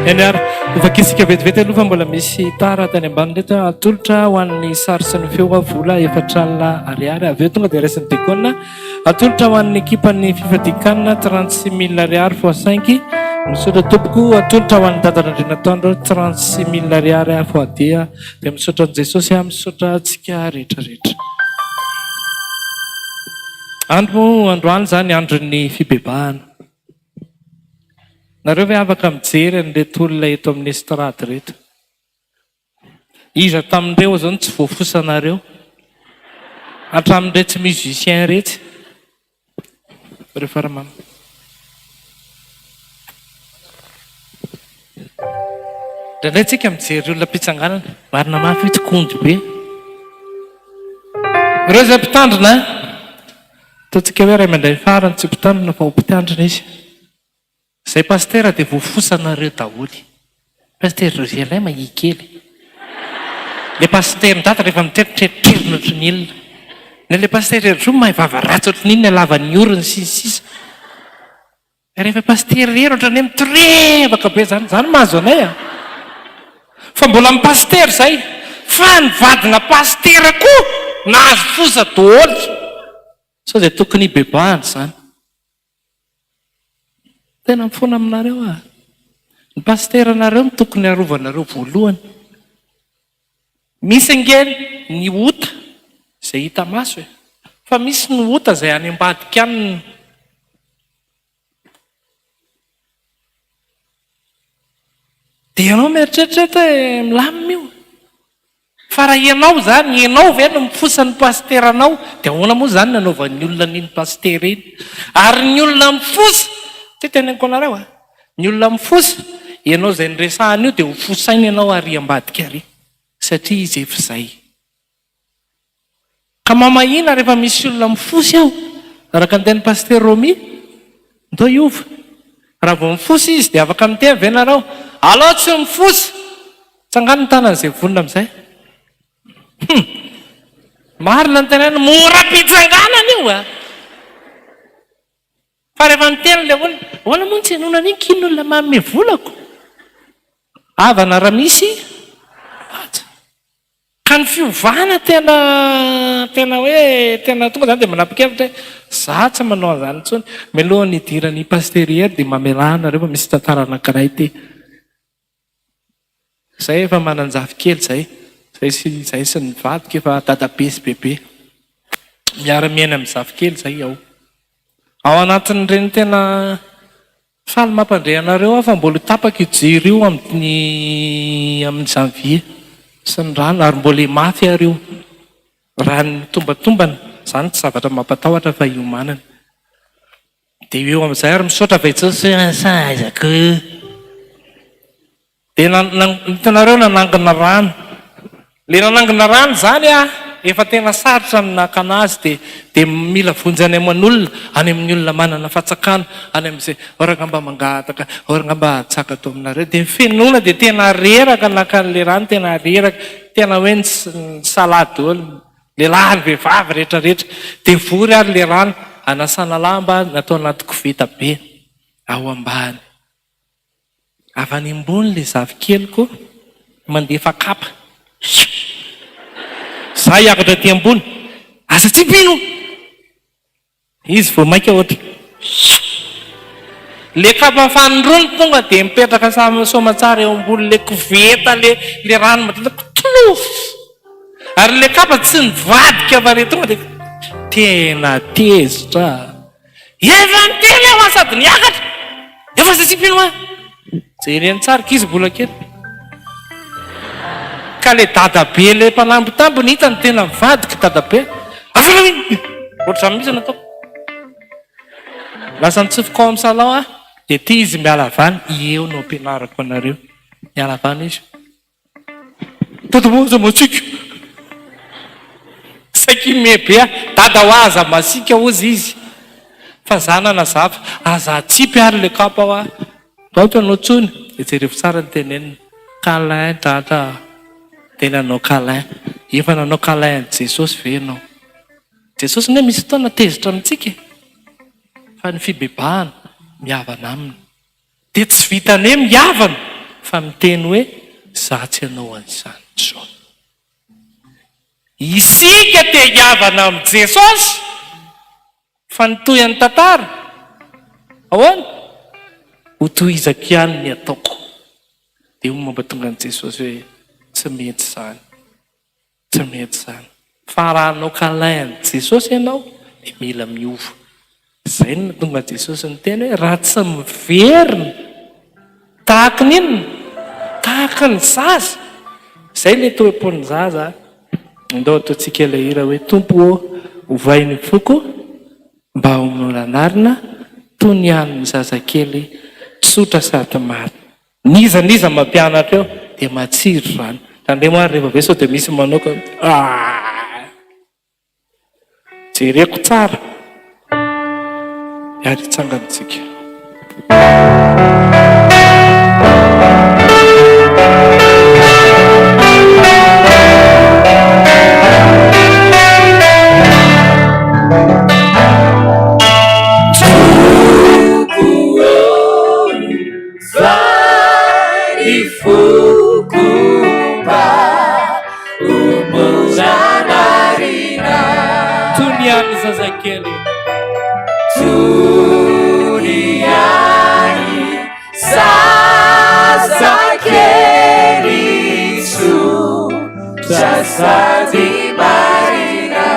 eny ary ovakisika vetivety aloha fa mbola misy tara tany ambany reto atolotra ho an'ny sary sy ny feo vola 400 ariary avy eo tonga dia resin'ny dekona atolotra ho an'ny ekipan'ny fifadian-kanina 36 000 ariary fois 5 misaotra tompoko atolotra ho an'ny dadan'Andriana Toandro 36 000 ariary fois 10 dia misaotra an' Jesosy misaotra antsika rehetrarehetra. Androany zany andron'ny fibebahana. Nareo ve afaka mijery an'ireto olona eto amin'ny estrady reto? Iza tamin'ireo zao tsy voafosanareo hatramin'iretsy musicien rehetra rehefa ramama. Indraindray tsika mijery olona mpitsanganana marina mafy hoe tokondry be. Ireo zay mpitandrina ataontsika hoe ray mandray farany tsy mpitandrina fa ho mpitandrina izy. Zay pastera dia voafosanareo daholy. Paster Rozialay mahikely. Le paster ndata rehefa miteritretrerina ohatry ny ilona. Le paster ro mahay vavaratsy ohatry n'iny lavan'ny orony sisa. Rehefa paster rery ohatry ny mitorevaka be zany mahazo anay a. Fa mbola amin'ny paster zay fa nivadina pastera koa nahazo fosa daholo. Sao zay tokony hibebahana zany. Tena mifoana aminareo a. Ny pasteranareo no tokony arovanareo voalohany. Misy angeny ny ota izay hita maso fa misy ny ota izay any ambadika any. Dia ianao mieritreritra milamina io. Fa raha ianao zany, ianao ve no mifosan'ny pasteranao, dia ahoana moa zany nanaovan'ny olona n'iny paster iny. Ary ny olona mifosa teneniko anareo a, ny olona mifosa ianao izay niresahana io dia ho fosainy ianao ary ambadika ary satria izy efa izay. Ka mamahina rehefa misy olona mifosa ao araka ny paster Romy ndo iova. Raha vao mifosa izy dia afaka miteny ve nareo alao tsy mifosa tsangano ny tanan'izay vonona amin'izay. Marina ny tenena mora mpitsanganana io a. Fa rehefa miteny le olona hoana moa tsy hanona an'iny kino olona manome volako avana raha misy ka ny fiovana tena hoe tena tonga zany dia manapikevitra za tsy manao an'izany intsony. Mialohan'ny hidiran'ny pasteriery dia mamelana rehefa misy tantara anankiray ty. Zay efa manan-jafy kely zay sy ny vadika efa dadabe sy bebe miara-miaina amin'ny zafy kely zay ao. Ao anatin'ireny tena faly mampandrehanareo aho fa mbola tapaka ijery io amin'ny janvier sy ny rano ary mbola mafy ary io raha ny tombatombana zany tsy zavatra mampatahotra fa iomanana. Dia eo amin'izay ary misaotra vaitsosazako dia hitanareo nanangina rano. Le nanangina rano zany a efa tena sarotra ny nakana azy dia mila vonjany aman'olona any amin'ny olona manana fatsakana any amin'izay oranga mba mangataka oranga mba hatsaka ato aminareo dia fenona dia tena reraka nakan'le rano tena reraka tena hoe ny salady olo lehilahy ny vehivavy rehetrarehetra dia vory ary le rano anasana lamba natao anaty koveta be ao ambany avy any ambony le zavikeliko mandefa kapa za hiakatra aty ambony asa tsy pino izy vao maika ohatra le kapa fanondrony tonga dia mipetraka somatsara eo ambony le koveta le rano matatra tlof ary le kapa tsy nivadika avare tonga dia tena tezitra. Efa ny tena ho sady niakatra. Efa sasipino a. Jereny tsara kizy bola kely. Ka le dadabe le mpanambitambo ny hitany tena mivadika dadabe. Afaka miny. Ohatrany mihitsy nataoko. Lasa nitsifiko ao amin'ny salon a. Dia ty izy miala vany. Eo no ampianarako anareo. Miala vany izy. Tadamoza matsika. Saky mebe a. Dada ho aza masika ozy izy. Fa zanana zafa. Aza tsipy ary le kapa ho a. Baotra anao tsony. Ejerevo tsara ny tenenina. Câlin dada. Tena nanao câlin. Efa nanao câlin Jesosy ve ianao. Jesosy ne misy fotoana tezitra amintsika. Fa ny fibebahana mihavana aminy. Dia tsy vitane mihavana. Fa miteny hoe zatsy ianao an'izany zao. Isika te hihavana amin'ny Jesosy. Fa ny toy an'ny tantara. Ahoana? Ho tohizako ihany ny ataoko. Dia momba tonga an'i Jesosy hoe tsy mety izany. Tsy mety izany. Fa raha hanao câlin Jesosy ianao, dia mila miova. Izay no tonga Jesosy ny teny hoe raha tsy miverina tahaka ny inona? Tahaka ny zaza. Izay le toe-pon'ny zaza. Ndao ataontsika ilay hira hoe tompo ovay ny foko mba ho moranarina toy ny an'ny zazakely tsotra sady maro. Niza mampianatra eo dia matsiro izany. Tandremo ary rehefa ve sao dia misy manao ka jereko tsara. Ary tsangantsika. Zazakely Tuniani Zazakely Su Jasadi Marina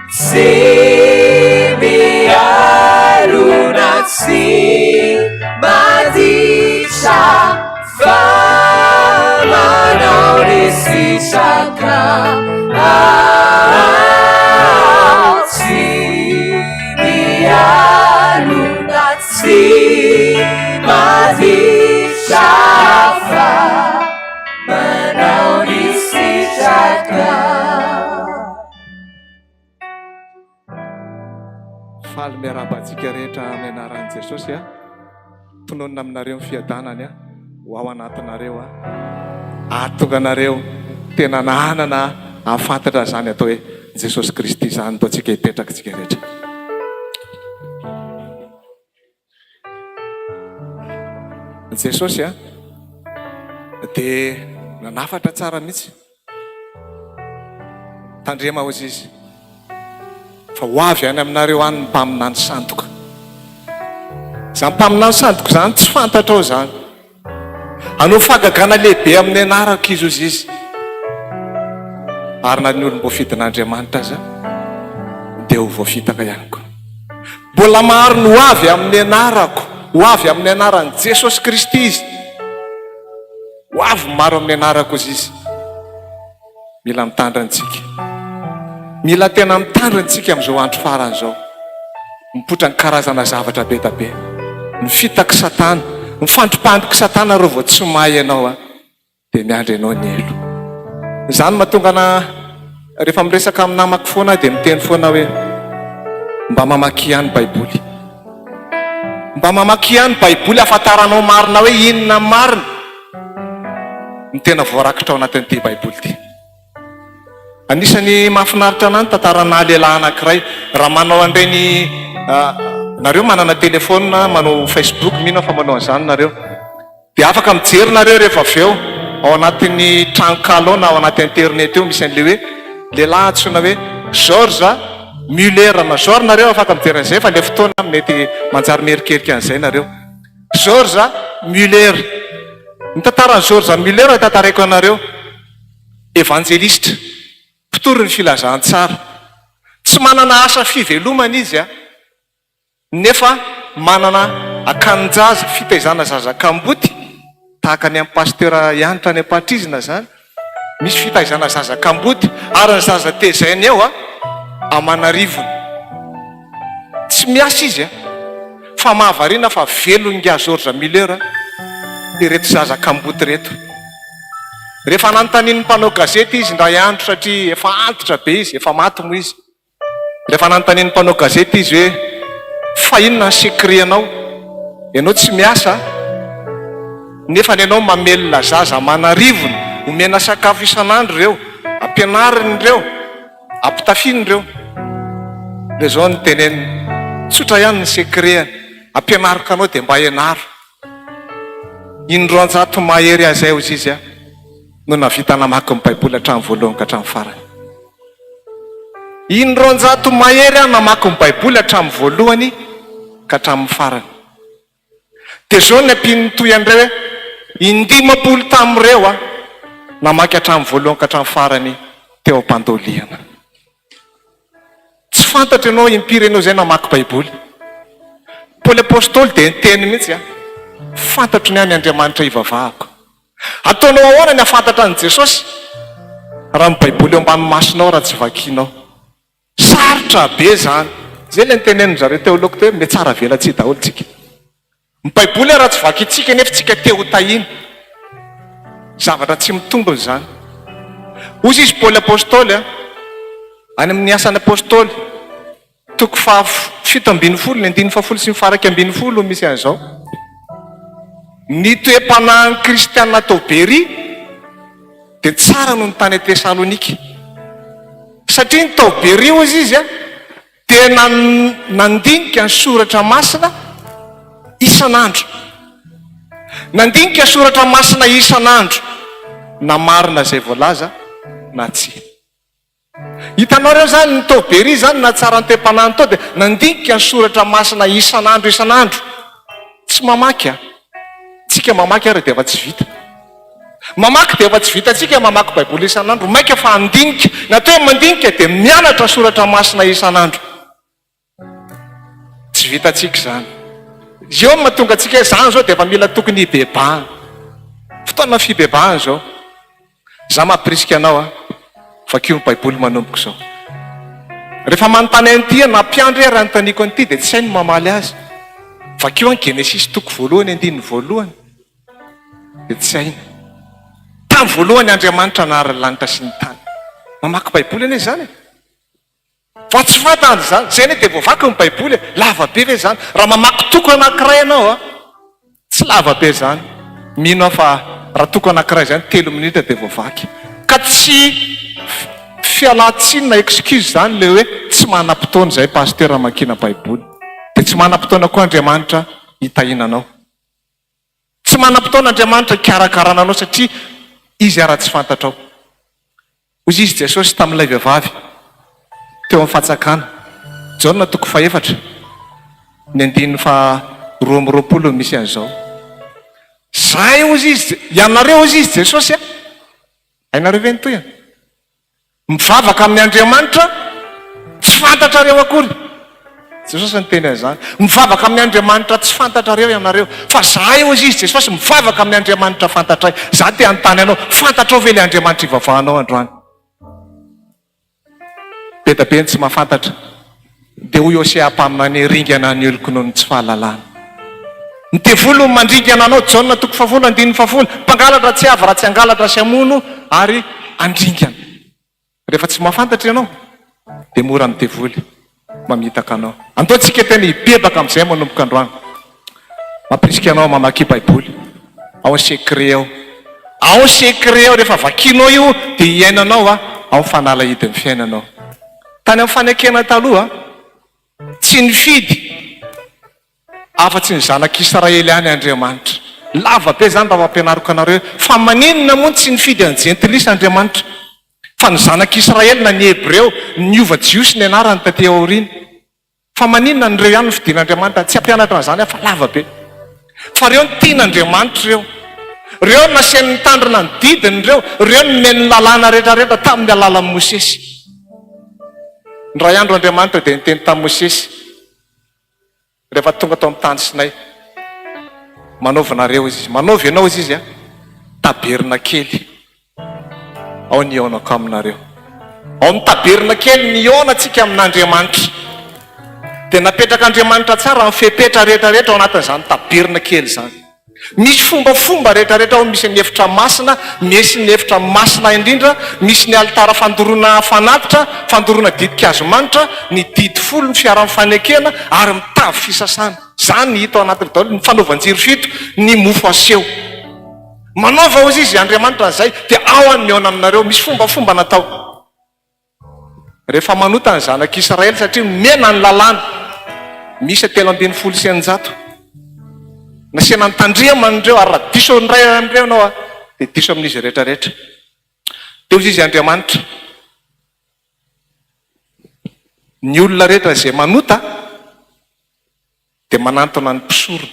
Simiarunatsi Madisha Famanaurisi Chakra faly miarabantsika rehetra amin'ny anaran'i Jesosy a. Tononina aminareo ny fiadanany a. Ho ao anatinareo a. Atonga anareo tena nanana ahafantatra zany atao hoe Jesosy Kristy zany atao tsika hipetraka tsika rehetra. Jesosy a dia nanafatra tsara mihitsy. Tandrema hozy izy. Fa ho avy any aminareo any mpaminany sandoka. Zany mpaminany sandoka zany tsy fantatra ao zany. Anao fagagana lehibe amin'ny anarako izy ozy izy. Ary na ny olo mbo fidin'Andriamanitra aza dia ho voafitaka ihany koa. Mbola maro no ho avy amin'ny anarako, ho avy amin'ny anaran'i Jesosy Kristy izy. Ho avy maro amin'ny anarako izy izy. Mila mitandrantsika. Mila tena mitandrantsika amin'izao andro farany zao. Mipotra ny karazana zavatra be da be. Mifitaky Satana, mifandrimpandrika Satana reo vao tsy mahay ianao a, dia miandry ianao ny elo. Zany mahatonga na rehefa miresaka amin'ny namako foana dia miteny foana hoe mba mamaky ihany Baiboly. Mba mamaky ihany Baiboly afantaranao marina hoe inona marina. Ny tena voarakitra ao anatin'ity Baiboly ity. Anisany mahafinaritra anany tantarana lehilahy anankiray. Raha manao an'ireny nareo manana telefona, manao Facebook mihina fa manao an'izany nareo. Dia afaka mijery nareo rehefa avy eo ao anatin'ny trankalo na ao anaty internet eo misy an'le hoe lehilahy antsoina hoe George Muller na George nareo afaka mijery an'izay fa le fotoana mety manjary merikerika an'izay nareo. George Muller. Ny tantaran'i George Muller tantaraiko anareo evangelista. mpitory ny filazantsara, tsy manana asa fivelomana izy a, nefa manana akanjaza fitaizana zazakamboty tahaka ny amin'ny pastera ianitra ny ampatrizina zany, misy fitaizana zazakamboty ary ny zaza tezainy ao a amanarivony, tsy miasa izy a, fa mahavarina fa velon'ny George Miller reto zazakamboty reto. Rehefa nanontanian'ny mpanao gazety izy ndray andro satria efa antitra be izy, efa maty moa izy. Rehefa nanontanian'ny mpanao gazety izy hoe fa inona ny secret anao? Ianao tsy miasa nefa ny anao mamelona zaza amanarivony, omena sakafo isan'andro reo, ampianariny reo, ampitafiny reo. Dia zao ny teneniny, tsotra ihany ny secret, ampianariko anao dia mba ianaro. Indroanjato mahery azay ozy izy a no navita namaky ny Baiboly hatramin'ny voalohany ka hatramin'ny farany. Indroanjato mahery a namaky ny Baiboly hatramin'ny voalohany ka hatramin'ny farany. Dia zao ny ampin'ny toy andreo hoe indimapolo tamin'ireo a namaky hatramin'ny voalohany ka hatramin'ny farany teo am-pandoliana. Tsy fantatra ianao impiry ianao zay namaky Baiboly. Paoly apôstôly dia niteny mihitsy a, fantatro ny any Andriamanitra ivavahako. Ataonao ahoana ny afantatra an' Jesosy raha ny Baiboly eo ambany masonao raha tsy vakianao? Sarotra be zany. Zay le niteneniny zareo teoloko teo, me tsara vela tsy daholo tsika. Ny Baiboly raha tsy vakitsika nefa tsika te ho tahiny, zavatra tsy mitombony zany. Ozy izy Paoly apôstôly a, any amin'ny asan'ny apôstôly toko 7:10 ny 10 sy mifaraky 12 misy an'izao. Ny toe-panahin'ny kristianina tao Bery dia tsara no ny tany Tesalonika, satria ny tao Bery ozy izy a dia nandinika ny soratra masina isan'andro. Nandinika ny soratra masina isan'andro, na marina zay voalaza na tsy. Hitanao reo zany ny tao Bery zany na tsara ny toe-panahiny tao dia nandinika ny soratra masina isan'andro isan'andro. Tsy mamaky a, tsika mamaky ary dia efa tsy vita. Mamaky dia efa tsy vita, tsika mamaky Baiboly isan'andro, maika fa andinika. Natao hoe mandinika dia mianatra soratra masina isan'andro. Tsy vita tsika zany. Eo no mahatonga tsika hoe zany zao dia efa mila tokony hibebahana. Fotoana fibebahana zao. Za mampirisika anao a, vakio ny Baiboly manomboka zao. Rehefa manontany an'ity na mpiandry raha notaniko an'ity dia tsy hainy mamaly azy. Vakio any Genesis toko 1:1 dia tsy hainy. Tamin'ny voalohany Andriamanitra naharan'ny lanitra sy ny tany. Mamaky Baiboly anie zany. Fa tsy fantany zany, zay ne dia voavaky ny Baiboly, lava be ve zany? Raha mamaky toko anankiray ianao a, tsy lava be zany. Mino aho fa raha toko anankiray zany 3 minitra dia voavaky. Ka tsy fialan-tsiny na excuse zany le hoe tsy manam-potoana zay pastera makina Baiboly. Dia tsy manam-potoana koa Andriamanitra hitahinanao. Tsy manam-potoana Andriamanitra hikarakarana anao satria izy ara tsy fantatrao. Ozy izy Jesosy tamin'ilay vehivavy teo amin'ny fatsakana, Jaona toko 4 ny 2:20 misy an'izao. Zay ozy izy, ianareo ozy izy Jesosy a, hainareo ve nytoy a? Mivavaka amin'ny Andriamanitra tsy fantatrareo akory. Jesosy ny teny an'izany. Mivavaka amin'ny Andriamanitra tsy fantatrareo ianareo, fa zahay ozy izy Jesosy mivavaka amin'ny Andriamanitra fantatray. Za te anontany anao, fantatrao ve le Andriamanitra ivavahanao androany? Be da be ny tsy mahafantatra. Dia hoy Hosea ampaminany ringana ny oloko noho ny tsy fahalalana. Ny tevolo mandringana anao, Jaona toko 4:20, mpangalatra tsy avy raha tsy angalatra sy amono ary andringana. Rehefa tsy mahafantatra ianao dia mora amin'ny tevoly mamitaka anao. Antoantsika tena hibebaka amin'izay manomboka androany. Mampirisika anao mamaky Baiboly ao secret ao. Ao secret ao, rehefa vakinao io dia hiainanao a ao fanalahidy ny fiainanao. Tany amin'ny fanekena taloha tsy nifidy afa-tsy ny zanak'Israely any Andriamanitra. Lava be zany raha mampianariko anareo fa maninona moa tsy nifidy any jentilisa Andriamanitra, fa ny zanak'Israely na ny Hebreo, ny ova jiosy ny anarany taty aoriana. Fa maninona nyreo ihany ny fidian'Andriamanitra, tsy hampianatra an'izany fa lava be. Fa reo ny tian'Andriamanitra reo. reo nasian'ny tandrina ny didiny reo nomeny lalàna rehetrarehetra tamin'ny alalan'ny Mosesy. Ny ray andro Andriamanitra dia niteny tamin'ny Mosesy rehefa tonga tao amin'ny tany Sinay, manaovanareo izy, manaovy ianao izy taberina kely ao ny onako aminareo. Ao amin'ny taberina kely ny onatsika amin'Andriamanitra, dia napetraka Andriamanitra tsara amin'ny fepetra rehetrarehetra ao anatin'izany taberina kely zany. Misy fombafomba rehetrarehetra ao, misy ny efitra masina, misy ny efitra masina indrindra, misy ny alitara fandoroana fanatitra, fandoroana didikazo manitra, ny didy folo, ny fiara mifanekena ary mitavy fisasana. Zany hita ao anatin'ny daholo, ny fanaovan-jiro fito, ny mofo aseho. Manaova ozy izy Andriamanitra an'izay, dia ao any miaona aminareo, misy fombafomba natao. Rehefa manota ny zanak'Israely satria mena ny lalàna, misy 350 nasiana ny tandriaman'ireo ary raha diso ny ray amin'ireo anao dia diso amin'izy rehetrarehetra. Teo izy Andriamanitra, ny olona rehetra izay manota dia manantona ny mpisorona,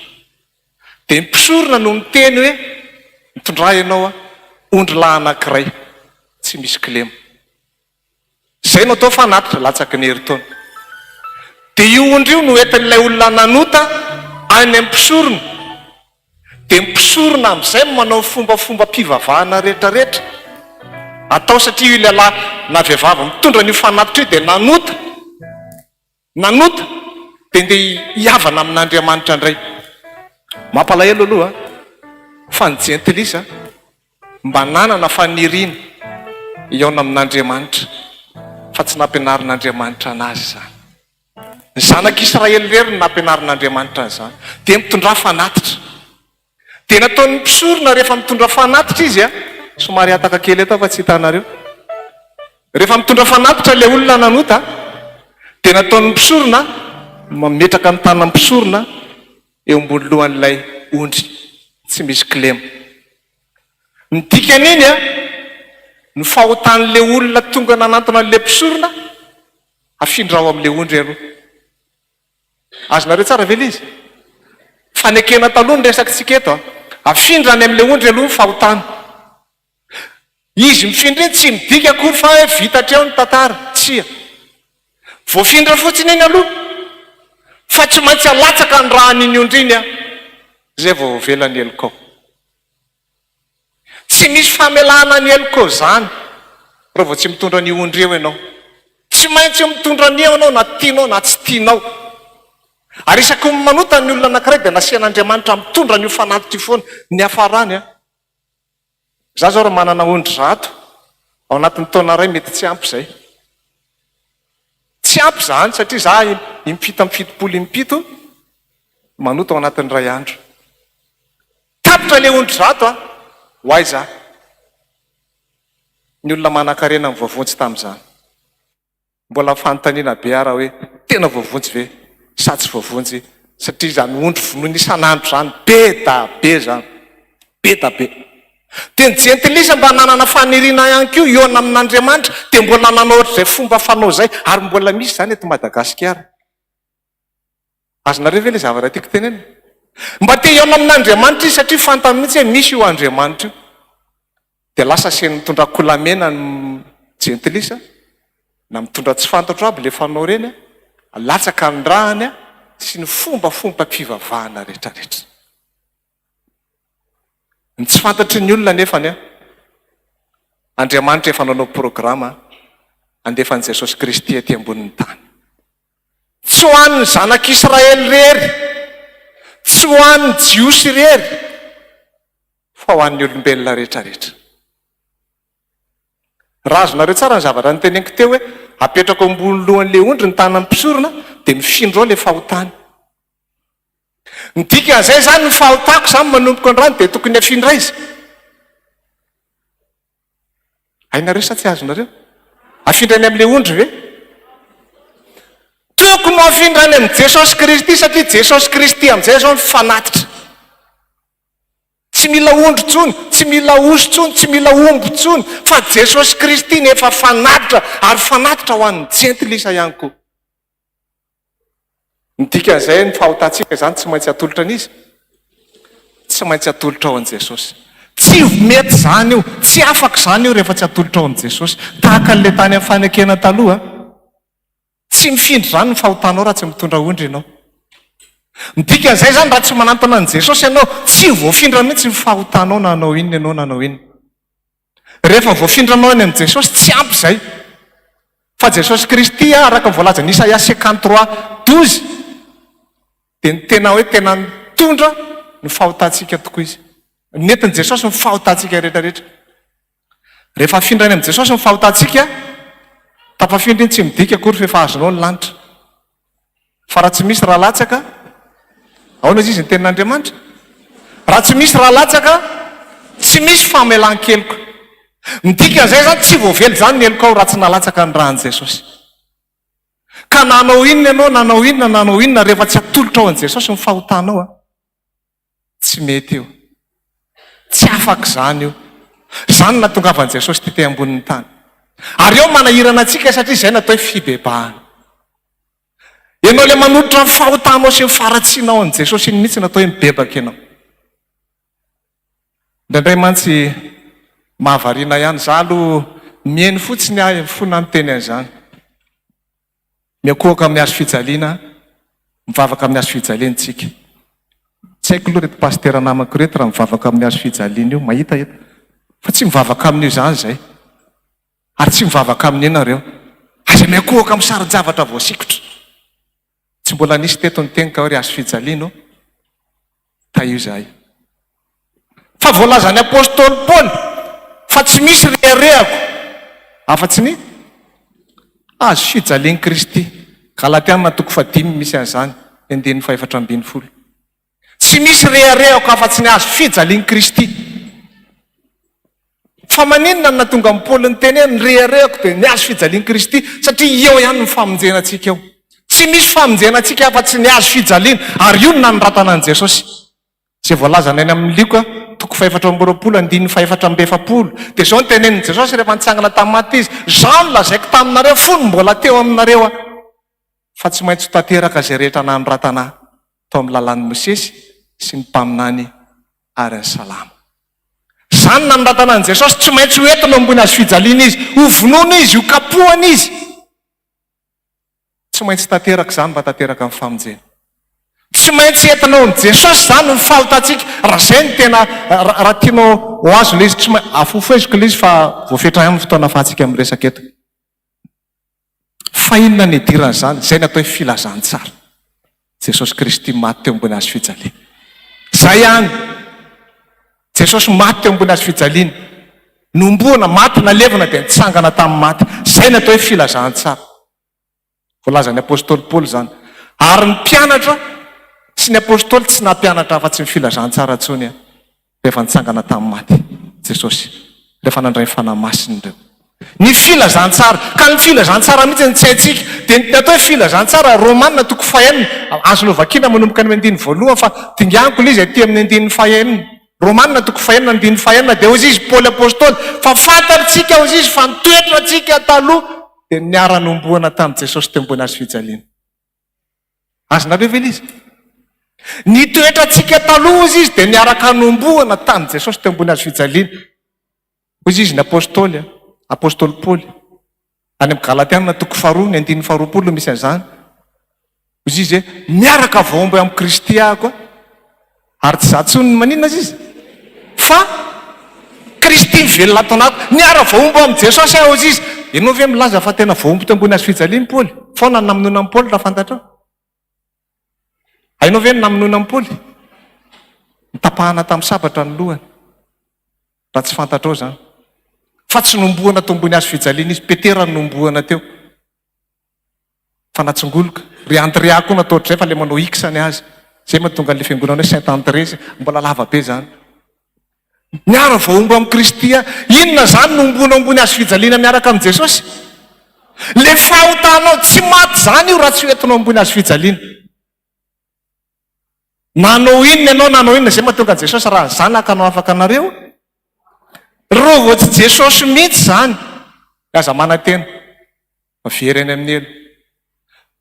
dia ny mpisorona no miteny hoe mitondra ianao ondry lahy anankiray tsy misy kilema. Zay no atao fanatitra latsaky ny herintaona. Dia io ondry io no entin'ilay olona nanota any amin'ny mpisorona, dia mpisorona amin'izay manao fombafomba mpivavahana rehetrarehetra atao, satria io lehilahy na vehivavy mitondra ny fanatitra io dia nanota dia ndeha hiavana amin'Andriamanitra indray. Mampalahelo aloha fa ny jentilisa mba nanana faniriana iaona amin'Andriamanitra fa tsy nampianarin'Andriamanitra anazy zany. Ny zanak'Israely rery no nampianarin'Andriamanitra an'izany, dia mitondra fanatitra. Dia nataon'ny mpisorona rehefa mitondra fanatitra izy somary ataka kely eto fa tsy hitanareo. Rehefa mitondra fanatitra ilay olona nanota, dia nataon'ny mpisorona mametraka ny tanana mpisorona eo ambony lohan'ilay ondry tsy misy kilema. Ny dikan'iny ny fahotan'ilay olona tonga nanantona an'ilay mpisorona afindra ao amin'ilay ondry aloha. Azonareo tsara ve izy? Fanekena taloha ny resakitsika eto afindra any amin'ilay ondry aloha ny fahotana. Izy mifindra iny tsy midika akory fa vitatreo ny tantara, tsia. Voafindra fotsiny iny aloha fa tsy maintsy alatsaka ny raha an'iny ondry iny zay vao velany elikao. Tsy misy famelana ny elikao zany raha vao tsy mitondra ny ondry eo ianao. Tsy maintsy mitondra ny eo ianao na tianao na tsy tianao. Ary isaky ny manota ny olona anankiray dia nasian'Andriamanitra mitondra ny fanatitra foana ny hafarany. Za zao raha manana ondry 100 ao anatin'ny taona iray mety tsy ampy zay. Tsy ampy zany satria za impito amin'ny fitopolo impito manota ao anatin'ny ray andro. Tapitra ilay ondry 100 ho ay za. Ny olona manan-karena mivavontsy tamin'izany. Mbola fanontaniana be ara hoe tena vavontsy ve sa tsy vavontsy, satria zany ondry vonoiny isan'andro zany be da be zany, be da be. Dia ny jentilisa mba nanana faniriana ihany koa iona amin'Andriamanitra dia mbola nanao ohatr'izay fomba fanao zay ary mbola misy zany eto Madagasikara. Azonareo ve ilay zavatra tiako tenena? Mba te iona amin'Andriamanitra izy satria fantany mihitsy hoe misy io Andriamanitra io. Dia lasa asiany mitondra kolamena ny jentilisa na mitondra tsy fantatro aby le fanao reny alatsaka ny rahany sy ny fombafomba mpivavahana rehetrarehetra. Ny tsy fantatry ny olona nefany Andriamanitra efa nanao programa andefan' Jesosy Kristy aty ambonin'ny tany. Tsy ho an'ny zanak'Israely rery, tsy ho an'ny jiosy rery, fa ho an'ny olombelona rehetrarehetra. Raha azonareo tsara ny zavatra nyteneniko teo hoe apetrako ambony lohan'ilay ondry ny tanan'ny mpisorona dia mifindra ao ilay fahotany. Ny dikan'izay zany ny fahotako zany manomboka ny rano dia tokony afindra izy. Hainareo sa tsy azonareo? Afindrany amin'ilay ondry ve? Tokony afindrany amin'ny Jesosy Kristy satria Jesosy Kristy amin'izay zao ny fanatitra. Tsy mila ondry tsony, tsy mila osy tsony, tsy mila omby tsony, fa Jesosy Kristy ny efa fanatitra ary fanatitra ho an'ny jentilisa ihany koa. Ny dikan'izay ny fahotantsika zany tsy maintsy atolotra an'izy, tsy maintsy atolotra ao an' Jesosy. tsy mety zany io, tsy afaka zany io rehefa tsy atolotra ao am' Jesosy. Tahaka n'le tany amin'ny fanekena taloha, tsy mifindry zany ny fahotanao raha tsy mitondra ondry ianao. Dikan'izay zany raha tsy manantona an' Jesosy ianao, tsy voafindra mihitsy ny fahotanao na anao inona ianao na anao inona. Rehefa voafindranao any am' Jesosy tsy ampy zay. Fa Jesosy Kristy araka voalaza ny Isaia 53:12 dia ny tena hoe tena mitondra ny fahotantsika tokoa izy. Nentin' Jesosy ny fahotantsika rehetrarehetra. Rehefa afindrany am' Jesosy ny fahotantsika, tafafindra iny tsy midika akory fefa azonao ny lanitra. Fa raha tsy misy raha latsaka, ahoana izy ny tenin'Andriamanitra? Raha tsy misy raha latsaka, tsy misy famelan-keloka. Midika an'izay zany tsy voavely zany ny eloko ao raha tsy nalatsaka ny rahan' Jesosy. Ka nanao inona ianao, nanao inona, nanao inona rehefa tsy atolotra ao an' Jesosy ny fahotanao tsy mety io. Tsy afaka zany io. Zany natongavan' Jesosy ty ambonin'ny tany. Ary eo manahirana antsika satria izay natao hoe fibebahana. Ianao le manolotra ny fahotanao sy ny faratsinao an' Jesosy iny mihitsy natao hoe mibebaka ianao. Indraindray mantsy mahavariana ihany za aloha mihaino fotsiny ahy fona miteny an'izany. Miakohaka amin'ny hazo fijaliana, mivavaka amin'ny hazo fijaliantsika. Tsy haiko aloha reto pastera namako reto raha mivavaka amin'ny hazo fijaliana io, mahita eto. Fa tsy mivavaka amin'io zany zay. Ary tsy mivavaka amin'ny ianareo. Aza miakohaka amin'ny sary-javatra voasikotra. Tsy mbola nisy teto ny tenika hoe hazo fijaliana ta io zahay. Fa voalazan'ny apôstôly Paoly fa tsy misy reharehako afa-tsy ny azo fijalian'i Kristy. Galatiana 5:5 misy an'izany, 4:40. Tsy misy reharehako afa-tsy ny azo fijalian'i Kristy. Fa maninona na tonga amin'ny Paoly ny teny hoe ny reharehako dia ny azo fijalian'i Kristy, satria eo ihany ny famonjenantsika eo. Tsy misy famonjenantsika afa-tsy ny azo fijaliana, ary io no nanoratana an' Jesosy. Izay voalazana eny amin'ny Lioka 4:4, dia zao ny tenenin' Jesosy rehefa nitsangana tamin'ny maty izy: zao no lazaiko taminareo fony mbola teo aminareo fa tsy maintsy ho tanteraka izay rehetra nanoratana tao amin'ny lalàn'i Mosesy sy ny mpaminany ary ny salama. Zany nanoratana an' Jesosy, tsy maintsy ho entina ambony azo fijaliana izy, ho vonoana izy, ho kapohana izy. Tsy maintsy tanteraka zany mba tanteraka amin'ny famonjena. Tsy maintsy entinao an' Jesosy zany ny fahotantsika. Raha zay ny tena raha tianao ho azo le izy, tsy maintsy afofeziko le izy fa voafetra amin'ny fotoana fahatsika amin'ny resaka eto. Fa inona ny idiran' zany? Zay natao hoe filazantsara. Jesosy Kristy maty teo ambony hazo fijaliana. Zay ihany. Jesosy maty teo ambony hazo fijaliana. Nomboana, maty, nalevana dia nitsangana tamin'ny maty. Zay natao hoe filazantsara. Voalazan'ny apôstôly Paoly zany. Ary ny mpianatra sy ny apôstôly tsy nampianatra afa-tsy ny filazantsara intsony rehefa nitsangana tamin'ny maty Jesosy, rehefa nandray ny fanahy masiny ireo. Ny filazantsara, ka ny filazantsara mihitsy ny tsy haintsika dia ny atao hoe filazantsara. Romanina 5:1 azonao vakiana manomboka ny 2 fa dinganiko ilay izy aty amin'ny 2:1. Romanina 5:1 dia hozy izy Paoly apôstôly, fa fantatritsika hozy izy fa nitoetra tsika taloha dia niara-nomboana tamin'i Jesosy teo ambony hazo fijaliana. Azonareo ve izy? Nitoetra tsika taloha hozy izy dia niaraka nomboana tamin'i Jesosy teo ambony hazo fijaliana. Hozy izy ny apôstôly, apôstôly Paoly. Any amin'ny Galatiana 2:2 misy an'izany. Hozy izy hoe miaraka vaomba amin'ny Kristy ahako, ary tsy za tsony maninona izy fa Kristy velona taonako, niara vaomba amin'ny Jesosy aho hozy izy. Ianao ve milaza fa tena vaombo teo ambony hazo fijaliana Paoly? Foana namonoana amin'ny Paoly raha fantatrao. Hainao ve ny namonoana amin'ny Paoly? Nitapahana tamin'ny sabatra ny lohany. Raha tsy fantatrao zany. Fa tsy nomboana teo ambony hazo fijaliana izy, Petera no nomboana teo. Fa natsongoloka. Ry Andrea koa natao ohatrizay fa le manao iksany azy. Zay mahatonga le fiangonana hoe Saint André, mbola lava be zany. Niara vaomba amin'ny Kristy. Inona zany nombona ambony hazo fijaliana miaraka amin'ny Jesosy? Le fahotanao tsy maty zany io raha tsy hoentinao ambony hazo fijaliana. Nanao inona ianao, nanao inona, zay mahatonga an' Jesosy raha zanaka anao afaka anareo. Rô vao tsy Jesosy mihitsy zany. Aza manantena. Very any amin'ny elo.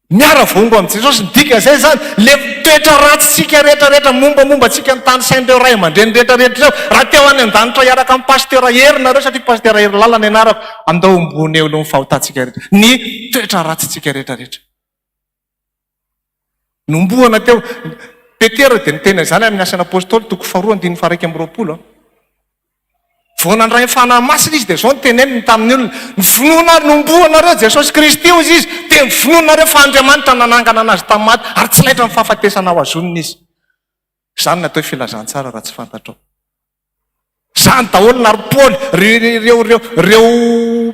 miara vongo am' Jesosy ndika zay zany le toetra ratsitsika rehetrarehetra mombamomba tsika ny tany sain'ireo ray aman-dreny rehetrarehetra reo raha teo any an-danitra iaraka amin'ny pastera herinareo satria pastera hery lalana ianarako andao ombony eo no mifahotantsika rehetra ny toetra ratsitsika rehetrarehetra nomboana teo Petera dia niteny zany amin'ny asana apôstôly 2:4-5 voanandray fanahy masina izy dia zao ny teneniny tamin'ny olona ny finoana nomboanareo Jesosy Kristy izy izy dia ny finoanareo fa Andriamanitra nanangana anazy tamin'ny maty ary tsy laitra ny fahafatesana ao azoniny izy zany natao filazantsara raha tsy fantatrao zany daholo nary Paoly reo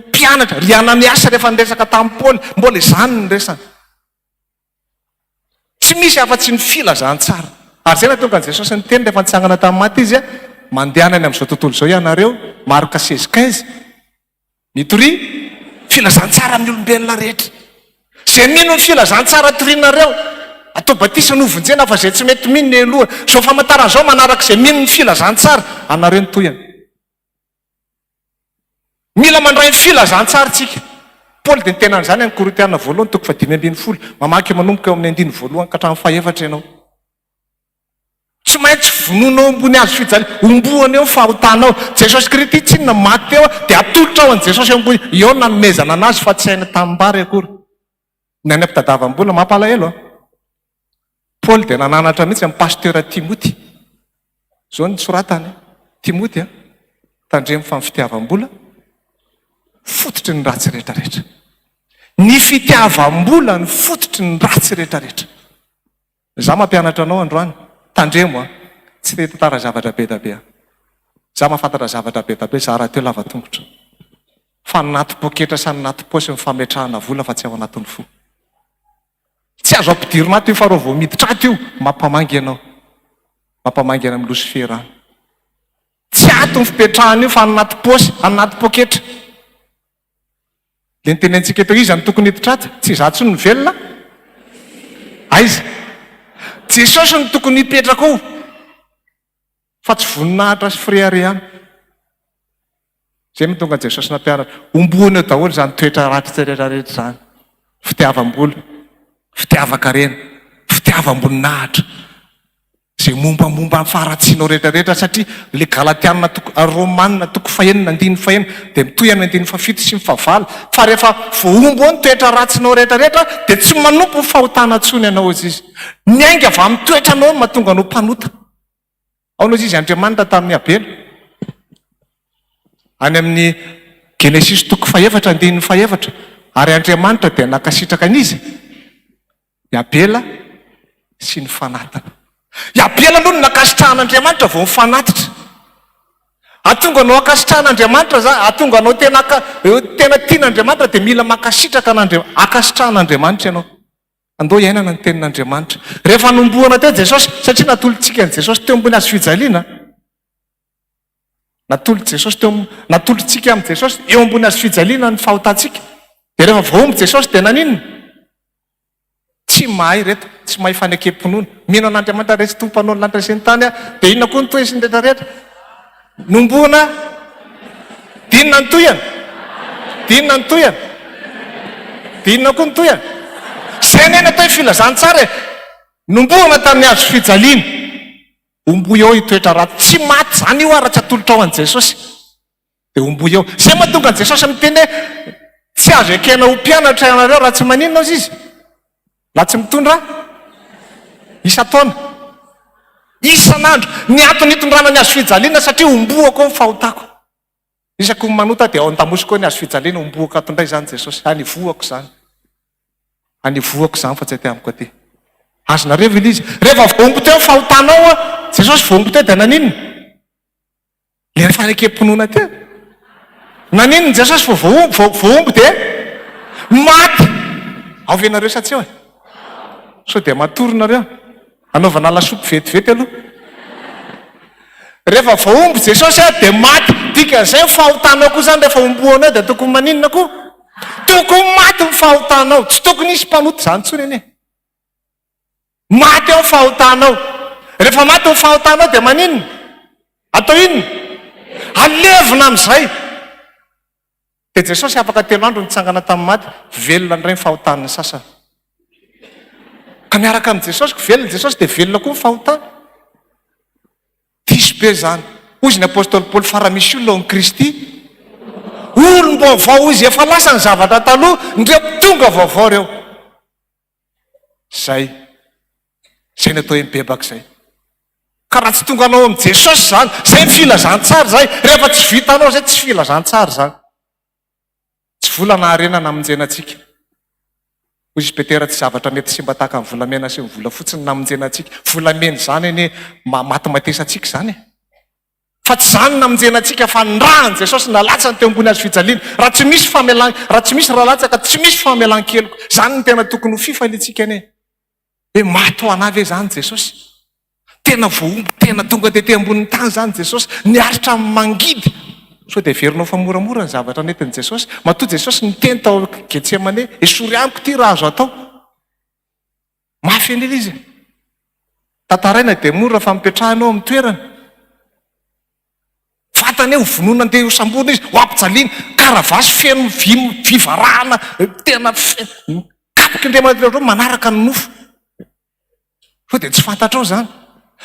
mpianatra ry Ananiasa rehefa niresaka tamin'ny Paoly mbola izany ny resany tsy misy afa-tsy ny filazantsara ary zay na tonga ny Jesosy ny teny rehefa nitsangana tamin'ny maty izy mandehanany amin'izao tontolo izao ianareo Marka 16:15 mitory filazantsara amin'ny olombelona rehetra zay mino ny filazantsara torinareo atao batisa no ovonjena fa zay tsy mety mino ny aloha so famantaran'izao manaraka izay mino ny filazantsara anareo ny toyana mila mandray ny filazantsara tsika Paoly dia nitenany zany amin'ny Korintiana 1:5-10 mamaky manomboka eo amin'ny 1 ka hatramin'ny 4 ianao tsy maintsy vononao ombony azo fijaliana omboana eo fahotanao Jesosy Kristy tsy inona maty teo dia atolotra ao an' Jesosy eo ambony eo nanomezana anazy fa tsy hainy tanimbary akory ny any ampitadavam-bola mampalahelo Paoly dia nananatra mihitsy amin'ny pastera Timoty zao ny soratany Timoty tandremo fa ny fitiavam-bola fototry ny ratsy rehetrarehetra ny fitiavam-bola ny fototry ny ratsy rehetrarehetra za mampianatra anao androany tandremo tsy te tantara zavatra be da be za mahafantatra zavatra be da be za raha teo lava tongotra fa naty poketra sa naty posy mifametrahana vola fa tsy ao anatin'ny fo tsy azo ampidiry maty io fa rao vao miditra io mampamangy anao mampamangy ana amin'ny losifera tsy ato ny fipetrahana io fa anaty posy anaty poketra le nitenentsika eto izy any tokony hiditra ato tsy zatsy ny velona aiza Jesosy ny tokony hipetraka ao fa tsy voninahitra sy friariana zay mitonga Jesosy nampianatra omboana eo daholo zany toetra ratsy rehetrarehetra zany fitiavam-bola fitiavan-karena fitiavam-boninahitra zay mombamomba ny faharatsianao rehetrarehetra satria le Galatiana Romanina 5:9 dia mitoy amin'ny 7 sy 9 fa rehefa voaombo ny toetra ratsinao rehetrarehetra dia tsy manompo ny fahotana ntsony ianao izy miainga avy amin'ny toetranao mahatonga anao mpanota aonao izy Andriamanitra tamin'ny Abela any amin'ny Genesis 4:1-5 ary Andriamanitra dia nakasitraka an'izy i Abela sy ny fanatana i Abela aloha no nakasitrahan'Andriamanitra vao mifanatitra atonga anao akasitrahan'Andriamanitra za atonga anao tena tian'Andriamanitra dia mila makasitraka akasitrahan'Andriamanitra ianao andao iainana ny tenin'Andriamanitra rehefa nomboana teo Jesosy satria natolotsika ny Jesosy teo ambony azo fijaliana natolotsika amin'ny Jesosy eo ambony azo fijaliana ny fahotantsika dia rehefa vaomby Jesosy dia naninona tsy mahay reto tsy mahay fanekem-ponoana mino an'Andriamanitra resy tompanao ny lanitra sy ny tany dia inona koa ny toy sy ny rehetrarehetra nomboana dinona ny toyana dinona ny toyana dinona koa ny toyana zay neny atao filazantsara nomboana tamin'ny azo fijaliana ombo eo itoetra ratsy tsy maty zany io ara tsy atolotra ao an' Jesosy dia ombo eo zay mahatonga an' Jesosy miteny hoe tsy azo ekena ho mpianatra ianareo raha tsy maninona azy izy raha tsy mitondra isa-taona isan'andro ny antony hitondrana ny azo fijaliana satria omboako ny fahotako isaky ny manota dia ao an-tamoso koa ny azo fijaliana omboako atondray zany Jesosy anivoako zany fa tsy aty amiko aty azonareo vila izy rehefa voombo teo fahotanao Jesosy voombo teo dia naninona le fanekem-ponoana teo naninona Jesosy voombo dia maty ao venareo sa tsy eo so dia matoronareo anaovana lasopy vetivety aloha rehefa vaombo Jesosy dia maty dikan'izay fahotanao koa zany rehefa omboanao dia tokony maninona koa tokony maty ny fahotanao tsy tokony isy mpanoty zany tsony eny maty eo fahotanao rehefa maty ny fahotanao dia maninona atao inona alevina amin'izay dia Jesosy afaka 3 andro nitsangana tamin'ny maty velona ndray ny fahotan'ny sasany ka miaraka amin' jesosy velona jesosy dia velona koa ny fahotana diso be zany ozy ny apôstôly paoly faramisy olona ny kristy olom-baovao izy efa lasa ny zavatra taloha ndreo tonga vaovao reo zay ny atao mibebaka zay ka raha tsy tonga anao am' jesosy zany zay mifilazantsara zay rehefa tsy vitanao zay tsy filazantsara zany tsy volana arenana amonjenantsika ozy izy petera tsy zavatra mety simba tahaka ny volamena sy ny vola fotsiny namonjenantsika volameny zany eny matimatesantsika zany fa tsy zany namonjenantsika fa ndrahany jesosy nalatsany teo ambony azy fijaliana raha tsy misy raha tsy misy rahalatsaka tsy misy famelan-keloko zany ny tena tokony ho fifalitsika ane hoe mato anavy e zany jesosy tena voomby tena tonga tete ambonin'ny tany zany jesosy niaritra mangidy so dia verinao fa moramora ny zavatra netiny jesosy matoa jesosy niteny tao getsemane esory amiko ty raha azo atao mafy en'ila izy tantaraina dia mora fa mipetrahanao amin'ny toerana vatany ho vonoina andeha ho sambona izy ho ampijaliana karavasy feno vivarahana tena kapoky indrematra manaraka ny nofo so dia tsy fantatrao zany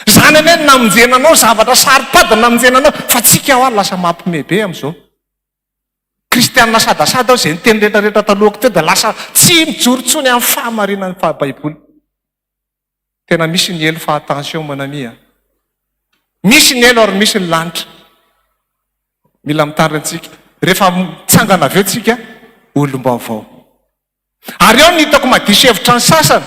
zany ane namonjenanao zavatra sarypadana namonjenanao fa tsika ao lasa mampimebe am'izao kristianina sadasada ao zay niteny rehetrarehetra talohako teo dia lasa tsy mijorotsony amin'ny fahamarinany fahabaiboly tena misy ny elo fa attention monamia misy ny elo ary misy ny lanitra mila mitandry antsika rehefa mitsangana aveo tsika olom-baovao ary eo ny hitako madiso hevitra ny sasany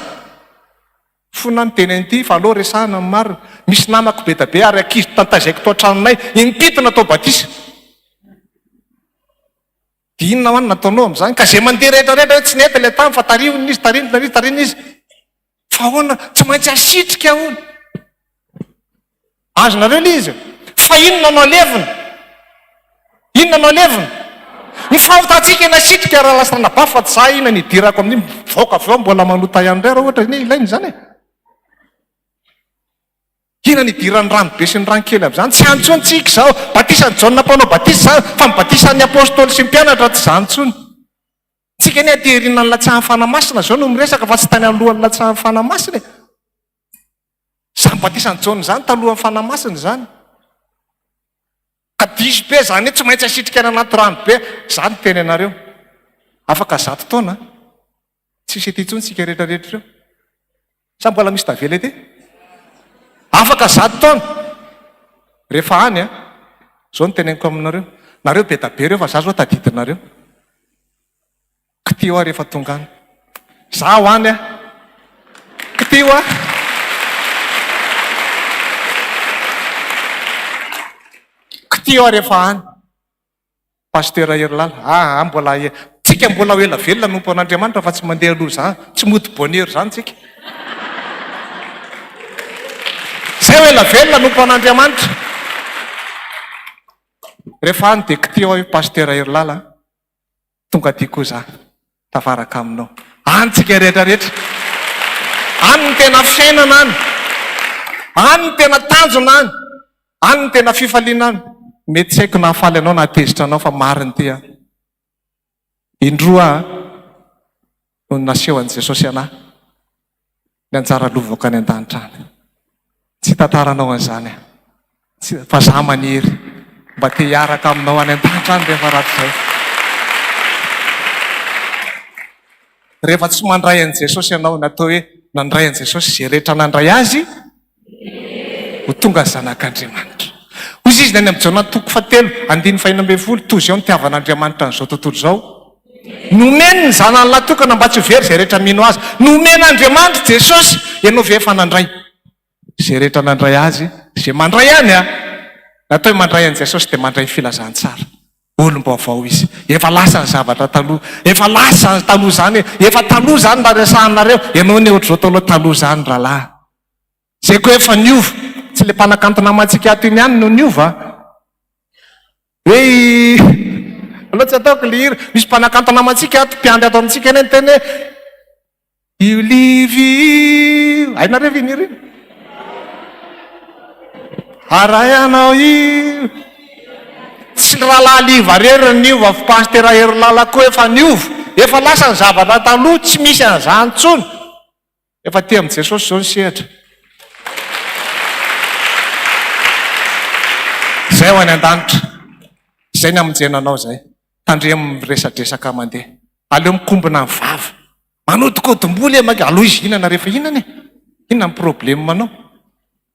fona ny teny an'ity fa aloha resahana ny marina misy namako be da be ary ankizy tantazaiko tao an-tranonay impitona tao batisa dia inona hoany nataonao am'izany ka zay mandeha rehetrarehetra hoe tsy nety ilay tany fa tarionina izy tarina izy fa ahoana tsy maintsy asitrika hono azonareo le izy fa inona no alevina ny fahotantsika ena sitrika raha lasa naba fa tsy za ina nidirako amin'iny voaka aveo mbola manota ihany ray raha ohatra ny ilainy zany ina nidirany rano be sy ny rankely am'izany tsy antsontsika zao batisany jaona mpanao batisa zany fa mibatisan'ny apôstôly sy mpianatra tsy zanontsony tsika ny atehirinany latsahan'ny fanamasina zao no miresaka fa tsy tany alohan'ny latsahan'ny fanamasina samy batisany jaona zany talohan'ny fanamasina zany ka diso be zany hoe tsy maintsy asitrika ny anaty rano be zany teny anareo afaka zato taona tsisy ety intsony tsika rehetrarehetra reo sa mbola misy tavela ety afaka zato taona rehefa any zao ny teneniko aminareo nareo be da be reo fa za zao tadidinareo kitio a rehefa tonga any zaho any kitio a kitio a rehefa any pastera herilala mbola tsika mbola ho ela velona nompo an'Andriamanitra fa tsy mandeha aloha zany tsy mody bonhery zany tsika zay ho ela velona nompo an'Andriamanitra rehefa any dia kitio a pastera herilala tonga ty koa za tafaraka aminao any tsika rehetrarehetra any ny tena fiainana any ny tena tanjona any ny tena fifaliana any mety tsy haiko nahafaly anao na atezitra anao fa mariny ty indroa no naseho an' jesosy anahy ny anjara lovako any an-danitra any tsy tantaranao an'izany fa za maniry mba te hiaraka aminao any an-danitra any rehefa raty zay rehefa tsy mandray an' jesosy ianao natao hoe nandray an' jesosy zay rehetra nandray azy ho tonga zanak'Andriamanitra ozy izy ny any amin'ny jaona toko fatelo 9:20 toy izao nitiavan'Andriamanitra n'izao tontolo zao nomeny ny zanany latokana mba tsy ho very zay rehetra mino azy nomen'Andriamanitra jesosy ianao ve efa nandray zay rehetra nandray azy zay mandray any natao hoe mandray an' jesosy dia mandray filazantsara olom-baovao izy efa lasa ny zavatra taloha efa lasa ny taloha zany efa taloha zany raha resahanareo ianao ny ohatr' zao taloha taloha zany rahalahy zay koa efa niova tsy le mpanakantona mantsika ato iny ihany no niova hoe aloha tsy ataoko le hira misy mpanakantona mantsika ato mpiandry ato amintsika eny teny hoe io livy hainareo ve nira iny aray anao io tsy rahalahy liva rery niova fa pastera herilala koa efa niova efa lasa ny zavatra taloha tsy misy an'izany tsony efa ty amin'i Jesosy zao ny sehatra. Zay ho any an-danitra. Zay ny amonjenanao zay. Tandre miresadresaka mandeha. Aleo mikombona ny vava. Manodikodim-boly aloha izy hinana rehefa hinana e. Inona ny problème anao?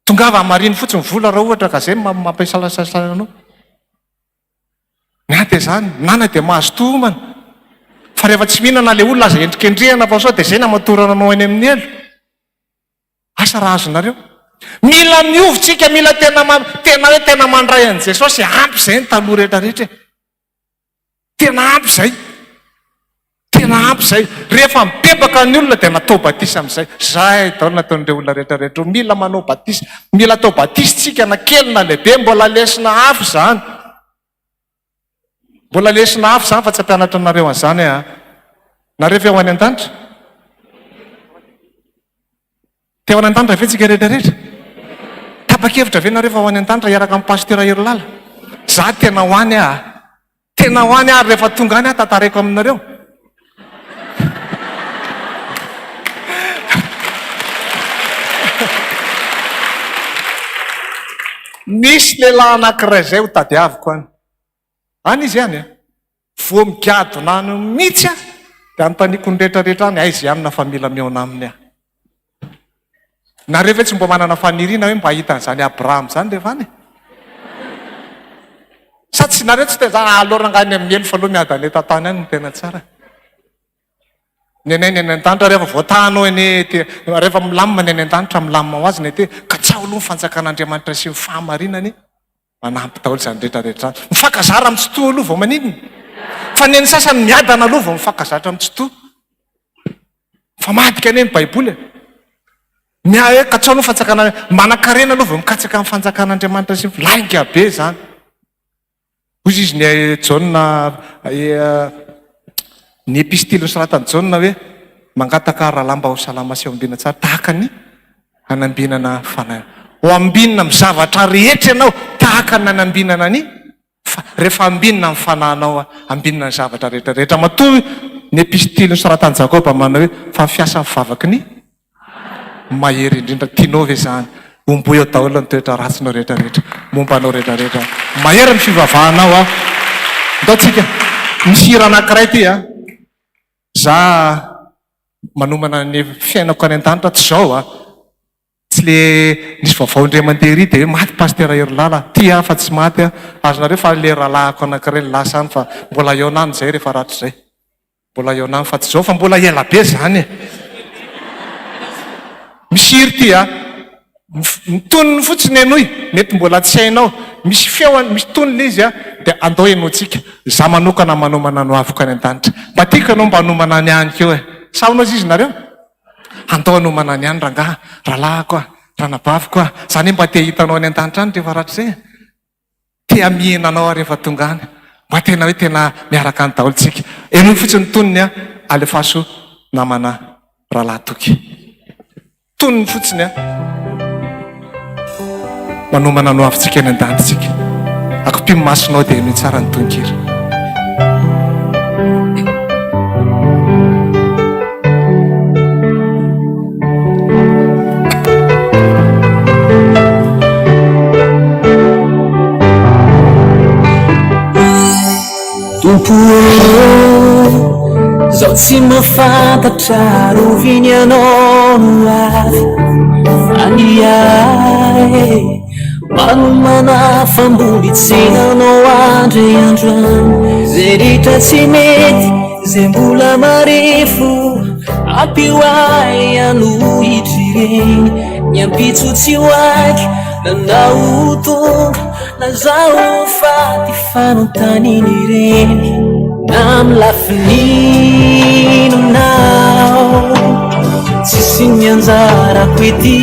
Tongava mariny fotsiny vola raha ohatra ka zay mampisalasasana anao. Miady zany, nana dia mahazo tomana. Fa rehefa tsy mihinana le olona aza endrikendrehana fa sao dia zay namatorana anao any amin'ny elo. Asa raha azonareo. Mila miovotsika, mila tena hoe tena mandray an' Jesosy, ampy zay ny taloha rehetrarehetra. Tena ampy zay. Tena ampy zay. Rehefa mibebaka ny olona dia natao batisa amin'izay. Zay tao nataon'ireo olona rehetrarehetra. Mila manao batisa. Mila atao batisitsika na kely na lehibe, mbola lesina afo zany. Mbola lesina afo zany fa tsy ampianatra anareo an'izany e. Nareo ve ho any an-danitra? Te ho any an-danitra ve tsika rehetrarehetra? Tapa-kevitra ve nareo fa ho any an-danitra iaraka amin'ny Pastoral Herilala? Za tena ho any a. Tena ho any ary rehefa tonga any tantareko aminareo. Misy lehilahy anankiray zay ho tadiaviko any. Any izy any a. Vo migado nano mihitsy a. Dia anontaniko ny rehetrarehetra any, aizy ihany na fa mila miaona aminy a. Nareo ve tsy mba manana faniriana hoe mba hitan'izany Abraham zany rehefa any? Sa tsy nareo tsy tena alorangany amin'ny elo fa aloha miady any tantany any no tena tsara. Ny anay ny an-danitra rehefa voatanao eny rehefa milamina ny an-danitra milamina ho azy ny te ka tsy aloha mifanjakan'Andriamanitra sy ny fahamarinany manampy daholo zany rehetrarehetra. Mifankazara amin'ny tsotoa aloha vao maninona. Fa ny sasany miadana aloha vao mifankazatra amin'ny tsotoa. Fa madika ane ny Baiboly. Hoe ka tsy aloha fanjakana manan-karena aloha vao mikatsaka amin'ny fanjakan'Andriamanitra sy lainga be zany. Hozy izy ny Jauna ny epistily soratany Jauna hoe mangataka rahalamba ho salama sy ambina tsara tahaka ny hanambinana fanahy. Ho ambinina amin'ny zavatra rehetra ianao tahaka ny hanambinana ny rehefa ambinina amin'ny fanahinao ambinina ny zavatra rehetra rehetra. Matoa ny epistily soratany Jakoba manao hoe fa fiasa vavaky ny mahery indrindra. Tianao ve zany? Ombo eo daholo ny toetra ratsinao rehetrarehetra, mombanao rehetrarehetra. Mahery ny fivavahanao a. Ndao tsika misy hira anankiray ty a. Za manomana ny fiainako any an-danitra tsy zao a. Tsy le nisy vaovao indray mandeha ry dia hoe maty Pastoral Herilala. Ty a fa tsy maty a. Azonareo fa le rahalahako anankiray ny lasa any fa mbola ionany zay rehefa ratry zay. Mbola ionany fa tsy zao fa mbola ela be zany e. Misy hiry ty a. Mitonony fotsiny enoy, mety mbola tsy hainao. Misy feoany, misy tonony izy a, dia andao enotsika. Za manokana manomana no avoko any an-danitra. Mba tiaka anao mba hanomana ny any keo e. Saonao izy nareo? Andao hanomana ny any rangaha, rahalahako a, ranabaviko a. Zany mba te hitanao any an-danitra any rehefa ratry zay. Te amienanao rehefa tonga any. Mba tena hoe tena miaraka any daholo tsika. Enoy fotsiny tonony a, alefaso namana rahalahy toky. Tonony fotsiny a. Manomana no avitsika any an-danitsika. Akopimo masonao dia enoy tsara ny tonkira. Tompo zaho tsy mahafantatra roviny anao no avy aniae. Manomana famboly tsenanao andray androany. Zay rehetra tsy mety, zay mbola marefo ampio ahy anohitry reny. Ny ampitsotsy ho aiky nanao tonga na zaho faty fanontaniny reny. Na milafininonao tsisy ny anjarako ety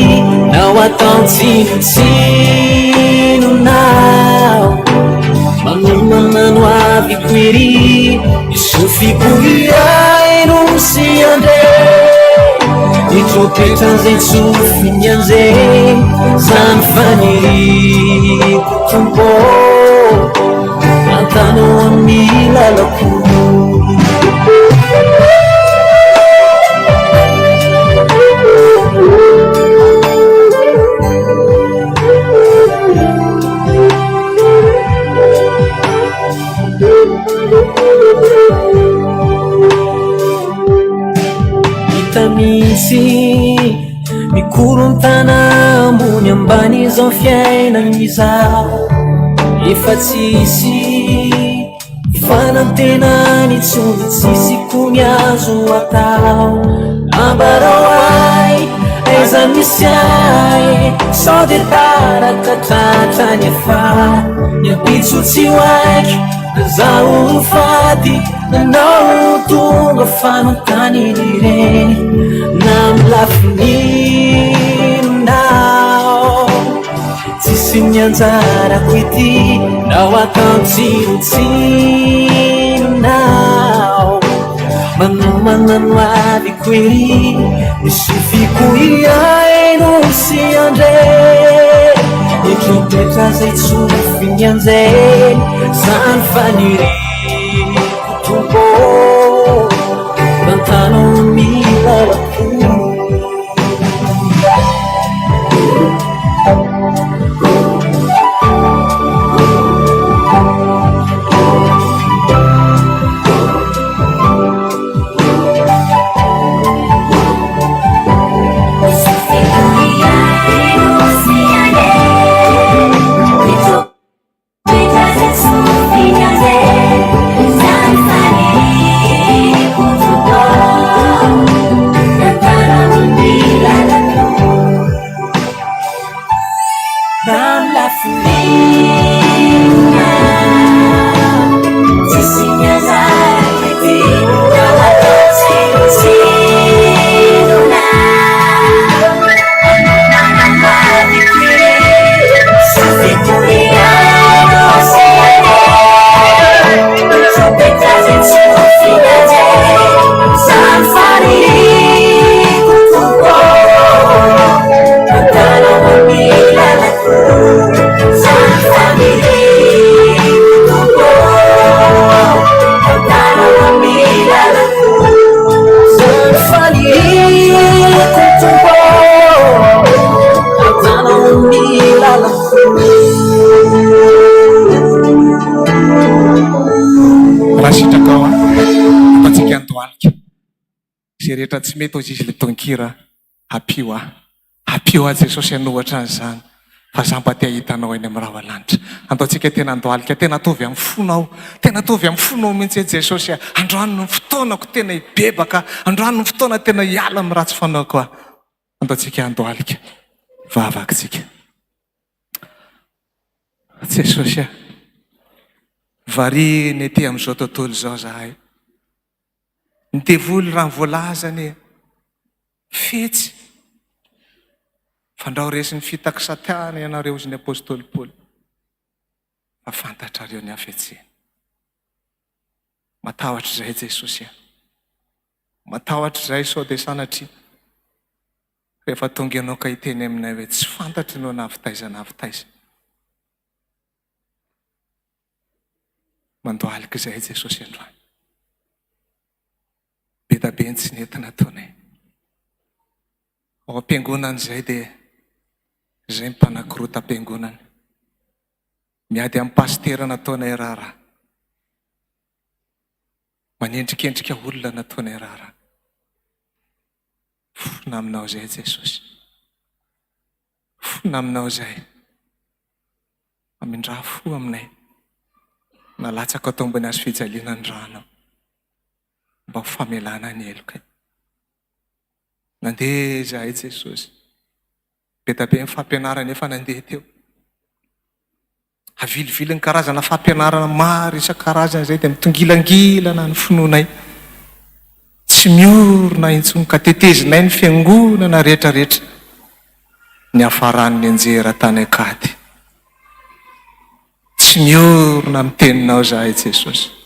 nao ataontsinontsinonao. Manomana no aviko ery isofiboiray no sy andre. Ny trompetra zay tsofiny anzay zany faniriko tompo antanao amin'ny lalako. hita misy mikoron-tana ambony ambany izao fiainan'izao efa tsisy fanantenany tsonjo tsisy kony azo atao ambarao ay aiza misy ay sao de taraka tratrany efa niampitsotsy oaiky zaho fady nanao tonga fanontaniny reny na milafininao tsisy mianjarako ity nao akantsirotsironao manomanano aviko ery misy fiko iaino sy andre etropetra zay tsofiny anzay zany faniriko tombo nantanao milalako rehetra tsy mety ozy izy le tonkira apio a Jesosy anohatra an'izany fa za mba te hitanao eny amin'ny rahalanitra antaontsika tena andohalika tena atovy amin'ny fonao tena atovy amin'ny fonao mihitsy Jesosy androany ny fotoanako tena hibebaka androany ny fotoana tena hiala amin'ny ratsy fanaoko antaontsika andohalika vavakatsika Jesosy vari ny ety amin'izao tontolo zao zahay ny devoly raha voalazany fetsy fandrao resy ny fitakisatana ianareo izy ny apôstôly Paoly fa fantatrareo ny afetseny matahotra zay Jesosy matahotra zay sao de sanatria rehefa tonga ianao ka hiteny aminay hoe tsy fantatry anao navitaiza mandohalika zay Jesosy androany be da be ny tsy nentina ataonay ao am-piangonana zay de zay mipanakorota am-piangonana miady amin'ny pastera nataonay raharaha manendrikendrika olona nataonay raharaha fona aminao zay Jesosy fona aminao zay amindraha fo aminay nalatsaka atao ambony azo Fiangonana mba ho famelana ny eloka nandeha zahay Jesosy be da be ny fampianarana efa nandeha teo avilivily ny karazana fampianarana maro isan-karazana zay de mitongilangilana ny finoanay tsy miorona intsony ka tetezinay ny fiangonana rehetrarehetra ny afaran'ny anjera tany akady tsy miorona amin'ny teninao zahay Jesosy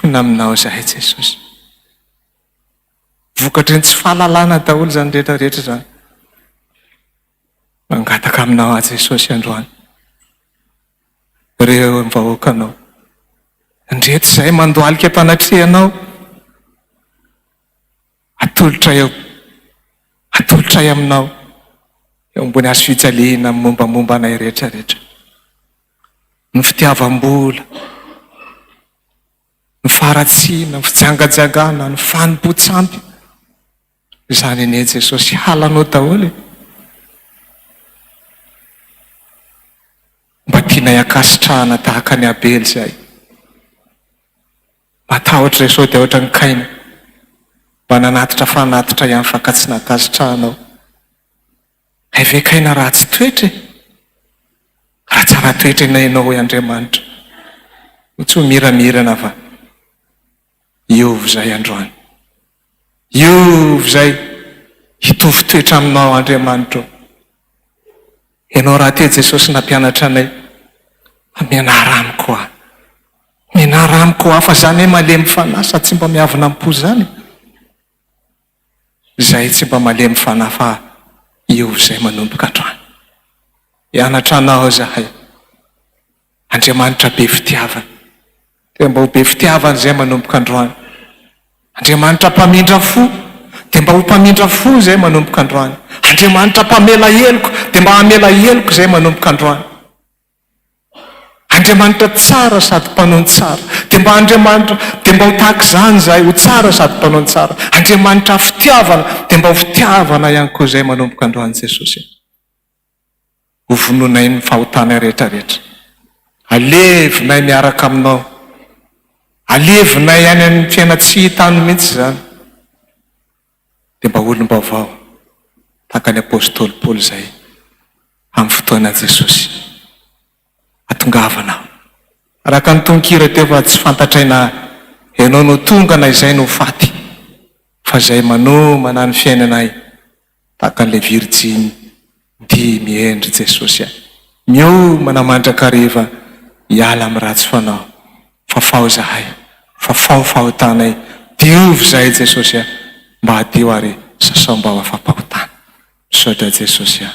fona aminao zahay Jesosy vokatry ny tsy fahalalana daholo zany rehetrarehetra zany mangataka aminao Jesosy androany reo mivahoakanao ndreto zay mandohalika mpanatrehanao atolotray aminao eo ambony azo fijaliana mombamomba anay rehetrarehetra ny fitiavam-bola ny faratsiana, ny fijangajangana, ny fanompo-tsampy. Izany ene Jesosy halanao daholo mba tiana hiakasitrahana tahaka ny Abely zay. Matahotra izao dia ohatra ny Kaina mba nanatitra fanatitra ihany fa ka tsy nakasitrahanao. Ve Kaina raha tsy toetra raha tsara toetra ianao i Andriamanitra. Tsy ho miramirana fa iovy zay androany, iovy zay hitovy toetra aminao Andriamanitra. Ianao raha te Jesosy nampianatra anay, mianara amiko aho, mianara amiko aho, fa zany hoe malemy fanahy sa tsy mba miavina ampo zany. Zay tsy mba malemy fanahy fa iovy zay manomboka androany. Hianatra anao zahay, Andriamanitra be fitiavana. Dia mba ho be fitiavana zay manomboka androany. Andriamanitra mpamindra fo, dia mba ho mpamindra fo zay manomboka androany. Andriamanitra mpamela heloko, dia mba hamela heloko zay manomboka androany. Andriamanitra tsara sady mpanao tsara, dia mba Andriamanitra dia mba ho tahaka izany zahay, ho tsara sady mpanao tsara. Andriamanitra fitiavana, dia mba ho fitiavana ihany koa zay manomboka androany Jesosy. Ho vononay ny fahotana rehetrarehetra. Alevinay miaraka aminao, alevinay any amin'ny fiaina tsy hitany mihitsy zany. Dia mba olom-baovao tahaka ny apôstôly Paoly zay amin'ny fotoana Jesosy. Atongavanao araka ny tonkira teo fa tsy fantatraina ianao no tonga na izay no faty, fa zay manomana ny fiainanay tahaka an'ilay Virjiny dia miendry Jesosy. Miomana mandrakariva hiala amin'ny ratsy fanao. Fafao zahay, fafao fahotanay, diovy zahay Jesosy mba hadio ary sasao-mba ho afa-pahotana. Misaotra Jesosy,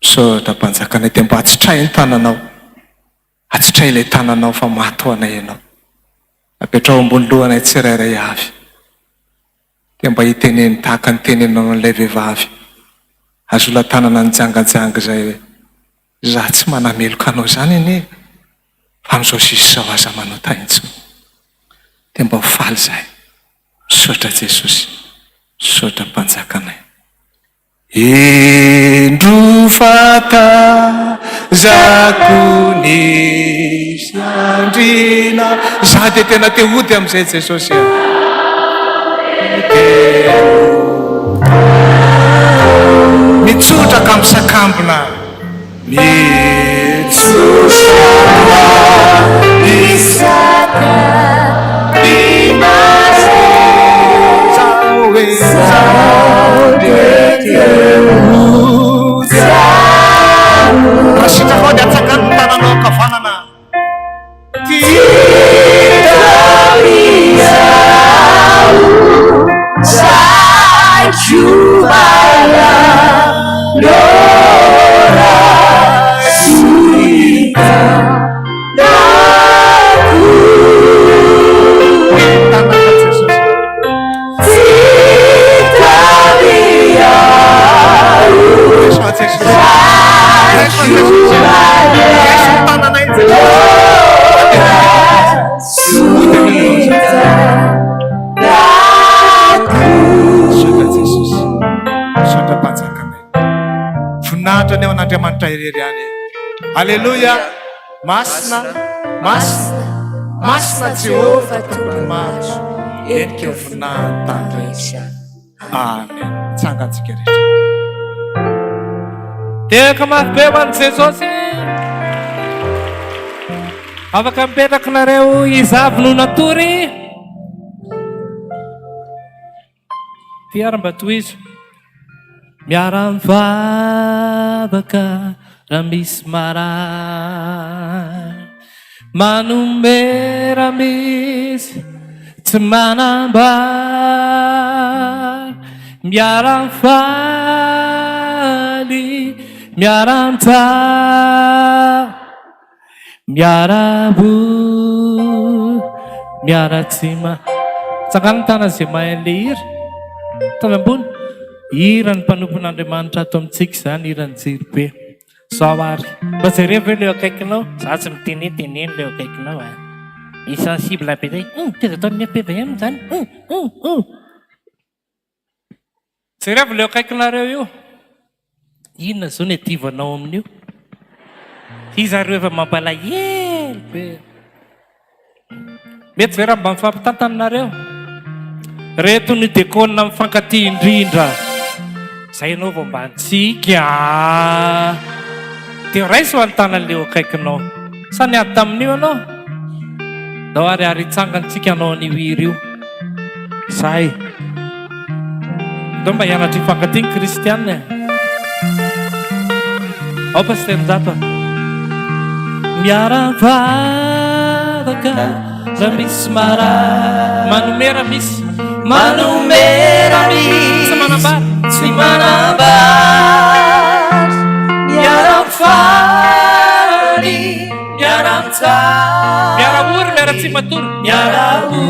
misaotra mpanjakanay, dia mba hatsitray ny tananao, hatsitray ilay tananao fa mato anay ianao. Apetrao ambony lohanay tsirairay avy, dia mba hiteneny tahaka ny tenenao an'ilay vehivavy azola tanana ny jangajanga zay hoe zaho tsy manameloka anao zany anie, fa amin'izao sisy zao aza manao taintsony. Dia mba ho faly zahay. Misaotra Jesosy, misaotra mpanjakanay. Indrofata-zako nisy andrina. Za dia tena te hody amin'izay Jesosy. Mitsotraka amin'ny sakambona, Rasitafao dia atsakany ny tananao kavanana. Voninahitra ny ao an'Andriamanitra irery any. Aleluia. Masina, masina, masina Jehovah tokony mahazo, endrika eo voninahitra tany rehetra. Amen. Tsangantsika rehetra. Teka mafy be hoan'i Jesosy. Afaka mipetraka nareo izavy no natory. Tiara-mba tohizo. Miara-mivavaka raha misy marary, manome raha misy tsy manambary. Miara-mifaly, miara-mita, miara-bo, miara-tsima. Tsangana tana zay mahay an'le hira. Tavy ambony. Hira ny mpanompon'Andriamanitra ato amintsika zany, hira ny jirobe. Zao ary. Mba jereo ve leo akaikinao? Za tsy mitenenteneny leo akaikinao. Insensible be zay. Tena ataon'ny FPVM zany. Jereo avy leo akaikinareo io. Inona zao ny adivanao amin'io? Izareo efa mampalahelo be. Mety vera mba mifampitantanareo. Reto ny dekona mifankatia indrindra. Zay ianao vao mba antsika. Dia raiso antanany leo akaikinao. Sa niady tamin'io anao? Dao ary hitsangantsika anao ny hira io. Zay. Dao mba hianatra hifankatia ny kristianina. Ao Pasteur Nzapa. Miaravavaka raha misy manomera misy. Manomera misy. Tsy manambara. Tsy manambara. Miarafaly. Miaramtsara. Miaraory miaratsy matory. Miaraory.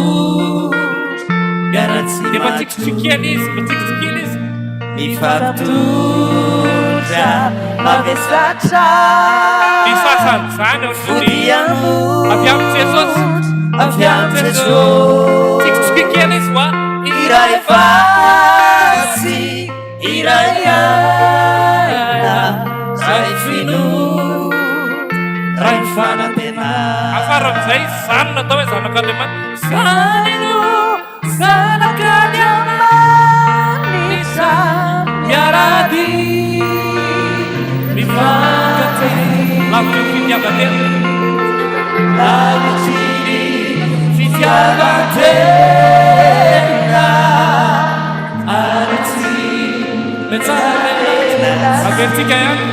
Miaratsy matory. Dia matsikitsikiana izy. Matsikitsikiana izy. Mifatotra. Mavesatra. Isasany zany avy amin'ny Jesosy. Avy amin'ny Jesosy. Tsikitsikiana izy va. Iray fasy. Iray aina. Ray fino. Ray fanantena. Afara amin'izay zany natao hoe zanak'Andriamanitra. Zanino. Zanak'Andriamanitra. Miarady. Lavitra fitiavatena. Lavitry fitiavatena. Aritsy metsarena. Averitsika ihany.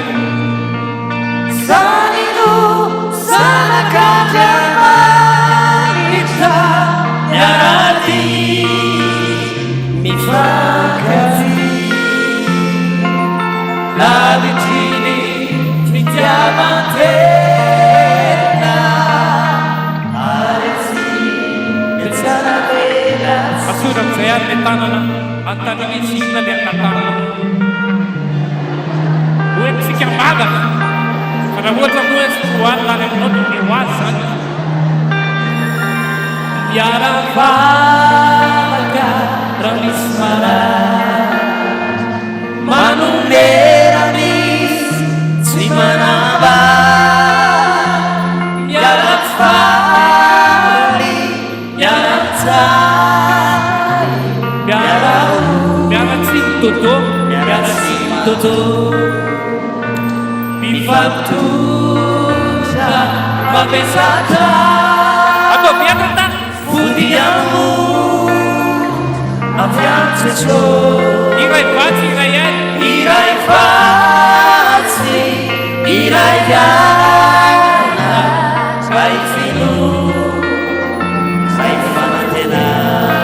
Zanino zanak'Andriamanitra. Miarady mifankaty. Lavitry fitiavatena. Aritsy metsarena. Asura amin'izay ary le tanana antanany sinona le antanana. Hoe tsika magaka. Fa raha ohatra moa hoany lany aminao dia ho azy zany. Miaravavaka raha misy manomera misy. Tsy manambara. Miarafaly. Miaramtsara. Miaratsy mitoto. Miaratsy mitoto. Mifatotra. Mavesatra. Atao viatra ta. Fody amony. Avy amin'ny Jesosy. Iray vatsy iray aina. Iray vatsy. Iray aina. Ray fino. Ray fanantena.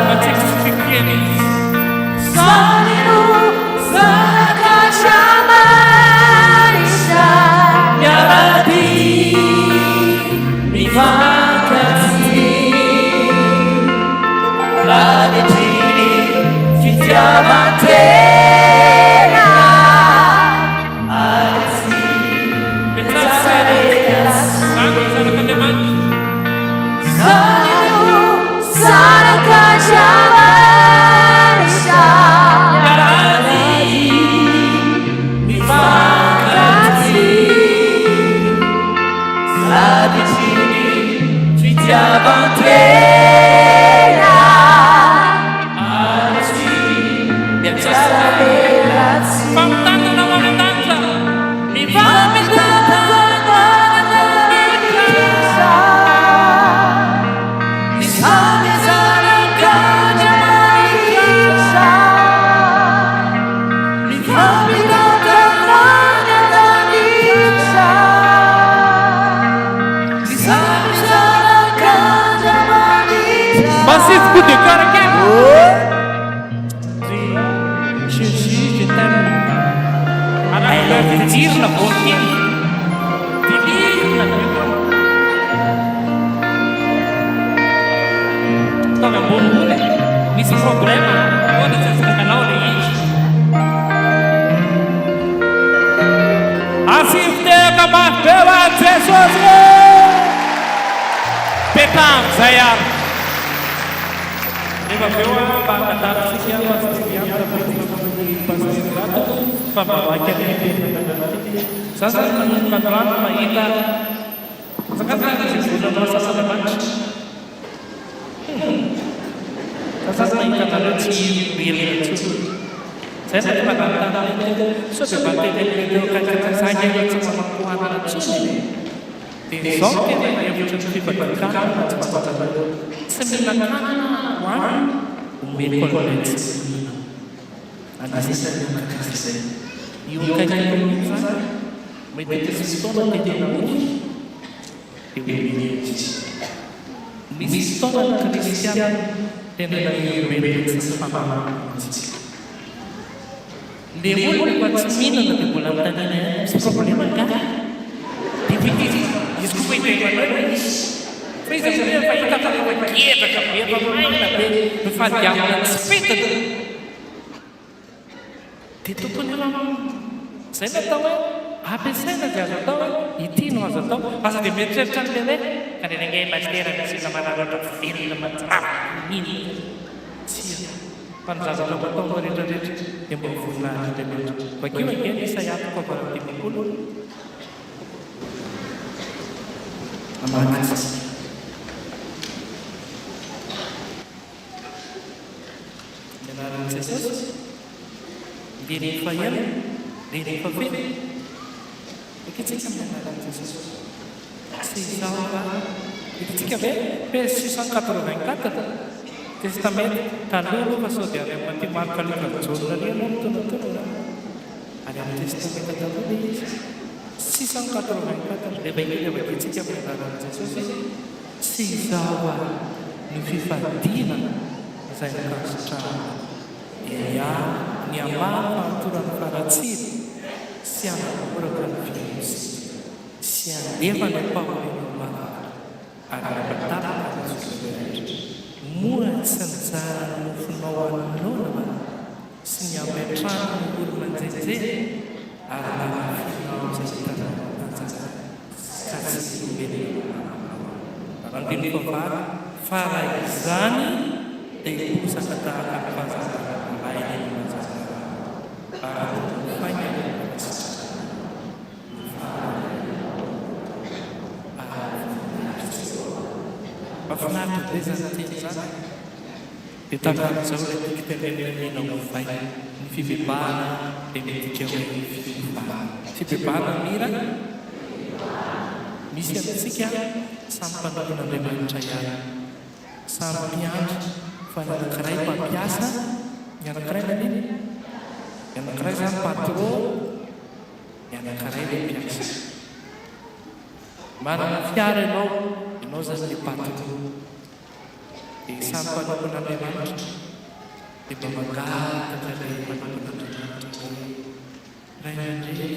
Matsikitsikiana izy. Zanino zanak'Andriamanitra. Miarady mifankaty. Lavitry fitiavatena. Aritsy metsarena. Zanino zanak'Andriamanitra. Miarady mifankaty. Lavitry fitiavatena. Aritsy metsarena. Famitantana ho amin-danitra. Francisco de Caraquém. Jésus, je t'aime. Alors, je tire la bonté. Divine. Estava bom, né? Nesse problema, quando você está canal de isso. Assim, tem que mais pela Jesus. tam'izay ary rehefa aveo a mba hangadaritsika Pastoral fa Vavaka za zany manomboka androany mahita zakana zay volanao sasana manitra za zany mahita anareo tsy velona tsony zay zany magnanontany sao dia mba teneleneo kaikazany eo tsy mamakohanana tsony dia zao tena hevitra ny fifadian-kanina tsy fantatrareo tsy mila kanina hoany omeko an'ilay tsy mihina anisany makakazay io kaikaiky zany mety tsisy fotoana tena ony eo menetsy misy fotoana ny kristiana tena menetsy sy famamatsy le olo rehefa tsy mihinana dia mbola mitanina misy problema ka dia vitizy izy koa hoetemanao izy fa izy am'zay rehefa hitakafa gedraka be efa maina be mifadianana tsy fetana dia tokony zay natao hoe ampiasaina dia azo atao hoe ity no azo atao asa dia mieritreritra n'le hoe ka nenenge masterana sisa manaratra velona matsirava mihiny tsia fa nizazatra ataonao rehetrarehetra dia mba voninahitry vakeo angeny isa iatoko avaramdimikolo amanitsy mianaran'i Jesosy dia rehefa ela dia rehefa fety ekitsika mianaran'i Jesosy tsy izao va ekitsika ve page 684 testament taloha fa sao dia ary amin'ny ty marika likajonona ry anao mitonatona ary amin'ny testament taloha izy 684 rehefa ikely avakitsika mianaran'i Jesosy tsy izao va ny fifadiana izay nikasitrahana ia ny amana fahatorany faratsiny sy anakoraka ny finosy sy andefa ny mpahorina mara ary rabataraka ny zolorehetra moa tsy nijara ny nofinao anonona sy ny ametrano ny olona njejeny ary narafinao zay tanananjara ka tsy ombelena arandiny favara fa raha izany dia kosaka tahaka ny fahazarana mbainy mazazara ary faina mafinaritra be zany teny zany dia tamin'izao ilay tiky tenenenena ovay ny fibebahana dia midika hoe fibebahana mira misy amintsika samy mpanaon'Andriamanitra ihany samy mpiandry fa ny anankiray mpampiasa ny anankiray naniny ny anankiray zany Pastoral ny anankiray le mpiasa manana fiara ianao zany le Pastoral dia samy mpanaon'Andriamanitra dia mba mangataka ilay mpanaon'Andriamanitra ray andre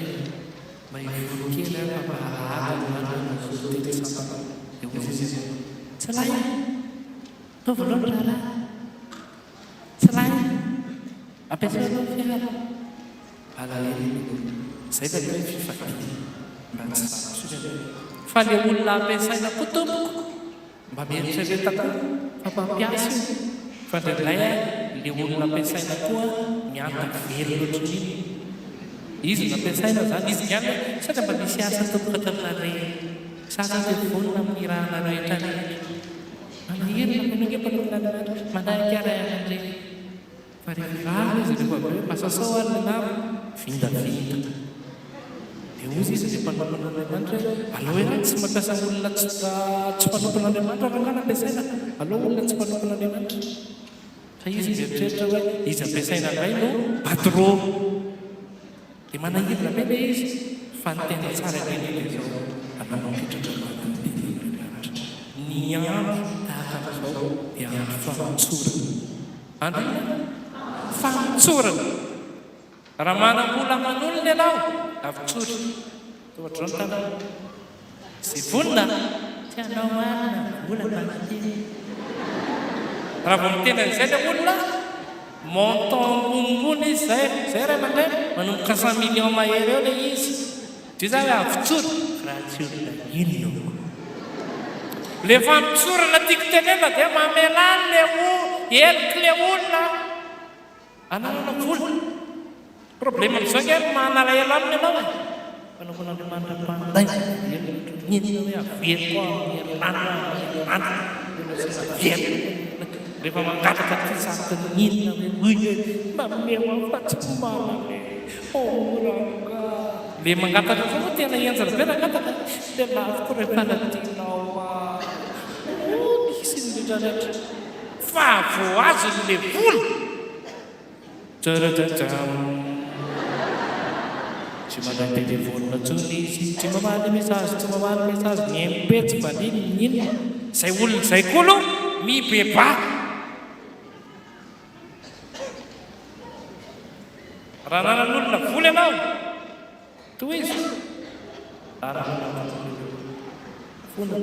mba hivorokely fa mbahaadana zotely sambana dia ozy izy tsy lay tovoloatra raha tsy lay ampiasainao fiara alahely zay da hoe fifadiana mba tsy zavatra fa le olona ampiasaina koa tompoko mba mieritrereta koa fa mpampiasa io fa ndraindray le olona ampiasaina koa miantaka velona ohatranyiny izy nampiasaina zany izy ihany satria mba misy asa tomboka taminare sasa dia vonina amin'ny rahana rehetra rehetra manahirina manange-panaon'Andriamanitra manahika rayanandre fa rehefa izy rehefa aveo masasao ary ny nama vindavinda dia ozy izy dia mpanaon'Andriamanitra alao hoe tsy mampiasa olona tsy mpanompon'Andriamanitra fa ngana ampiasaina alao olona tsy mpanompon'Andriamanitra fa izy mieritreritra hoe izy ampiasaina ndray no Pastoral dia manahirina be le izy fa ny tena tsara indrindra zao anao mipitratra manodidin'Andriamanitra ny andro tahaka an'izao dia andro fahamotsorana andro fahamotsorana raha manam-bola aman'olona ianao avitsotra tohatra zao ny tanana sy vonina tianao marina vola manateny raha vao mitena an'izay le olona montant ambonimbony izy zay ray aman-dreny manomboka 100 millions mahery eo le izy dia zay hoe avitsotra raha tsy olona inona le fampitsorana tiako tenena dia mamelany le eloko le olona ananana vola problema am'izao nge manala elo aminy anao fanaon'andriamanitra mpanday inona hoe avery koa rehefa mangataka ty sakiny inona hoe mameo fa tsy malale oranga le mangataka fa moa tena enjara be nangataka le laviko rehefa natianao isy ndrarehetra fa voazy le vola jajajam tsy manday telefonina tsony izy tsy mamaly message tsy mamaly message miempe tsy valiny inona zay olona zay koa aloha mibeba raha nanan'olona vola ianao toy izy fona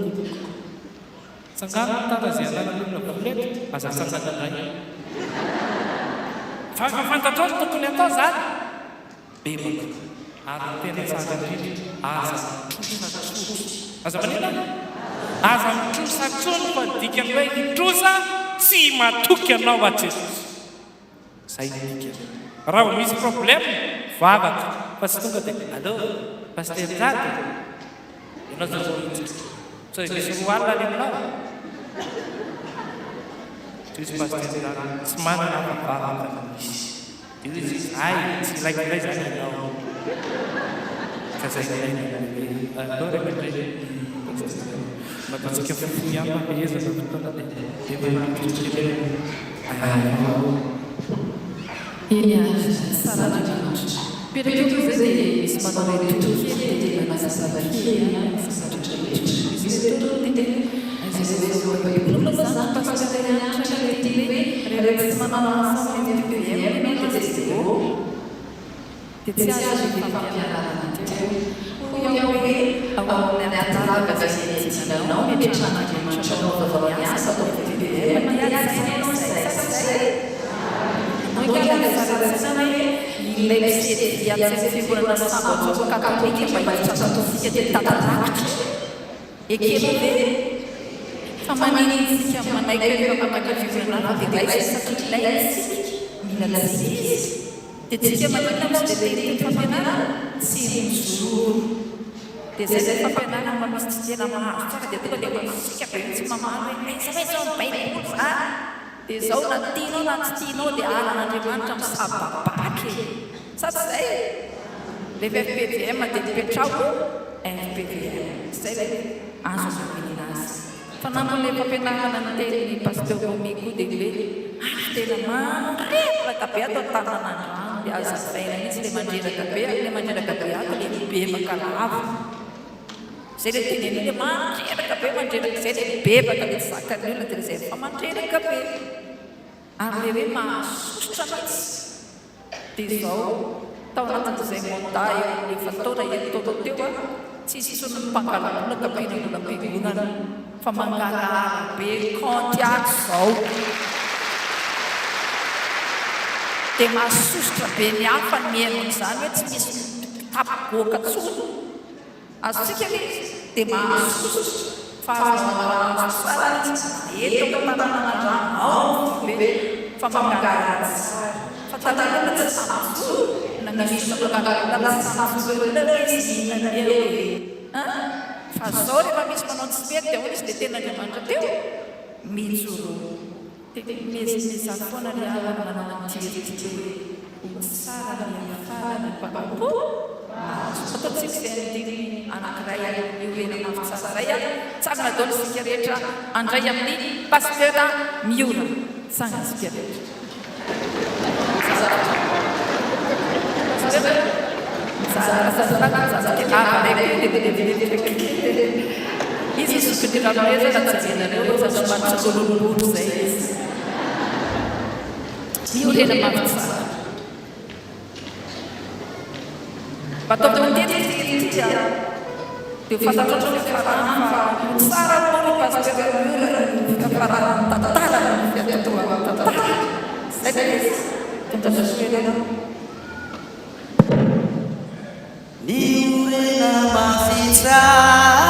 sangano tara zay ananan'olona vola eto aza sangananay fa fantatrao ny tokony atao zany be maka ary tena sanganindrindra aza mitrosatsotro aza manina aza mitrosatsony fa dikany hoe hitrosa tsy matoky anao a jesosy zay dikany raha misy problème vavaka fa tsy tonga dia allo paster jady ianao zao tsy misy roa alina any aminao tsisy paster jady tsy manana vavaka misy io izy ay tsy laikilay zany ianao ka zay allo remetray matatsika fiamba ezaka fotoana dia Perché zay misy manao hoe tokely dia manasa zavakely rehefa manao FPVM dia tsy azo fampianarana teo hoe ao anaty gazetianao mipetrahan'Andriamanitra anao miasa atao FPVM ilay fiatsy fivolana sabato katolika mba hitratsatosika dia tatarakitra ekely ve fa manintsika manaiky rehefa mamaky fivolana dia lay satria lay mila izy dia tsika manina misy dia teny fampianarana tsy mijoro dia zay fampianarana mamisy tsy tena mahazo tsara dia tonga dia masika be tsy mamaly hoe zay zao baiboly zany dia zao na tianao na tsy tianao dia alan'Andriamanitra misababaky sady zay rehefa FPVM dia mipetrako FPVM zay le azo maminina azy fa namole fampianarana ny teny Pastoral koa dia hoe tena mandreraka be ato Taninanandrano dia azo vaina mihitsy le mandreraka be ato le be makalavo zay le teneny le mandreraka be mandreraka zay le bebaka le zakany olona dia zay fa mandreraka be ary le hoe mahasosotra mihitsy dia zao tao anatin'izay monda eo amin'ny fataona etoto teo tsy sisony mpangalabona kampinambola am-piangonana fa mangarahara be kantiako zao dia mahasosotra be ny hafa ny miainan'izany hoe tsy misy tapogoaka tsony azontsika le dia mahasosotra fa azo tsara eto Taninanandrano ao be fa mangarahara tsara fa tanàna tsy sambo na misy mangarahara fa zao rehefa misy manao tsy mety dia hoana izy dia tena Andriamanitra teo mijoro mezaka foana le alana manao antirety hoe tsara ny afara ny mpampo ataontsika zay andiny anankiray io ena mafitsara zay a tsara nadaolo sika rehetra andray amin'ny Pastoral miora sanga sika rehetra izy sokondiranoeza na tsajenareo zasomanitra ololombolo zay izy io rena mafitsara batao matety dia fantatratra ny fiafarana fa tsara moa Pastoral fiafarana tantara fiatotoa tantara zay izy tontasasoenana ni urena mafitsara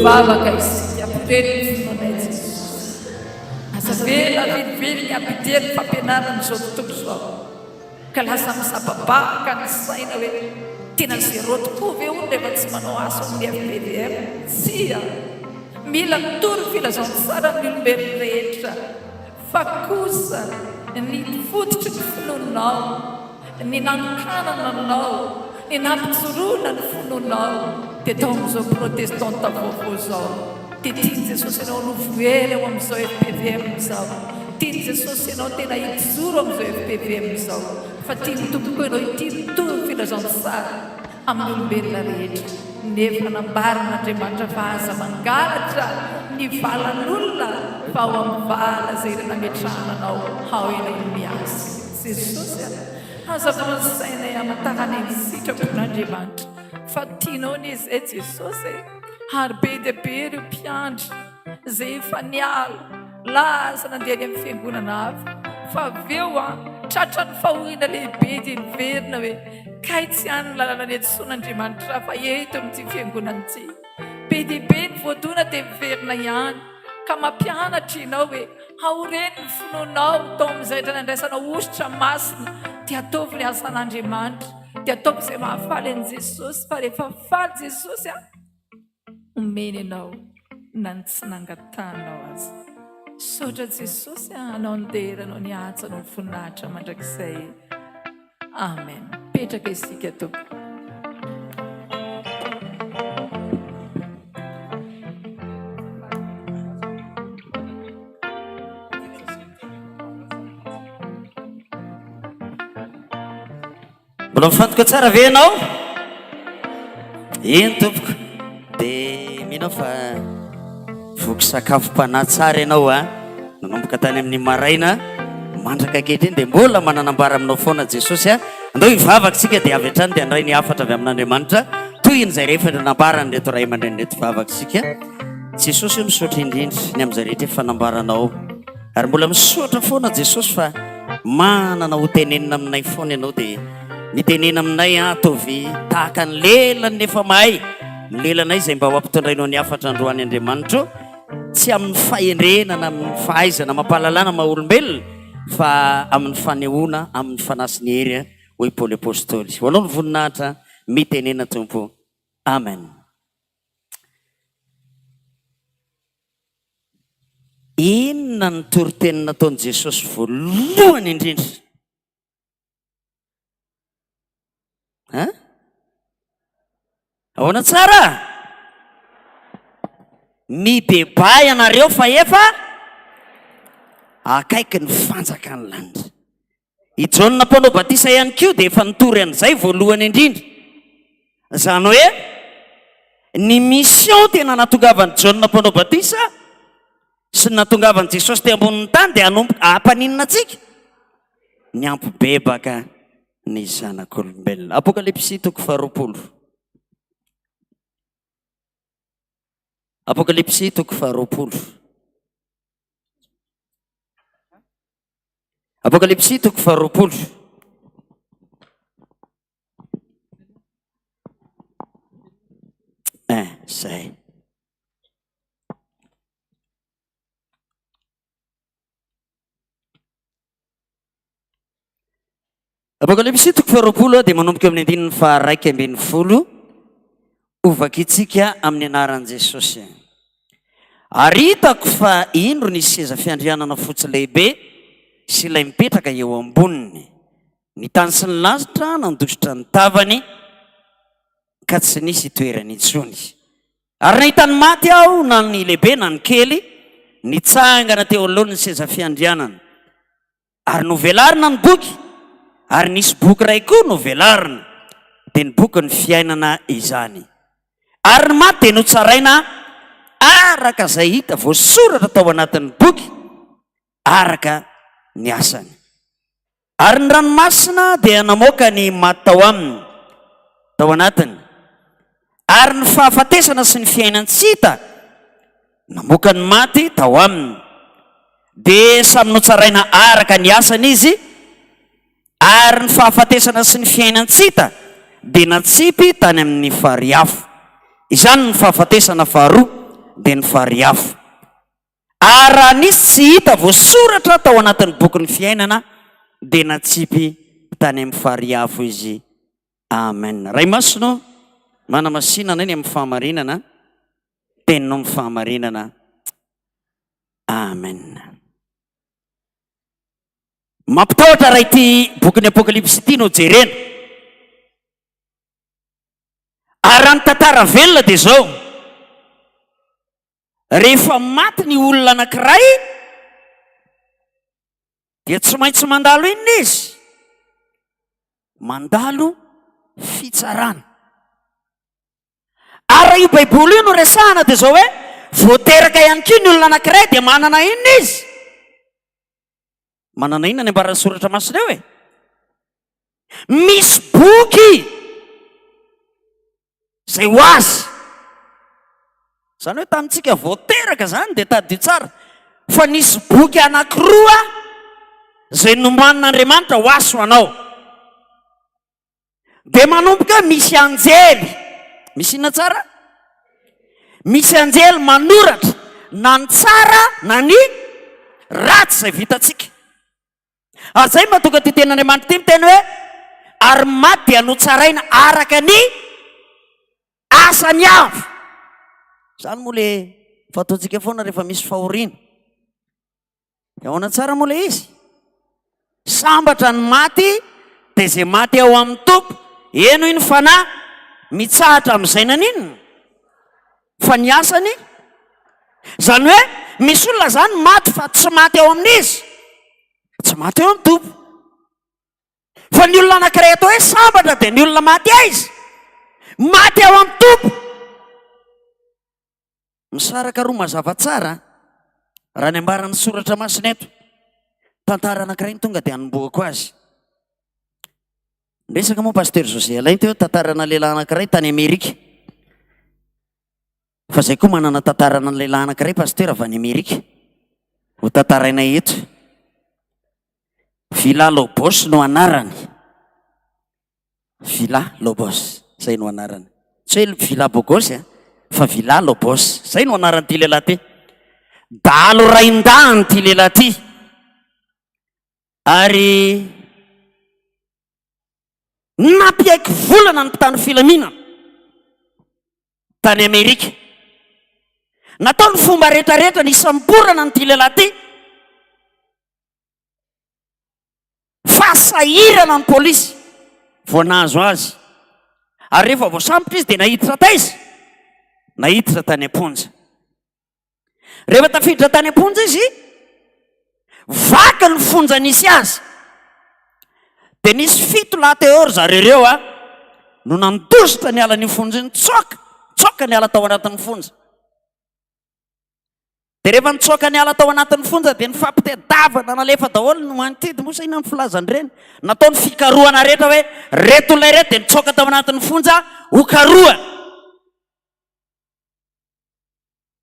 Vavaka isika ampireny ny fononay Jesus. Asa vela velively ny ampidely fampianarana zao tontolo zao. Ka lasa misababaka ny saina hoe tena zéro tokoa ve ony rehefa tsy manao asa amin'ny FPVM. Tsia mila mitory filazano tsara ny olombelona rehetra, fa kosa ny fototry ny fononao, ny nankanananao, ny nampitsorona ny fononao. Dia tao amin'izao protestanta vaovao zao, dia tiany Jesosy ianao novoely ao amin'izao FPVM zao, tiany Jesosy ianao tena hijoro amin'izao FPVM zao, fa tiany tompoko ianao ity mitovy filazano tsara amin'ny olombelona rehetra. Nefa nambaran'Andriamanitra fa aza mangalatra ny valan'olona fa ao amin'ny vala izay nametrahananao ao ianao miasa. Jesosy aza vonsainay amantarana ny sitrapon'Andriamanitra fa tianao ny izay Jesosy ary be dia be ireo mpiandry izay efa niala laza nandeha any amin'ny fiangonana hafa, fa aveo tratra ny fahoriana lehibe dia niverina hoe kay tsy hany ny lalana ny etsoan'Andriamanitra fa eto amin'ity fiangonana ity. Be dia be ny voadona dia miverina ihany ka mampianatra ianao hoe aoreny ny fononao tao amin'izay rehetra nandraisanao ositra masina dia ataovy ny asan'Andriamanitra, dia ataovy izay mahafaly an'i Jesosy, fa rehefa faly Jesosy omeny ianao na ny tsy nangatanao azy. Saotra Jesosy anao anderanao ny atsanao ny voninahitra mandrakizay. Amen. Petraka isika tompo. Mbola mifantoka tsara ve ianao? Eny tompoko. Dia minao fa voky sakafom-panahy tsara ianao nanomboka tany amin'ny maraina mandraka ankehitriny dia mbola mananambara aminao foana Jesosy andao hivavaka tsika dia avy hatrany dia andray ny afatra avy amin'Andriamanitra toy ny izay rehefa nanambarany reto ray aman-dreny reto vavaka tsika. Jesosy misaotra indrindra ny amin'izay rehetra efa nanambaranao ary mbola misaotra foana Jesosy fa manana ho tenenina aminay foana ianao dia mitenena aminay ataovy tahaka ny lelany nefa mahay ny lelanay izay mba ho ampitondrainao ny afatra androany Andriamanitra tsy amin'ny fahendrenana amin'ny fahaizana mampahalalana maha olombelona fa amin'ny fanehoana amin'ny fanasiny hery hoy Paoly apôstôly. Hoanao ny voninahitra mitenena tompo. Amen. Inona ny toriteny nataon'i Jesosy voalohany indrindra? Ahoana tsara? Mibebay ianareo fa efa akaiky ny fanjakany lanitra. I Jaona mpanao batisa ihany koa dia efa nitory an'izay voalohany indrindra. Izany hoe ny mission tena natongavany Jaona mpanao batisa sy natongavany Jesosy teo ambonin'ny tany dia hampaninina antsika ny ampibebaka ny zanak'olombelona. Apokalipsy toko faharoapolo. Apokalipsy toko faharoapolo. Apokalipsy toko faharoapolo. Zay. Apokalipsy toko faharoapolo dia manomboka amin'ny andininy faharaiky ambin'ny folo. Ovaka itsika amin'ny anaran'i Jesosy. Ary hitako fa indro nisy seza fiandrianana fotsy lehibe sy ilay mipetraka eo amboniny. Ny tany sy ny lasitra nandositra ny tavany ka tsy nisy toerany intsony. Ary nahita ny maty aho na ny lehibe na ny kely nitsangana teo alohan'ny seza fiandrianana. Ary novelarina ny boky. Ary nisy boky ray koa novelarina. Dia ny boky ny fiainana izany. Ary ny maty dia notsaraina araka izay hita voasoratra tao anatin'ny boky araka ny asany. Ary ny ranomasina dia namoaka ny maty tao aminy. tao anatiny. Ary ny fahafatesana sy ny fiainan-tsita namoaka ny maty tao aminy, dia samy notsaraina araka ny asany izy. Ary ny fahafatesana sy ny fiainan-tsita dia natsipy tany amin'ny fariafo. Izany ny fahafatesana faharoa dia ny fariafo. Ary raha nisy tsy hita voasoratra tao anatin'ny boky ny fiainana dia natsipy tany amin'ny fariafo izy. Amen. Ray masino manamasinana iny amin'ny fahamarinana, tenino amin'ny fahamarinana. Amen. Mampitahotra raha ity bokin'ny apokalipsy ity no jerena. Ary raha ny tantara velona dia zao: rehefa maty ny olona anankiray dia tsy maintsy mandalo inona izy? Mandalo fitsarana. Ary io baiboly io no resahana dia zao hoe voateraka ihany koa ny olona anankiray dia manana inona izy? Manana inona ny ambaran'ny soratra masina eo e? Misy boky zay ho azy. Zany hoe tamintsika voateraka zany dia tadio tsara, fa nisy boky anankiroa zay noman'Andriamanitra ho azy ho anao. Dia manomboka misy anjely, misy inona tsara? Misy anjely manoratra na ny tsara na ny ratsy zay vitantsika. Ary zay mahatonga ty ten'Andriamanitra ty miteny hoe ary maty dia notsaraina araka ny asany avy. Zany moa le fataontsika foana rehefa misy fahoriana. Ahoana tsara moa le izy? Sambatra ny maty dia zay maty ao amin'ny tompo. Eno iny fanahy mitsahatra amin'izay naninona fa ny asany. Zany hoe misy olona zany maty fa tsy maty ao amin'izy, tsy maty eo amin'ny tompo. Fa ny olona anankiray atao hoe sambatra dia ny olona maty aiza? Maty ao amin'ny tompo. Misaraka roa mazava tsara raha ny ambaran'ny soratra masina eto. Tantara anankiray ny tonga dia hanomboako azy. Resaka moa Pasteur José Alain teo tantarana lehilahy anankiray tany Amerika. Fa zay koa manana tantarana lehilahy anankiray Pasteur avy any Amerika ho tantaraina eto. Villa Lobos no anarany. Villa Lobos, zay no anarany. Tsy hoe Villa Bogos fa Villa Lobos, zay no anaran'ity lehilahy ty. Dalo raindany ty lehilahy ty. Ary nampiaiky volana ny mpitany filaminana tany Amerika. Natao ny fomba rehetrarehetra ny isamborana ny ty lehilahy ty. Fasahirana ny polisy vao nahazo azy. Ary rehefa voasambotra izy dia nahiditra taiza? Nahiditra tany amponja. Rehefa tafiditra tany amponja izy, vaky ny fonja nisy azy. Dia nisy 7 lahy teo zareo reo no nandositra ny ala ny fonja ny tsoka ny ala tao anatin'ny fonja. Dia rehefa nitsoka ny ala tao anatin'ny fonja dia nifampitedavana nalefa daholo no mantidy moa saina ny filazany reny. Natao ny fikarohana rehetra hoe reto ilay reto dia nitsoka tao anatin'ny fonja ho karoha.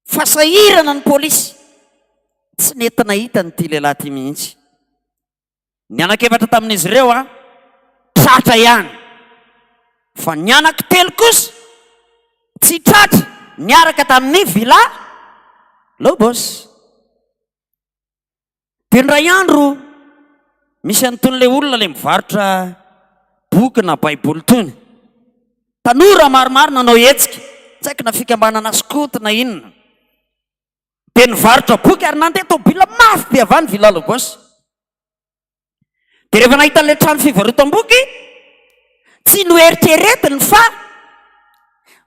Fasahirana ny polisy. Tsy nentina hita nyty lehilahy ty mihitsy. Ny anak-efatra tamin'izy ireo tratra ihany. Fa ny anak telo kosa tsy tratra, niaraka tamin'ny Villa Lobos. Dia ndray andro misy an'itony le olona le mivarotra boky na baiboly tony. Tanora maromaro nanao hetsika, tsy haiko na fikambanana skoto na inona. Dia nivarotra boky ary nandeha tobila mafy be avy any Villa Lobos. Dia rehefa nahita an'ilay trano fivarotam-boky, tsy noeritreretiny fa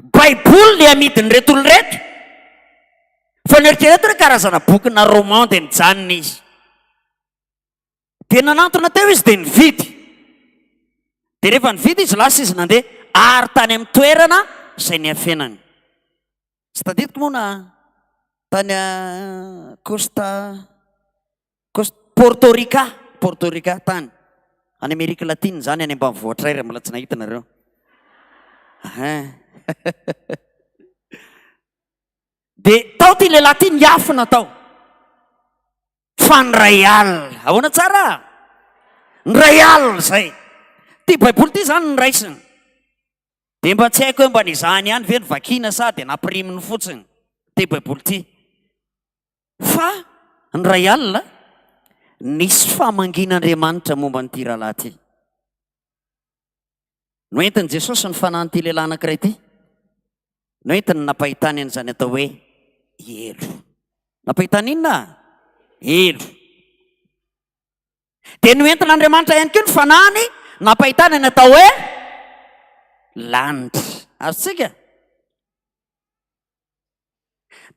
baiboly le amidiny reto olona reto. Fa noeritreretiny karazana boky na roman dia nijanona izy. Dia nanantona teo izy dia nividy. Dia rehefa nividy izy lasa izy nandeha ary tany amin'ny toerana izay niafenany. Tsy tadidiko moa na tany Porto Rica tany. Any Amerika Latine zany any ambanivohitra iray mbola tsy nahita nareo. dia tao ty lehilahy ty niafina tao fa nyray alina ahoana tsara nyray alina zay ty baiboly ty zany nyraisiny dia mba tsy haiko hoe mba nizahany ihany ve nyvakina sa dia nampiriminy fotsiny ty baiboly ty fa nyray alina nisy famangin'Andriamanitra momba nyty rahalahy ty noentiny Jesosy ny fanahany ty lehilahy anankiray ty noentiny napahitany an'izany atao hoe elo napahitany inona elo dia noentin'Andriamanitra ihany koa ny fanahany napahitany ny atao hoe lanitra azotsika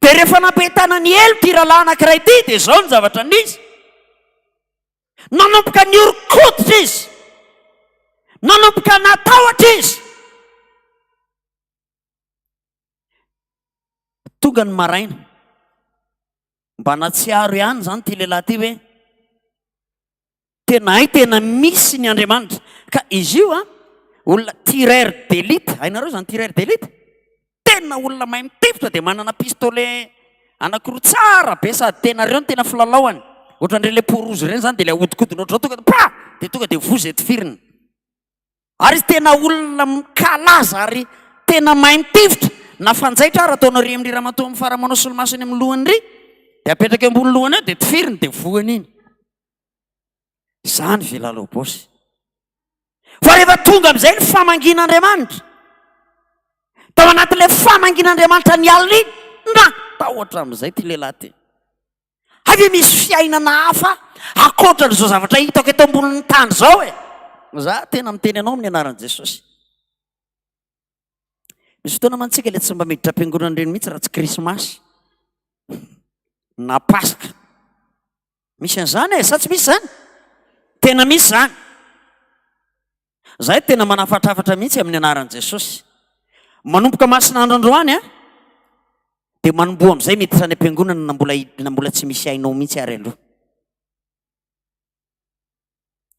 dia rehefa napahitana ny elo ty rahalahy anankiray ty dia zao ny zavatra nisy nanomboka niorokoditra izy nanomboka natahotra izy tonga ny maraina mba natsiaro ihany zany ty lehilahy ty hoe tena hay tena misy ny Andriamanitra ka izy io olona tireur d'élite hainareo zany tireur d'élite tena olona mahay mitifitra dia manana pistolet anankiroa tsara be sady tena reo ny tena filalaoany ohatran'ireny le porozy ireny zany dia le ahodikodina ohatranao tonga pa dia tonga dia vozy etifiriny ary izy tena olona mikalaza ary tena mahay mitifitra na fanjaitra ary ataonao ry amin'ny ramatoa amin'ny faramanao solomasony amin'ny lohany ry dia apetraka ambony lohany eo dia tifiriny dia voany iny zany vilalao bosy fa rehefa tonga amin'izay ny famangin'Andriamanitra tao anatin'ilay famangin'Andriamanitra ny alina iny na tahotra amin'izay ty lehilahy ty avy misy fiainana hafa akoatran'izao zavatra hitako eto ambonin'ny tany zao za tena miteny anao amin'ny anaran'i Jesosy misy fotoana mantsika le tsy mba miditra am-piangonana ireny mihitsy raha tsy krismasy na paska misy an'izany sa tsy misy zany tena misy zany zay tena manafatrafatra mihitsy amin'ny anaran'i Jesosy manomboka masinandro androany dia manomboa amin'izay miditra any am-piangonana na mbola tsy misy ainao mihitsy ary aloha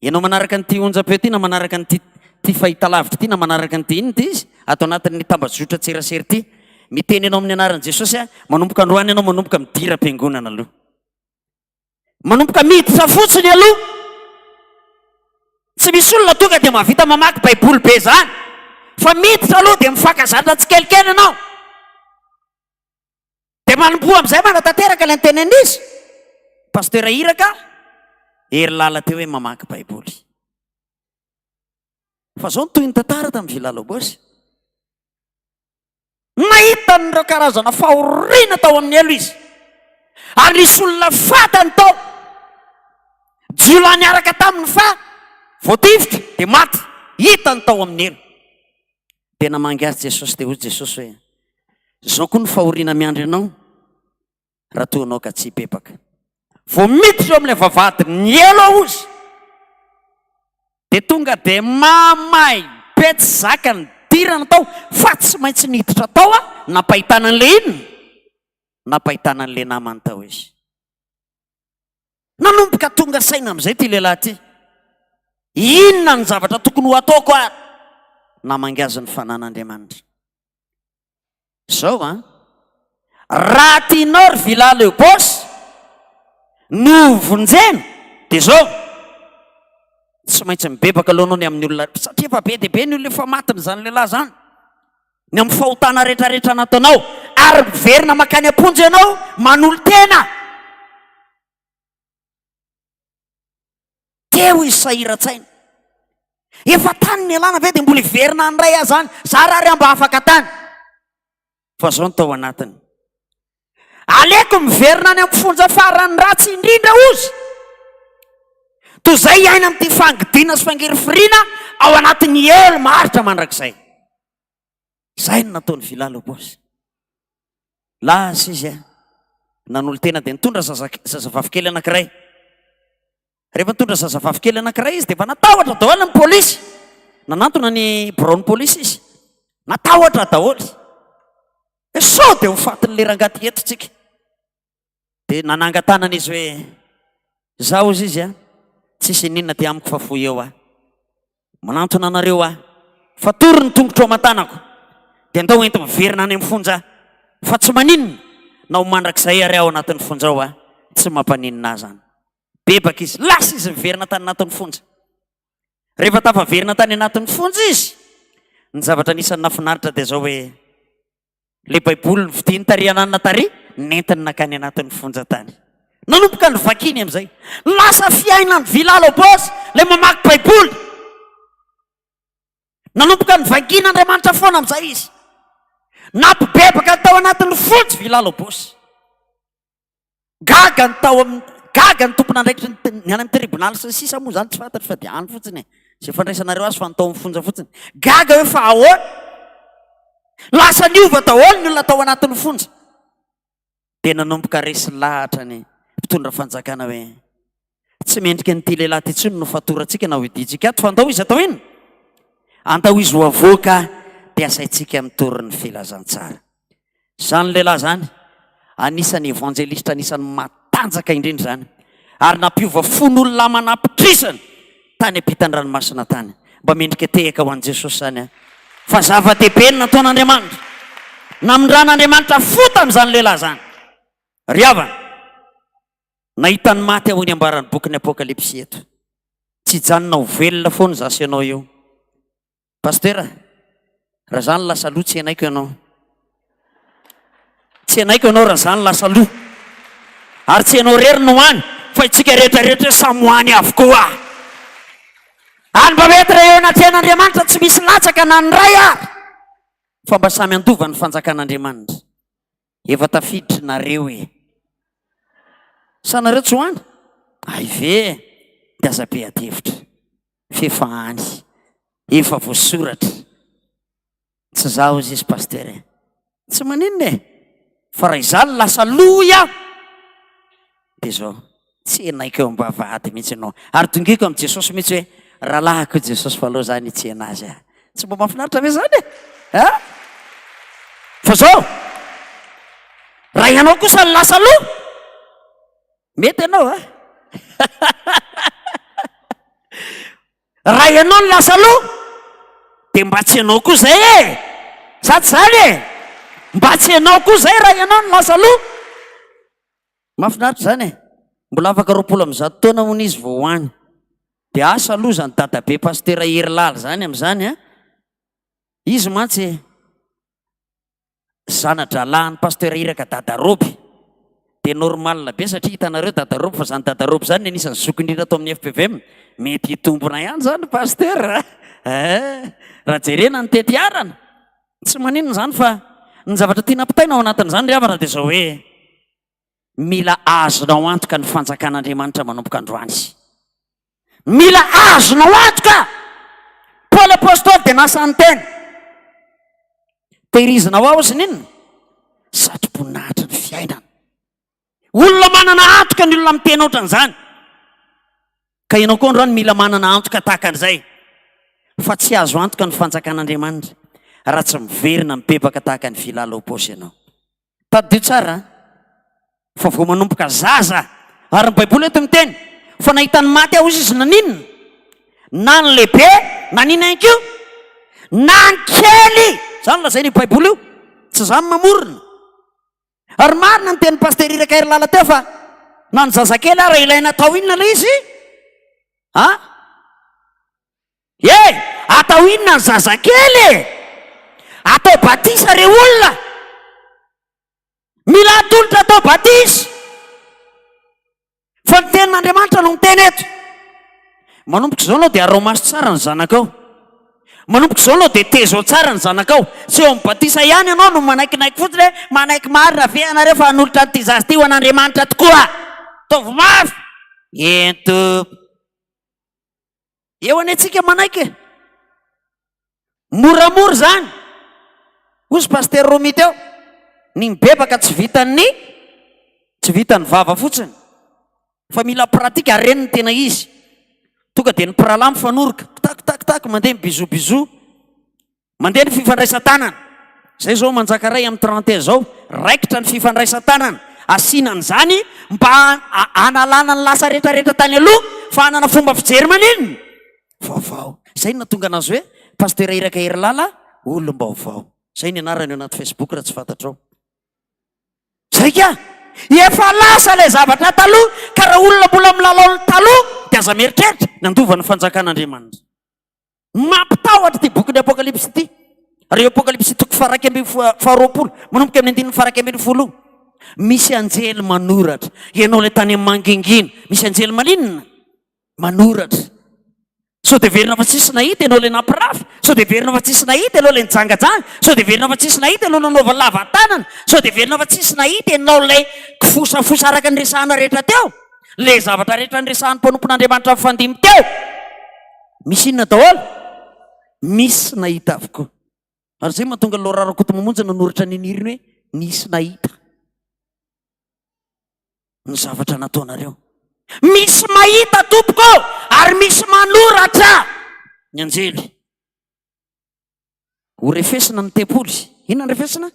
ianao manaraka nyty onjam-peo ty na manaraka nyty fahita lavitra ty na manaraka nyty iny ty izy atao anatin'ny tambazotra tserasera ty miteny ianao amin'ny anaran'i Jesosy manomboka androany ianao manomboka midira am-piangonana aloha manomboka miditra fotsiny aloha tsy misy olona tonga dia mahavita mamaky baiboly be zany fa miditra aloha dia mifankazatra tsikelikely ianao dia manomboa amin'izay manatanteraka ilay nytenen'izy paster iraka hery lala teo hoe mamaky baiboly fa zao ny toy ny tantara tamin'ny vilalao bosy nahita nireo karazana fahoriana tao amin'ny elo izy ary nisy olona fatany tao jiolany niaraka taminy fa voatifitra dia maty hitany tao amin'ny elo dia namangy azy Jesosy dia hoy Jesosy hoe zao koa ny fahoriana miandry anao raha toa anao ka tsy hipepaka vo miditra eo amin'ilay vavahady ny elo ozy dia tonga dia mamay be tsy zaka ny dirana tao fa tsy maintsy niditra tao napahitana an'ilay inona napahitana an'ilay namany tao izy nanomboka tonga saina amin'izay ty lehilahy ty inona ny zavatra tokony ho ataoko ary namangazy ny fanan'Andriamanitra zao raha tianao ry vilalao eo bosy no vonjena dia zao tsy maintsy mibebaka alohanao ny amin'ny olona satria efa be dia be ny olona efa matiny zany lehilahy zany ny amin'ny fahotana rehetrarehetra nataonao ary miverina makany am-ponjy ianao manolo tena teo izy sahira-tsaina efa tany ny alana ve dia mbola hiverina anyray azy zany za raha ry mba afaka tany fa zao ny tao anatiny aleko miverina any amin'ny fonja farany ratsy indrindra ozy toy izay iaina amin'ity fangidiana sy fangerifiriana ao anatin'ny elo maharitra mandrakizay zay no nataony vilalao bosy lasa izy nanolo tena dia nitondra zazavavikely anankiray rehefa nitondra zazavavikely anankiray izy dia efa natahotra daholo ny polisy nanantona ny braony polisy izy natahotra daholo sao dia hofatin'le rangaty etotsika dia nanangatanana izy hoe zaho izy izy tsisy ninona dia amiko fa foy eo manantona anareo fa tory ny tongotra ao aman-tanako dia andao ento miverina any amin'ny fonja fa tsy maninona na ho mandrakizay ary ao anatin'ny fonja ao tsy mampaninina zany bebaka izy lasa izy miverina tany anatin'ny fonja rehefa tafaverina tany anatin'ny fonja izy ny zavatra anisan'ny nafinaritra dia zao hoe le baiboly ny vidiny tariananina tary nentiny nakany anatin'ny fonja tany nanomboka ny vakiny amin'izay lasa fiainany vilala bosy le mamaky baiboly nanomboka ny vakiny Andriamanitra foana amin'izay izy nampibebaka tao anatin'ny fonja vilala bosy gaga ny tompon'andraikitra ny any amin'ny tribonaly sy sisa moa zany tsy fantatra fa dia any fotsiny zay fandraisanareo azy fa nitao amin'ny fonja fotsiny gaga hoe fa ahoana lasa niova daholo ny olona tao anatin'ny fonja dia nanomboka resy lahatra ny mpitondra fanjakana hoe tsy mendrika nyity lehilahy ty tsony no fatorantsika na hoiditsika ato fa andao izy atao iny andao izy ho avoaka dia asaitsika mitoriny filazantsara zany lehilahy zany anisan'ny evangelista anisan'ny matanjaka indrindra zany ary nampiova fon'olona manapitrisana tany ampitan-dranomasina tany mba mendrika tehaka ho an'i Jesosy zany fa zava-dehibe ny nataon'Andriamanitra namindran'Andriamanitra fota amin'izany lehilahy zany ry havana nahitany maty ao ny ambaran'ny bokin'ny apokalipsy eto tsy janona ho velona foana zasy ianao io pastera raha zany lasa loha tsy hainaiko ianao tsy hainaiko ianao raha zany lasa loha ary tsy hainao rery no hany fa itsika rehetrarehetra samy hoany avokoa any mba mety raha eo anatrehan'Andriamanitra tsy misy latsaka na ny ray ary fa mba samy andova ny fanjakan'Andriamanitra efa tafiditra nareo sanareo tsy hoany ay ve dia aza be atevitra fefa any efa voasoratra tsy zaho izy izy pastera tsy maninona fa raha izany lasa loha iaho dia zao tsy hainaiko eo ambavahady mihitsy ianao ary tongiko amin'i Jesosy mihitsy hoe rahalahiko Jesosy fa aloha zany tsy anazy tsy mba mahafinaritra ve zany fa zao raha ianao kosa ny lasa loha mety ianao raha ianao ny lasa loha dia mba tsy ianao koa zay sady zany mba tsy ianao koa zay raha ianao ny lasa loha mahafinaritra zany mbola afaka 20 taona hono izy vao hoany dia asa aloha zany dadabe pastera Herilala zany amin'izany izy mantsy zanadralahan'ny pastera Iraka dadaroby dia normal be satria hitanareo dadaroby fa zany dadaroby zany anisan'ny zokindrindra atao amin'ny FPVM mety hitombona ihany zany pastera raha jerena ny tetiarana tsy maninona zany fa ny zavatra tiana pitaina ao anatin'izany ry havana dia zao hoe mila azonao antoka ny fanjakan'Andriamanitra manomboka androany mila azonao antoka Paul apôstôly dia nasany tena tehirizinao ao izy ninona satrim-poninahitra ny fiainana olona manana antoka ny olona mitena ohatran'izany ka ianao koa androany mila manana antoka tahaka an'izay fa tsy azo antoka ny fanjakan'Andriamanitra raha tsy miverina mibebaka tahaka ny vilala opôsy ianao taddio tsara fa vao manomboka zaza ary ny baiboly eto miteny fa nahitany maty aho izy naninona na ny lehibe na nina inkio na ny kely zany lazay ny baiboly io tsy zany mamorona ary marina ny teny pastera Iraka Herilala teo fa na ny zazakely raha ilaina atao inona la izy atao inona ny zazakely atao batisa re olona mila atolotra atao batisa fa ny tenin'Andriamanitra no miteny eto manomboka izao anao dia aromaso tsara ny zanakao manomboka izao anao dia tezao tsara ny zanakao tsy eo mibatisa ihany ianao no manaikinaiky fotsiny hoe manaiky marina ve anareo fa hanolotra nyity zazy ty ho an'Andriamanitra tokoa taovy mafy ento eo any antsika manaiky moramora zany ozy paster Romy teo ny mibebaka tsy vitan'ny vava fotsiny fa mila pratika reniny tena izy tonga dia ny pralamy fanoroka tak mandeha mibizobizo mandeha ny fifandraisan-tanana zay zao manjaka ray amin'ny 31 zao raikitra ny fifandraisan-tanana asinan' zany mba analana ny lasa rehetrarehetra tany aloha fa hanana fomba fijery maninona vaovao zay natonga anazy hoe pastera Iraka Herilala olom-baovao zay ny anarany eo anaty Facebook raha tsy fantatrao. Zay ka efa lasa lay zavatra taloha, ka raha olona mbola milalao ny taloha dia aza mieritreritra nandova ny fanjakan'Andriamanitra. Mampitahotra ty boky ny apokalipsy ity. Ary apokalipsy toko faraky amby faharoapolo manomboka amin'ny andininy faraky amby folo. Misy anjely manoratra, ianao ilay tany mangingina, misy anjely maninona manoratra. So dia verina fa tsisy nahita ianao ilay nampirafy, so dia verina fa tsisy nahita ianao ilay nijangajanga, so dia verina fa tsisy nahita ianao nanaova lava tanana, so dia verina fa tsisy nahita ianao ilay kifosafosa araka ny resahana rehetra teo, ilay zavatra rehetra ny resahan'ny mpanompon'Andriamanitra mifandimy teo. Misy inona daholo? Misy nahita avokoa. Ary zay mahatonga lorarakoto mamonjy nanoratra ny niriny hoe nisy nahita ny zavatra nataonareo. Misy mahita tompoko ary misy manoratra ny anjely. Ho refesina ny tempoly. Inona ny refesina?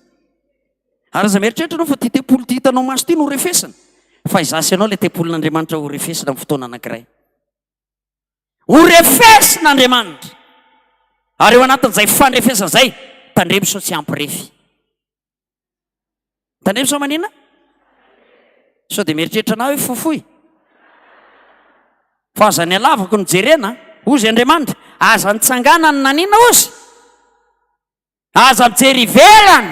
Ary za mieritreritra anao fa ty tempoly ty hitanao maso ty no ho refesina. Fa izasy anao ilay tempolin'Andriamanitra ho refesina amin'ny fotoana anankiray. Ho refesin'Andriamanitra. Ary eo anatin'izay fanrefesana izay, tandremo so tsy ampirefy. Tandremo so manina? So dia mieritreritra na hoe fofoy. Fa aza ny alavako ny jerena, ozy Andriamanitra, aza nitsangana ny nanina ozy. Aza mijery ivelany.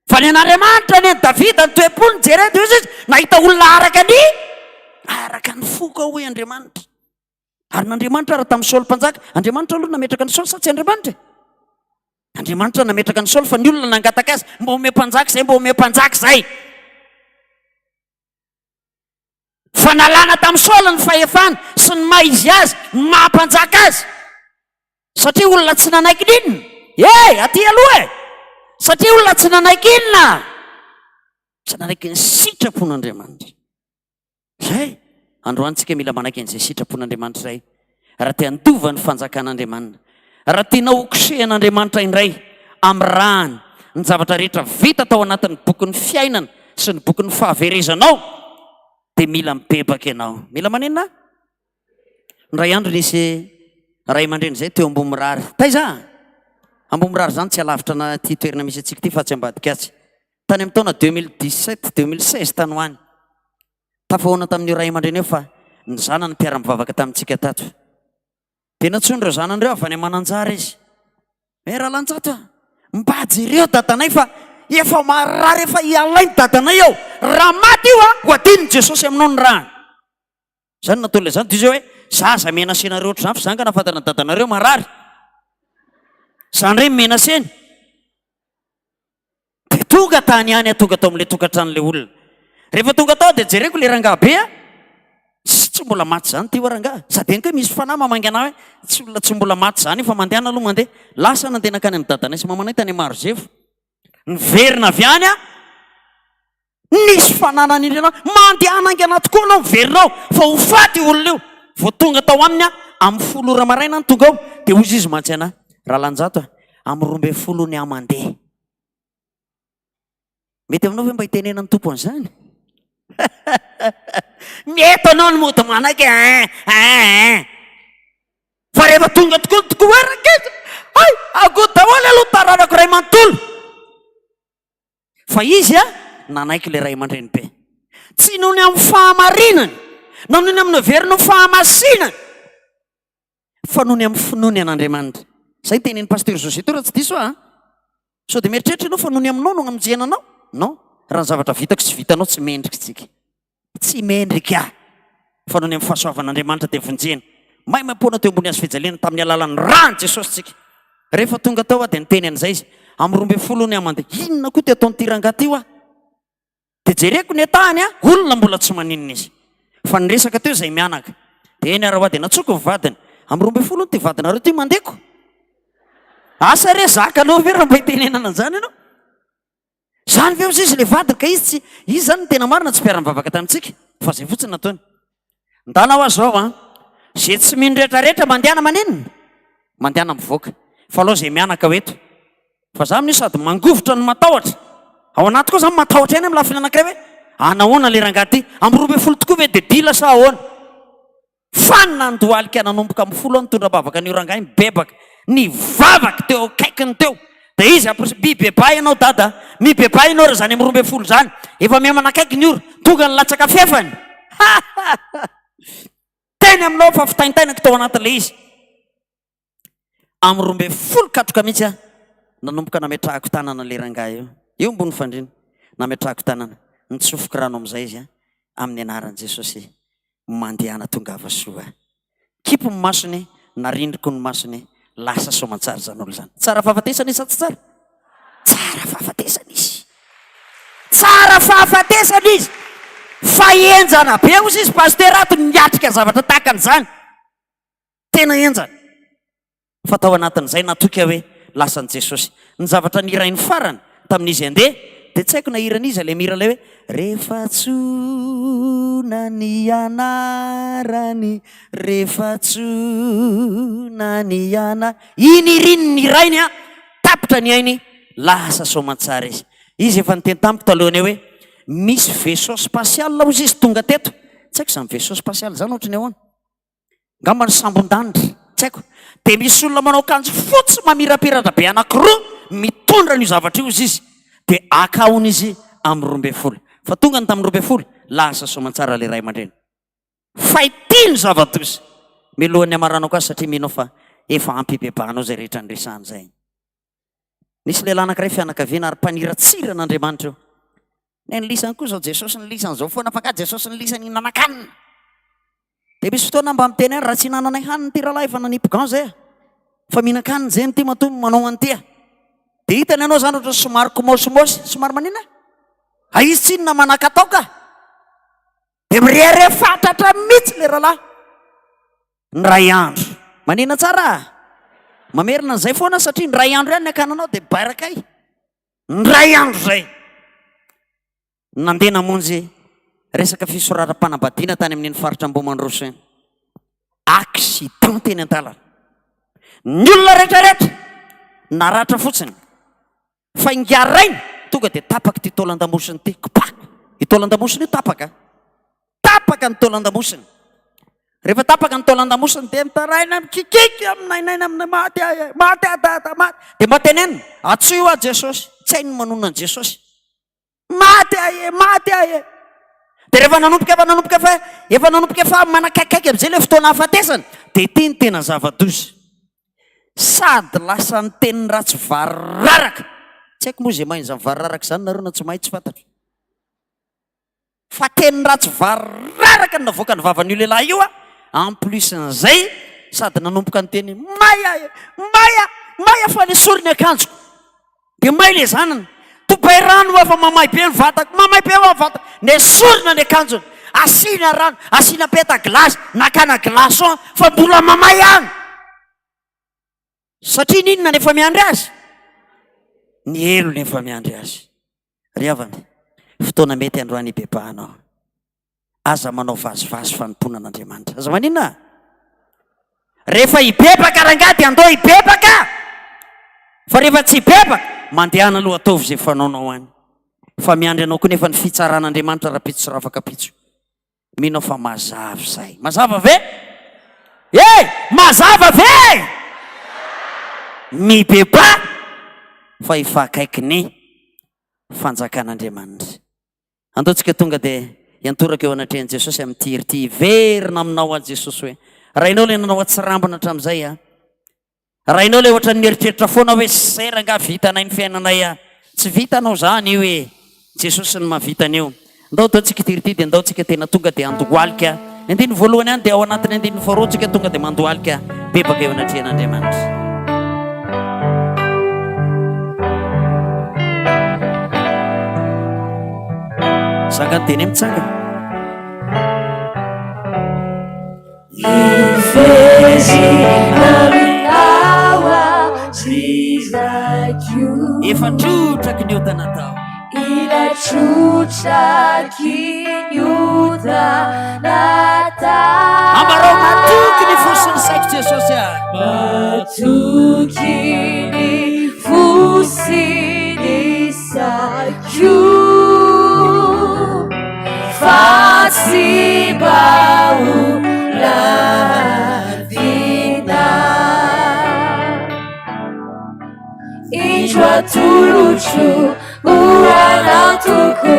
Fa ny an'Andriamanitra ny Davida ny toe-polo ny jerena dia izy nahita olona araka ny foka hoe Andriamanitra. Ary n'Andriamanitra raha tamin'ny Saoly mpanjaka, Andriamanitra aloha nametraka ny Saoly sa tsy Andriamanitra? Andriamanitra nametraka ny Saoly fa ny olona nangataka azy mba ome mpanjaka zay, mba ome mpanjaka zay. Fa nalana tamin'ny Saoly ny fahefana sy ny maizy azy, ny mahampanjaka azy. Satria olona tsy nanaiky inona? Aty aloha e! Satria olona tsy nanaiky inona? Tsy nanaiky ny sitrapon'Andriamanitra. Zay, androantsika mila manaiky an'izay sitrapon'Andriamanitra izay. Raha tia handova ny fanjakan'Andriamanitra, raha tiana hokosehana indray amin'ny rany ny zavatra rehetra vita tao anatin'ny bokin'ny fiainana sy ny bokin'ny fahaverezanao, dia mila mibebaka ianao. Mila maninona? Ndray andro nisy ray aman-dreny izay teo Ambomirary. Taiza? Ambomirary zany tsy alavitra na ty toerana misy antsika ty fa tsy ambadika atsy. Tany amin'ny taona 2017-2016 tany ho any. Tafahoana tamin'io ray aman-dreny eo fa ny zanany mpiara-mivavaka tamintsika tato. Dia natsony ireo zanan'ireo avy any Mananjara izy. Raha lanjato mbady ireo dadanay fa efa marary efa hialainy dadanay eo. Raha maty io ho adininy Jesosy aminao ny rany. Zany nataon'ilay zany dia izy hoe zaza menasena rehetra zany fa zany ka nahafantarana dadanareo marary. Zany re menaseny. Dia tonga tany any tonga tao amin'ilay tokantranon'ilay olona. Rehefa tonga tao dia jereko ilay rangabe tsy mbola maty zany ty rangahy. Sady enka misy fanahy mamangana hoe tsy olona tsy mbola maty zany fa mandehana aloha mandeha. Lasa nandeha nakany amin'ny dadanay sy mamanay tany Marozevo. Niverina avy any nisy fananany indrina mandehana angana tokoa anao miverinao fa ho faty olona io. Vao tonga tao aminy amin'ny 10 ora maraina ny tonga ao dia ozy izy mantsy ana raha lanjato amin'ny 12 ny amandeha. Mety aminao hoe mba hitenenany tompony zany? Mety anao ny mody manaiky fa rehefa tonga tokoa rakety agody daholo aloha taranako ray manontolo. Fa izy nanaiky ilay ray aman-dreny be. Tsy nohony amin'ny fahamarinany na nohony amin'ny veriny fahamasinany fa nohony amin'ny finoany an'Andriamanitra. Zay tenin'ny Pastoral raha tsy diso so dia mieritreritra ianao fa nohony aminao no hamonjenanao. Non, raha ny zavatra vitako tsy vitanao tsy mendrika tsika. Tsy mendrika fa nohony amin'ny fahasoavan'Andriamanitra dia vonjena. Mahay mampona teo ambony hazo fijaliana tamin'ny alalan'ny rany Jesosy tsika. Rehefa tonga tao dia niteny an'izay izy amin'ny 12 ny amandeha. Inona koa ty ataony ty rangahy ty dia jereko ny atahany olona mbola tsy maninona izy. Fa niresaka teo izay mianaka dia eny araha dia natsoko ny vadiny. Amin'ny 12 ty vadinareo ty mandeko. Asa re zaka anao ve raha mba hitenenana an'izany ianao? Zany ve izy ilay vadiny ka izy zany tena marina tsy mpiara-mivavaka tamintsika fa zay fotsiny nataony. Ndana ho azao zay tsy mino rehetrarehetra mandehana maninona? Mandehana mivoaka. Fa aloha zay mianaka hoeto. Fa za amin'io sady mangovotra ny matahotra. Ao anaty koa zany matahotra eny amin'ny lafiny anankiray hoe anahoana ilay rangahy ty amin'ny 12 tokoa ve dia dila sa ahoana? fanina andoalika nanomboka amin'ny folo nitondra bavaka ny orangay mibebaka ny vavaka teo akaikiny teo de izy mibeba ianao dada mibeba ianao ra zany am'roambe folo zany efa miamanakaiky ny ora tonga ny latsaka fefany teny aminao fa fitaintainako tao anatin'le izy am'roambe folo katroka mihitsy a nanomboka nametrahako tanana le rangay eo ambony fandrina nametrahako tanana nitsofoko rano am'izay izy a amin'ny anaran'i Jesosy mandehana tongava soa kipo ny masony narindriko ny masony lasa soamantsara zan'olo zany tsara fahafatesana izy sa tsy tsara tsara fahafatesana izy tsara fahafatesana izy fa enjana be ozy izy pasterato niatrika zavatra tahakan'izany tena enjana fa tao anatin'izay natoka hoe lasan'i Jesosy ny zavatra nirainy farany tamin'izy andeha de tsy haiko nahiran'izy le mira le hoe rehefa tsona ny anarany rehefa tsona ny ana iny iriny ny rainy a tapitra ny ainy lasa soamantsara izy izy efa niteny tamiko talohany hoe misy vaisseau spatial ozy izy tonga teto tsy haiko zany vaisseau spatial zany ohatrany ahoana ngamba ny sambon-danitra tsy haiko de misy olona manao akanjo fotsy mamirapiratra be anankiroa mitondra ny zavatra io izy de akaony izy amin'ny roambe folo fa tonga ny tamin'ny roambe folo lasa soamantsara le ray aman-dreny faitiny zava-dozy milohan'ny hamaranako azy satria minao fa efa ampibebahanao zay rehetra nyresahany zay nisy lehilahy anankiray fianakaviana ary mpaniratsirana io ne nilisany koa zao Jesosy nilisany zao foana faka Jesosy nilisany nanakanina de misy fotoana mba miteny raha tsy nananay haniny ty rahalahy efa nanipogan zay fa mihinan-kaniny zay ty matombo manao antya de hitany anao zany ohatra somary komosomosy somary manina izy tsinona manakatao ka de mirehare fatratra mihitsy le rahalahy ny ray andro manina tsara mamerina an'izay foana satria ny ray andro ihany ny akananao de barakay ny ray andro zay nandeha namonjy resaka fisoraram-panambadiana tany amin'iny faritra Ambomandroso iny accident teny an-dalana ny olona rehetrarehetra naratra fotsiny fa ingarainy tonga de tapaka ty tolan-damosiny ty kopako itolan-damosiny io tapaka ny tolan-damosiny rehefa tapaka ny tolan-damosiny de mitaraina mikikiky aminainaina amina maty adada maty de mba tenenina atsoio a Jesosy tsy hainy manona an Jesosy maty ahe de rehefa nanomboka efa manakaikaiky am'izay le fotoana hafatesany de ty ny tena zava-dozy sady lasa ny teniny ratsy vararaka tsy haiko moa zay mainy zany vararaka zany nareo na tsy mahay tsy fantatra fa teniny ratsy vararaka ny navoaka ny vavan'io lehilahy io a en plus n'izay sady nanomboka ny teny maya fa nisory ny akanjoko de may le zanany topay rano efa mamay be ny vatako mamay be va vatako nesorina ny akanjony asina rano asina peta glasy nakana glaçon fa mbola mamay any satria ninona nefa miandry azy ny elo nefa miandry azy ry avany fotoana mety androany ibebahanao aza manao vazivazy fanomponan'Andriamanitra aza maninona rehefa ibebaka rangady andao ibebaka fa rehefa tsy ibebaka mandehana aloha ataovy zay fanaonao any fa miandry anao koa nefa ny fitsaran'Andriamanitra raha-pitso sy raha afaka-pitso minao fa mazava zay mazava ve mazava ve mibeba fa ifakaiky ny fanjakan'Andriamanitra andaotsika tonga de iantoraka eo anatrehan'i Jesosy amin'ty herity verina aminao a Jesosy hoe rahainao le nanao atsirambina hatram'izay a rahainao le ohatra nieritreritra foana hoe zay ranga vitanay ny fiainanay a tsy vitanao zany io hoe Jesosy ny mahavitan'io ndao ataotsika tirity de ndaotsika tena tonga de andohalika andiny voalohany any de ao anatiny andiny faharoatsika tonga de mandohalika bebaka eo anatrehan'Andriamanitra sangany teny mitsanga efa trotraky ny ota natao ambarao matoky ny fosiny saiko Jesosy a matoky ny fosiny saiko fa tsy mba ho indro atolotro oanatoko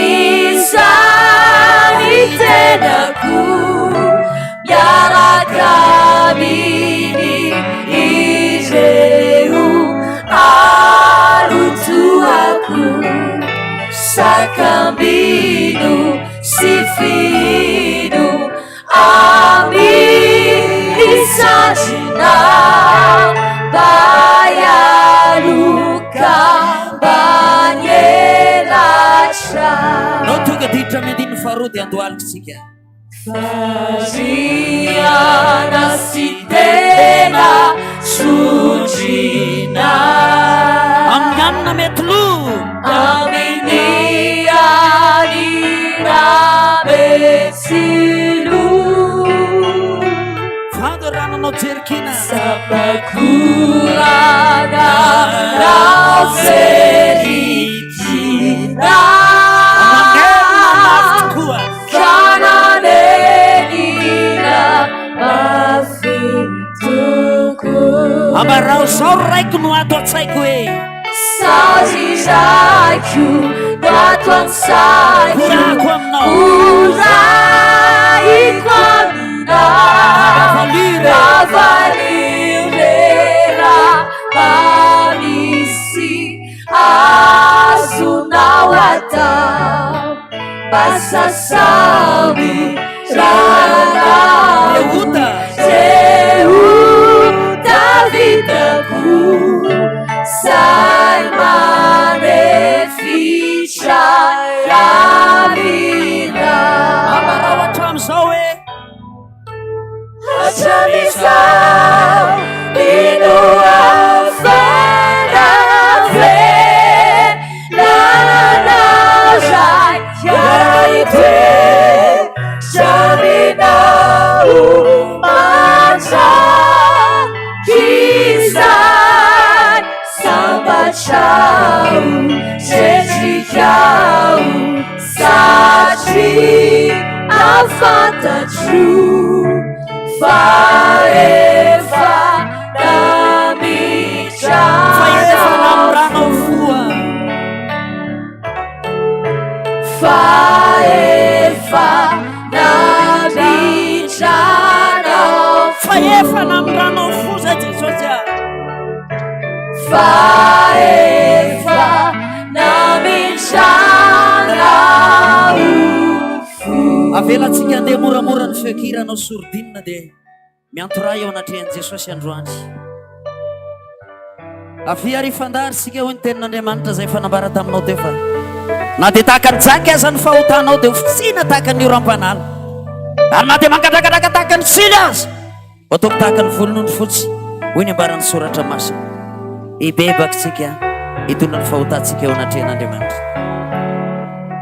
izany tenako miaraka aminy ireo alotoako sakambino sy fino aminy sajina bayaluka banyelatra nao tonga diditra miandiny faharody andoalikitsika fariana sy tena sodrina amin'ny anina mety lo aminy anina metsilo fandorananao jerikina sapakurana nao serikina kananenina mafitoko amarao zao raiko no ato an-tsaiko hoe sazizaiko no ato an-tsaiko korako aminao uraiko aminao ravalirera mamisy azonao atao pasasamy ranao Jehuta vitako sai maneficia ravina amarao hatramin'izao hoe hatramin'izao ino afanave nananao zay iaite saminao manja kizay sambatrao zezikao satria afantatro faefa namidranao foa faefa namidranao faefa namidranao fo zay jesosy a faefa namidranao fo avelatsika andeha moramora ny fekiranao sorodinina dia miantoray eo anatrehan'i jesosy androandry afiarifandary ho ny tenin'Andriamanitra zay fanambara taminao teo fa na dia tahaka ny janky aza ny fahotanao dia ofitsina tahaka ny oram-panala ary na dia mangadragadraga tahaka ny sily aza ataoko tahaka ny volon'ondry fotsy hoy ny ambaran'ny soratra masina ibebakitsika hitondra ny fahotantsika eo anatrehan'Andriamanitra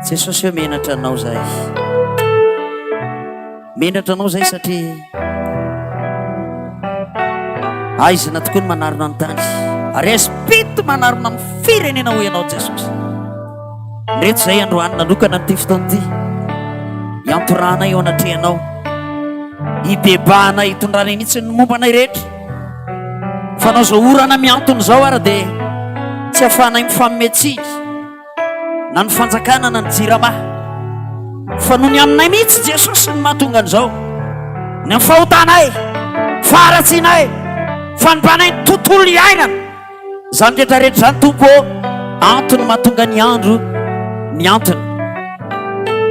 jesosy hoe menatra anao zay menatra anao zay satria aizina tokoa ny manarona ny tany ary espito manarona ny firenena ho ianao jesosy ndreto zay androany nanokana nyity fotoana ity iantorana eo anatrehanao ibebahana hitondrana initsy ny mombana irehetra fa anao zao orana miantony zao ary dia tsy ahafahanay mifametsiry na ny fanjakana na ny jirama fa noho ny aminay mihitsy jesosy ny mahatonga an'izao ny fahotanay faharatsinay fanimbanay ny tontolo iainana zany rehetrarehetra zany tompo antony mahatonga ny andro ny antony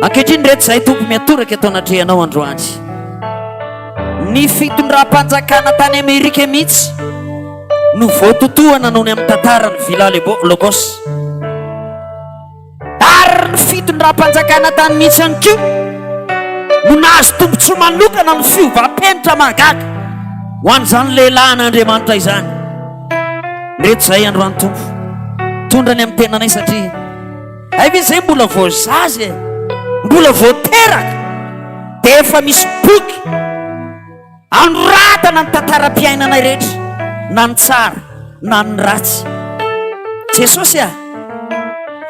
ankehitriny rehetra zay tompo miatoraka eto anatrehanao androandry ny fitondram-panjakana tany Amerika mihitsy no voatotohana noho ny amin'ny tantarany vila logos ary ny fitondram-panjakana tany mihitsy any kio no nahazo tombontsoa manokana ny fiovam-penitra mahagaga ho an'izany lehilahin'Andriamanitra izany rehetra zay androany tompo tondrany amin'ny tenanay satria aive zay mbola voazazy mbola voateraka dia efa misy boky anoratana ny tantaram-piainanay rehetra na ny tsara na ny ratsy jesosy a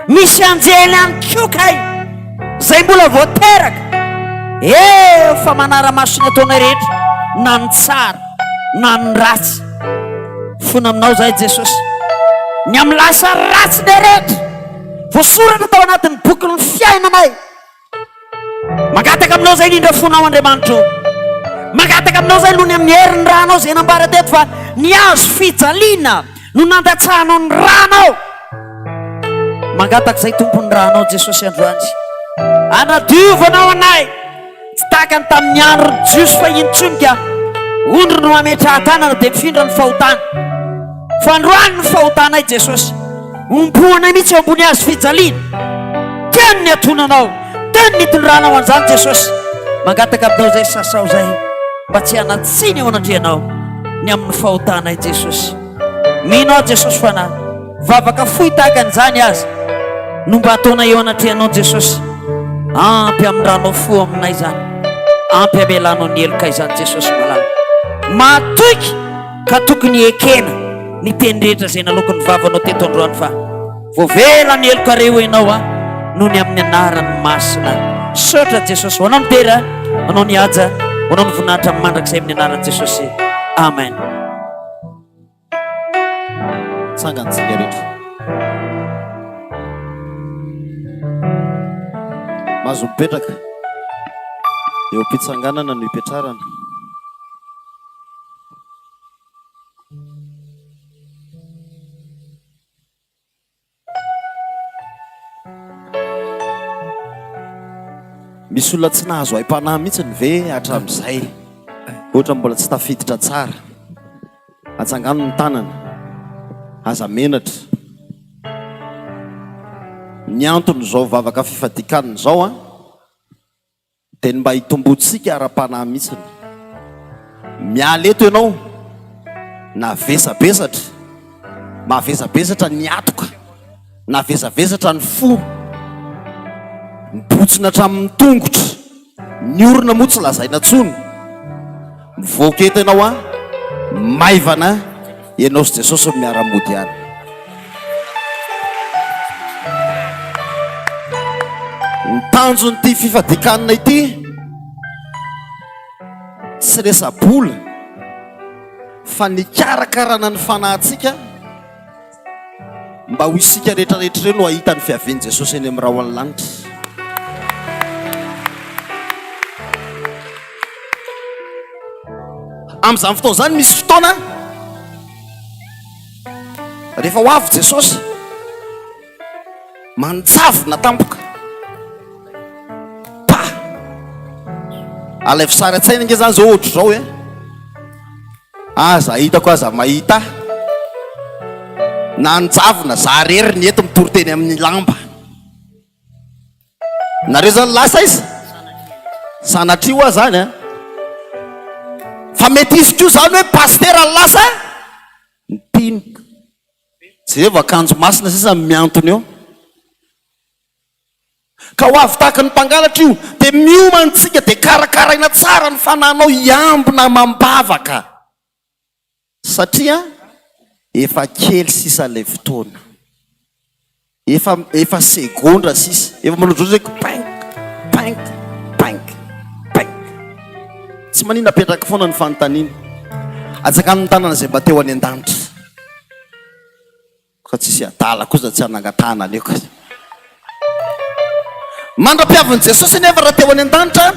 misy anjely any kiokay zay mbola voateraka efa manara-masony ataonay rehetra na ny tsara na ny ratsy fona aminao zay jesosy ny amin'ny lasa ratsy ny rehetra voasoratra tao anatin'ny boky ny fiainanay. Mangataka aminao zay indrindra fonao Andriamanitra, mangataka aminao zay aloha ny amin'ny herin'ny ranao zay nambara teto fa ny azo fijaliana no nandatsahanao ny ranao. Mangataka zay tompony ranao Jesosy androany, anadiovanao anay tsy tahaka ny tamin'ny andro jiosy fa intsonika ondro no ametrahan-tanana dia mifindra ny fahotana. Fa androany ny fahotanay Jesosy, omboanay mihitsy eo ambony azo fijaliana. Teny ny atonanao, teny ny tondranao an'izany Jesosy. Mangataka aminao zay sasao zay mba tsy hanatsiny eo anandrianao ny amin'ny fahotanay Jesosy. Minao Jesosy fa na vavaka fohy tahaka an'izany azy no mba ataona eo anatrehanao Jesosy. Ampy amin'nranao fo aminay zany, ampy amelanao ny heloka izany Jesosy malala. Matoiky ka tokony ekena ny teny rehetra zay naloko ny vavanao teto androany fa voavela ny heloka reo ianao noho ny amin'ny anarany masina. Sotra Jesosy, ho anao ny tera, anao ny aja, ho anao ny voninahitra mandrakizay amin'ny anarany Jesosy. Amen. Sangantsika rehetra mazo mipetraka eo am-pitsanganana no hipetrarana. Misy olona tsy nahazo aim-panahy mihitsy ny ve hatramin'izay, ohatra mbola tsy tafiditra tsara, atsangano ny tanana, aza menatra. Ny antony zao vavaka fifadikanina zao dia mba hitombotsika ara-panahy mihitsy. Miala eto ianao na vesabesatra, mahavezabezatra ny atoka, na vezabezatra ny fo, mibotsina hatramin'ny tongotra, ny orona moa tsy lazaina tsony. Mivoaka eto ianao maivana ianao sy Jesosy miara-mody any. Ny tanjon'ity fifadikanina ity tsy resa-bola fa ny karakarana ny fanahintsika mba ho isika rehetrarehetra ireo no ahita ny fiavian'i Jesosy eny amin'ny raho any lanitra. Amin'izany fotoana izany misy fotoana rehefa ho avy Jesosy manjavona tampoka alay fisary an-tsaina nge zany zao ohatra zao aza hitako aza mahita na anjavona za rery ny eto mitory-teny amin'ny lamba nareo zany lasa izy sanatrio a zany fa mety izy ko zany hoe pastera lasa mitinika jeva kanjo masina sisa miantony eo ka ho avy tahaka ny mpangalatra io dia miomantsika dia karakaraina tsara ny fananao iambina mambavaka satria efa kely sisa ilay fotoana, efa segondra sisa, efa manodrodraiky pank pank pank pank. Tsy manina apetraka foana ny fanontaniana ajakany ny tanana izay mba teo any an-danitra ka tsisy adala kosa tsy hanangatahana aleko. Mandra-piavin'i Jesosy nefa raha teo any an-danitra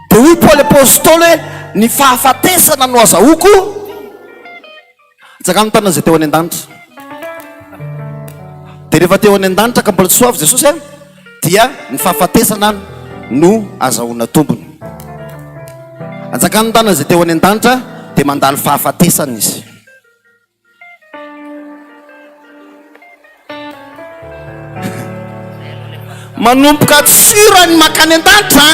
dia hoy Paoly apôstôly hoe ny fahafatesana no azahoako ajakany ny tanana izay teo any an-danitra. Dia rehefa teo any an-danitra ka mbola tsy soavy Jesosy dia ny fahafatesana no azahoana tompony. Ajakany ny tanana izay teo any an-danitra dia mandalo fahafatesana izy. Manomboka tsura ny makany an-danitra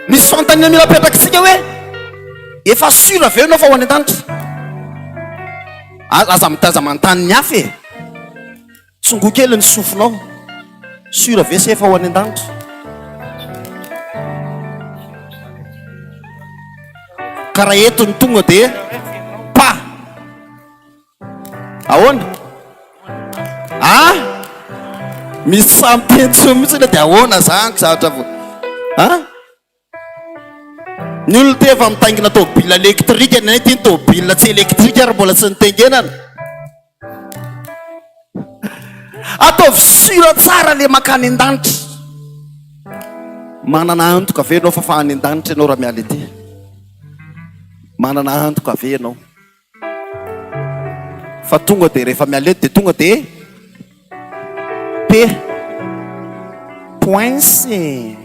misy fanontaniana mila apetrakatsika hoe efa sura aveo ianao fa ho any an-danitra aza mitaza manontany ny hafa tsongo kely ny sofinao sura ve se efa ho any an-danitra. Karaha eto ny tonga dia pa ahoana misy sampentso mihitsy dia ahoana zany zavatra ny olona te efa mitaingina tôbila elektrika ny teny tôbila tsy elektrika ary mbola tsy nitengenana ataovy sira tsara le makany an-danitra. Manana antoka ave anao fa fa any an-danitra ianao raha miala ety. Manana antoka ave ianao fa tonga de rehefa miala eto de tonga de poince.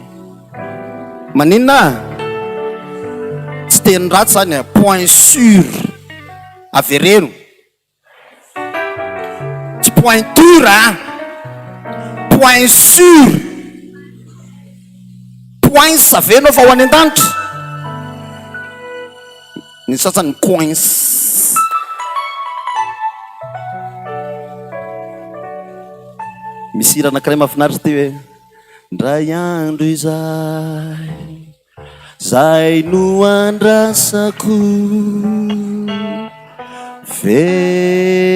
Maninona? Tsy teny ratsy zany point sur avereno. Tsy pointure point sur. Poince avenao fa ho any an-danitra. Ny sasany coince. Misy hira anankiray mahafinaritra ty hoe ndray andro izay no andrasako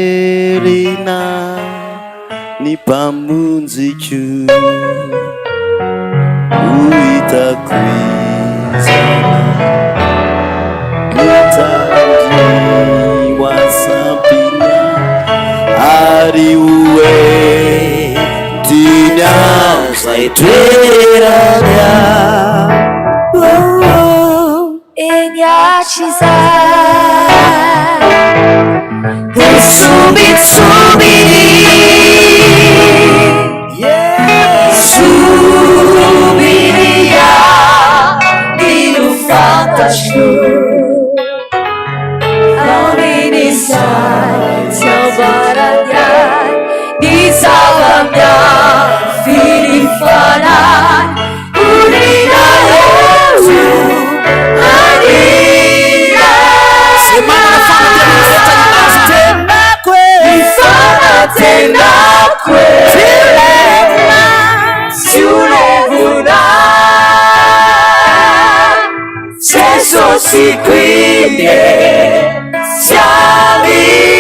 verina ny mpamonjiko hitako izana mitandriwa sampina ary hoe tinyao zay toerana eny atrizay subitsubiri subiria ino fantasio aminizay tsabaranyay ny zavamia filifanay urina eto anina fanatenakwe siulevuna sesosi quindi siamitaka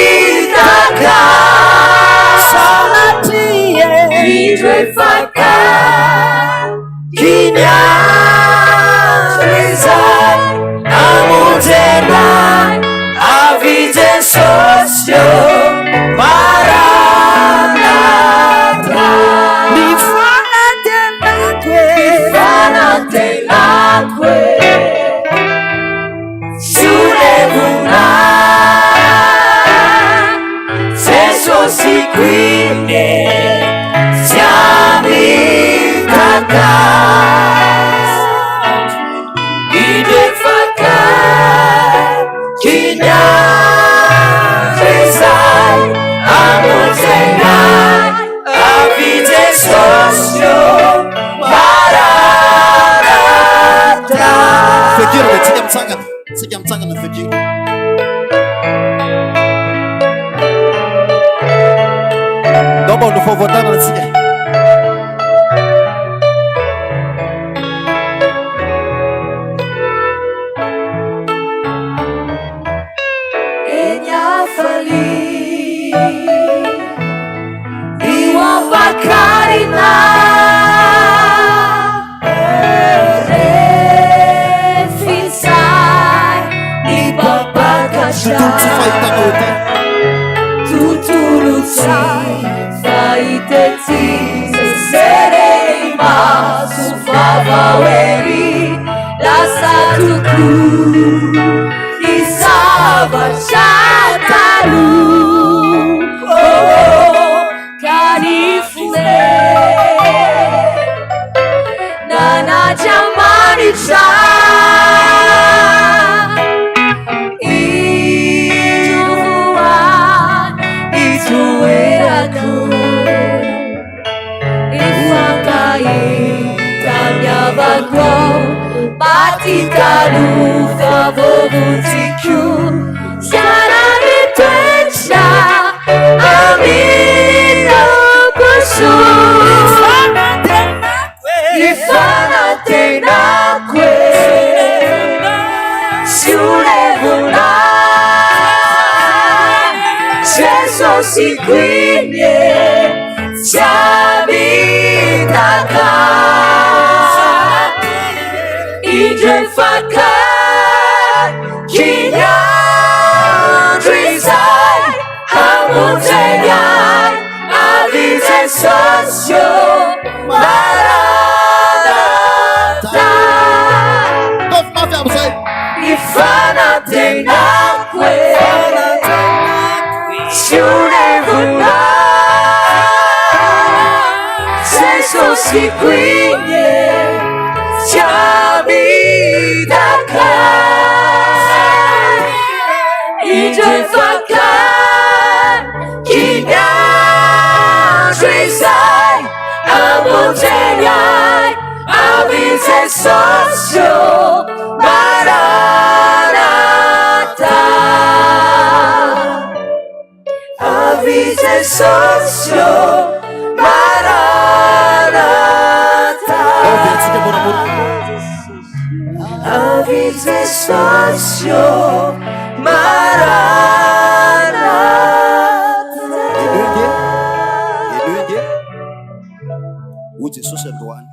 sanatie idrefaka kinyazai amutenai aviten sosio maranata ni fanatenakwe siulevuna sesosi quindi siamitaka idefaka kinyazai amutenai avite sosio maranata. Fikiri sijamsangana fikiri. Dopo non può votare la sigla. Karina refisai ni babakasha tutuluci faiteti serei masu favaweri la satuku isaba chatalu Nana jamani cha ijuan itueraku ifakai tamya bako batitalu favovutiku sarari tencha amina kusu fanatenakwe siulevuna sesosi quindi siamitaka idrefaka kinyandrizai hamutenai socio maranata. Tofy amizay. Ifanantenako e tsy onevona Jesosy quindi ci abitaka injefakan kinyazo izay amonjeniay avize socio maranata avize socio maranata avize socio Enoenge o Jesosy androany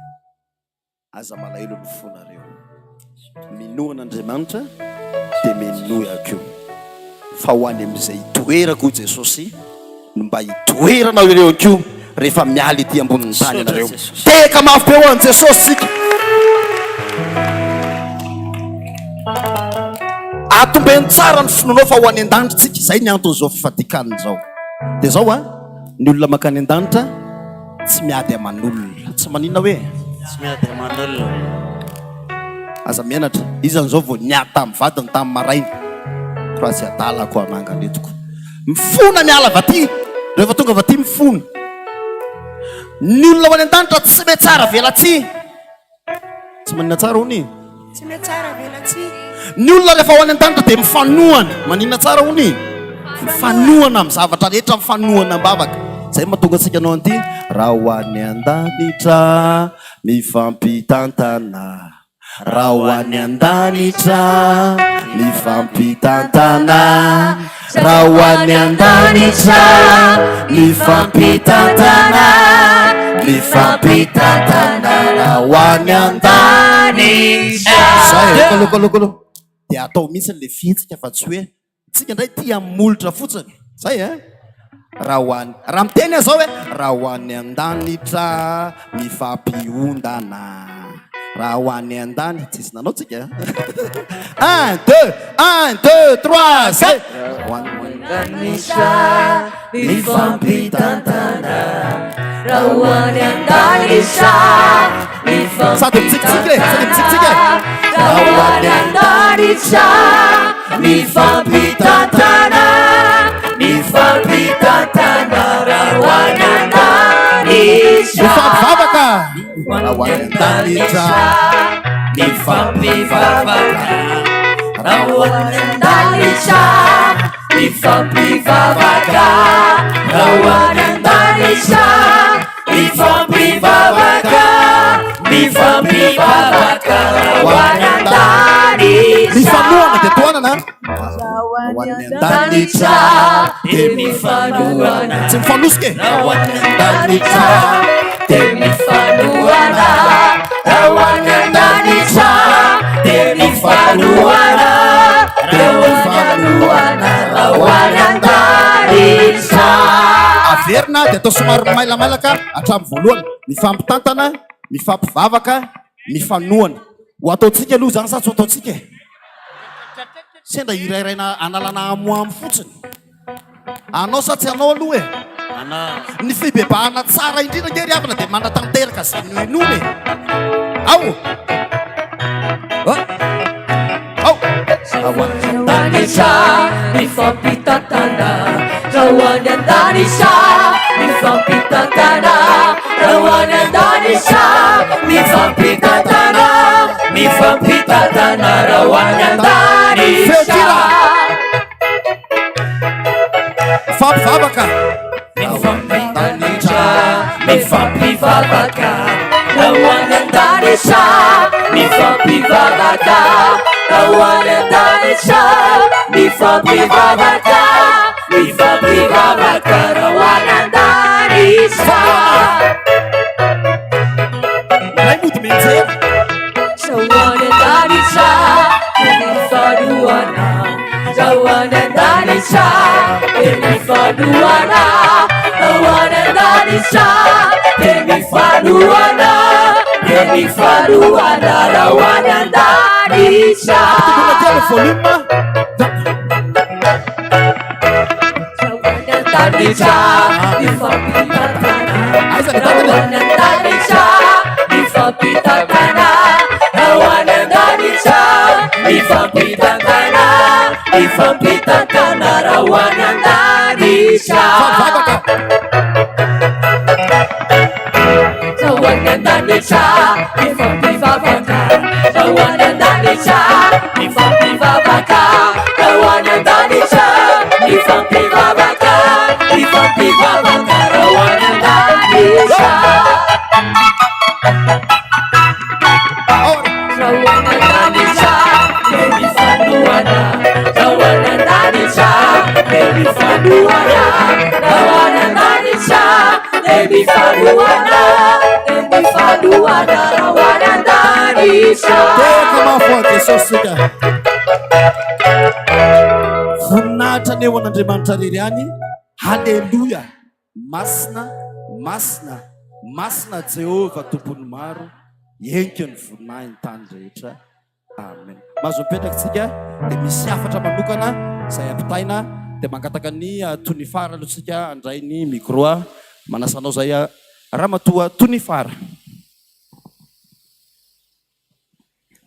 aza malahelo ny fonareo minoan'Andriamanitra dia minoako fa ho any amin'izay itoerako Jesosy no mba hitoeranao ireo akio rehefa mialy ity ambonin'ny tany anareo. Teka mafy be ho an'i Jesosy sika. Atombeny tsara ny finoanao fa ho any an-danitra tsika. Izay ny anton'izao fifadikanina izao. Dia izao ny olona makany an-danitra tsy miady aman'olona. Tsy maninona hoe tsy miady aman'olona. Aza mianatra izan'izao vao niady tamin'ny vadiny tamin'ny maraina fa tsy adalako amanganetiko mifona miala vaty rehefa tonga vaty mifona. Ny olona ho any an-danitra tsy mety tsara velatsy. Tsy manina tsara hony tsy mety tsara velatsy. ny olona rehefa ho any an-danitra dia mifanohana. Manina tsara hony mifanohana amin'ny zavatra rehetra, mifanohana am-bavaka. Zay mahatonga antsika anao an'ity raha ho any an-danitra mifampitantana. Raha ho any an-danitra mifampitantana. Raha ho any an-danitra mifampitantana. Mifampitantana raha ho any an-danitra. Zay kolokolo dia atao mihitsy le fihetsika fa tsy hoe tsika indray tia molotra fotsiny. Zay raha ho any raha miteny zao hoe raha ho any an-danitra mifampiondana. Raha ho any an-dany tsisy nanao tsika. 1 2 3 zay. An-danitra mifampitantana. Raha ho any an-danitra mifampitantana. Sady mitsikitsiky sady mitsikitsiky. Raha ho any an-danitra mifampitantana. Mifampitantana raha ho any an-danitra. Vavaka. Raha ho any an-danitra mifampivavaka. Raha ho any an-danitra mifampivavaka. Raha ho any an-danitra mifampivavaka. Mifampivavaka raha ho any an-danitra. mifanohana dia toanana. Raha ho any an-danitra dia mifanohana. Tsy mifanosika. Raha ho any an-danitra dia mifanohana. Raha ho any an-danitra dia mifanohana. Raha ho mifanohana. Raha ho any an-danitra. Averina dia atao somary mailamalaka hatramin'ny voalohany. Mifampitantana, mifampivavaka, mifanohana. Ho ataontsika aloha zany sa tsy ho ataontsika e? Sendra irairaina analana amoamy fotsiny. Anao sa tsy anao aloha e? Ny fibebahana tsara indrindra nge riavana dia manatanteraka zay noinony e. Ao ao Raha ho any an-danitra mifampitantana. Raha ho any an-danitra mifampitantana. Raha ho any an-danitra mifampitantana. Mifampitantana raha ho any an-danitra. Fampivavaka. Mifampitantana. Mifampivavaka. Raha ho any an-danitra mifampivavaka. Raha ho any an-danitra mifampivavaka. Mifampivavaka raha ho any an-danitra. Ray mody menjery. Raha ho any an-danitra dia mifanohana. Raha ho any an-danitra dia mifanohana. Raha ho any an-danitra dia Faduana, Baby Faduana, Rawana Darisha. Darisha, Rawana Darisha, Ifapitakana, Rawana Darisha, Ifapitakana, Ifapitakana, Rawana Darisha. Rawana Darisha, Ifapivavaka, Rawana Darisha, Ifapivavaka, Rawana Darisha, Ifapivavaka, Ifapivavaka, Rawana Darisha. Rawana Darisha, Baby Faduana, Rawana Darisha, Baby Faduana, Rawana Darisha, Baby Faduana, Baby Faduana, Rawana Darisha. Come on for this, so siga. Vonatra ny eo an'Andriamanitra reriany. Haleluya. Masina, masina, masina Jehova tompony maro. Henky ny voninahiny tany rehetra. Amen. Mahazo mipetraka tsika dia misy hafatra manokana izay ampitaina dia mangataka ny tony fara aloha tsika andray ny micro manasanao zay ramatoa tony fara.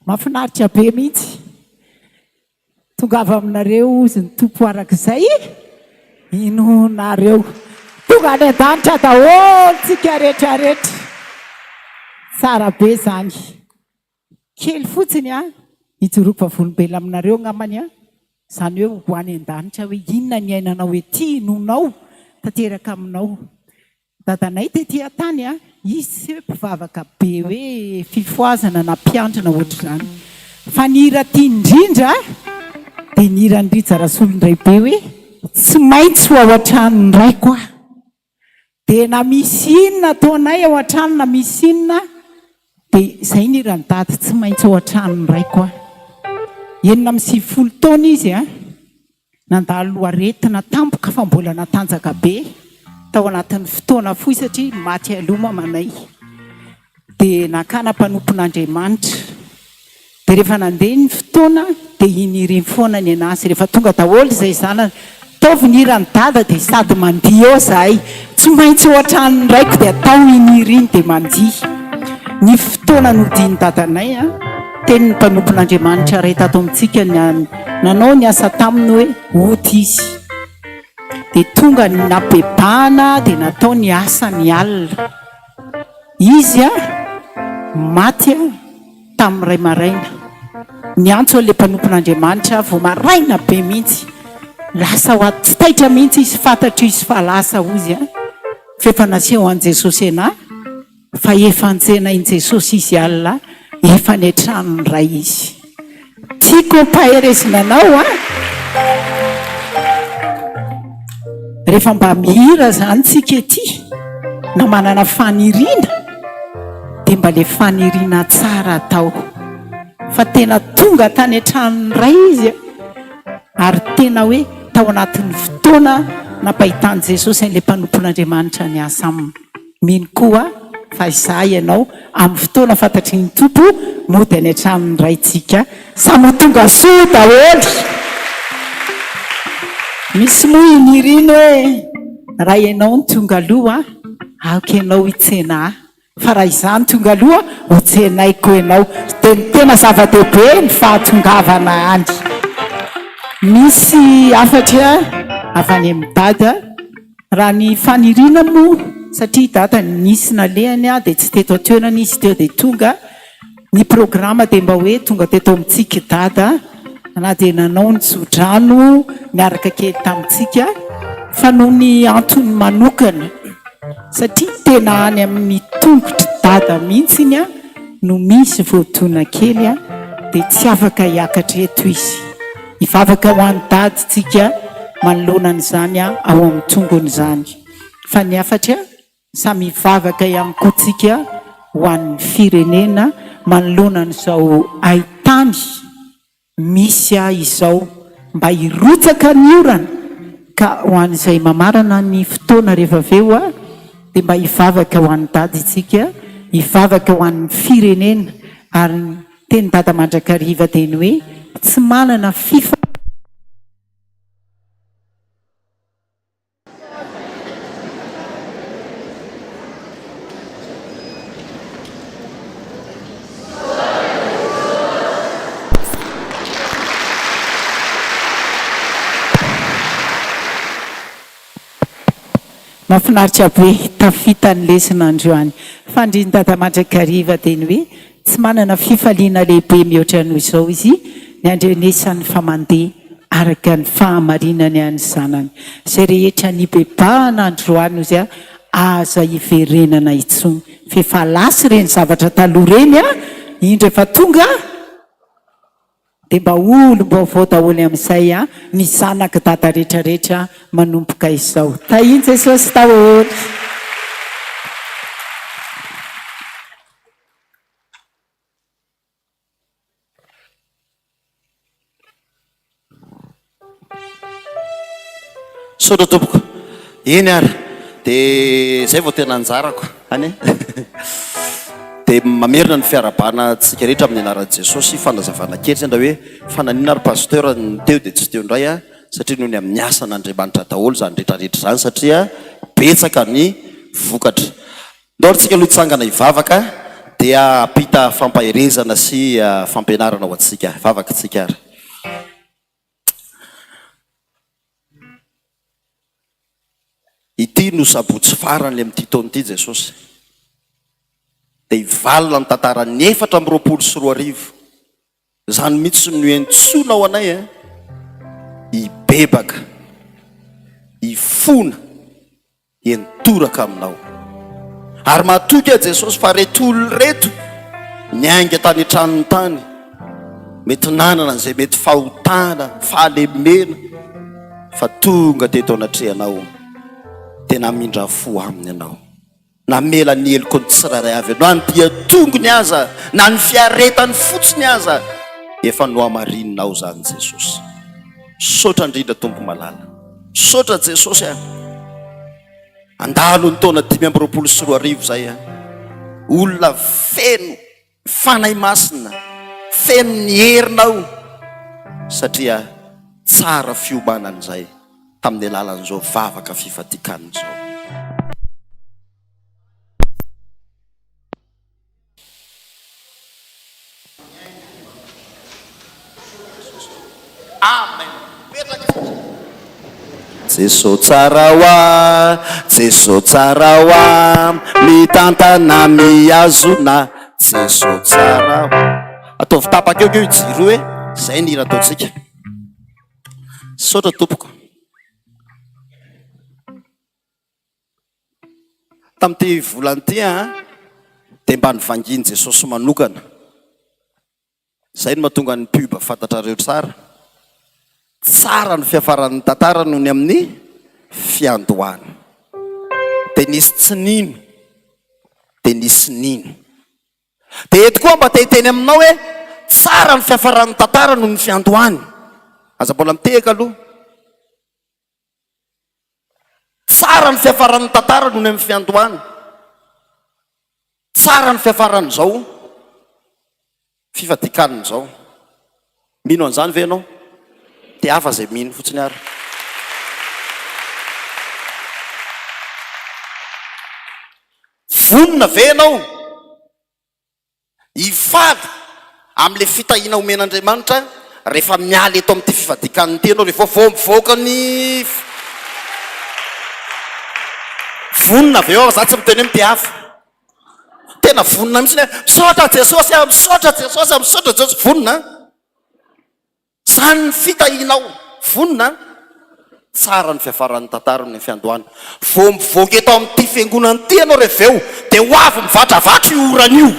Mahafinaritra be mihitsy tongava aminareo izy ny tompo arak'izay inonareo tonga any an-danitra daholo tsika rehetrarehetra tsara be zany kely fotsiny ijoropa volombela aminareo ngamany zany hoe ho any an-danitra hoe inona ny ainanao hoe ty inonao tanteraka aminao dadanay tetỳ tany izy hoe mpivavaka be hoe fifoazana na mpiandrana ohatr'izany fa nira ty indrindra dia nira ndry rasolondray be hoe tsy maintsy ho ao an-tranony ray koa dia na misy inona ataonay ao an-trano na misy inona dia izay nira ny dady tsy maintsy ao an-tranony ray koa enina amin'ny 20 taona izy nandalo aretina tampoka fa mbola natanjaka be tao anatin'ny fotoana fohy satria maty aloma manay dia nakana mpanompon'Andriamanitra dia rehefa nandeha ny fotoana dia iniry foana ny anazy rehefa tonga daholo izay zanany taovy nira ny dada dia sady mandia eo zahay tsy maintsy ao an-tranony raiko dia atao iniry iny dia mandia ny fotoana nodiny dadanay teny ny mpanompon'Andriamanitra ray tato amintsika nanao ny asa taminy hoe oty izy dia tonga ny napebahana dia natao ny asa ny alina izy maty tamin'ny ray maraina ny antso an'ilay mpanompon'Andriamanitra vao maraina be mihitsy lasa ho aty tsy taitra mihitsy izy fantatra izy fa lasa ozy fa efa naseho an' Jesosy anahy fa efa anjena in Jesosy izy alina efa ny antranony ray izy tiako mpaherezinanao rehefa mba mihira zany tsika ety na manana faniriana dia mba le faniriana tsara atao fa tena tonga tany antranony ray izy ary tena hoe tao anatin'ny fotoana nampahitan' Jesosy an'ilay mpanompon'Andriamanitra ny asa aminy mino koa fa izay ianao amin'ny fotoana fantatry ny tompo mody any antranony ray tsika samy tonga soa daholo misy moa iniriny hoe raha ianao ny tonga aloha aoka ianao hitsena fa raha izany tonga aloha hotsenaiko ianao dia ny tena zava-dehibe ny fahatongavana andry misy afatra avy any amin'ny dada raha ny faniriana moa satria dada nisy nalehany dia tsy teto atoenana izy teo dia tonga ny programa dia mba hoe tonga teto amintsika dada na dia nanao ny jodrano miaraka kely tamintsika fa noho ny antony manokana satria tena any amin'ny tongotry dada mihitsiny no misy voatona kely dia tsy afaka hiakatra eto izy hivavaka ho an'ny dady tsika manoloanan'izany ao amin'ny tongony izany fa ny afatra samy hivavaka ihany koa tsika ho an'ny firenena manoloanan'izao haitany misy izao mba hirotsaka ny orana ka ho an'izay mamarana ny fotoana rehefa aveo dia mba hivavaka ho an'ny dady itsika, hivavaka ho an'ny firenena. Ary teny dada mandrakariva teny hoe tsy manana mahafinaritra be tafita ny lesina androany. Fandriny dada mandrakariva teny hoe tsy manana fifaliana lehibe mihoatra noho izao izy ny andrenesany famandeha araka ny fahamarinany any zanany. Izay rehetra ny bebahana androany ozy aza hiverenana itsony. Fefa lasy reny zavatra taloha reny indro efa tonga dia mba olom-baovao daholo amin'izay ny zanaka dada rehetrarehetra manompoka izao. Tahiny Jesosy daholo. Sotra tompoko eny ary dia zay vao tena anjarako any dia mamerina ny fiarabana tsika rehetra amin'ny anaran'i Jesosy. Fanazavana kely zay nda hoe fananina ary pasteur ny teo dia tsy teo indray satria noho ny amin'ny asan'Andriamanitra daholo zany rehetrarehetra zany satria betsaka ny vokatra. Ndaorintsika aloha hitsangana hivavaka dia apita fampaherezana sy fampianarana ho antsika. Vavaka tsika ary. Ity no sabotsy farany amin'ity taona ity Jesosy. Dia hivalona ny tantarany 424. Zany mihitsy no entsoina ao anay hibebaka, hifona, hentoraka aminao. Ary matoky Jesosy fa reto olona reto niainga tany an-tranony tany mety nanana an'izay mety fahotana, fahalemena fa tonga teto anatrehanao tena mindra fo aminy ianao. Namela ny heliko ny tsirairay avy anao, ny dia tongony aza na ny fiaretany fotsiny aza efa no amarinonao zany Jesosy. Sotra indrindra tompo malala. Sotra Jesosy andalo ny taona 524 zay olona feno fanahy masina, feno ny herinao satria tsara fiomanan'izay tamin'ny alalan'izao vavaka fifadikan'izao. Amen. Jesosy tsara hoa, Jesosy tsara hoa, mitantana miazona, Jesosy tsara hoa. Ataovy tapaka eo jiro hoe zay ny hira ataontsika. Sotra tompoko. Tamin'ity volany ity dia mba nivanginy Jesosy manokana. Zay no mahatonga ny pub fantatrareo tsara. Tsara ny fiafaran'ny tantara noho ny amin'ny fiandohana. Dia nisy tsinino, dia nisy nino. Dia eto koa mba tehiteny aminao hoe tsara ny fiafaran'ny tantara noho ny fiandohany. Aza mbola mitehaka aloha. Tsara ny fiafaran'ny tantara noho ny amin'ny fiandohany. Tsara ny fiafaran'izao fifadikan'izao. Mino an'izany ve ianao? Dia hafa zay mino fotsiny ary. Vonona ve ianao hifaly amin'ilay fitahiana omen'Andriamanitra rehefa mialy eto amin'ity fifadikan'ny ity ianao rehefa vao mivoaka ny vonona ve eo? Za tsy miteny hoe mpihafa. Tena vonona mihitsy misaotra Jesosy, misaotra Jesosy, misaotra Jesosy, vonona. Zany ny fitahinao, vonona. Tsara ny fiafaran'ny tantara ny fiandohana. Vao mivoaka eto amin'ity fiangonana ity ianao rehefa eo dia ho avy mivatravatra io oran'io.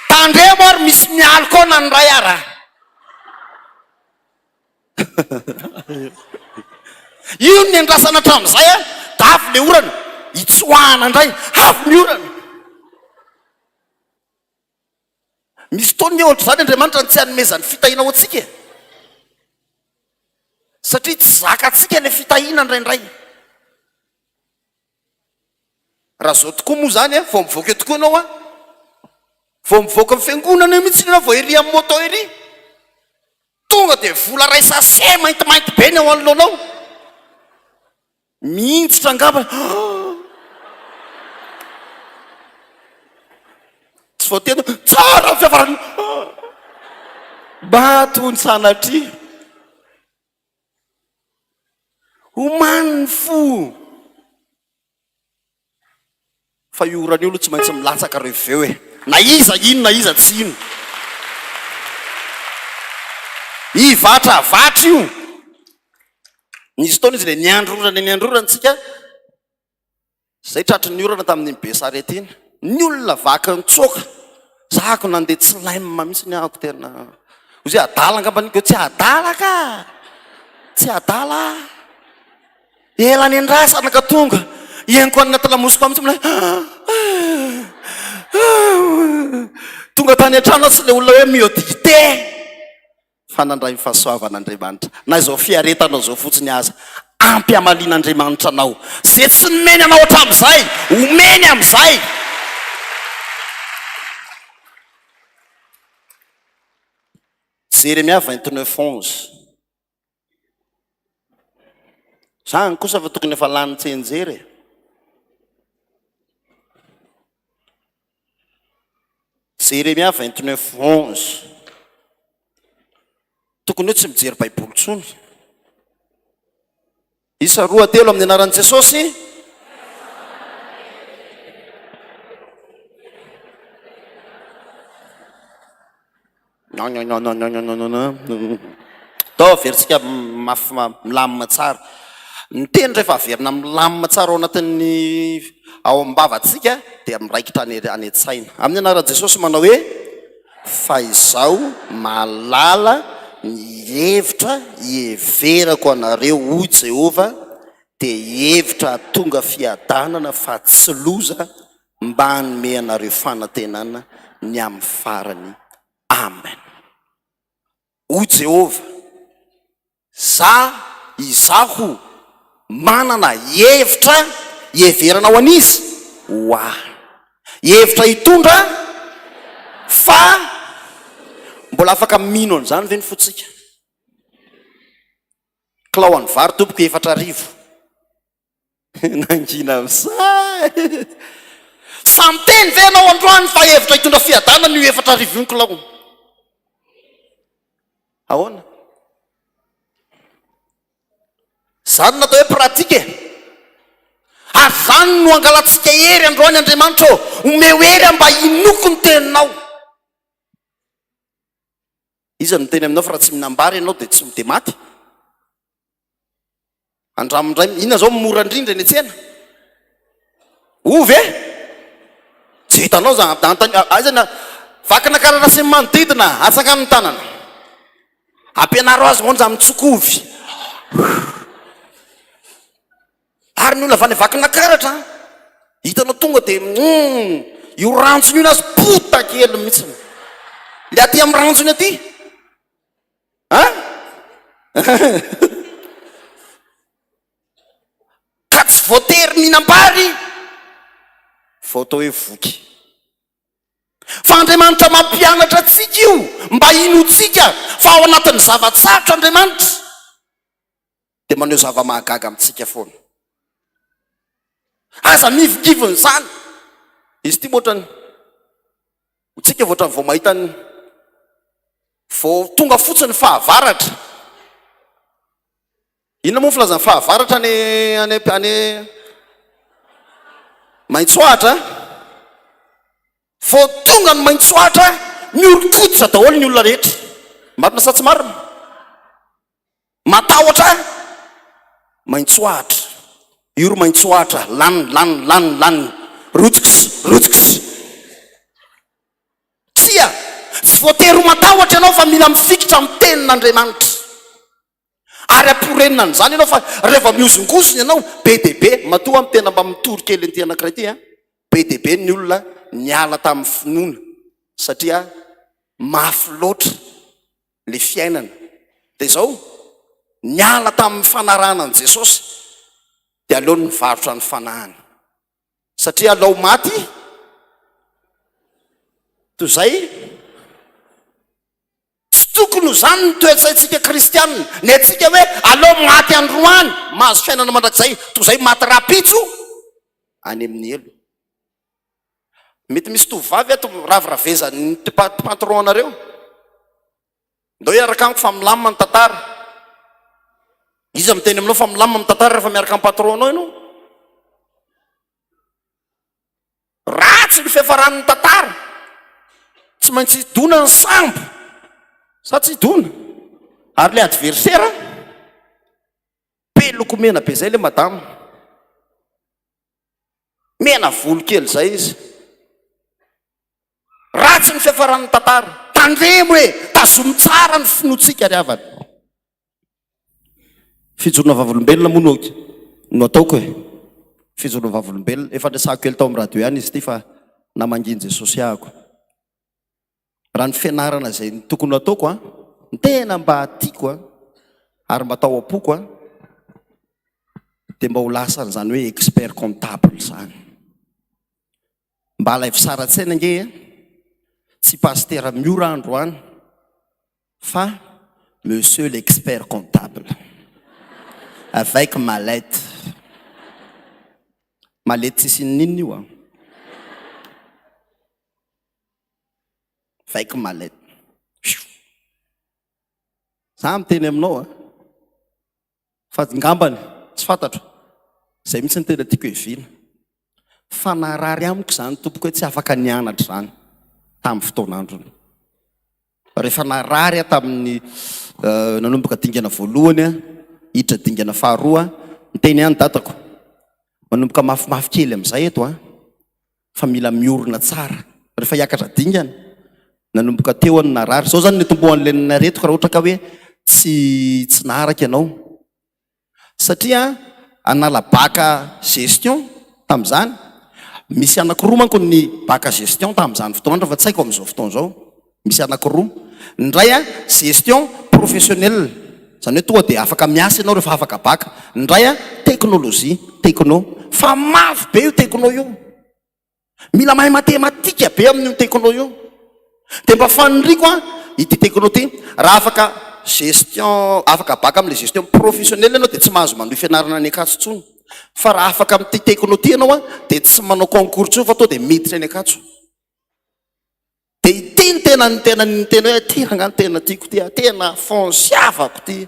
Tandremo ary misy mialy koa na ny ray ara. Io ny andrasana hatramin'izay da avy le orana hitsoahana indray, avy ny orana. Misy fotoana ny ohatra zany Andriamanitra ny tsy hanomezany fitahiana ho antsika. satria tsy zakatsika le fitahina ndraindray. Raha zao tokoa moa zany a, vao mivoaka eo tokoa anao a, vao mivoaka amin'ny fiangonana eo mihitsy anao, vao ery amin'ny moto ery, tonga de vola ray sase maintimainty be ny ao anoloanao, mihintsitra angamba. Tsy vao tena tsara ny fiavarana batony sanatria omaniny fo. Fa io orany io aloha tsy maintsy milatsaka reo veo e, na iza ino na iza tsy ino, ivatra vatra io. Nisy fotoana izy le niandrorana zay tratry ny orana tamin'ny be sarety iny, ny olona vaka nitsoka, zako nandeha tsy laimma mihitsy ny ahako tena ozy adala angamba niko, tsy adala ka, tsy adala ela ny andrasana ka tonga ieniko anaty lamosiko amitsy mila tonga tany an-trano tsy le olona hoe miodite fa nandray fahasoavan'Andriamanitra. Na izao fiaretanao zao fotsiny aza, ampy amalian'Andriamanitra anao, zay tsy nomeny anao hatramin'izay omeny amin'izay. Jeremia 29:11. Zany kosa fa tokony efa lany tsenjery. Jeremia 29:11. Tokony hoe tsy mijery baiboly tsony. Isa 2:3 amin'ny anaran'i Jesosy. Tao veritsika milamina tsara. Ny teny rehefa averina milamina tsara ao anatin'ny ao am-bavatsika dia miraikitra any an-tsaina. Amin'ny anaran'i Jesosy manao hoe fa izao malala ny hevitra hieverako anareo ho Jehova, dia hevitra tonga fiadanana fa tsy loza, mba hanome anareo fanantenana ny amin'ny farany. Amen. O Jehova, izaho manana hevitra hieverana ho an'izy hevitra hitondra fa mbola afaka mino an'izany ve ny fotsika? Kilao an'ny vary tompoko 4,000 nangina am'zay. Samy teny ve anao androany fa hevitra hitondra fiadanana io 4,000 io ny kilao? Ahoana? Zany natao hoe pratike. Ary zany no angalatsika hery androany Andriamanitra omeo hery mba inoko ny teninao. Iza ny teny aminao fa raha tsy minambary ianao dia tsy de maty. Andramindray inona zao mora indrindra eny an-tsena? Ovy e? Tsy hitanao aizana vakana karana sy manodidina atsakany ny tanana. Ampianaro azy monja mitsokovy. Ary ny olona avy any vakana karatra, hitanao tonga dia io rantsony io nazy pota kely mihitsy. Le aty amin'ny rantsony aty. Ka tsy voatery minambary, vao atao hoe voky. Fa Andriamanitra mampianatra atsika io mba inotsika fa ao anatin'ny zavatsarotra Andriamanitra dia maneho zava-mahagaga amintsika foana. Aza mivokivony zany. Izy ty moatrany tsika voatrany vao mahitany vao tonga fotsiny fahavaratra. Inona moa filazany fahavaratra any Maintsoatra? Vao tonga ny Maintsoatra miolkoditra daholo ny olona rehetra. Marina sa tsy marina? Matahotra Maintsoatra. Io Maintsoatra lany rotsokis. Tsia, tsy voatery matahotra ianao fa mila mifikitra amin'ny tenin'Andriamanitra. Ary amporenina an'izany ianao fa rehefa miozongozona ianao be dia be, matoa amin'ny tena mba mitory kely an'ity anankiray ity, be dia be ny olona niala tamin'ny finoana satria mafy loatra le fiainana. Dia izao niala tamin'ny fanaranan' Jesosy dia aleony nivarotra ny fanahany satria alao maty toy izay tsy tokony zany ny toetsaitsika kristianina ny atsika hoe alao maty androany mahazo fiainana mandrakizay toy izay maty rapitso any amin'ny elo. Mety misy tovavy ato raviravezany patron anareo ndao hiaraka amiko fa milamina ny tantara. Izy miteny aminao fa milamina amin'ny tantara rehefa miaraka amin'ny patron anao ianao. Ratsy ny fiafaran'ny tantara, tsy maintsy idona ny sambo sa tsy idona. Ary le adversaire be lokomena be zay le madame, mena volo kely zay izy. Ratsy ny fiafaran'ny tantara, tandremo hoe tazomy tsara ny finotsika riavana. Fijorona vavolombelona moa no ataoko hoe fijorona vavolombelona efa ndresako kely tao amin'ny radio ihany izy ty fa namanginy Jesosy ahako. Raha ny fianarana zay ny tokony ataoko ny tena mba tiako ary mba atao apoko dia mba ho lasa zany hoe expert comptable zany. Mba alaivo sara tsaina nge tsy pasteur miora androany fa monsieur l'expert comptable avec mallette. Mallette tsisy ninona io avec mallette. Za miteny aminao fa ngambany tsy fantatro zay mitsy ny tena tiako evina fa narary amiko zany tompoko hoe tsy afaka nianatra zany tamin'ny fotoanandrony. Rehefa narary tamin'ny nanomboka dingana voalohany hiditra dingana faharoa miteny ihany datako manomboka mafimafy kely amin'izay eto fa mila miorina tsara. Rehefa hiakatra dingana nanomboka teo any narary zao zany ny tomboan'le naretiko raha ohatra ka hoe tsy naharaka ianao satria anala baka gestion tamin'izany. Misy anakiroa manko ny baka gestion tamin'izany fotoana fa tsy haiko amin'izao fotoana zao. Misy anakiroa, ny ray gestion professionnelle zany hoe tonga dia afaka miasa ianao rehefa afaka baka. Ny ray teknôlôzia tekno fa mafy be io tekno io, mila mahay matematika be amin'io tekno io. Dia mba faniriko ity tekno ty raha afaka gestion afaka baka amin'le gestion professionnelle ianao dia tsy mahazo manohy fianarana ny akatso tsony. Fa raha afaka amin'ity tekno ty ianao dia tsy manao concours tsony fa to dia miditra ny akatso. Dia ity ny tena hoe ty rangany tena tiako ty, tena fonsiavako ty.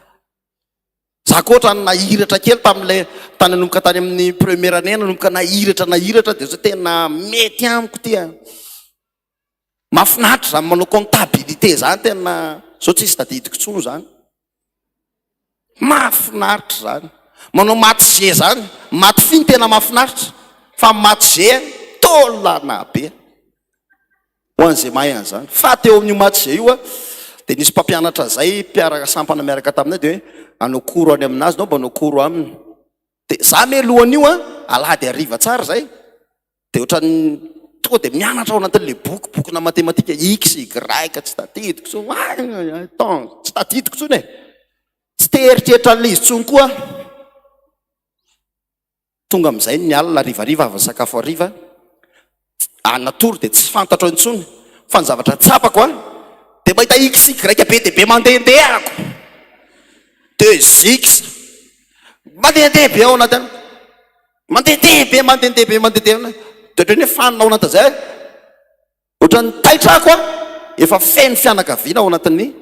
Za koatra nahiratra kely tamin'ilay tany nanomboka tany amin'ny première année nanomboka nahiratra dia zao tena mety amiko ty. Mahafinaritra zany manao comptabilité zany tena zao tsisy tadidiko tsony zany. Mahafinaritra zany. Manao maths G zany, maths finy tena mahafinaritra fa maths G tolana be ho an'izay mahay an'izany. Fa teo amin'io maths G io dia nisy mpampianatra zay mpiaraka sampana miaraka taminay dia hoe anao koro any aminazy nao mba anao koro aminy. Dia za me lohan'io alady ariva tsara zay dia ohatrany tonga dia mianatra ao anatin'le bokina matematika x y tsy tadidiko tsony tsy tadidiko tsony tsy teeritreritra an'le izy tsony koa. Tonga amin'izay ny alina arivariva avy sakafo ariva anatory dia tsy fantatro intsony fa ny zavatra tsapako dia mahita x y be dia be mandendehako 2x mandendeha be ao anatiny mandendeha toetrany hoe fanina ao anatin'izay ohatran'ny taitrako efa feno fianakaviana ao anatin'ny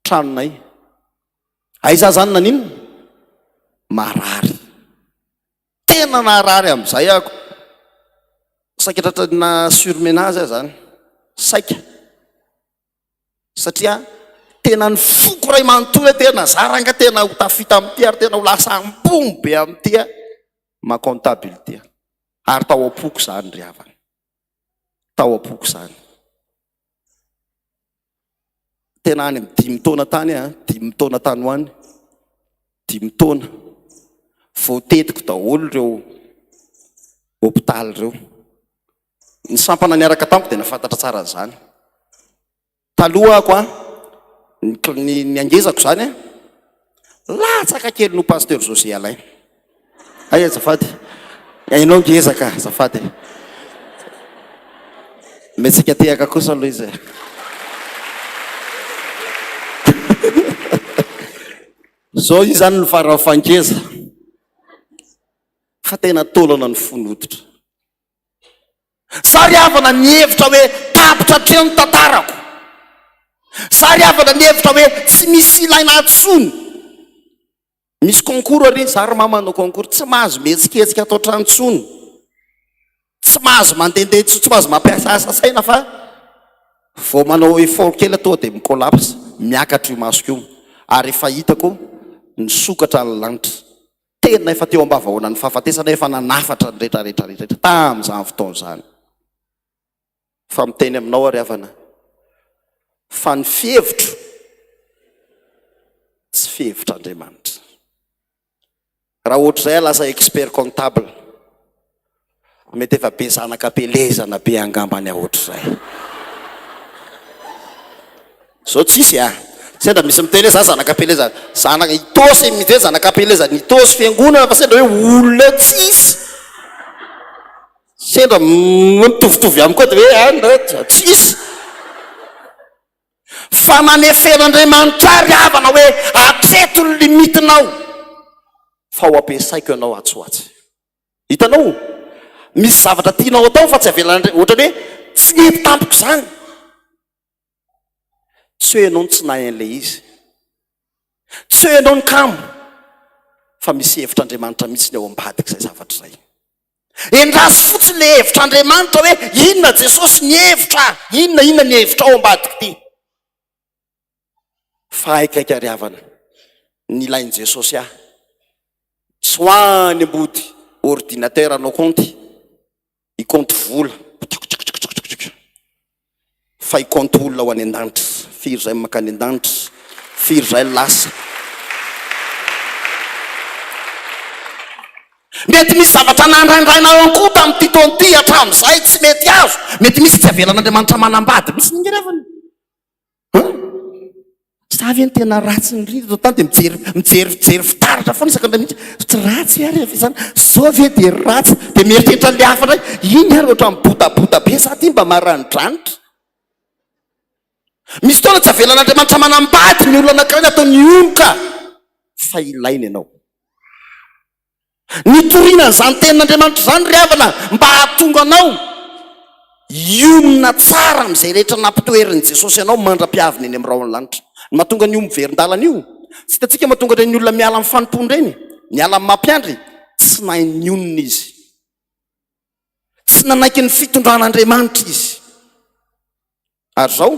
tranonay. Aiza zany naninona marary, tena naharary amin'izay ako. Saika na surmenage zany saika satria tena ny foko ray manontolo tena zaranga tena ho tafita amin'ity ary tena ho lasa ambony be amin'ity macontabilité ary tao apoko zany ry havana, tao apoko zany. Tena any amin'ny 5 taona tany 5 taona tany ho any 5 taona voatetiko daholo reo hôpitaly reo. Ny sampana niaraka tamiko dia nafantatra tsara zany. Taloha ako ny angezako zany latsaka kely no pasteur social ay azafady ainao ngezaka azafady metsika tehaka kosa aloha izy zao izy zany ny farafankeza fa tena tolana ny fonoditra sary havana ny hevitra hoe tapitra treno tantarako sary havana ny hevitra hoe tsy misy ilaina atsony misy concours ary zary mamanao concours tsy mahazo mihetsiketsiky atao tranontsony tsy mahazo mandendeha tsy mahazo mampiasa asa saina fa vao manao effort kely atao dia mikolapsa miakatra io masoko io ary efa hitako ny sokatra ny lanitra tena efa teo ambavahoana ny fahafatesana efa nanafatra ny rehetrarehetrarehetra tamin'izany fotoana izany fa miteny aminao ary havana fa ny fihevitro tsy fihevitr'Andriamanitra raha ohatr'izay lasa expert comptable mety efa be zanakam-pelezana be angambany ohatr'izay zao tsisy sendra misy miteny za zanakam-pelezana zanaka itosy mizay zanakam-pelezana itosy fiangonana fa sendra hoe olona tsisy sendra mitovitovy aminy koa dia hoe tsisy fa manefer'Andriamanitra ary havana hoe atreto ny limitinao fa ho ampiasaiko ianao atsoatsy hitanao misy zavatra tianao atao fa tsy avelana ohatrany hoe tsy mety tampoko izany tsy hoe ianao ny tsy nahy an'ilay izy tsy hoe ianao ny kamo fa misy hevitr'Andriamanitra mihitsy ny ao ambadika izay zavatra izay endrasy fotsiny le hevitr'Andriamanitra hoe inona Jesosy ny hevitra inona ny hevitra ao ambadika ity fa haikaiky ary havana ny ilainy Jesosy tsy hoany ambody ordinateur anao konty ikonty vola fa ikonty olona ho any an-danitra firy zay makany an-danitra firy zay lasa mety misy zavatra nandraindrainao ankoa tamin'ity taon'ity hatramin'izay tsy mety azo mety misy tsy avelan'Andriamanitra manambady misy ningerevana savy ny tena ratsy ny rito tany dia mijery fitaratra foana isakandra mihitsy tsy ratsy ary zany zao ve dia ratsy dia mieritreritra le hafa ndray iny ary oatra mibotabota be sa ty mba maranidranitra misy fotoana tsy avelan'Andriamanitra manambady ny olona anankiray ny ataony omoka fa ilaina ianao nitorinany zany tenin'Andriamanitra zany ry havana mba hahatonga anao iomina tsara amin'izay rehetra nampitoerin'i Jesosy ianao mandra-piaviny eny amin'ny raony lanitra ny mahatonga ny omiverin-dalana io tsy hitantsika mahatonga ireny olona miala amin'ny fanompony ireny miala amin'ny mampiandry tsy nahy ny onona izy tsy nanaiky ny fitondran'Andriamanitra izy ary zao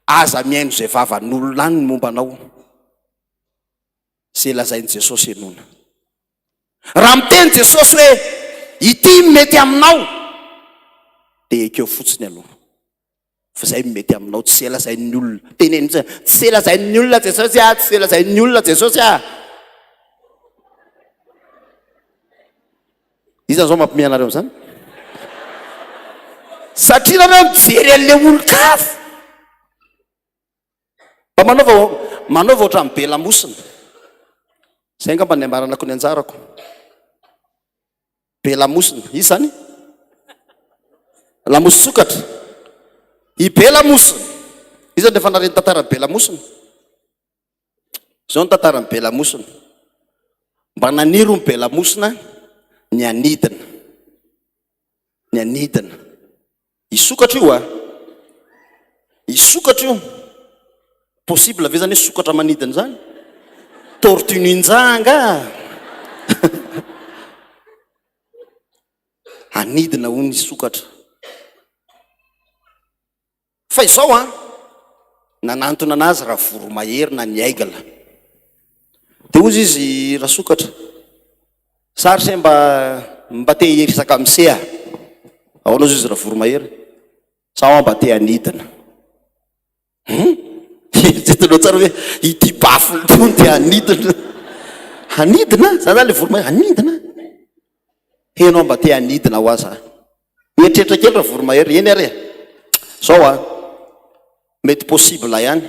aza miaino izay vavan'olona any ny momba anao izay lazain'i Jesosy enona raha miteny Jesosy hoe ity mety aminao dia ekeo fotsiny aloha fa zay mety aminao tsy lazain'ny olona teneny tsy lazain'ny olona Jesosy tsy lazain'ny olona Jesosy izany zao mampimianareo zany satria nareo mijery an'le olo-kafa mba manaova ohatran'ny be lamosina zay ngamba ny ambaranako ny anjarako be lamosina izy zany lamosy sokatra i be lamosina izy zany efa nareny tantarany be lamosina zao ny tantarany be lamosina mba naniro ny be lamosina ny anidina isokatra io isokatra io possible ve zany hoe sokatra manidina zany tortuninjanga anidina ho ny sokatra fa izao nanantona anazy raha voromahery na ny aigala dia ozy izy raha sokatra sary se mba te hiresaka amseha ao anao izy raha voromahery sa mba te anidina jetanao tsara hoe ity bafony tony dia anidina zany zany le voromahery anidina henao mba te anidina ho aza mietreritra kely raha voromahery eny ary zao mety possible ihany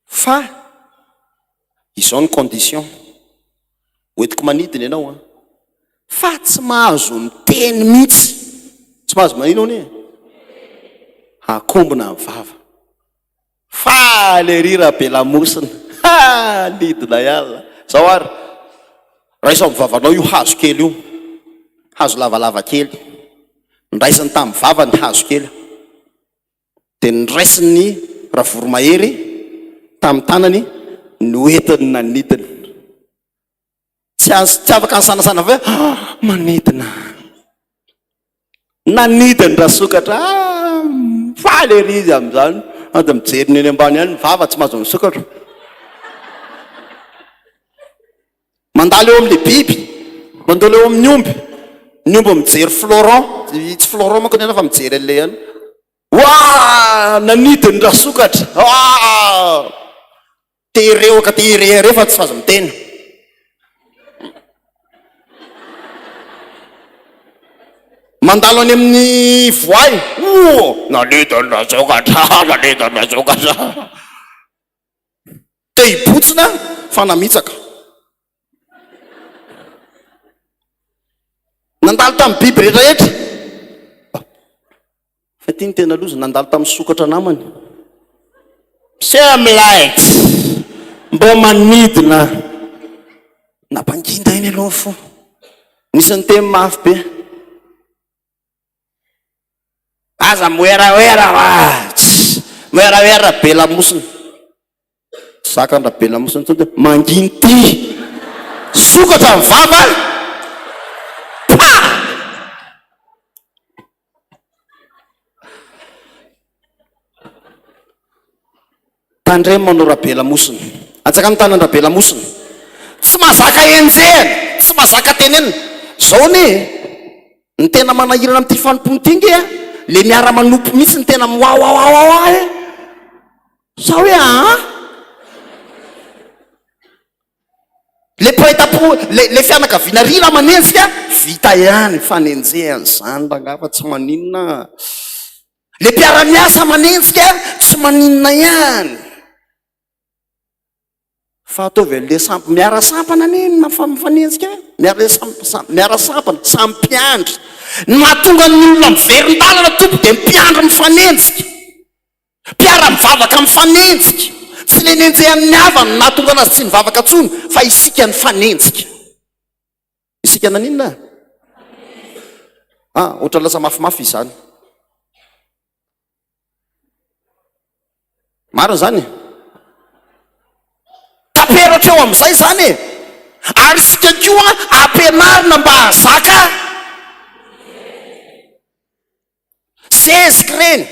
fa izao ny condition hoentiko manidina ianao a fa tsy mahazo miteny mihitsy tsy mahazo manino any akombona ny vava fa le rira be lamosina nidina iala zao ary raisa mivavanao io hazo kely io hazo lavalava kely niraisiny tamin'ny vava ny hazo kely dia niraisiny raha voromahery tamin'ny tanany noentiny nanidina tsy afaka ny sanasana va manidina nanidiny raha sokatra faly ery izy amin'izany ady mijeriny eny ambany any vava tsy mahazo misokatra mandalo eo amin'le biby mandalo eo amin'ny omby ny omby mijery Florent tsy Florent manko ny ana fa mijery an'le any nanidiny raha sokatra tereoka terere fa tsy fazo miteny mandalo any amin'ny voay nanidiny raha sokatra nanidiny raha sokatra te hibotsina fa namitsaka nandalo tamin'ny biby rehetrarehetra fa ty ny tena loza nandalo tamin'ny sokatra namany semlaity mbo manidina nampanginda iny aloha fo nisy ny teny mafy be aza moeraoera moeraoera be lamosina sakandra be lamosina tonga manginy ty sokatra ny vava tandre manao rabe lamosina atsaka ny tanany rabe lamosina tsy mazaka enjehana tsy mazaka tenenina zao ny tena manahirana am'ty fanompontingy le miara manompo mihitsy ny tena moaoaoaoa sa hoe le poetapo le fianakaviana rila manenjika vita ihany fanenjehany zany rangafa tsy maninona le mpiara-miasa manenjika tsy maninona ihany fa ataovy le miara sampana nenina mifanenjika miara sampana sampiandry nahatonga ny olona miverin-dalana tompo dia mpiandry mifanenjika mpiara mivavaka mifanenjika tsy le nenjehan'ny havany nahatonga anazy tsy mivavaka tsony fa isika ny fanenjika isika naninona ohatra lasa mafimafy izany marina zany taperatra eo amin'izay zany ary sika koa ampianarina mba hazaka zezika reny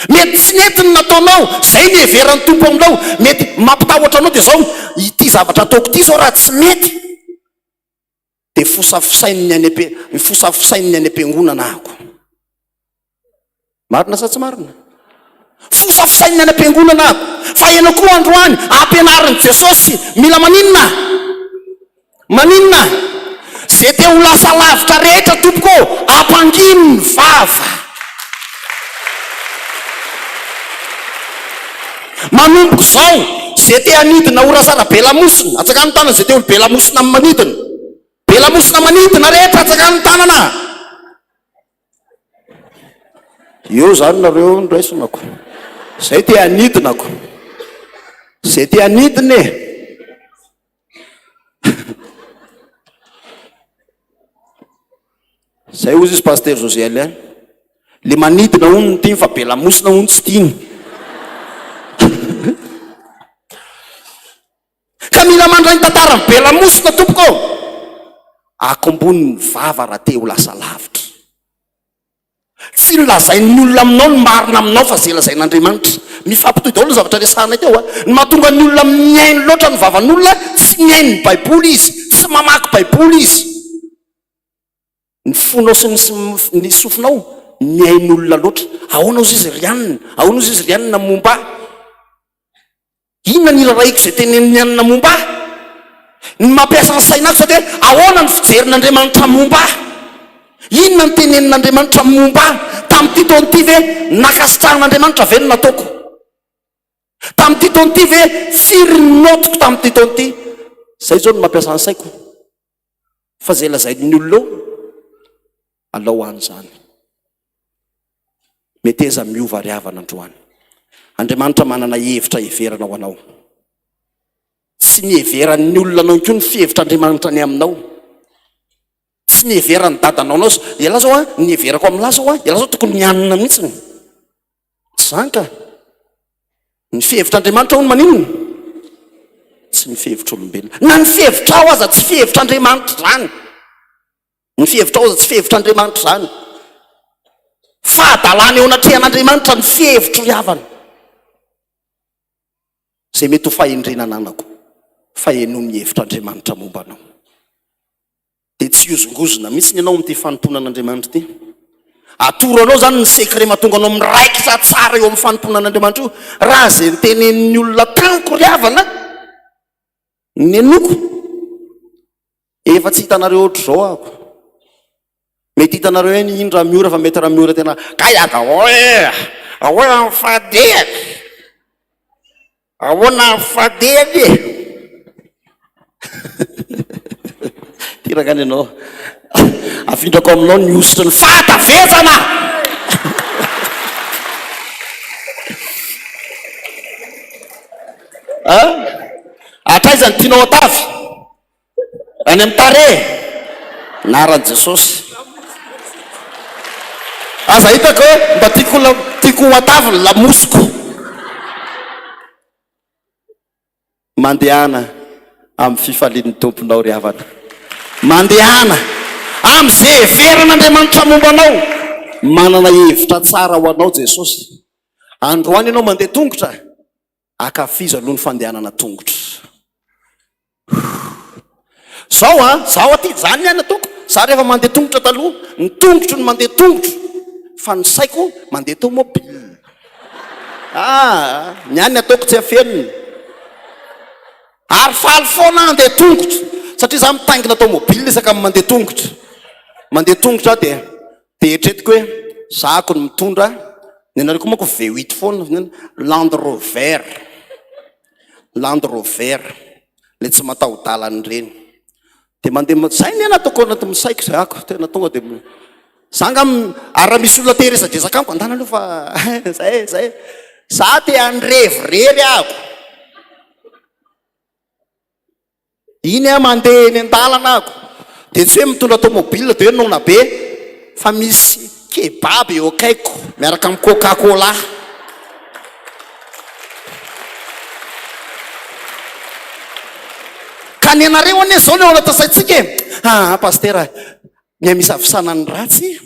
mety tsy netiny nataonao zay ny heveran'ny tompo aminao mety mampitahotra anao dia zao ity zavatra ataoko ity zao raha tsy mety dia fosafisainy any am-piangonana ako marina sa tsy marina fosafisainy any am-piangonana ako fa ianao koa androany ampianarin'i Jesosy mila maninona zay te ho lasa lavitra rehetra tompoko ampangino ny vava manomboko zao zay te hanidina orasara be lamosina atsaka ny tanana zay te olo be lamosina manidina be lamosina manidina rehetra atsaka ny tanana eo zany nareo ndraisonako zay te hanidinako zay te hanidina zay ozy izy paster Josiel any le manidina ono ny tiny fa be lamosina ono tsy tiny ka mila mandray ny tantara ny be lamosina tompoko akombony ny vava raha te ho lasa lavitra tsy nolazain'ny olona aminao ny marina aminao fa zay lazain'Andriamanitra mifampitohy daholo ny zavatra resahanay teo ny mahatonga ny olona miainy loatra ny vavan'olona tsy miainy ny baiboly izy tsy mamaky baiboly izy ny fonao sy ny sofinao miainy olona loatra ahoana ozy izy rianina ahoana ozy izy rianina momba inona ny raraiko zay tenen'ny anina momba ny mampiasa ny sainako sa dia ahoana ny fijerin'Andriamanitra momba inona ny tenenin'Andriamanitra momba tamin'ity taona ity ve nakasitrahan'Andriamanitra ve no nataoko Tamin'ity taona ity ve firy notiko tamin'ity taona ity. Zay zao no mampiasa ny saiko. Fa zay lazainy olona alao an'izany. Mety eza miova ry havana androany. Andriamanitra manana hevitra heverana ho anao. Tsy nieveran'ny olona anao koa ny fihevitr'Andriamanitra ny aminao. Tsy nieveran'ny dadanao anao. Ela zao nieverako amin'lahy zao ela zao tokony mianina mihitsiny. Tsy zany ka. Ny fihevitr'Andriamanitra hono maninona? Tsy ny fihevitr'olombelona. Na ny fihevitrao aza tsy fihevitr'Andriamanitra zany. Ny fihevitrao aza tsy fihevitr'Andriamanitra zany. Fahadalana eo anatrehan'Andriamanitra ny fihevitro ry havana. Zay mety ho fahendrenana anako. Faheno ny hevitr'Andriamanitra momba anao. Dia tsy hiozongozona mihitsy ny anao amin'ity fanomponan'Andriamanitra ity. Atoro anao zany ny sekret mahatonga anao miraikitra tsara eo amin'ny fanomponan'Andriamanitra io. Raha zay nytenen'ny olona taniko ry havana, ny enoko, efa tsy hitanareo ohatr' zao ako. Mety hitanareo hoe ny indra miora fa mety raha miora tena kay aga ahoe amin'ny fadehaka. Ahoana amin'ny fadehaka e. Tirakany ianao. Afindrako aminao ny ositra ny fatavezana. Atraizany tianao atavy any amin'ny tare naran'i Jesosy. Aza hitako hoe mba tiako atavy ny lamosiko. Mandehana amin'ny fifalian'ny tomponao ry havana. Mandehana amin'izay heveran'Andriamanitra momba anao. Manana hevitra tsara ho anao Jesosy. Androany ianao mandeha tongotra, akafiza aloha ny fandehanana tongotra. Zao aty zany ny anatoko. Za rehefa mandeha tongotra taloha, ny tongotro ny mandeha tongotro. Fa ny saiko mandeha tomobile. Ny any ataoko tsy afeniny. Ary faly foana andeha tongotra. Satria za mitangina tomobile isaka mandeha tongotra. Mandeha tongotra dia eritreretiko hoe zako ny mitondra. Ny anareo koa manko V8 foana, Land Rover. Land Rover. Le tsy mataho-dalana ireny. Dia mandeha zay ny ataoko anaty misaiko zay ako. Tena tonga dia zanga ary raha misy olona teresadresaka amiko andana aloha fa zay. Za te andrevirery ako. Iny mandeha eny an-dalana ako. Dia tsy hoe mitondra tomobile dia hoe nona be. Fa misy kebab eo akaiko miaraka amin'ny Coca-Cola. Ka ny anareo ane zao ny ao anaty saitsika e. Pastera, misy avisanany ratsy.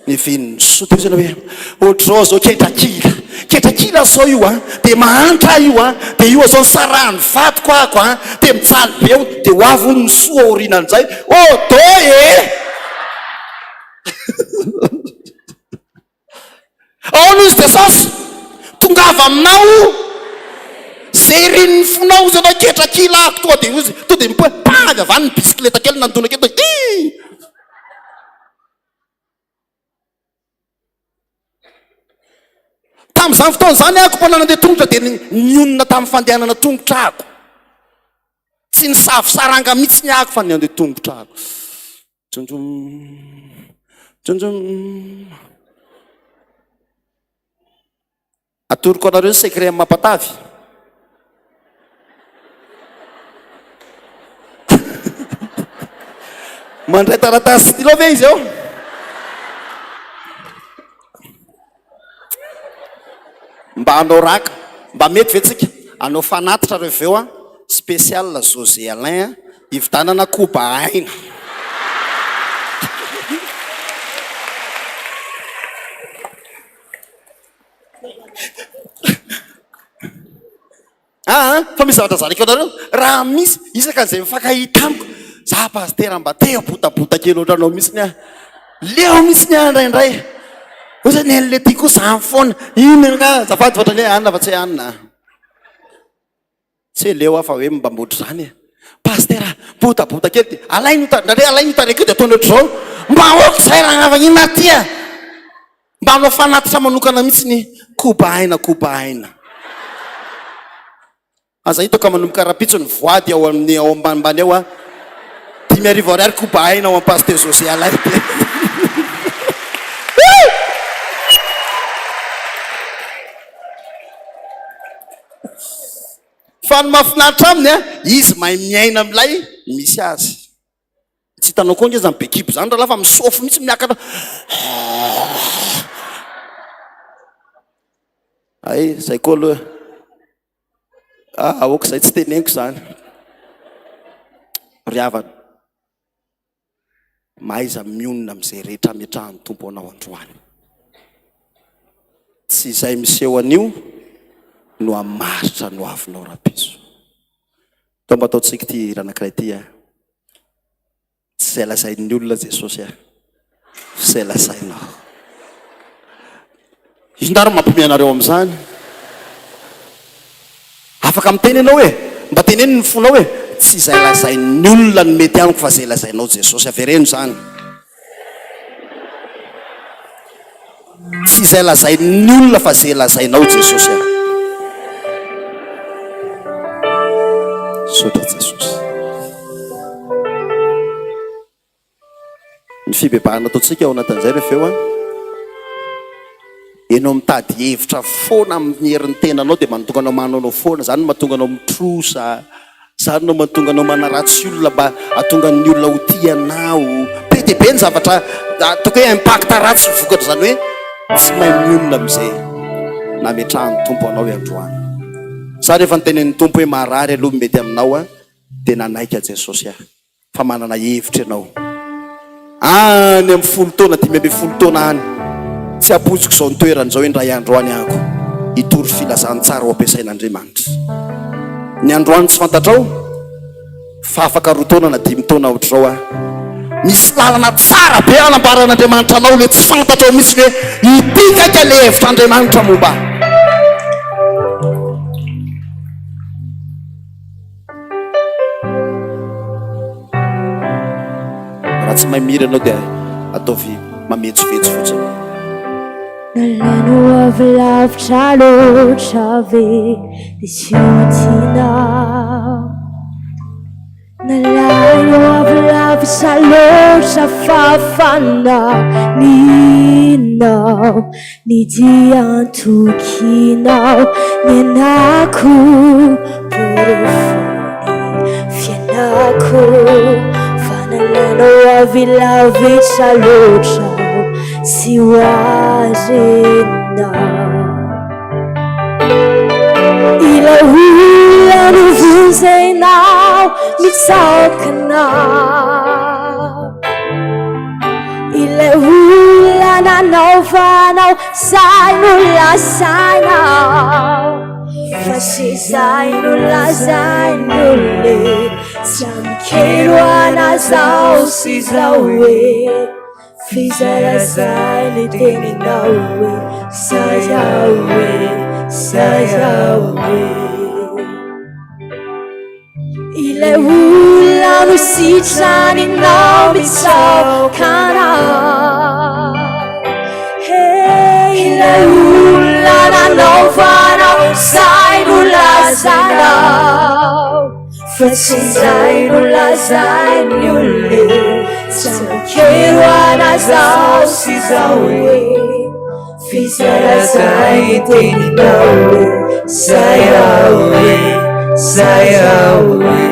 Ny vin'ny soto io zany hoe ohatr'izao zao ketrakila zao io dia mahantra io dia io zao sarahany vatiko ako dia mitsaly be eo dia ho avy ny soa orinan'izay. Dô e. Ao nozy Jesosy tongava aminao zay reniny fonao zana ketrakila ako toa dia ozy to dia mipoe panga avany ny bisikleta kely nandona kely. Tamin'izany fotoana zany ako mbola nandeha tongotra dia nionona tamin'ny fandehanana tongotra ako. Tsy ny savosaranga mihitsy ny ako fa ny andeha tongotra ako. Atoroko anareo secret mampatavy. Mandray taratasy stylo ve izy eo? Mba hanao raka, mba mety ve tsika anao fanatitra reveo spécial José Alain hividanana koba aina. Fa misy zavatra zareko anareo raha misy isaka an'izay mifankahita amiko. Za pastera mba teo botabota kely ohatranao misy ny leo misy ny andraindray. Oza ny an'le tiako zany foana. Ino nga zafady vatra ny anina fa tsy anina. Tsy leo afa hoe mba mbotry zany e. Pastera botabota kely alainy hitareko dia ataony ohatr'izao. Mba oka zay raha navagnina aty mba hanao fanatitra manokana mihitsy ny koba aina. aza hitako manomboka rapitso ny voady ao amin'ny ao ambanimbany ao a 5 ariary koba haina ao amin'ny pasteur social ay fa ny mahafinaritra aminy a izy mahay miaina amilay misy azy tsy hitanao koa nge zany be kipo zany raha lafa misofo mihitsy miakana ay zay koa aloha aoka zay tsy teneniko zany riavana mahaiza mionona am'izay rehetra metrahany tompo anao androany tsy izay miseho an'io no amaritra no avinao rapiso to mba ataotsika ty ranankiray ty a tsy zay lazain'ny olona Jesosy a zay lazainao izy ndary mampimianareo am'izany afaka miteny ianao hoe mba teneny ny fonao hoe tsy zay lazain'ny olona no mety amiko fa zay lazainao Jesosy avereno zany tsy zay lazain'ny olona fa zay lazainao Jesosy a sotra Jesosy ny fibebahana ataotsika ao anatin'izay rehefa eo a enao mitady hevitra foana amin'ny herin'ny tenanao dia mahatonga anao mananao foana zany no mahatonga anao mitrosa zany no mahatonga anao manaratsy olona mba hatonga ny olona ho tianao be dia be ny zavatra toko hoe impacta ratsy vokatra zany hoe tsy mahay mionona am'izay nametrahan'ny tompo anao hoe androany za rehefa nytenen'ny tompo hoe marary aloha mety aminao a dia nanaika Jesosy a fa manana hevitra ianao any amin'ny 10 taona 10 taona any tsy apotsiko zao nitoerany zao hoe ndray androany ahako hitory filazany tsara ho ampiasain'Andriamanitra ny androany tsy fantatrao fa afaka 2 taona na 5 taona ohatr'izao a misy lalana tsara be anambaran'Andriamanitra anao le tsy fantatrao misy hoe hipikaka le hevitr'Andriamanitra momba raha tsy mahay miry ianao dia ataovy mametsovetso fotsiny nalainao avy lavitra loatra ve dia tsy otinao nalainao avy lavitra loatra fafananinao nidiantokinao nianako porofony fianako nalainao avy lavitra loatra sy hoarenao ilay olona novonzainao mitsaokanao ilay olona nanaovanao zay no lazainao fa sy zay no lazainao le tsy amikelo anazao sy zao hoe fizarazay ny teninao hoe sayao hoe ilay olona no sitraninao mitsaokanao ilay olona nanaovanao zay no lazainao fa tsy zay no lazainy olona tsy amikelo anazao sy zao hoe fizarazay ny teninao hoe sayao hoe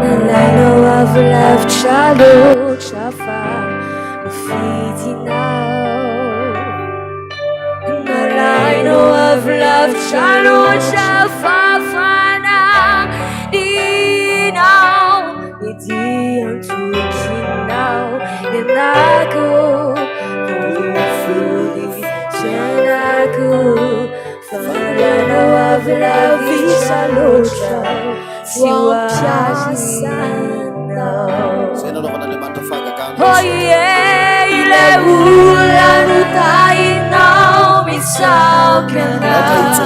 nalainao avy lavitra loatra fa nifidinao nalainao avy lavitra loatra fafananinao nidiantokinao nianako porofony fianako nalainao avy lavitra loatra sy hoampiasanao ilay olona no tainao mitsaokanao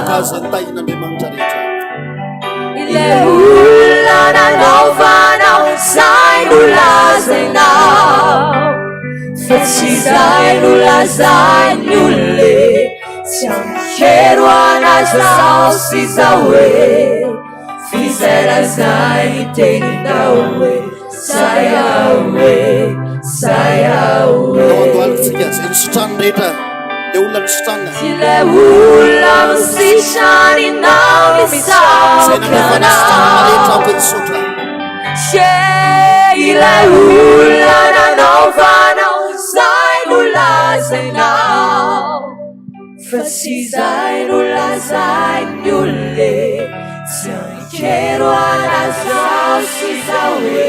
ilay olona nanaovanao zay no lazainao fa tsy zay no lazainy olona tsy amikero anazy zao sy zao hoe fizarazay ny teninao hoe sayaoe sayaoe andohalitsika zay nisotrany rehetra le olona nisotrana ty le olona misitraninao misaokanao she ilay olona nanaovanao zay no lazainao fa sy zay no lazainy olone tsy amikero anazao sy zao hoe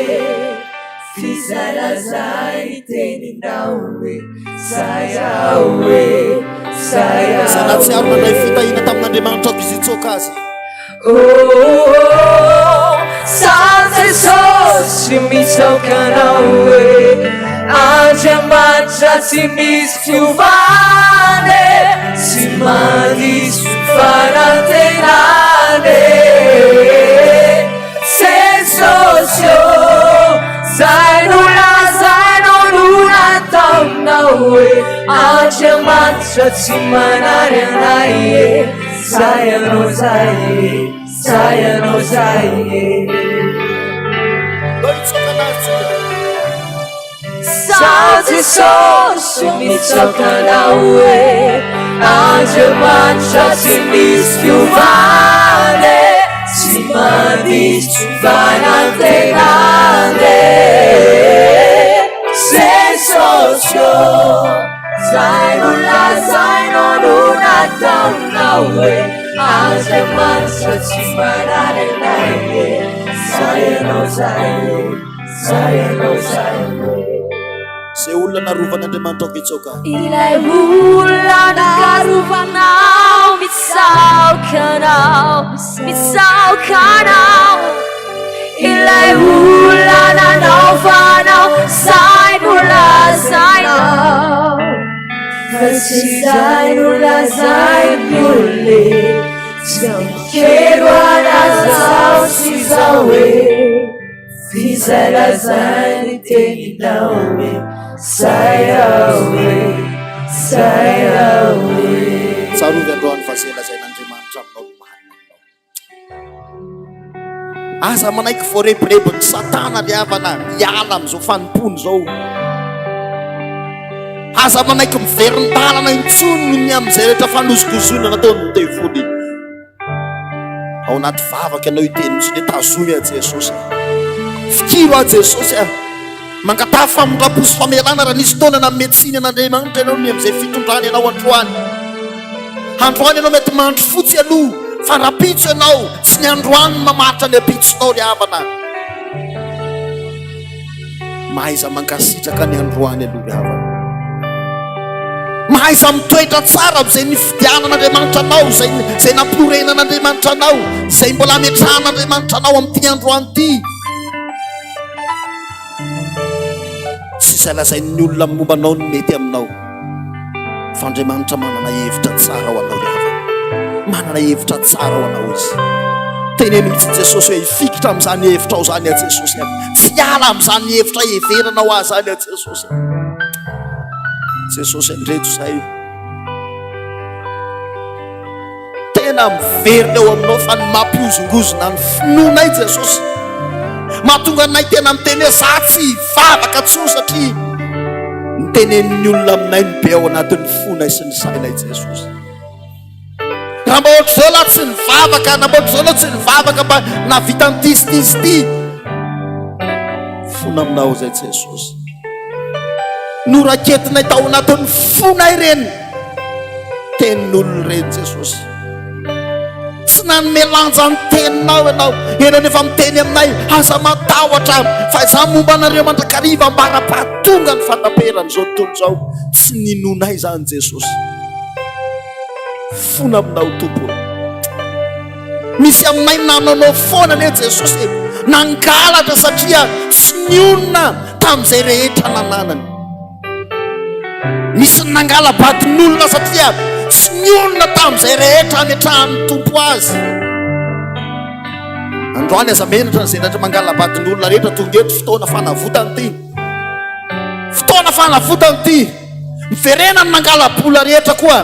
fizarazay teninao hoe sayaoe sayaoe sanatsiaro mandray fitahina tamin'Andriamanitra aoko izy itsoka azy sa Jesosy mitsokanao hoe Andriamanitra tsy misy fiovane tsy manisy fanantenane Jesosy zay no lazainao no nataonao hoe Andriamanitra tsy manary anay zay anao zay sa Jesosy mitsokanao hoe Andriamanitra tsy misy fiovane tsy manisy fanantenane Jesosy zay no lazainao no nataonao hoe Andriamanitra tsy manary anay zay anao zay zay olona narovan'Andriamanitra aoko itsoka ilay olona narovanao mitsaokanao ilay olona nanaovanao zay no lazainao fa tsy zay no lazainy olone tsy amikero anazao sy zao hoe fizarazany teninao hoe sayaoe tsarovy androany fa zay lazain'Andriamanitra aminao marina aza manaiky voarebirebiny satana riavana hiala am'izao fanompony zao aza manaiky miverin-dalana intsonony am'izay rehetra fanozogozona nataony mitevony ao anaty vavaka ianao itenytsy le tazomy a Jesosy fikiro a Jesosy mangatà famondraposy famelana raha nisy taona na meditsiny an'Andriamanitra ianao ny am'izay fitondrany ianao androany ianao mety mandro fotsy aloha fa rapitso ianao tsy ny androany mamatra ny apitsonao ry havana mahaiza mankasitraka ny androany aloha ry havana mahaiza mitoetra tsara am'izay nifidianan'Andriamanitra anao zay nampiorenan'Andriamanitra anao zay mbola ametrahan'Andriamanitra anao amin'ity androany ity tsy izay lazain'ny olona mombanao ny mety aminao fa Andriamanitra manana hevitra tsara ho anao ry havana manana hevitra tsara ho anao izy teneny mitsy Jesosy hoe hifikitra amin'izany hevitra ao zany a Jesosy tsy hiala amin'izany hevitra heveranao azy zany a Jesosy andreto zay tena miverina eo aminao fa ny mampiozongozona ny finoanay Jesosy mahatonga anay tena miteny hoe za tsy vavaka tso satria nitenen'ny olona aminay ny be ao anatin'ny fonay sy ny sainay Jesosy raha mba ohatra zao laha tsy nivavaka na mba ohatra zao laha tsy nivavaka mba navita ny tisytisy ty fona aminao zay Jesosy noraketinay tao anatin'ny fonay reny tenin'olona reny Jesosy tsy nanomelanja ny teninao ianao enany efa miteny aminay aza matahotra fa iza momba anareo mandrakariva ambara-pahatonga ny fantaperany zao tontolo zao tsy ninonay zany Jesosy fona aminao tompo misy aminay nananao foana ane Jesosy nangalatra satria tsy nionona tamin'izay rehetra nananany misy nangala-badin'olona satria tsy nionona tamin'izay rehetra ametrahan'ny tompo azy androany aza menatra zay rehetra mangala-badin'olona rehetra tonga eto fotoana fanavotany ity miverenany mangala-bola rehetra koa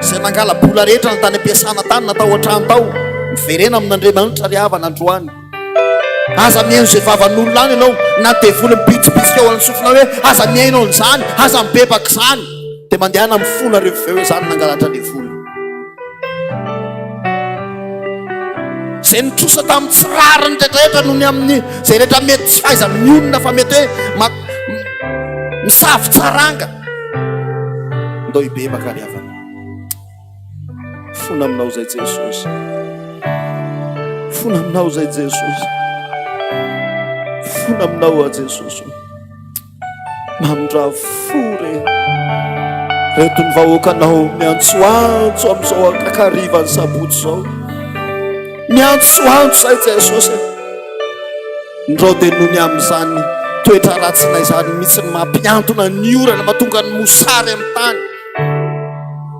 zay nangala bola rehetra ny tany ampiasana tany natao an-trano tao miverena amin'Andriamanitra ry havana androany. Aza mihaino zay vavan'olona any ianao na devoly mipitsipitsika ao amin'ny sofina hoe aza mihaino an'izany, aza mibebaka izany, dia mandehana amin'ny fona rehefa hoe izany nangalatra le vola. Zay nitrosa tamin'ny tsirariny rehetrarehetra noho ny amin'ny zay rehetra mety tsy faiza mionona fa mety hoe misavy tsaranga ndao hibebaka ry havana. Fona aminao zay Jesosy, fona aminao zay Jesosy, fona aminao a Jesosy. Mamindra fore reto ny vahoakanao miantsoantso amin'izao akakarivany sabotsy zao, miantsoantso zay Jesosy. Ndreo dia noho ny amin'izany toetra ratsinay izany mihitsy ny mampiantona ny orana mahatonga ny mosary amin'ny tany.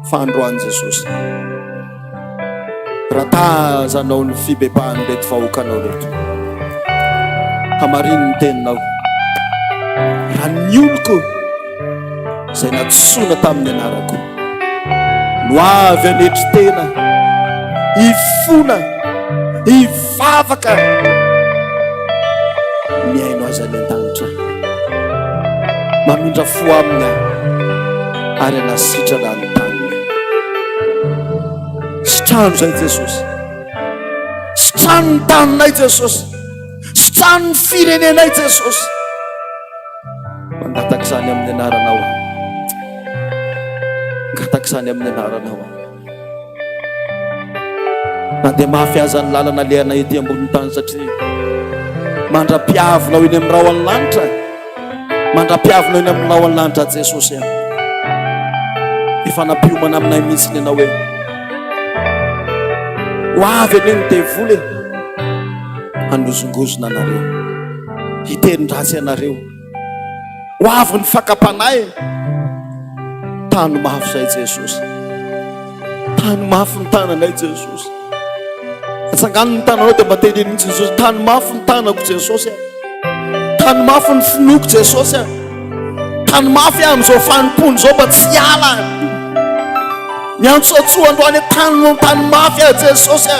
Fa androany Jesosy, raha tazanao ny fibebahana reto vahoakanao reto, hamariny ny teninao. Raha ny oloko izay natsoina tamin'ny anarako no avy anetry tena hifona hivavaka miaino azy any an-danitra, mamindra fo aminy ary anasitrana ny taniny. Sitrano zay Jesosy, sitrano ny taninay Jesosy, sitrano ny firenenay Jesosy. Mangataka izany amin'ny anaranao, mangataka izany amin'ny anaranao. Na dia mafy aza ny lalana lehana ety ambonin'ny tany, satria mandra-piavinao eny amin'ny rahona lanitra, mandra-piavinao eny amin'ny rahona lanitra Jesosy. Efa nampiomana aminay mihitsy ianao hoe ho avy eny ny devoly handozongozona anareo, hiterin-dratsy anareo, ho avy ny fakapanay. Tany mafy zay Jesosy, tany mafy ny tananay Jesosy. Atsangano ny tananao dia mateny eny Jesosy, tany mafy ny tanako Jesosy, tany mafy ny finoko Jesosy, tany mafy amin'izao fanompony zao mba tsy hiala. Miantsoantsoa androany tany mafy a Jesosy.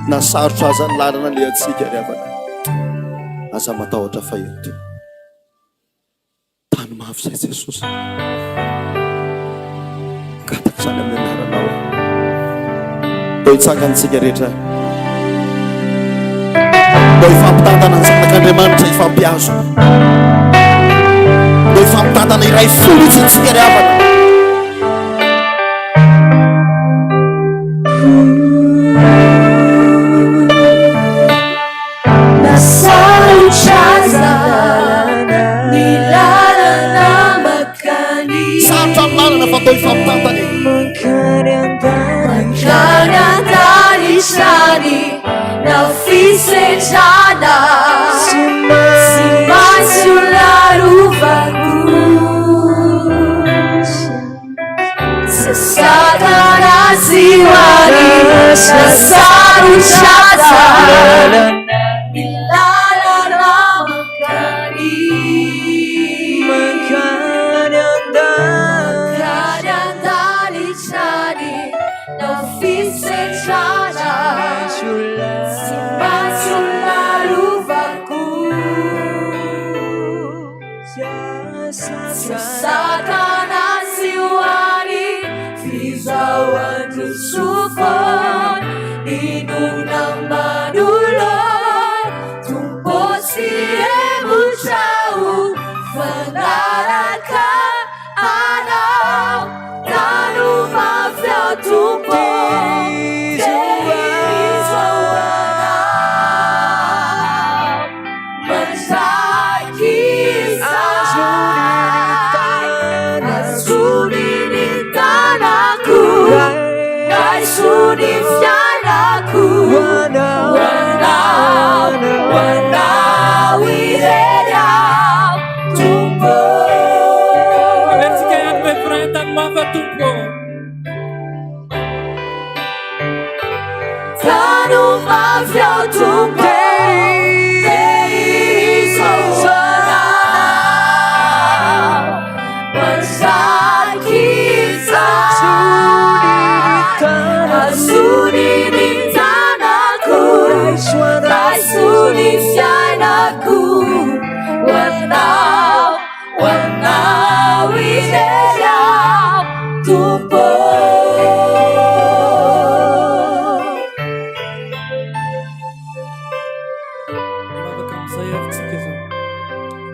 Nasarotra aza ny lalana le atsika ry havana, aza matahotra faheto. Tany mafy zay Jesosy, ngataka izany amin'ny anaranao. Ndao hitsangantsika rehetra, ndao hifampitantana ny zanak'Andriamanitra hifampiazo, ndao hifampitantana iray folo itsintsika ry havana. Sarotra amin'ny lalana fa ndao hifampitantana na fisetrana simansy larovako sasatana siwari nasarushata ilalana makani makanyandalichani na fisetrana Satana siwani fizawan rusufon inunang manulon tumposi emuchau fanaraka anau tanuma fiatupo Masaki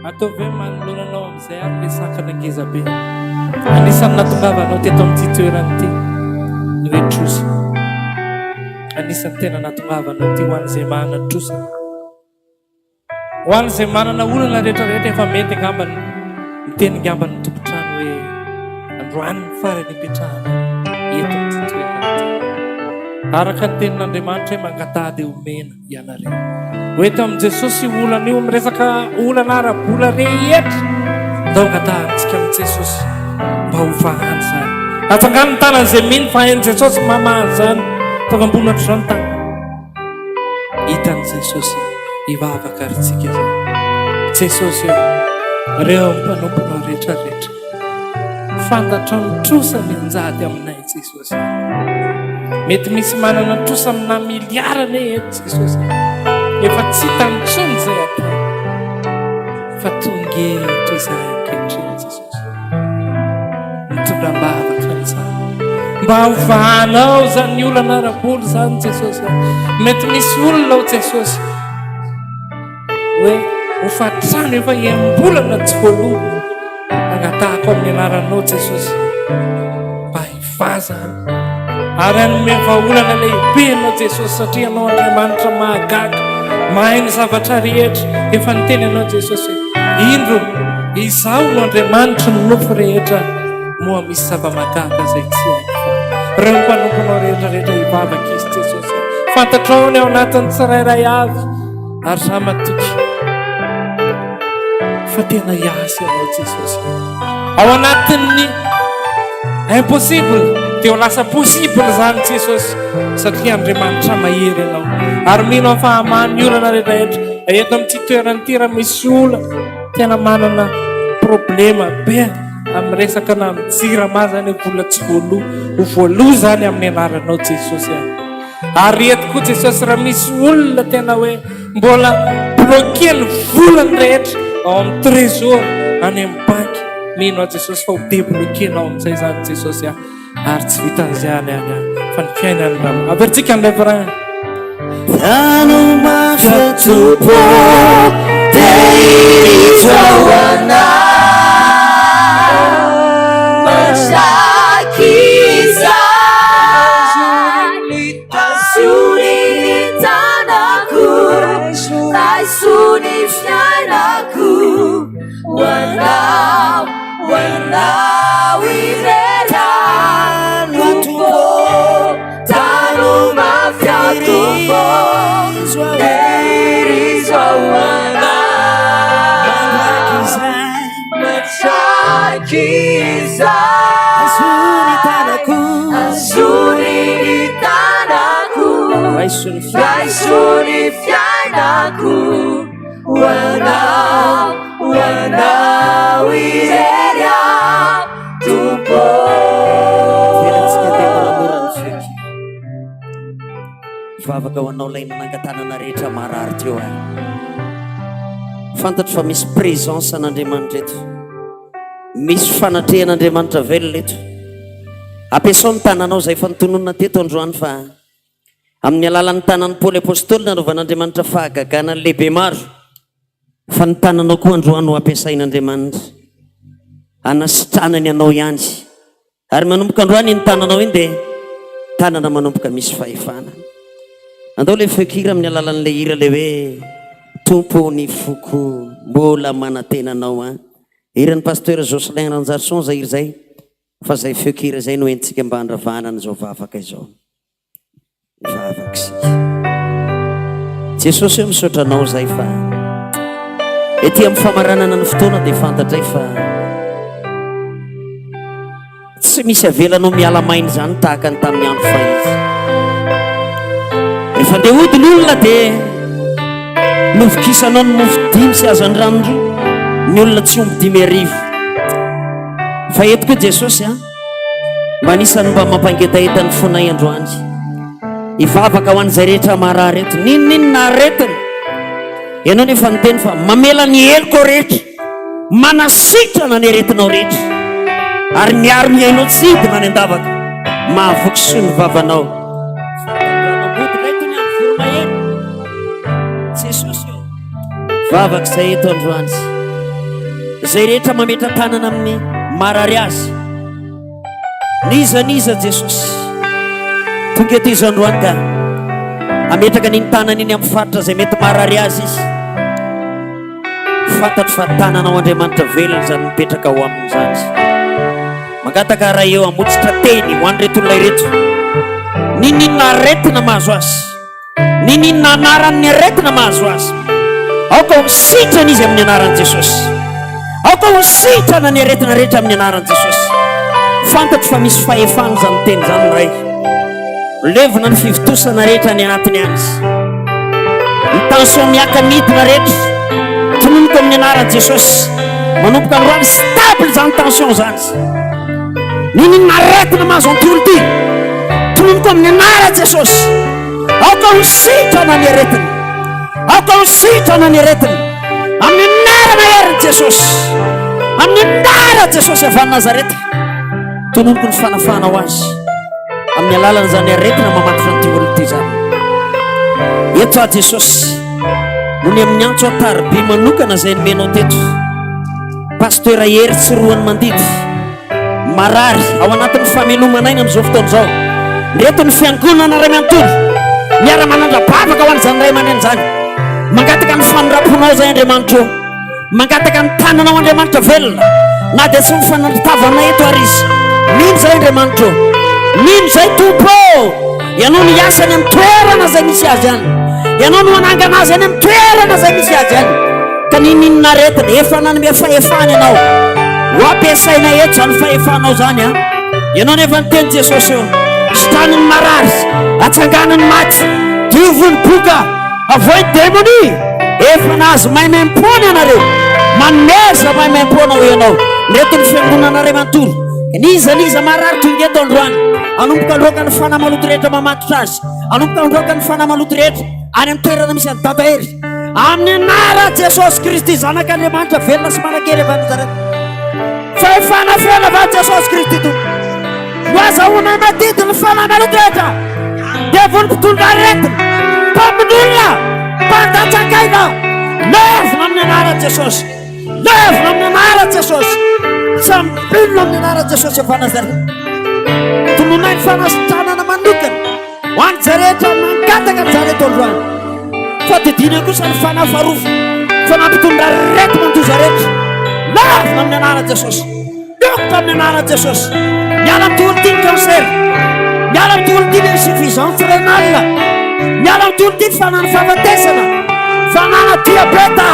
Ataovy manolonanao amin'izay ary le sakana ngeza be. Anisan'ny natongavanao teto amin'ity toerana ity ny hoe trosa. Anisan'ny tena natongavanao ity ho an'izay manana trosa. Ho an'izay manana olana rehetrarehetra efa mety angambany miteny ngambany ny tompotrano hoe androany ny farany ipetrahana eto amin'ity toerana ity. Araka ny tenin'Andriamanitra hoe mangatady omena ianareo. Hoeto amin'i Jesosy olana io miresaka olana ara-bola rehetra ndao ngatahantsika amin'i Jesosy mba ho vahany zany. Atsangany ny tanany izay mino fahain'i Jesosy mamahany zany tonga ambonatra izao ny tanany. Hitan'i Jesosy hivavaka arytsika zany. Jesosy reo mpanomponao rehetrarehetra fantatra ny trosa ny anjady aminay Jesosy. Mety misy manana trosa amina miliarana eto Jesosy. Efa tsy hitany intsony zay atao fa tongeto izay ankehitriny Jesosy. Mitondram-bavaka an'izany mba hovanao zany olana ara-bola zany Jesosy. Mety misy olona o Jesosy hoe ho fatrano efa iambolana tsy voalohany angatahako amin'ny anaranao Jesosy mba hivazana ary anome vahaolana lehibe anao Jesosy satria anao Andriamanitra mahagaga mahay ny zavatra rehetra. Efa niteny anao Jesosy hoe indro izaho no Andriamanitra ny nofo rehetra moa misy zava-mahagaga zay tsy haiko. Reo mpanomponao rehetrarehetra hivavaka izy Jesosy. Fantatrao ny ao anatin'ny tsirairay avy ary za matoky fa tena hiasy anao Jesosy. Ao anatin'ny impossible dia ho lasa possible zany Jesosy satria Andriamanitra mahery anao. Ary mino amin'ny fahaman'ny olana rehetrarehetra eto amin'ity toerana ity raha misy olona tena manana problema be amin'ny resaka na amin'ny jirama zany vola tsy voaloha ho voaloha zany amin'ny anaranao Jesosy. Ary eto koa Jesosy raha misy olona tena hoe mbola bloqué ny volany rehetra ao amin'ny trésor any amin'ny banky, mino a Jesosy fa ho débloquénao amin'izay zany Jesosy ary tsy vitan'izany any fa ny fiainany rano. Averitsika ny levrin Tano mafatupo Teirizoana Mashakiza Asuni tanaku Asuni fianaku Wana wirela Tupo Tano mafatupo Kiza Azuri tanaku Raisuni fianaku Wana wireria Tupo Vavaka ho anao ilay nanangatanana rehetra marary teo any. Fantatro fa misy présence an'Andriamanitra eto. Misy fanatrehan'Andriamanitra velona eto. Ampiasao ny tananao izay efa nitononona teto androany fa amin'ny alalan'ny tanan'ny Paoly apôstôly nanovan'Andriamanitra fahagagana ny lehibe maro. Fa ny tananao koa androany ho ampiasain'Andriamanitra anasitranany anao ihany. Ary manomboka androany ny tananao iny dia tanana manomboka misy fahefana. Andao le fekira amin'ny alalan'le hira le hoe tompony foko mbola manatenanao a. Hiran'ny pasteur Jocelyn Ranjarson zay hira zay fa zay fekira zay no entsika mba handravana n'izao vavaka izao. Vavaka sika. Jesosy eo misaotra anao zay fa ety amin'ny famaranana ny fotoana dia fantatray fa tsy misy avelanao miala mainy zany tahaka ny tamin'ny andro fa izy. Rehefa ndeha hody l'olona dia novokisanao ny mofo dimy sy azan-drano ny olona tsy omby 10,000. Fa eto koa Jesosy mba anisany mba mampangetaeta ny fonay androany. Hivavaka ho an'izay rehetra marary eto. Ninona aretiny? Ianao nefa niteny fa mamela ny heliko rehetra, manasitrana ny aretinao rehetra, ary miaro miainao tsy hidina ny andavaka. mahavoky soa ny vavanao ranamodilay tony any voromahery jesosy eo vavaka izay eto androany izay rehetra mametra tanana amin'ny marary azy niza jesosy tonga eto izy androany ka ametraka niny tanana iny amin'ny faritra izay mety marary azy izy fantatro fa tananao Andriamanitra velona zany mipetraka ao amin'izany mangataka raha eo amotsitra teny ho an'reto olona ireto nininna aretina mahazo azy nininna anaran'ny aretina mahazo azy aoka ho misitrana izy amin'ny anaran'i Jesosy aoka ho misitrana ny aretina rehetra amin'ny anaran'i Jesosy fantatro fa misy fahefana zany teny zany ray levona ny fivitosana rehetra ny anatiny any ny tension miaka midina rehetra tonomiko amin'ny anaran'i Jesosy manomboka androany stable zany tension zany nininna aretina mahazo an'ity olo ty tonomiko amin'ny anaran'i Jesosy aoka ho sitrana ny aretina aoka ho sitrana ny aretina amin'ny anarana herin'i Jesosy amin'ny anarana Jesosy avy any Nazareta tonomiko ny fanafana ho azy amin'ny alalana zany aretina mamatotra an'ity olo ty zany eto a Jesosy nony amin'ny antso atarybe manokana zay nomenao teto paster hery tsy roany mandidy marary ao anatin'ny famelomanainy amin'izao fotoana zao reto ny fiangonana ray manontolo miara-manandra-bavaka ho an'izany ray aman-dreny zany mangataka ny fanoraponao zay Andriamanitra eo mangataka ny tananao Andriamanitra velona na dia tsy mifanatavana eto ary izy mino zay Andriamanitra eo mino zay tompo ianao no iasany amin'ny toerana zay misy azy any ianao no manangana azy any amin'ny toerana zay misy azy any ka nininna aretina efa nanome fahefana ianao ho ampiasaina eto zany fahefanao zany a ianao nefa ny teny Jesosy eo sitrany ny marary atsangana ny maty diovony boka avoiny demoni efa nazy maimaimpona ianareo manomeza maimaimpona ho ianao reto ny fiangonana ray manontolo niza marary tonga eto androany anomboka androaka ny fanahy maloto rehetra mamatotra azy anomboka androaka ny fanahy maloto rehetra any amin'ny toerana misy any dadahery amin'ny anara Jesosy Kristy zanak'Andriamanitra velona sy manakery avy Nazareta fahefana fela avy Jesosy Kristy to noazahoana madidi ny fanahy maloto rehetra devony mpitondra aretina mpamin'olona mpandatsakaina levona amin'ny anara Jesosy levona amin'ny anara Jesosy sambinona amin'ny anara Jesosy avy Nazareta tononay ny fanasitranana manokana ho any zarehetra mangataka ny zareto androany fa didina kosa ny fanahy farofa fa nampitondra reto mandoza rehetra levona amin'ny anara Jesosy dokotra amin'ny anara Jesosy miala amin'ny toolo tiny cancer miala amin'ny toolo tiny insuffisance rénale miala amin'ny toolo tiny fanana fahafatesana fanana diabeta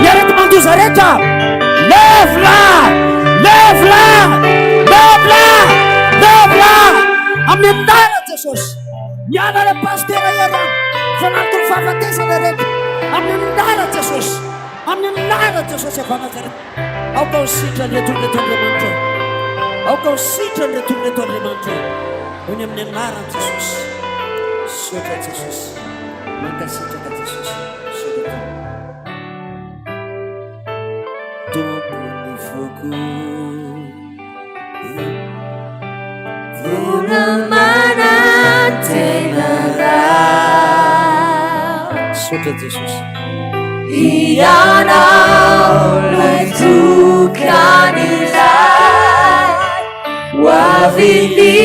miarety mandoza rehetra levla amin'ny anara Jesosy miala le paster hery fanantony fahafatesana rehetra amin'ny anara Jesosy amin'ny anara Jesosy avy Nazareta aoka ho sitra ny reto Andriamanitra aoka ho sitra ny reto Andriamanitra ony amin'ny anaran Jesosy sotra Jesosy mankasitraka Jesosy sotra tompony foko sotra Jesosy ianao lay tokan'izay ho avy ny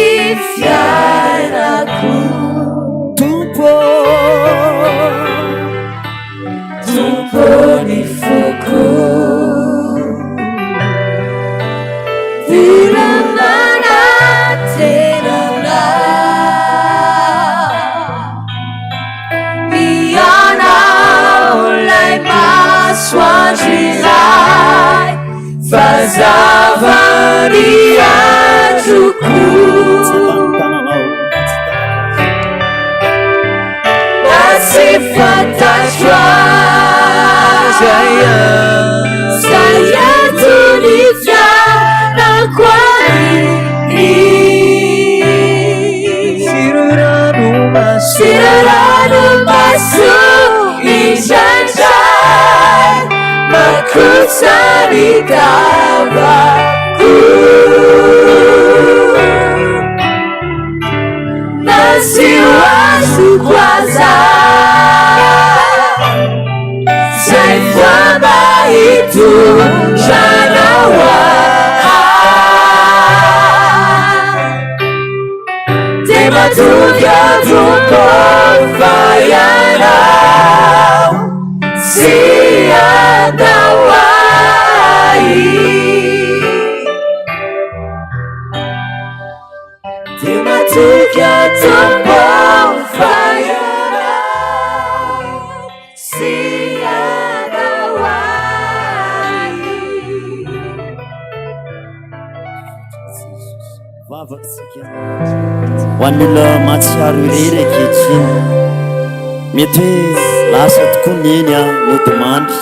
fiainako tompony foko vilamana tenana ianao lay masoandro ilay fazavany androko na sy fantatro azy zay antony fianako any sirorano maso indrandray makotsany kavako siwazukwaza zay famba hitondranawa de matuka tukofayanao siandawai de matuka tukofayanao siandawai. Ho an'ny olona mahatsiaro irery ankehitriny mety hoe lasa tokoa ny eny a no demandry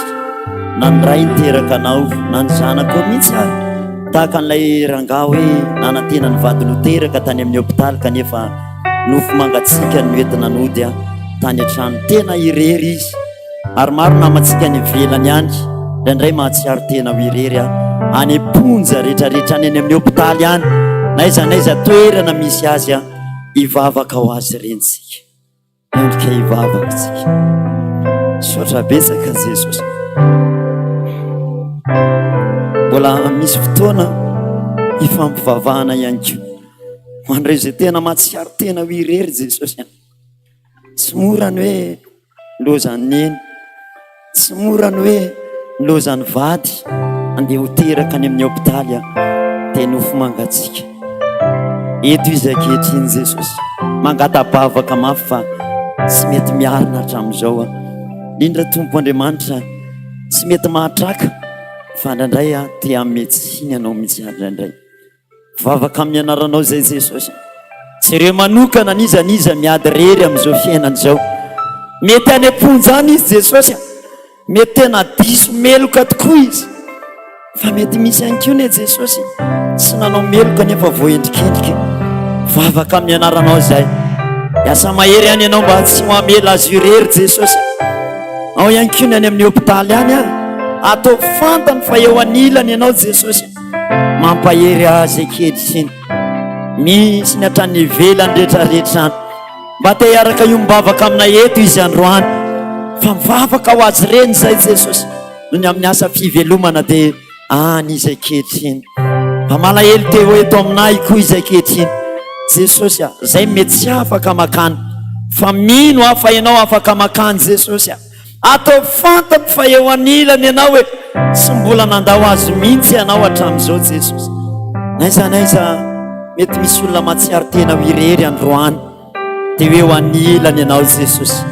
na ny ray niteraka anao na ny zanako mihitsy a tahaka an'ilay ranga hoe nanantena ny vady noteraka tany amin'ny hôpitaly kanefa nofo mangatsika ny oentina nody a tany an-trano tena irery izy ary maro namatsika ny ivelany any indraindray mahatsiaro tena ho irery a any amponja rehetrarehetra any amin'ny hôpitaly any naiza naiza toerana misy azy a ivavaka ho azy rentsika endrika ivavaka tsika sotra betsaka Jesosy. Mbola misy fotoana ifampivavahana ihany ko ho andreo zay tena mahatsiaro tena ho irery Jesosy. Tsy mora ny hoe lozany neny, tsy mora ny hoe lozany vady andeha ho teraka any amin'ny hôpitaly a tena nofo mangatsika eto izy ankehitriny Jesosy mangatabavaka mafy fa tsy mety miarina hatramin'izao a indrindra tompo Andriamanitra tsy mety mahatraka fa indraindray a te ametsiny anao mihitsy indraindray vavaka amin'ny anaranao zay Jesosy tsy ireo manokana nizaniza miady rery amin'izao fiainana zao mety any amponja any izy Jesosy mety tena diso meloka tokoa izy fa mety misy ihany koa ne Jesosy tsy nanao meloka nefa voendrikendrika vavaka amin'ny anaranao zay iasa mahery any ianao mba tsy hoamela azy irery Jesosy ao ihany koa ny any amin'ny hôpitaly any a atao fantany fa eo anilany ianao Jesosy mampahery azy ankehitriny misy ny hatrany ivelany rehetrarehetrany mba te hiaraka io mibavaka aminay eto izy androany fa mivavaka ho azy reny zay Jesosy no ny amin'ny asa fivelomana dia any izy ankehitriny mba malahelo te hoe eto aminay koa izy ankehitriny Jesosy a zay mety tsy afaka makany fa mino hafa ianao afaka makany Jesosy a atao fantany fa eo anilany ianao hoe sy mbola nandao azy mihitsy ianao hatramin'izao Jesosy. Naiza naiza mety misy olona mahatsiaro tena ho irery androany dia hoe eo anilany ianao Jesosy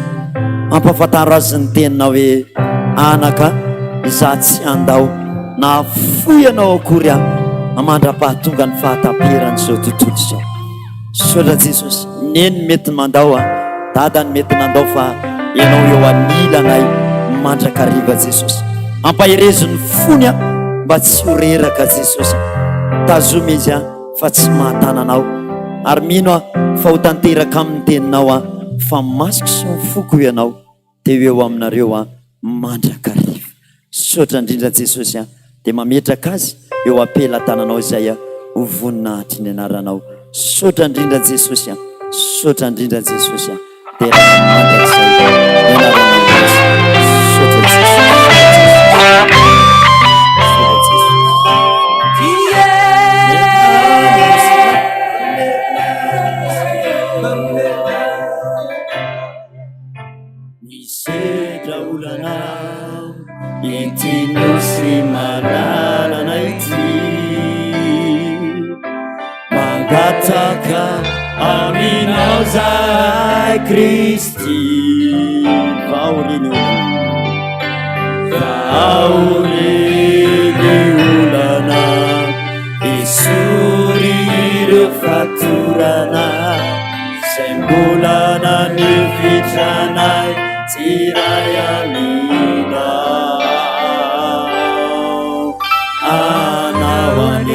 mampafantaro azy ny teninao hoe anaka za tsy andao na fo ianao akory a amandra-pahatonga ny fahataperan'izao tontolo izao sotra Jesosy neny mety mandao a dadany mety nandao fa ianao eo anilanay mandrakariva Jesosy ampaherezo ny fony a mba tsy horeraka Jesosy tazoma izy a fa tsy mahatananao ary mino a fa ho tanteraka amin'ny teninao a fa masiko sy mifoko ianao dia eo aminareo a mandrakariva sotra indrindra Jesosy a dia mametraka azy eo apela tananao zay a ho voninahitra ny anaranao sotra indrindra Jesosy a sotra indrindra Jesosy a dia mandrakizay anaranao sotra Jesosy. Misedra olanao itino sy malalana ity mangataka aminao zay Kristy vaoreny olana esory ireo fatorana zay mbola nanivitranay tiray aminao anao any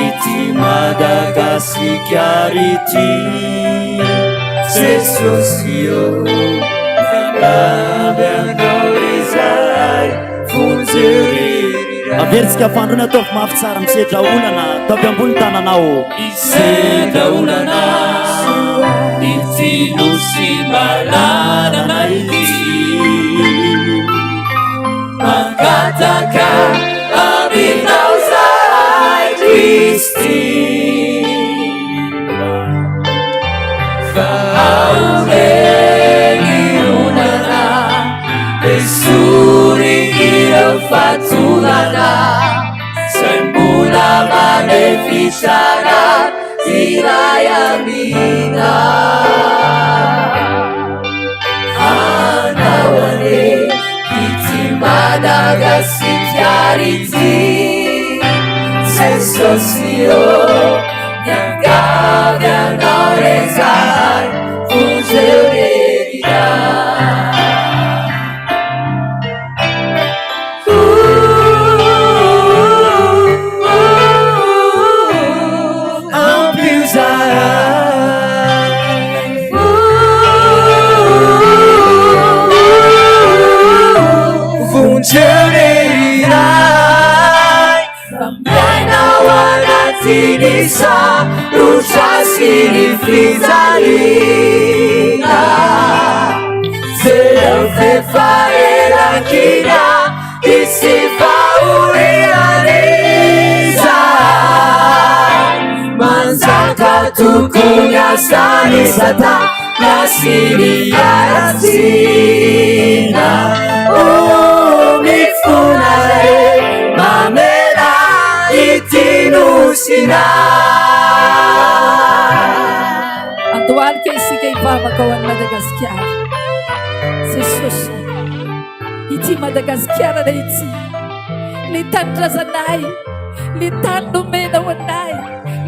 ity Madagasikara ity Jesosy io mandamby anao izay vonjery averitsika fandrona ataovy mafy tsara misedra olana ataovy ambony tananao misedra olana Vavaka aminao zahay Kristy fa aomelinonana esuri ireo fatolana zay mbola manefisana iray amina anao ane ity Madagasikara Jesosy io niangavy anao rezahay vonjeo reria ampio zahay vonjeo reriray fampiainao anatin'isa rotrasiny fijaliana zay fefaelakina isy fahoreaneza manjaka tokony asany sata nasiny aratsina mifonare mamela itinosina androany ke isika hivavaka ao an'i Madagasikara Jesosy ity Madagasikara re ity le tany razanay le tany nomena ho anay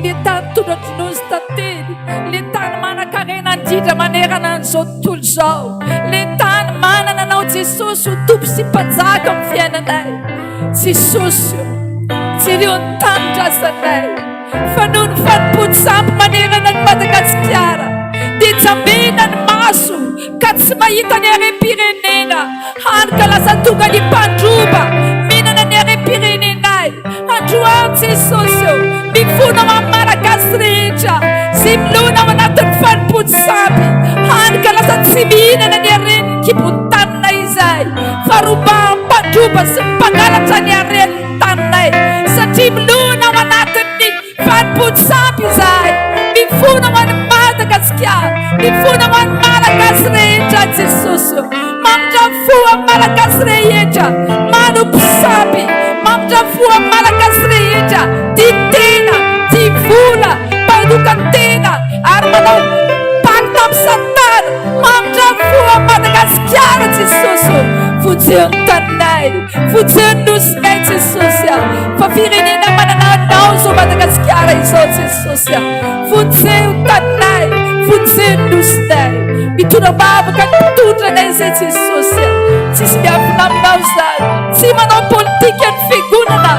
le tany tondratronosy tantely le tany manan-karena indrindra manerana an'izao tontolo zao le tany manana anao Jesosy ho tompo sy mpanjaka amin'ny fiainanay Jesosy tsy ireo ny tany razanay fa noho ny fanompotsapy manerana ny Madagasikara dia jamena ny maso ka tsy mahita ny harem-pirenena hany ka lasa tonga ny mpandroba minana ny harem-pirenenay androany Jesosy mifona ho amin'ny malagasy rehetra sy milona ao anatin'ny fanompotsapy hany ka lasa tsy mihinana ny haren'ny kibon-tanina izay fa robaha mpandroba sy mpangalatra ny haren'ny taninay satria milona ao anatin'ny fanompotsapy izay mifona ho an'ny Madagasikara mifona ho an'ny malagasy rehetra Jesosy mamindrafo amin'ny malagasy rehetra manomposapy mamindrafo amin'ny malagasy rehetra tia tena tia vola mpanokantena ary manao pacte amin'ny Satana mamindrafo amin'ny Madagasikara Jesosy vonjeo ny taninay vonjeo ny nosinay Jesosy fa firenena manana anao zao Madagasikara izao Jesosy vonjeo ny taninay vonjeo ny nosinay mitondra bavaka ny mpitondranay zay Jesosy tsisy miafina aminao zany tsy manao politika ny fiangonana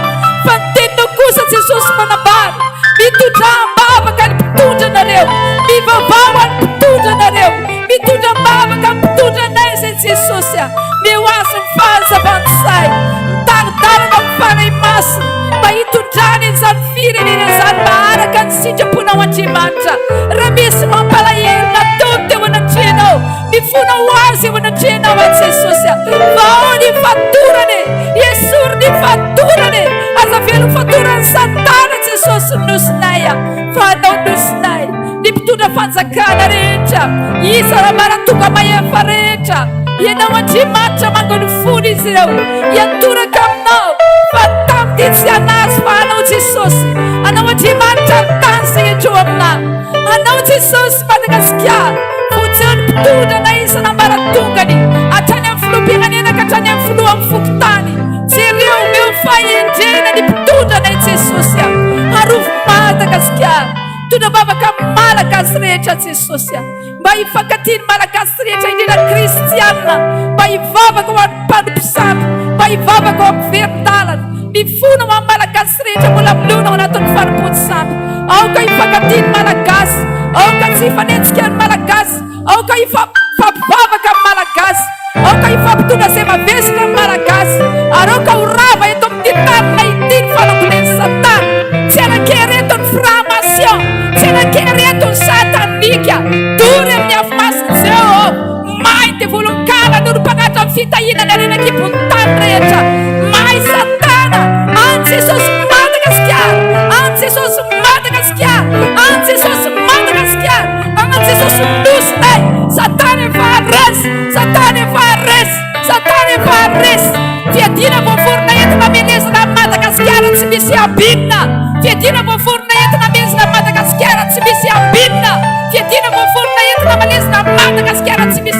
fa ny teninao kosa Jesosy manambara mitondra bavaka ny mpitondranareo mivavao any mpitondranareo mitondra bavaka ny mpitondranay zay Jesosy meo azy ny fahazavantysay mitaridarana ny faray masina mba hitondrany izany firenena izany maharaka ny sitraponao Andriamanitra raha misy mampalahelo natao teo anatrehanao mifona ho azy eo anatrehanao a Jesosy vao ny fatorany esory ny fatorany aza velo fatorany Satana Jesosy nosinay fa anao nosinay ny mpitondra fanjakana rehetra iza raha maratonga mahefa rehetra ianao Andriamanitra mangony fony izy ireo hiatoraka aminao fa tamity tsy anazy fa anao Jesosy anao Andriamanitra tany rehetra eo aminao anao Jesosy Madagasikara vonjeo ny mpitondra na isana maratongany hatrany amin'ny filoham-pirenena ka hatrany amin'ny filoha amin'ny fokontany jereo meo fahendrena ny mpitondranay Jesosy arovy Madagasikara tondra bavaka malagasy rehetra Jesosy mba hifankatia ny malagasy rehetra indrindra kristianina mba hivavaka ho amin'ny mpanomposapy mba hivavaka ho amin'ny verin-dalana mifona ho amin'ny malagasy rehetra mbola milona ao anatin'ny fanompotsapy aoka hifankatia ny malagasy aoka tsy hifanenjika ny malagasy aoka hifampivavaka amin'ny malagasy aoka hifampitondra zay mavesika amin'ny malagasy ary aoka ho rava eto amin'ny tanina ity ny fanaongoneny Satana tsy anakereto ny formation tsy anakereto ny satanika dory amin'ny afimasiny zao may dia voalonkala noho ny mpanatra amin'ny fitahinana rena kibon-tany rehetra may Satana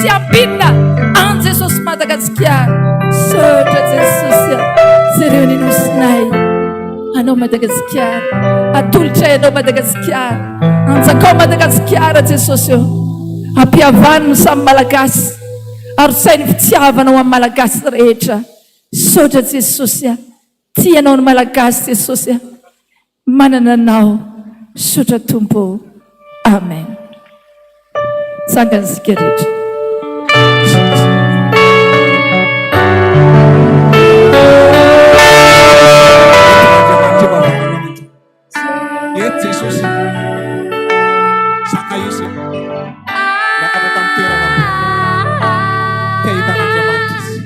sy ambinina an Jesosy Madagasikara. Sotra Jesosy zay reo ninosonay anao Madagasikara, atolotray anao Madagasikara, anjakao Madagasikara Jesosy eo, ampihavanino samy malagasy ary sainy fitiavanao amin'ny malagasy rehetra. Sotra Jesosy tianao ny malagasy Jesosy, manana anao. Sotra Tompo, amen. Sangantsika rehetra. Eto Jesosy, saka io se miakatra tamin'ny toerana te hitan'Andriamanitra izy.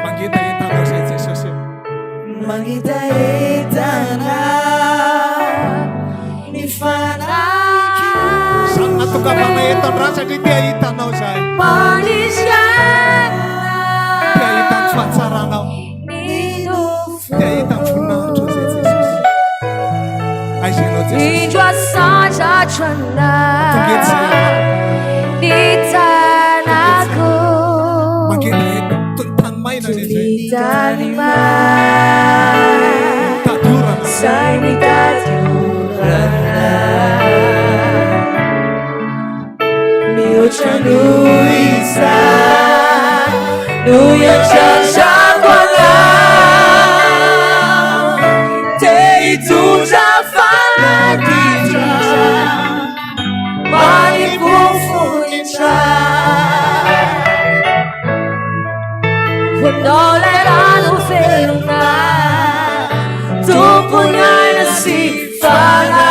Mangetaentanao zay Jesosy, mangetaentana ny fanahy samy natongavana etan-drano satria te hitanao zay, te hitan'ny fahatsaranao, te hitan'ny voninahitro zay Jesosy. Aizenao Jesosy, mangetaenta tony tany maina zay zay mihoatra noho izay noho iantrasako te hitondra fanaditra manifofonitra vonao lay rano velona tompony aina sy fanahy.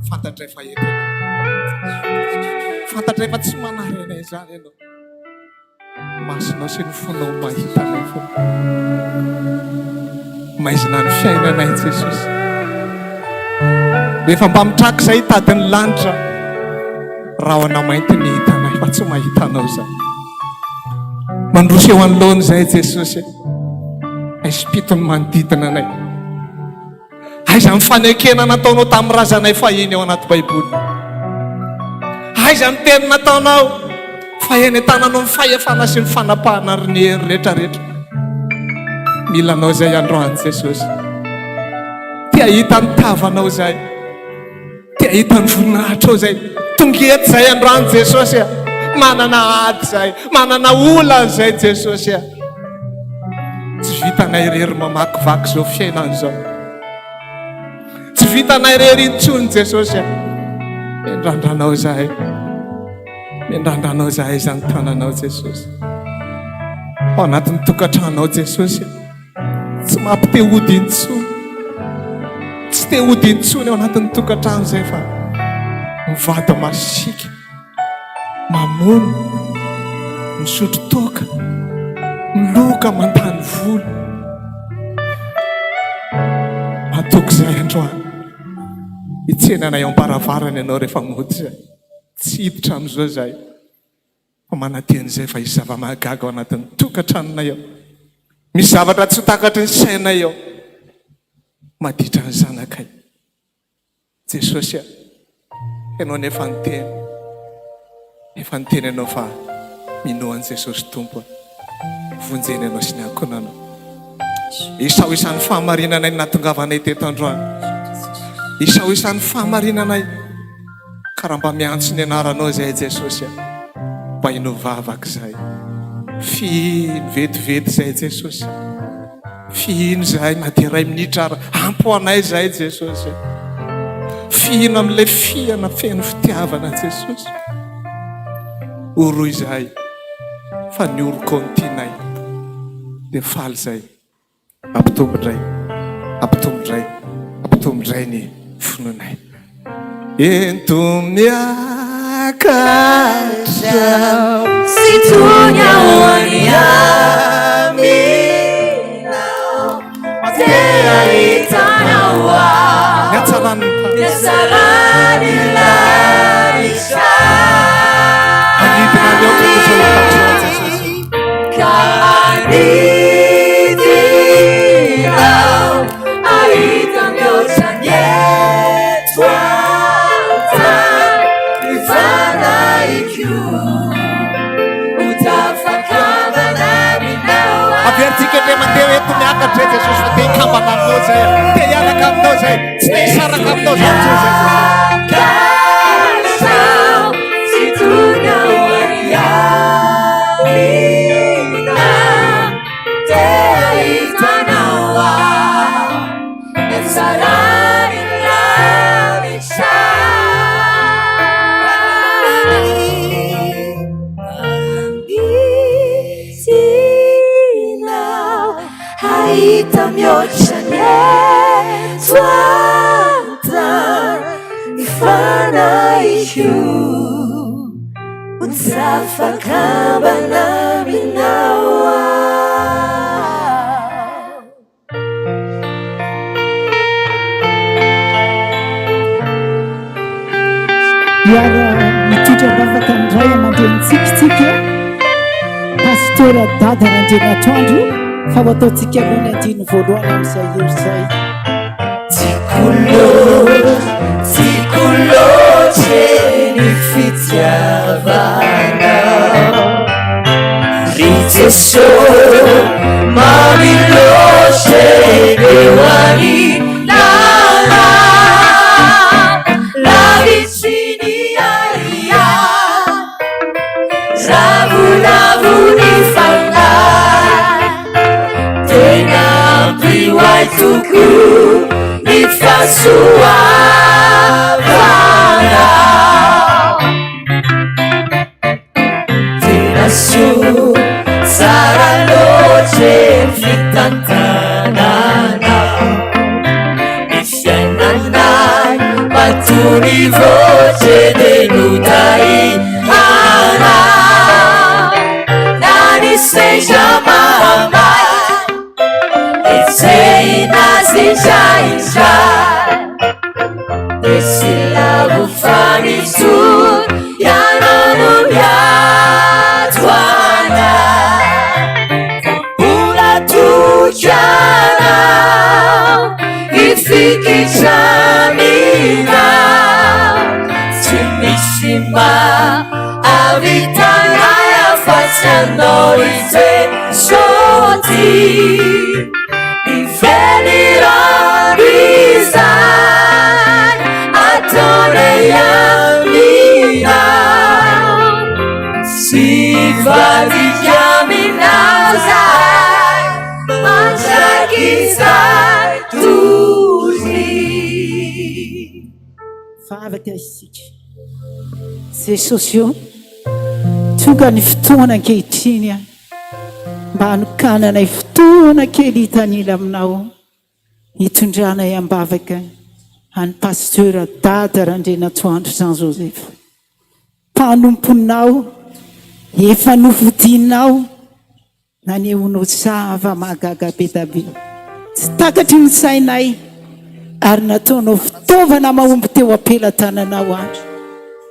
Fantatray fa etenao, fantatray fa tsy manary anay zany ianao, masonao sy ny fonao mahitanay fo, maizina ny fiainanay Jesosy. Rehefa mba mitraka zay tadiny lanitra, rahona mainty ny hitanay fa tsy mahitanao zany. Mandroso eo anoloany zay Jesosy, aispitony manodidina anay, aiza amin'ny fanekena nataonao tamin'ny razanay fahiny ao anaty Baiboly, aiza amin'ny teny nataonao fa eny tananao ny fahefana sy ny fanapahana ary ny hery rehetrarehetra. Mila anao zay androany Jesosy, tia hitan'ny tavanao zay, tia hitan'ny voninahitrao zay, tongety zay androany Jesosy, manana ady zay, manana ola zay Jesosy. Tsy vitanay rery mamakivaky zao fiainany zao, tsy vitanay rery intsony Jesosy. Mendrandranao zahay, mendrandranao zahay zany tananao Jesosy. Ao anatin'ny tokantranao Jesosy, tsy mampite ody intsony, tsy te ody intsony ao anatin'ny tokantrano zay fa mivady masika, mamono, misotro toka, miloka mantany volo. Matoky zay androany, hitsenanay amparavarany ianao rehefa mody zay, tsy hiditra am'izao zay fa manateny zay fa isy zava-mahagaga ao anatin'ny tokantranonay ao, misy zavatra tsy takatry ny sainay ao, maditra ny zanakay Jesosy. Ianao nefa niteny, efa niteny ianao fa minoany Jesosy Tompo, vonjeny ianao sy ny ankonanao. Isao isan'ny fahamarinanay nahatongavanay teto androany, isao isan'ny fahamarinanay karaha mba miantso ny anaranao zay Jesosy, mba ino vavaka zay, fihino vetivety zay Jesosy, fihino zay na dia ray minitra ary ampo anay zay Jesosy, fihina amin'ilay fiana feno fitiavana Jesosy. Oro izahay fa ny oro-kontinay dia faly izay ampitombondray ampitombondray ny fononay. Ento miakatra si tonya hoany aminao tena hitanao ny atsanany Sarani larisha Kanidinao Aita miochanye Twanta Ifana iku Utafakaba nami nawa Avertika dia mandeha eto miakatra Jesosy fa dia hikambana aminao zay dia hiaraka aminao zay tsy dia hisaraka aminao zay Kasau situnya wariamina Teitanawa Esarani lavisha Ambisina Haita miochanye Twanta Ifana ishu Utsafakaba nami nawa Yara mitondra vavaka ndray amandehantsika Pastoral dada Taninanandrano fa ho ataontsika aloha ny andiny voalohany amin'izay eo izay. Tikoloche ni fitiavana Ritesho mamiloshe dewani nana La vicini aria Ravu ni fanga Tena ampliwai tuku Ni fasuavana Tena su saranoche fitantanana Ifyananai patuni voce denutai ana Nani seja mama Ezeina zijaija Esse lago fanisur Yananu yatwana Pula tujana Ifiki chamina Timishima Avitana ya facianorize Shoti Ifelirabizan Atone yamina Fifadian-kanina Anjakizan tuzi Vavaka isika Jesosy io tonga ny fotoana ankehitriny mba hanokananay fotoana kely hitanila aminao hitondranay ambavaka any Pastoral dada Taninanandrano Jean Joseph mpanomponao efa novodinao nanehonao zava mahagaga be dabe tsy takatry ny sainay ary nataonao fitaovana mahomby teo ampelatananao andro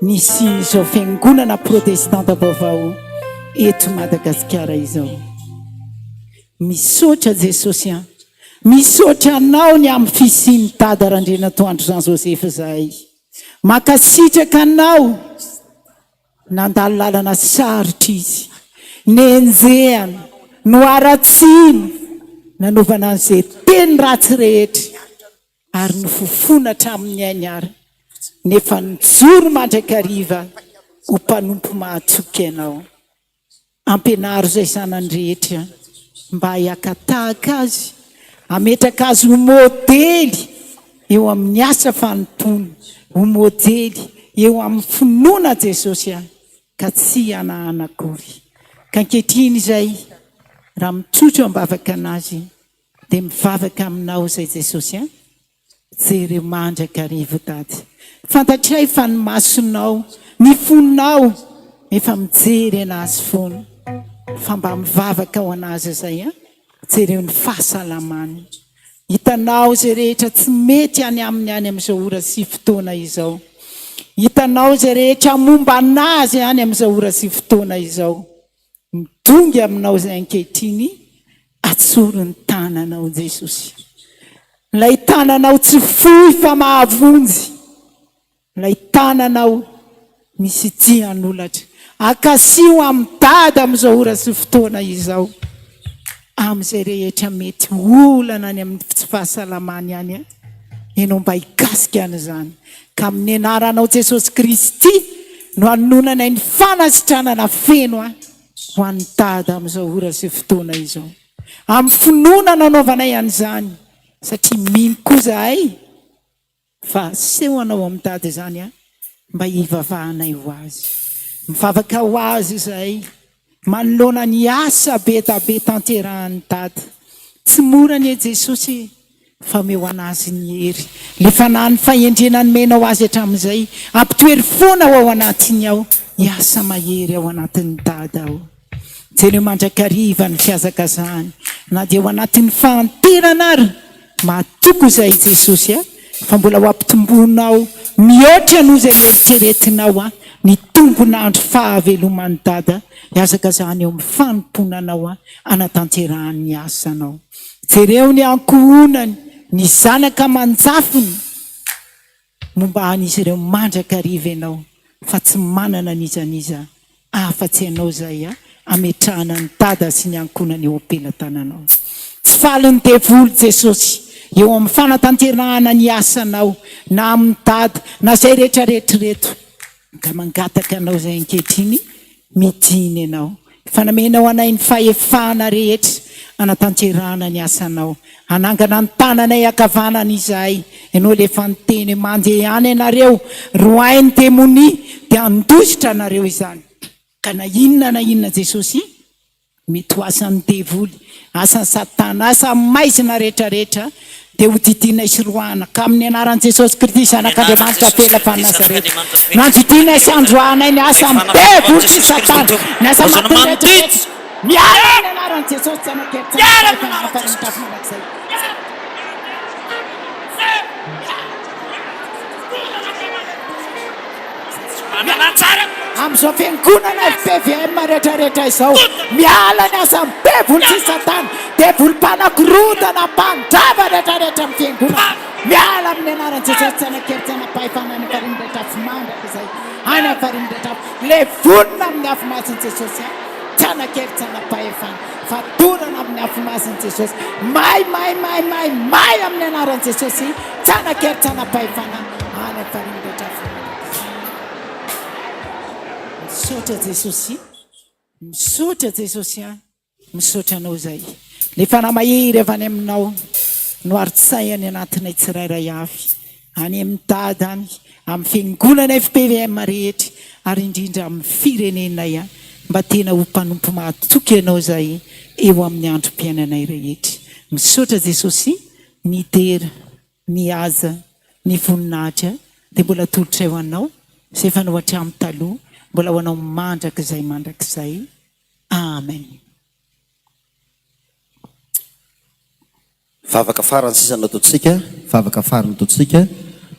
nisy izao fiangonana protestanta vaovao eto Madagasikara izao. Misaotra Jesosy misaotra anao ny amin'ny fisiany dada Taninanandrano Jean Joseph zay makasitraka anao nandalo lalana sarotra izy nenjehana no aratsiny nanovana an'izay teny ratsy rehetra ary nofofona hatramin'ny ainy ary nefa nijoro mandrakariva ho mpanompo mahatoky anao ampianaro zay sanany rehetra mba hiakatahaka azy ametraka azy ho modely eo amin'ny asa fanontony ho modely eo amin'ny finoana Jesosy a ka tsy anahanakory ka ankehitriny izay raha mitsotro ambavaka anazy dia mivavaka aminao izay Jesosy a jery mandraka arivo tady fantatray fa ny masonao ny fonao efa mijery anazy foana fa mba mivavaka ao anazy izay a jereo ny fahasalamany hitanao zay rehetra tsy mety any aminy any amin'izao ora sy fotoana izao hitanao zay rehetra momba anazy any amin'izao ora sy fotoana izao midongy aminao zay ankehitriny atsoro ny tananao Jesosy lay tananao tsy fohy fa mahavonjy lay tananao misy tian'olatra akasio amin'ny dada amin'izao ora sy fotoana izao amin'izay rehetra mety olana any amin'ny tsy fahasalamany any a ianao mba hikasika an'izany ka amin'ny anaranao Jesosy Kristy no hanonanay ny fanasitranana feno a ho an'ny dada amin'izao ora sy fotoana izao amin'ny finoana nanaovanay an'izany satria mino koa zahay fa sehoanao amin'ny dada izany a mba hivavahanay ho azy mivavaka ho azy izay manoloana ny asa be tabe tanterahan'ny dada tsy mora ny Jesosy fa meo anazy ny hery le fanahy ny fahendrena nomenao azy hatramin'izay ampitoery foana ao anatiny ao hiasa mahery ao anatin'ny dada ao jereo mandrakariva ny fiazakazany na dia ao anatin'ny fahanterana ary matoko izay Jesosy a fa mbola ho ampitombonao mihoatra noho izay mieritreretinao a ny tombonandro fahaveloman'ny dada hiazakazany eo amin'ny fanomponanao a anatanterahany asanao jereo ny ankohonany ny zanaka manjafony momba an'izy ireo mandrakariva ianao fa tsy manana nizaniza afa-tsy ianao izay a ametrahana ny dada sy ny ankohonany eo ampelantananao tsy faliny devoly Jesosy eo amin'ny fanatanterahana ny asanao na amin'ny dada na zay rehetrarehetrareto ka mangataka anao izay ankehitriny midiny ianao fanamenao anay ny fahefana rehetra anatanterahana ny asanao anangana ny tananay akavanana izahay ianao le efa niteny mandeha ihany ianareo roainy demoni dia andositra anareo izany ka na inona Jesosy mety ho asan'ny devoly asan'ny satana asa maizina rehetrarehetra dia ho didina isorohana ka amin'ny anaran'i Jesosy Kristy zanak'Andriamanitra felafany Nazareta nandidina isandroanay ny asa midevoly sy satana ny asa matinrehetrarehetra miara amin'ny anaran'i Jesosy zanak'Andriamanitra amin'izao fiangonana FPVM rehetrarehetra izao miala ny asa midevoly sy satana devoly mpanakorotana mpandrava rehetrarehetra amin'ny fiangonana miala amin'ny anaran'i Jesosy zanak'Andriamanitra mpahefana any avarimrehetra fimandraka izay any avarimrehetra le vonona amin'ny afomasin'i Jesosy zanak'Andriamanitra mpahefana fadorana amin'ny afomasin'i Jesosy may amin'ny anaran'i Jesosy zanak'Andriamanitra mpahefana any avarimrehetra misaotra Jesosy misaotra Jesosy misaotra anao zay le fanamahery avy any aminao no aritsainy anatinay tsirairay avy any amin'ny dada any amin'ny fiangonana FPVM rehetra ary indrindra amin'ny firenenay mba tena ho mpanompo mahatoky ianao zay eo amin'ny androm-piainanay rehetra misaotra Jesosy ny tera ny aza ny voninahitra dia mbola tolotra eo anao izay efa no hatramin'ny taloha mbola ho anao mandrakizay amen. Vavaka farany sisa nataontsika vavaka farany ataontsika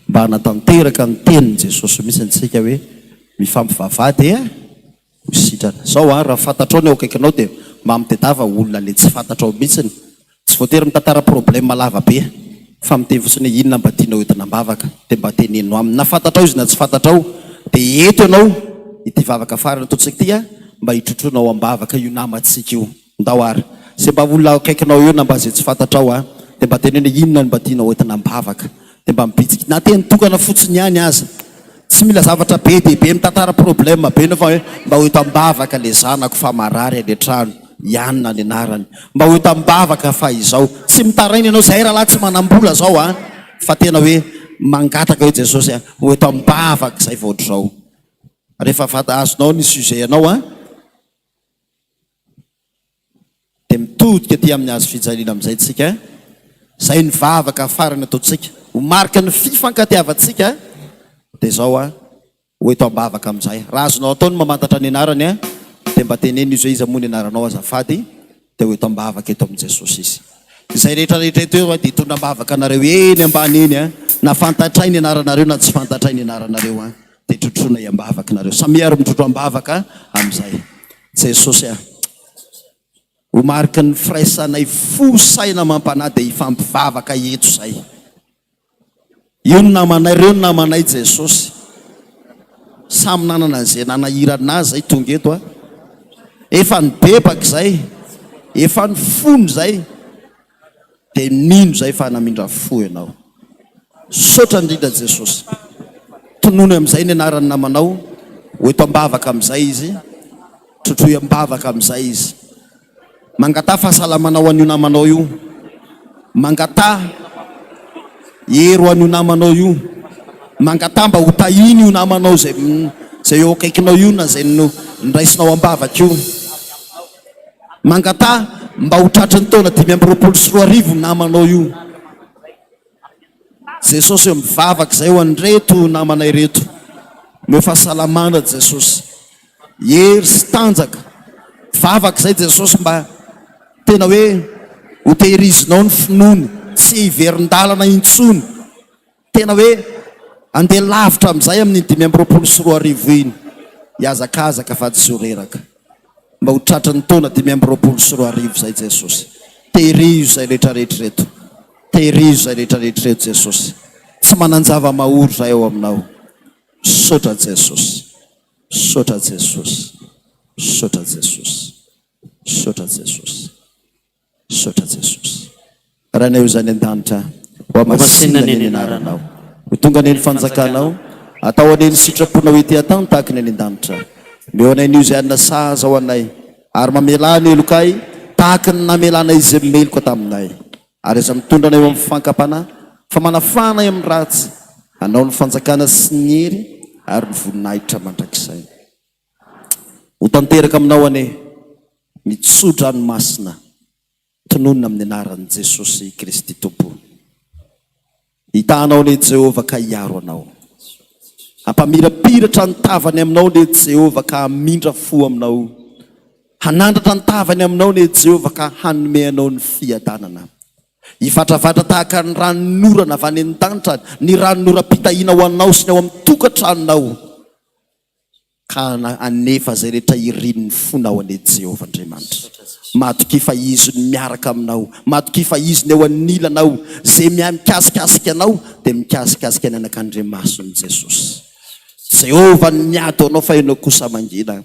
mba hanatanteraka ny tenin'i Jesosy mihitsy antsika hoe mifampivavady ho sitrana zao raha fantatrao ny eo akaikinao dia mamitedava olona le tsy fantatrao mihitsiny tsy voatery mitantara problème lava be fa miteny fotsiny inona mba tianao entina mbavaka dia mba teneno aminy na fantatrao izy na tsy fantatrao dia eto ianao ity vavaka farany ataontsika ity mba hitrotronao ambavaka io namatsika io ndao ary se mba olona akaikinao eo na mba zay tsy fantatrao dia mba teneno inona mba tianao entina mbavaka dia mba mibitsika na teny tokana fotsiny ihany aza tsy mila zavatra be dia be mitantara problème be no fa hoe mba ho eto mbavaka le zanako fa marary any trano ianona ny anarany mba ho eto mbavaka fa izao tsy mitaraina ianao zay raha lahy tsy manambola zao fa tena hoe mangataka hoe Jesosy ho eto ambavaka zay voatrao. Rehefa azonao ny sujet anao dia mitodika ty amin'ny azo fijaliana amin'izay tsika zay ny vavaka farany ataontsika ho marika ny fifankatiavantsika dia zao ho eto ambavaka amin'izay. Raha azonao atao ny mamantatra ny anarany dia mba teneny izy hoe izy moa ny anaranao azafady dia ho eto ambavaka eto amin'ny Jesosy izy. Izay rehetrarehetra eto eo dia hitondra ambavaka anareo eny ambany eny na fantatray ny anaranareo na tsy fantatray ny anaranareo dia trotrona iambavaka nareo. Samiaro mitrotro ambavaka amin'izay. Jesosy ho marika ny firaisanay fo saina mampanahy dia hifampivavaka eto zay. Io ny namanay, reo ny namanay Jesosy. Samy nanana an'izay nanahiranazy zay tonga eto efa ny bebaka zay, efa ny fony zay, dia nino zay fa namindra fo ianao. Sotra indrindra Jesosy. Tonono amin'izay ny anarany namanao, ho eto ambavaka amin'izay izy, trotroy ambavaka amin'izay izy. Mangata fahasalamanao an'io namanao io, mangata hery ho an'io namanao io, mangata mba ho tahiny io namanao zay eo akaikinao io na zay niraisinao ambavaka io, mangata mba ho tratry ny taona 524 namanao io. Jesosy eo mivavaka zay ho an'reto namanay reto, meo fahasalamana Jesosy, hery sy tanjaka vavaka zay Jesosy mba tena hoe ho tehirizinao ny finoany, tsy hiverin-dalana intsony, tena hoe andeha lavitra amin'izay amin'ny 524 iny, hiazakazaka fa tsy horeraka, mba ho tratra ny taona 524 zay Jesosy. Tehirizo zay rehetrarehetra reto, tehirizo zay rehetrarehetra reto Jesosy, tsy mananjava maoro zay eo aminao. Sotra Jesosy, sotra Jesosy, sotra Jesosy, sotra Jesosy, sotra Jesosy. Raha nay io zany an-danitra ho amasinana ny anaranao, ho tonga any ny fanjakanao, atao aneny sitraponao ety atany tahaka ny any an-danitra. Meo anay n'io zay anina saza ho anay, ary mamelana elokay tahaka ny namelana izy meloko taminay, ary izy mitondra anay eo amin'ny fifankapana fa manafanay amin'ny ratsy, anao ny fanjakana sy ny hery ary ny voninahitra mandrakizay. Ho tanteraka aminao ane mitsodra ny masina, tononona amin'ny anaran'i Jesosy Kristy Tompo. Hitanao ne Jehovah ka hiaro anao, hampamirapiratra ny tavany aminao ne Jehovah ka hamindra fo aminao, hanandratra ny tavany aminao ne Jehovah ka hanome anao ny fiadanana. Hivatravatra tahaka ny ranonorana avy any an-danitra, ny ranonoram-pitahiana ho anao sy ny ao amin'ny tokantranonao, ka anefa zay rehetra irin'ny fonao ane Jehovah Andriamanitra. Matoky fa izy ny miaraka aminao, matoky fa izy ny eo anilanao, zay mikasikasika anao dia mikasikasika ny anak'Andriamasony Jesosy. Jehovah ny miado anao fa ianao kosa mangina,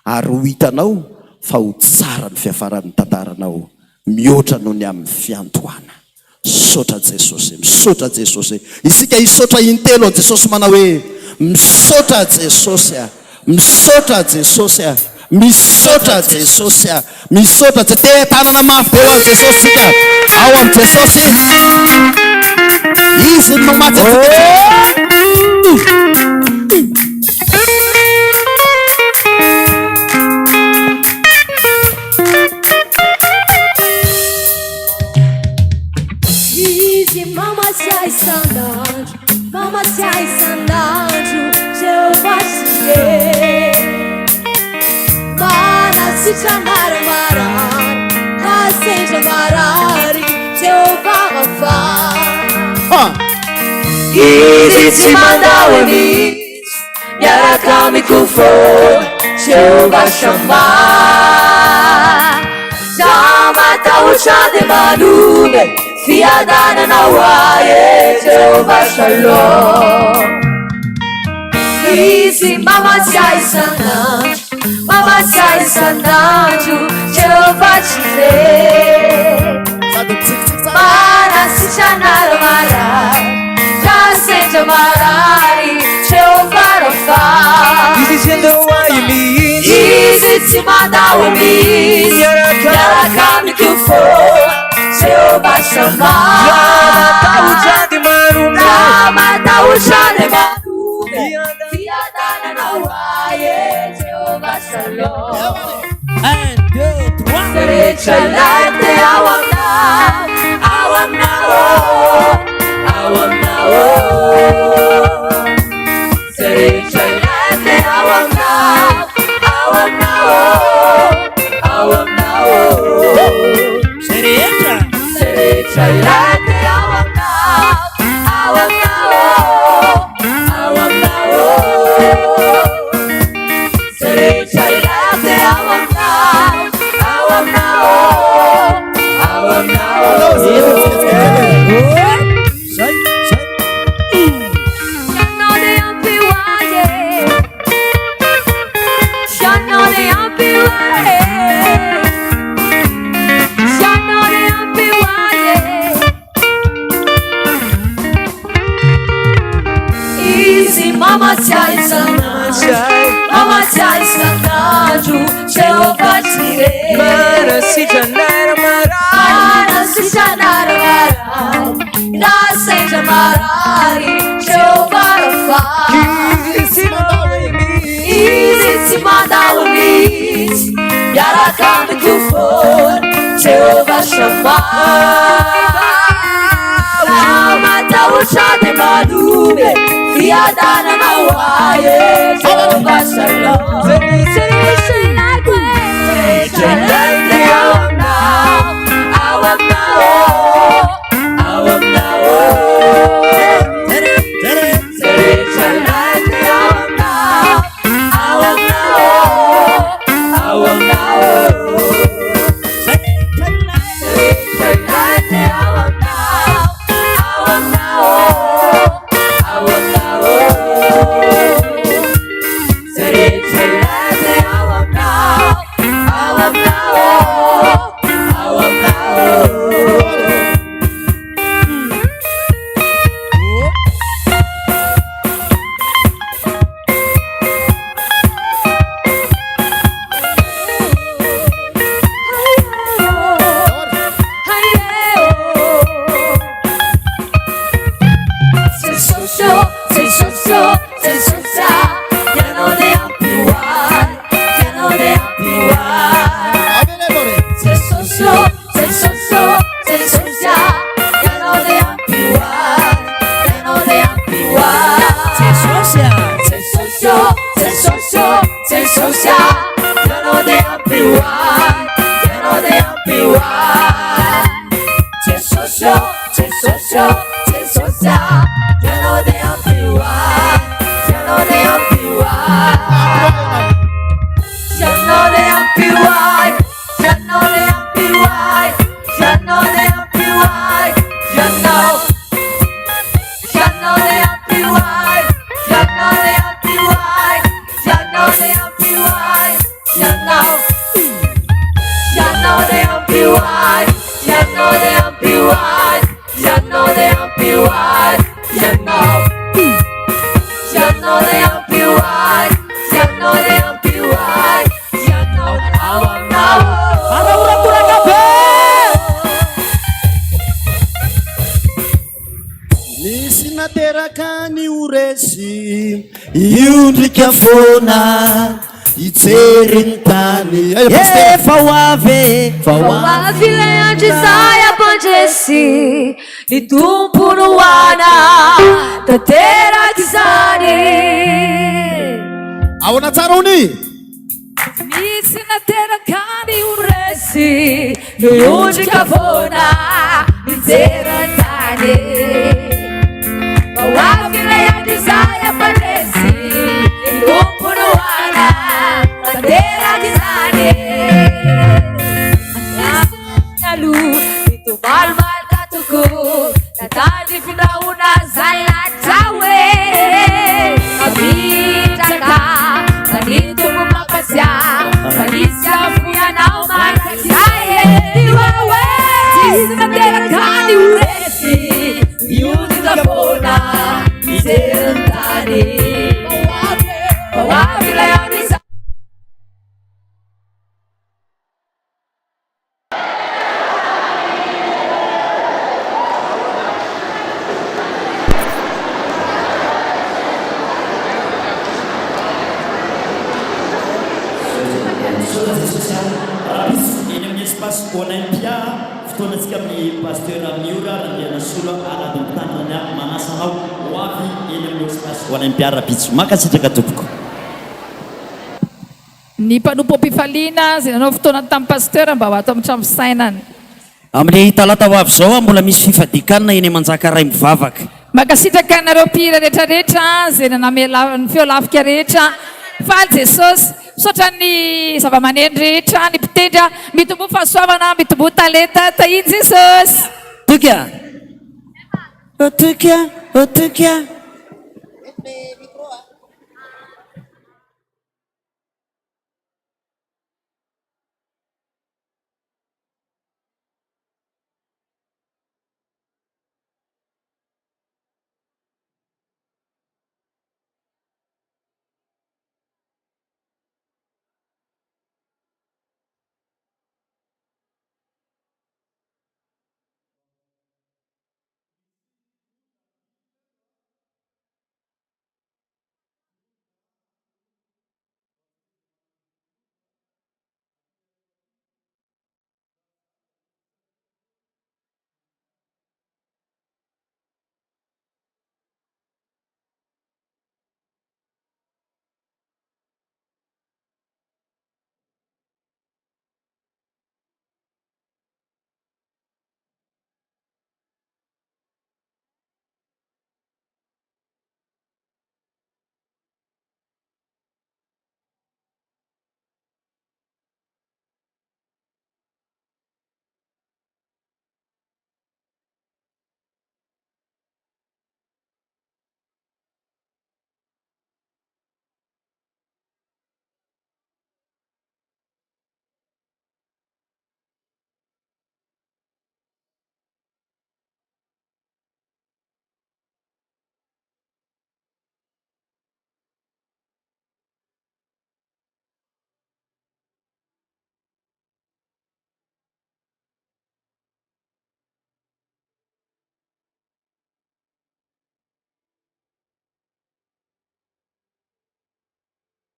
ary ho hitanao fa ho tsara ny fiafaran'ny tantaranao, mihoatra noho ny amin'ny fiantohana. Misotra Jesosy, misotra Jesosy. Isika hisotra intelo Jesosy manao hoe misotra Jesosy, misotra Jesosy, misotra Jesosy, misotra. Tsy te tanana mafy eo amin'ny Jesosy sika, ao amin'ny Jesosy izy no mamatsy Mama sai sandanju, Jehovah Shire. Mana si chamar marar, aseja marari, Jehovah Rafa. Easy si mandawanis, yara kami kufo, Jehovah Shammah. Jama taucha de manume. Fiadana na wae Jehovah Shalom. Easy mama sai sananju Jehovah Shire. Mana si chanal marar, jaseja marari Jehovah Rafa. Easy sendo waimi, easy si mandawi, yara kami kufo Jehovah Shammah. matahotrany marobe fiadananao ae Jehovah Shalom. Rehetra ilay ao aminao rehetra ilay ao aminao rehetra ilay ao Mama tiai sanandro Jehovah Jireh. Marasi janara marai nasendra marari Jehovah Rafa. Izy tsy mandao limity miaraka amiko fony Jehovah Shammah. Matahotrany marobe fiadananao ae Jehovah Shalom. Rehetra ilay ao aminao rehetra ilay ao Iundrika fona ijery tany efa hoavy ilay andrizay apandresy ny tompo no ana tanteraky izany. ahoana tsara hony misy nateraka ny oresy miondrika fona ijery tany. Hoavy ilay andrizay apandresy ny tompo no ana tanteraky izany. Alo mitomalmalka toko natandry findrahona zany latraoe mavitraka manitombo makasia manisy afoianao maraka izay e. Tsisy nateraka ny Olympia fotoanantsika amin'ny pasteur Miora randiana sola aladiny tanana manasanao ho avy eny amin'ny espace Olympia rapitso makasitraka tompoko. Ny mpanompo am-pifaliana izay nanao fotoana tamin'ny pasteur mba ho ato amin'ny trano fisainany. Amin'ny talata ho avy zao mbola misy fifadikanina eny manjaka ray mivavaka. Makasitraka anareo mpihira rehetrarehetra izay nanamela ny feo lafika rehetra. Faly Jesosy misaotra ny zava-maneno rehetra, ny mpitendry mitombo fahasoavana, mitombo talenta tahiny Jesosy. Toka.